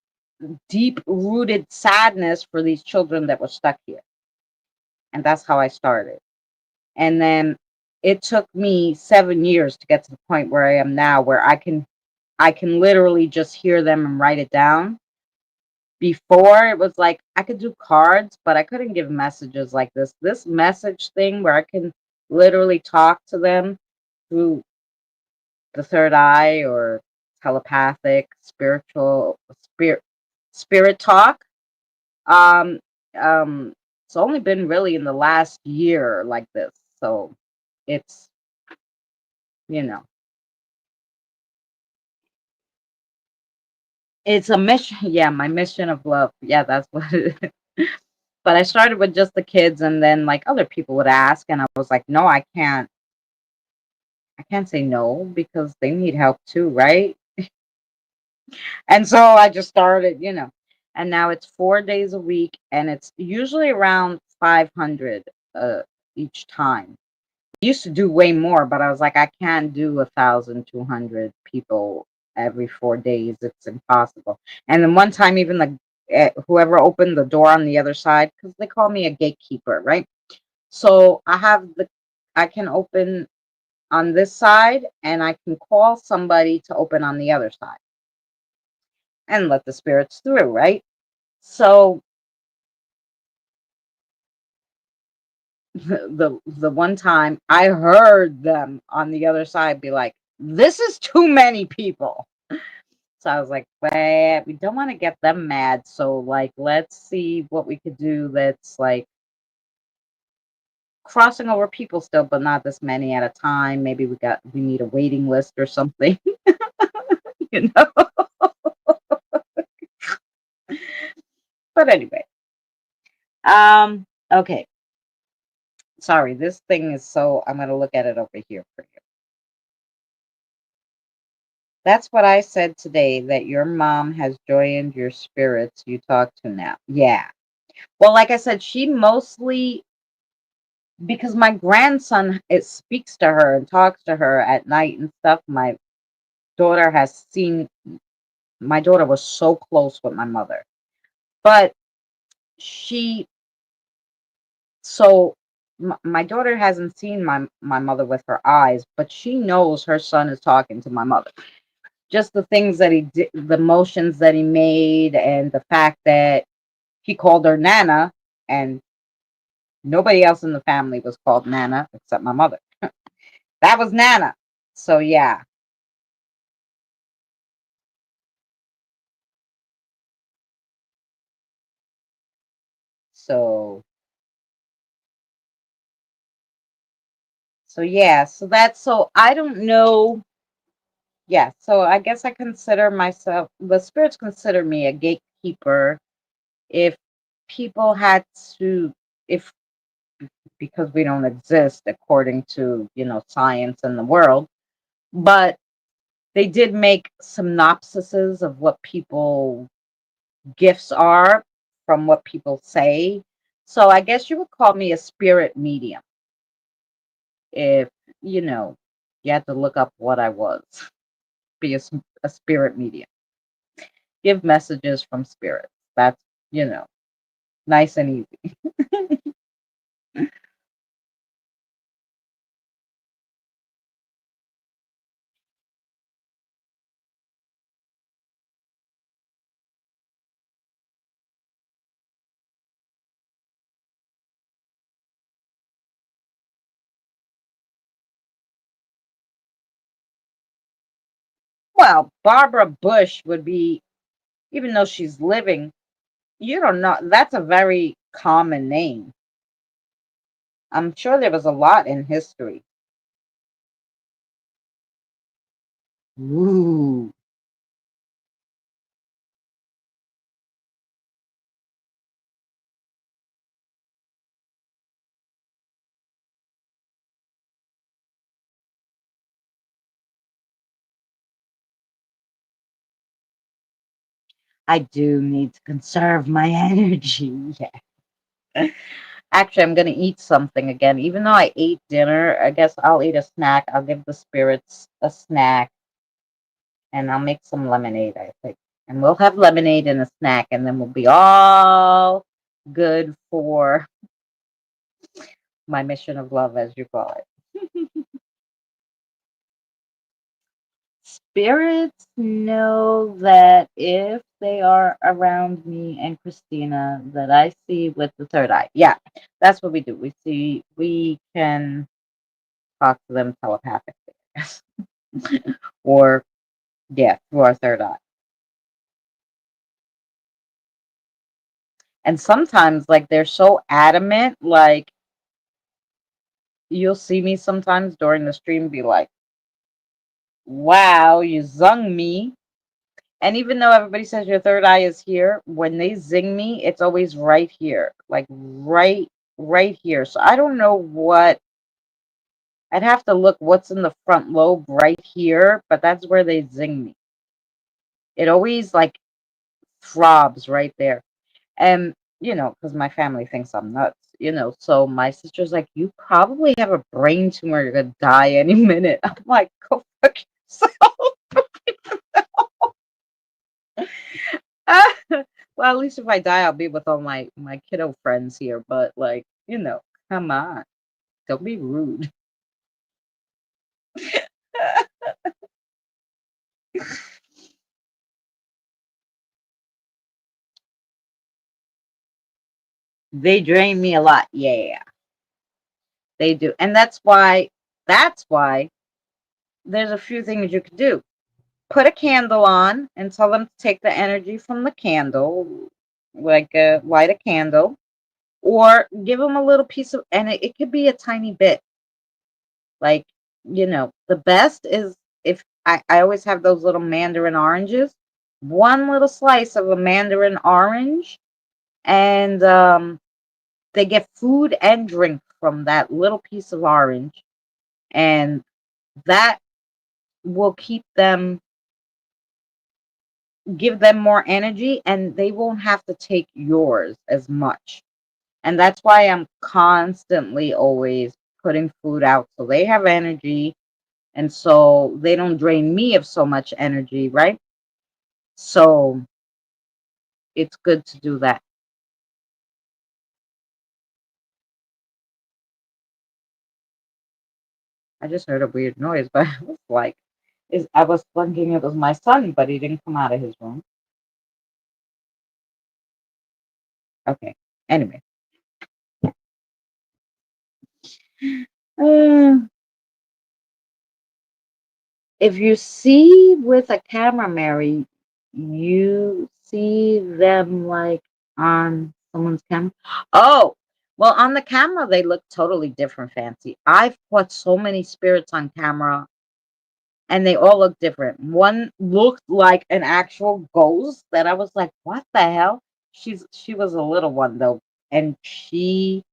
deep rooted sadness for these children that were stuck here. And that's how I started. And then it took me 7 years to get to the point where I am now, where I can literally just hear them and write it down. Before, it was like I could do cards, but I couldn't give messages like this. This message thing where I can literally talk to them through the third eye, or telepathic, spirit talk. Um, it's only been really in the last year like this. So it's, you know, it's a mission. Yeah, my mission of love. Yeah, that's what it is. But I started with just the kids, and then like other people would ask, and I was like, no, I can't say no, because they need help too, right? And so I just started. And now it's 4 days a week, and it's usually around 500 each time. I used to do way more, but I was like, I can't do 1,200 people every 4 days. It's impossible. And then one time, even whoever opened the door on the other side, because they call me a gatekeeper, right? So I can open on this side, and I can call somebody to open on the other side and let the spirits through, right? So the one time I heard them on the other side be like, "This is too many people." So I was like, "Wait, we don't want to get them mad. So like, let's see what we could do that's like crossing over people still, but not this many at a time. Maybe we need a waiting list or something, you know." But anyway, okay. Sorry, this thing is so. I'm gonna look at it over here for you. That's what I said today, that your mom has joined your spirits you talk to now. Yeah. Well, like I said, she mostly, because my grandson, it speaks to her and talks to her at night and stuff. Daughter has seen my daughter was so close with my mother. But she so my daughter hasn't seen my mother with her eyes, but she knows her son is talking to my mother. Just the things that he did, the motions that he made, and the fact that he called her Nana, and nobody else in the family was called Nana except my mother. That was Nana. So yeah. So yeah. So that's, so I don't know. Yeah. So I guess I consider myself, the spirits consider me a gatekeeper. If people had to, if because we don't exist according to science and the world, but they did make synopsises of what people gifts are from what people say. So I guess you would call me a spirit medium, if you know you had to look up what I was. Be a spirit medium. Give messages from spirits. That's you know. Nice and easy. Well, Barbara Bush would be, even though she's living, you don't know. That's a very common name. I'm sure there was a lot in history. Ooh. I do need to conserve my energy. Yeah. Actually, I'm gonna eat something again. Even though I ate dinner, I guess I'll eat a snack. I'll give the spirits a snack and I'll make some lemonade, I think. And we'll have lemonade and a snack, and then we'll be all good for my mission of love, as you call it. Spirits know that if they are around me and Christina, that I see with the third eye. Yeah, that's what we do. We can talk to them telepathically, I guess. Or, yeah, through our third eye. And sometimes, like, they're so adamant, like, you'll see me sometimes during the stream be like, wow, you zung me. And even though everybody says your third eye is here, when they zing me, it's always right here, like right here. So I don't know what, I'd have to look what's in the front lobe right here, but that's where they zing me. It always like throbs right there. And, because my family thinks I'm nuts, so my sister's like, you probably have a brain tumor. You're going to die any minute. I'm like, go fuck yourself. Well, at least if I die, I'll be with all my kiddo friends here. But like, come on, don't be rude. They drain me a lot. Yeah, they do, and that's why there's a few things you could do. Put a candle on and tell them to take the energy from the candle, like light a candle, or give them a little piece of, and it could be a tiny bit. Like, the best is if I always have those little mandarin oranges, one little slice of a mandarin orange, and they get food and drink from that little piece of orange, and that will give them more energy, and they won't have to take yours as much. And that's why I'm constantly always putting food out so they have energy and so they don't drain me of so much energy, right? So it's good to do that. I just heard a weird noise, but I was like, I was thinking it was my son, but he didn't come out of his room. Okay. Anyway, uh, if you see with a camera, Mary, you see them like on someone's camera. Oh, well, on the camera they look totally different, fancy. I've caught so many spirits on camera and they all look different. One looked like an actual ghost that I was like, "What the hell?" She was a little one though, and she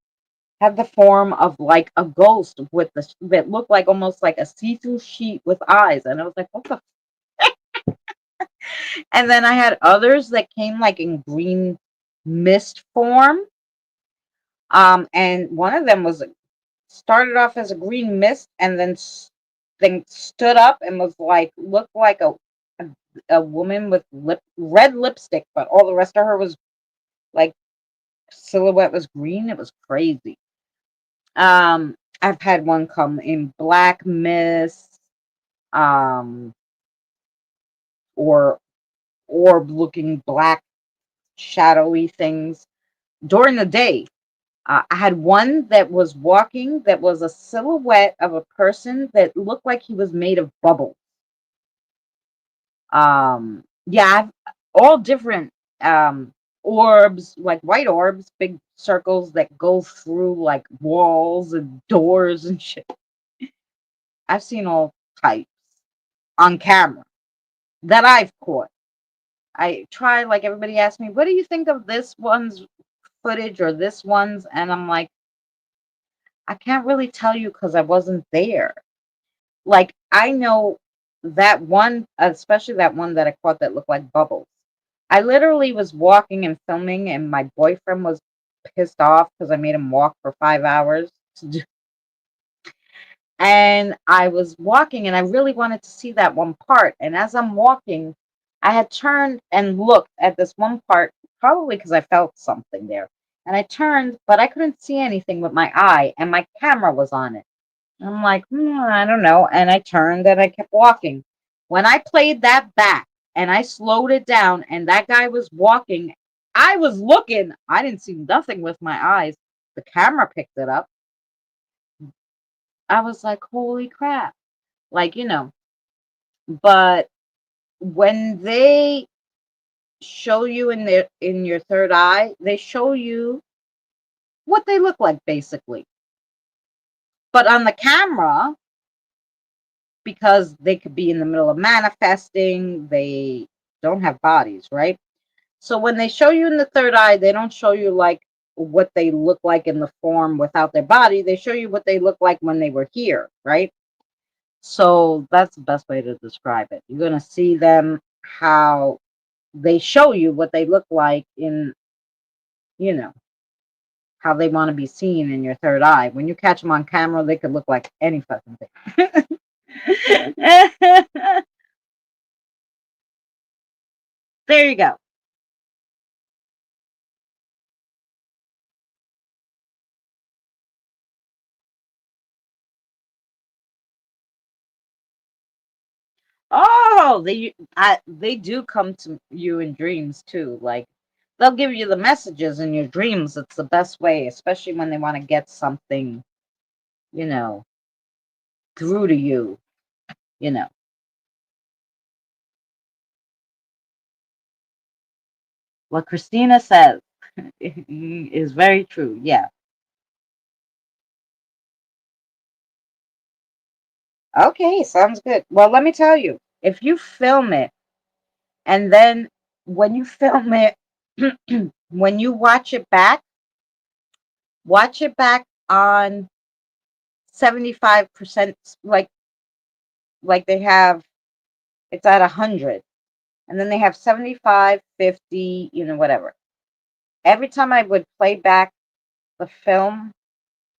had the form of like a ghost with the that looked like almost like a see-through sheet with eyes, and I was like, "What the?" And then I had others that came like in green mist form, and one of them was started off as a green mist and then stood up and was like looked like a, a woman with red lipstick, but all the rest of her was like silhouette was green. It was crazy. Um, I've had one come in black mist, um, or orb looking black shadowy things during the day. I had one that was walking that was a silhouette of a person that looked like he was made of bubble. Yeah, all different orbs, like white orbs, big circles that go through like walls and doors and shit. I've seen all types on camera that I've caught. I try, like, everybody asks me, what do you think of this one's footage or this one's? And I'm like, I can't really tell you because I wasn't there. Like, I know that one, especially that one that I caught that looked like bubbles. I literally was walking and filming, and my boyfriend was pissed off because I made him walk for 5 hours. And I was walking, and I really wanted to see that one part. And as I'm walking, I had turned and looked at this one part, probably because I felt something there. And I turned, but I couldn't see anything with my eye, and my camera was on it. I'm like, I don't know. And I turned and I kept walking. When I played that back and I slowed it down and that guy was walking, I was looking. I didn't see nothing with my eyes. The camera picked it up. I was like, holy crap. Like, but when they show you in your third eye, they show you what they look like basically. But on the camera, because they could be in the middle of manifesting, they don't have bodies, right? So when they show you in the third eye, they don't show you like what they look like in the form without their body. They show you what they look like when they were here, right? So that's the best way to describe it. You're going to see them how they show you what they look like in, you know, how they want to be seen in your third eye. When you catch them on camera, they could look like any fucking thing. There you go. Oh, they do come to you in dreams too. Like, they'll give you the messages in your dreams. It's the best way, especially when they want to get something, you know, through to you, you know. What Christina says is very true. Yeah. Okay, sounds good. Well, let me tell you, if you film it and then when you film it, when you watch it back on 75%, like they have, it's at 100, and then they have 75, 50, whatever. Every time I would play back the film,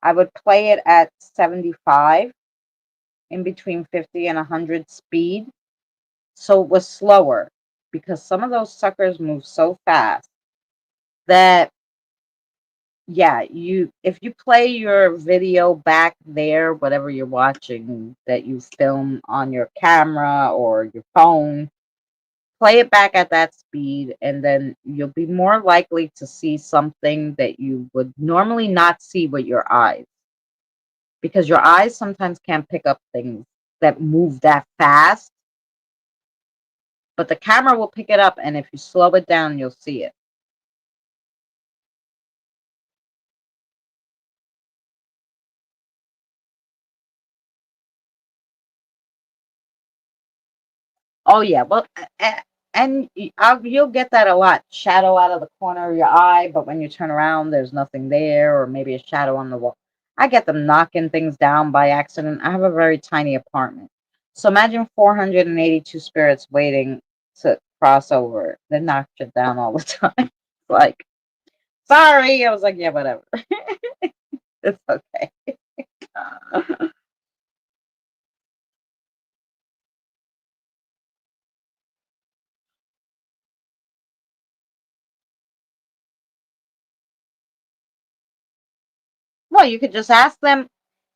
I would play it at 75, in between 50 and 100 speed, so it was slower, because some of those suckers move so fast that, yeah, if you play your video back there, whatever you're watching that you film on your camera or your phone, play it back at that speed, and then you'll be more likely to see something that you would normally not see with your eyes, because your eyes sometimes can't pick up things that move that fast, but the camera will pick it up, and if you slow it down, you'll see it. Oh yeah, well, and you'll get that a lot. Shadow out of the corner of your eye, but when you turn around, there's nothing there, or maybe a shadow on the wall. I get them knocking things down by accident. I have a very tiny apartment, so imagine 482 spirits waiting to cross over. They knock shit down all the time. Like, sorry, I was like, yeah, whatever. It's okay. Well, you could just ask them,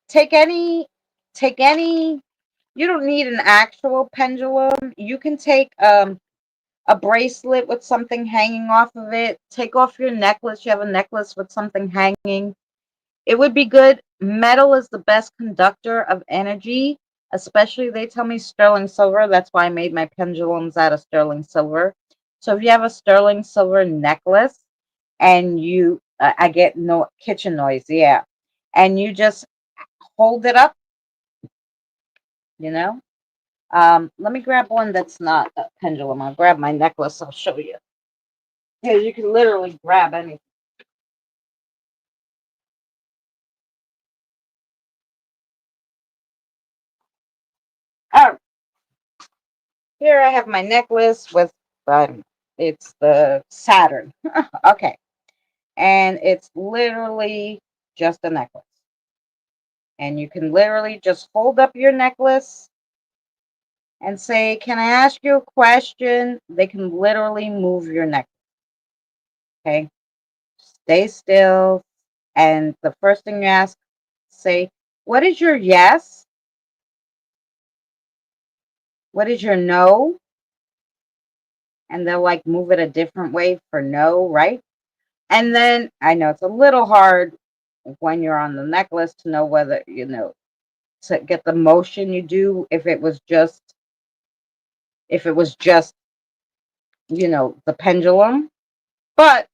take any, take any, you don't need an actual pendulum. You can take a bracelet with something hanging off of it. Take off your necklace. You have a necklace with something hanging. It would be good. Metal is the best conductor of energy, especially they tell me sterling silver. That's why I made my pendulums out of sterling silver. So if you have a sterling silver necklace and I get no kitchen noise, yeah, and you just hold it up, you know. Let me grab one that's not a pendulum. I'll grab my necklace. I'll show you. Yeah, you can literally grab anything. Oh, here I have my necklace with, it's the Saturn. Okay. And it's literally just a necklace. And you can literally just hold up your necklace and say, can I ask you a question? They can literally move your necklace. Okay. Stay still. And the first thing you ask, say, what is your yes? What is your no? And they'll like move it a different way for no, right? And then I know it's a little hard when you're on the necklace to know whether, to get the motion you do if it was just the pendulum, but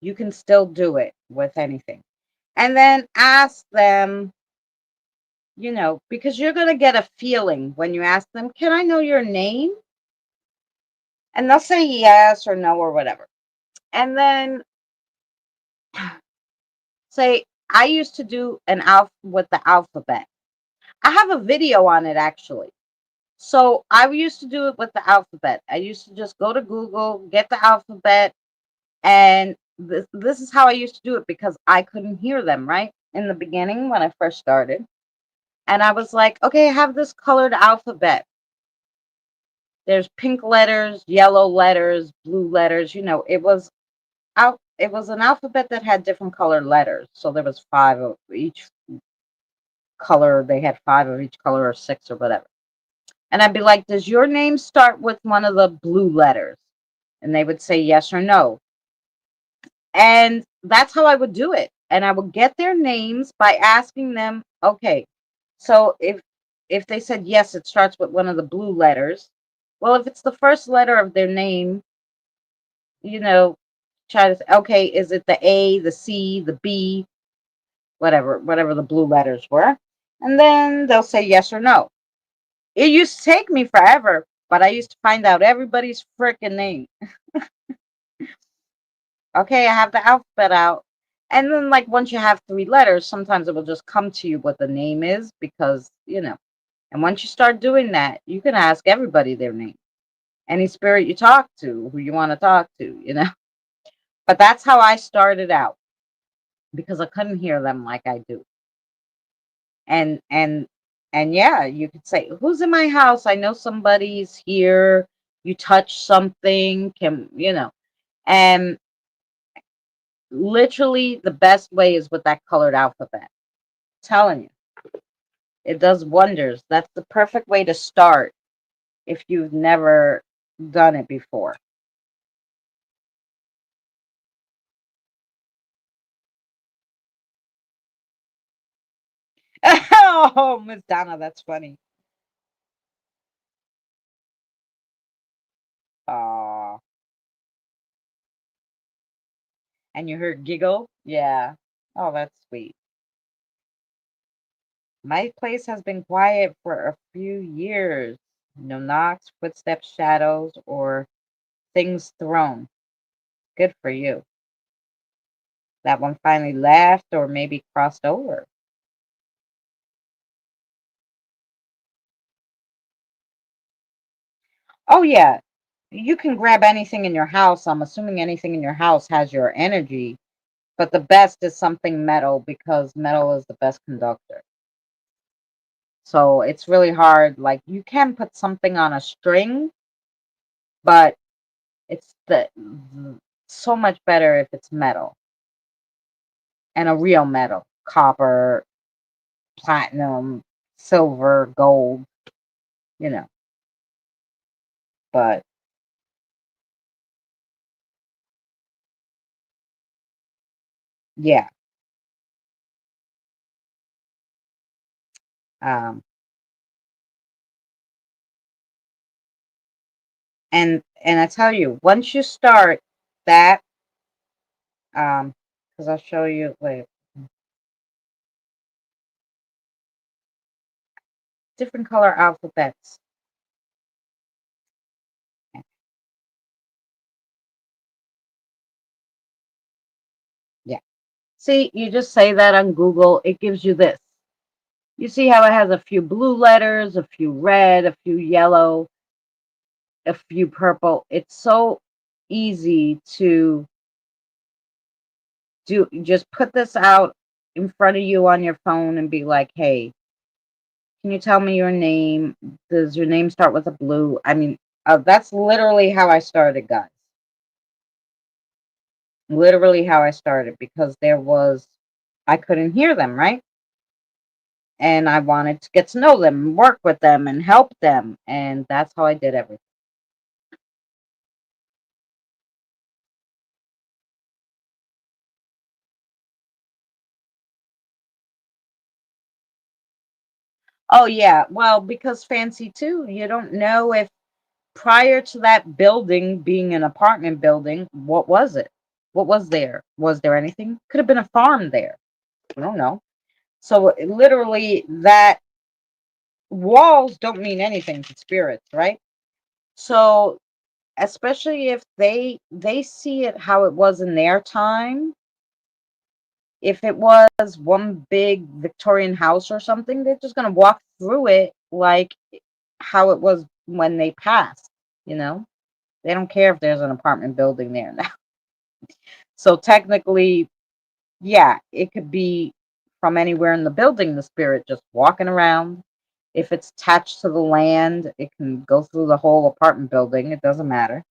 you can still do it with anything. And then ask them, because you're going to get a feeling when you ask them, can I know your name? And they'll say yes or no or whatever. And then say, I used to do an with the alphabet. I have a video on it actually. So I used to do it with the alphabet. I used to just go to Google, get the alphabet, and this is how I used to do it because I couldn't hear them, right? In the beginning when I first started. And I was like, okay, I have this colored alphabet. There's pink letters, yellow letters, blue letters, it was an alphabet that had different colored letters. So there was five of each color. They had five of each color or six or whatever. And I'd be like, does your name start with one of the blue letters? And they would say yes or no. And that's how I would do it. And I would get their names by asking them, okay, so if they said yes, it starts with one of the blue letters. Well, if it's the first letter of their name, you know, try to say, okay, is it the A, the C, the B, whatever the blue letters were. And then they'll say yes or no. It used to take me forever, but I used to find out everybody's freaking name. Okay, I have the alphabet out. And then, like, once you have three letters, sometimes it will just come to you what the name is because, and once you start doing that, you can ask everybody their name. Any spirit you talk to, who you want to talk to. But that's how I started out because I couldn't hear them like I do. And yeah, you could say, who's in my house? I know somebody's here. You touch something, and literally the best way is with that colored alphabet. I'm telling you, it does wonders. That's the perfect way to start if you've never done it before. Oh, Miss Donna, that's funny. Aw. And you heard giggle? Yeah. Oh, that's sweet. My place has been quiet for a few years. No knocks, footsteps, shadows, or things thrown. Good for you. That one finally laughed or maybe crossed over. Oh, yeah. You can grab anything in your house. I'm assuming anything in your house has your energy, but the best is something metal because metal is the best conductor. So it's really hard. Like you can put something on a string, but it's so much better if it's metal. and a real metal, copper, platinum, silver, gold, you know. But yeah, um, and I tell you, once you start that, because I'll show you. Wait, different color alphabets. Yeah. See, you just say that on Google, it gives you this. You see how it has a few blue letters, a few red, a few yellow, a few purple. It's so easy to do. Just put this out in front of you on your phone and be like, hey, can you tell me your name? Does your name start with a blue? I mean, that's literally how I started, guys. Literally how I started because I couldn't hear them, right? And I wanted to get to know them, work with them, and help them. And that's how I did everything. Oh, yeah. Well, because fancy too, you don't know if prior to that building being an apartment building, what was it? What was there? Was there anything? Could have been a farm there. I don't know. So literally, that walls don't mean anything to spirits, right? So especially if they see it how it was in their time. If it was one big Victorian house or something, they're just gonna walk through it like how it was when they passed, you know? They don't care if there's an apartment building there now. So technically, yeah, it could be from anywhere in the building, the spirit just walking around. If it's attached to the land, it can go through the whole apartment building. It doesn't matter.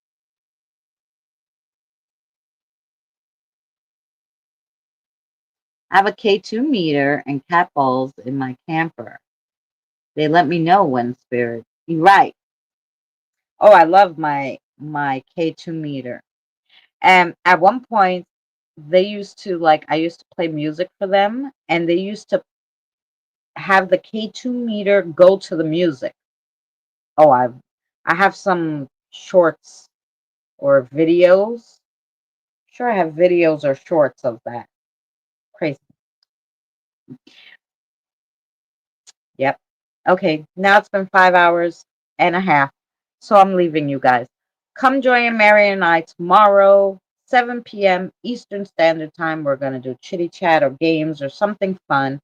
I have a K2 meter and cat balls in my camper. They let me know when spirit. You're right. Oh, I love my K2 meter. And at one point, they used to like I used to play music for them, and they used to have the K2 meter go to the music. Oh, I have some shorts or videos. Sure, I have videos or shorts of that. Crazy. Yep. Okay, now it's been 5 hours and a half, so I'm leaving you guys. Come join Mary and I tomorrow, 7 p.m. Eastern Standard Time. We're going to do chitty chat or games or something fun.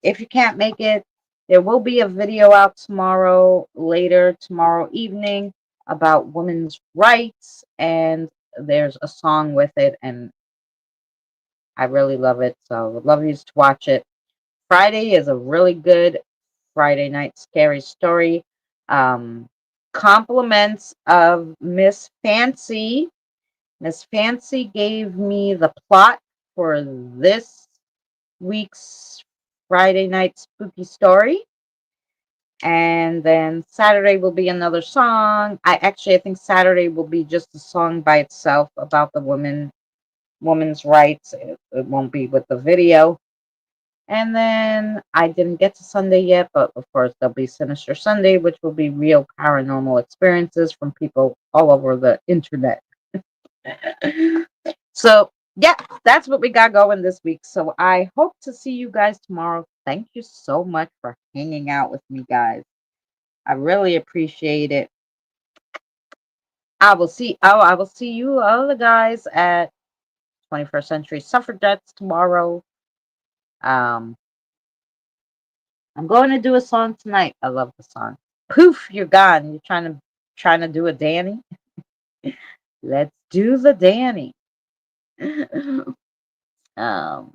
If you can't make it, there will be a video out later tomorrow evening about women's rights, and there's a song with it, and I really love it, so I would love you to watch it. Friday is a really good Friday night scary story. Um, Compliments of Miss Fancy. Miss Fancy gave me the plot for this week's Friday night spooky story. And then Saturday will be another song. I think Saturday will be just a song by itself about the women's rights. It won't be with the video. And then I didn't get to Sunday yet, but of course there'll be Sinister Sunday, which will be real paranormal experiences from people all over the internet. So, yeah, that's what we got going this week. So I hope to see you guys tomorrow. Thank you so much for hanging out with me, guys. I really appreciate it. I will see you other guys at 21st Century Suffragettes tomorrow. Um, I'm going to do a song tonight. I love the song. Poof, you're gone. You're trying to do a Danny. Let's do the Danny. um,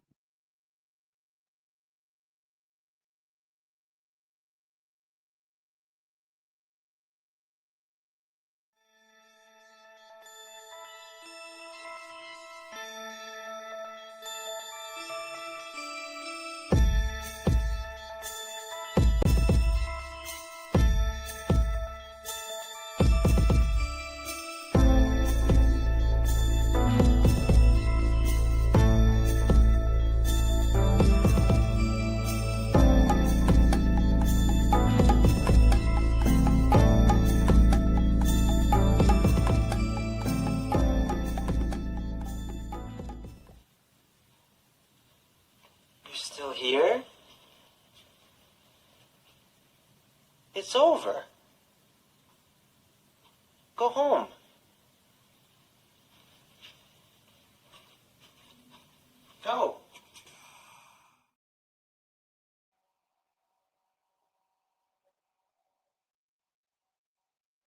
It's over. Go home.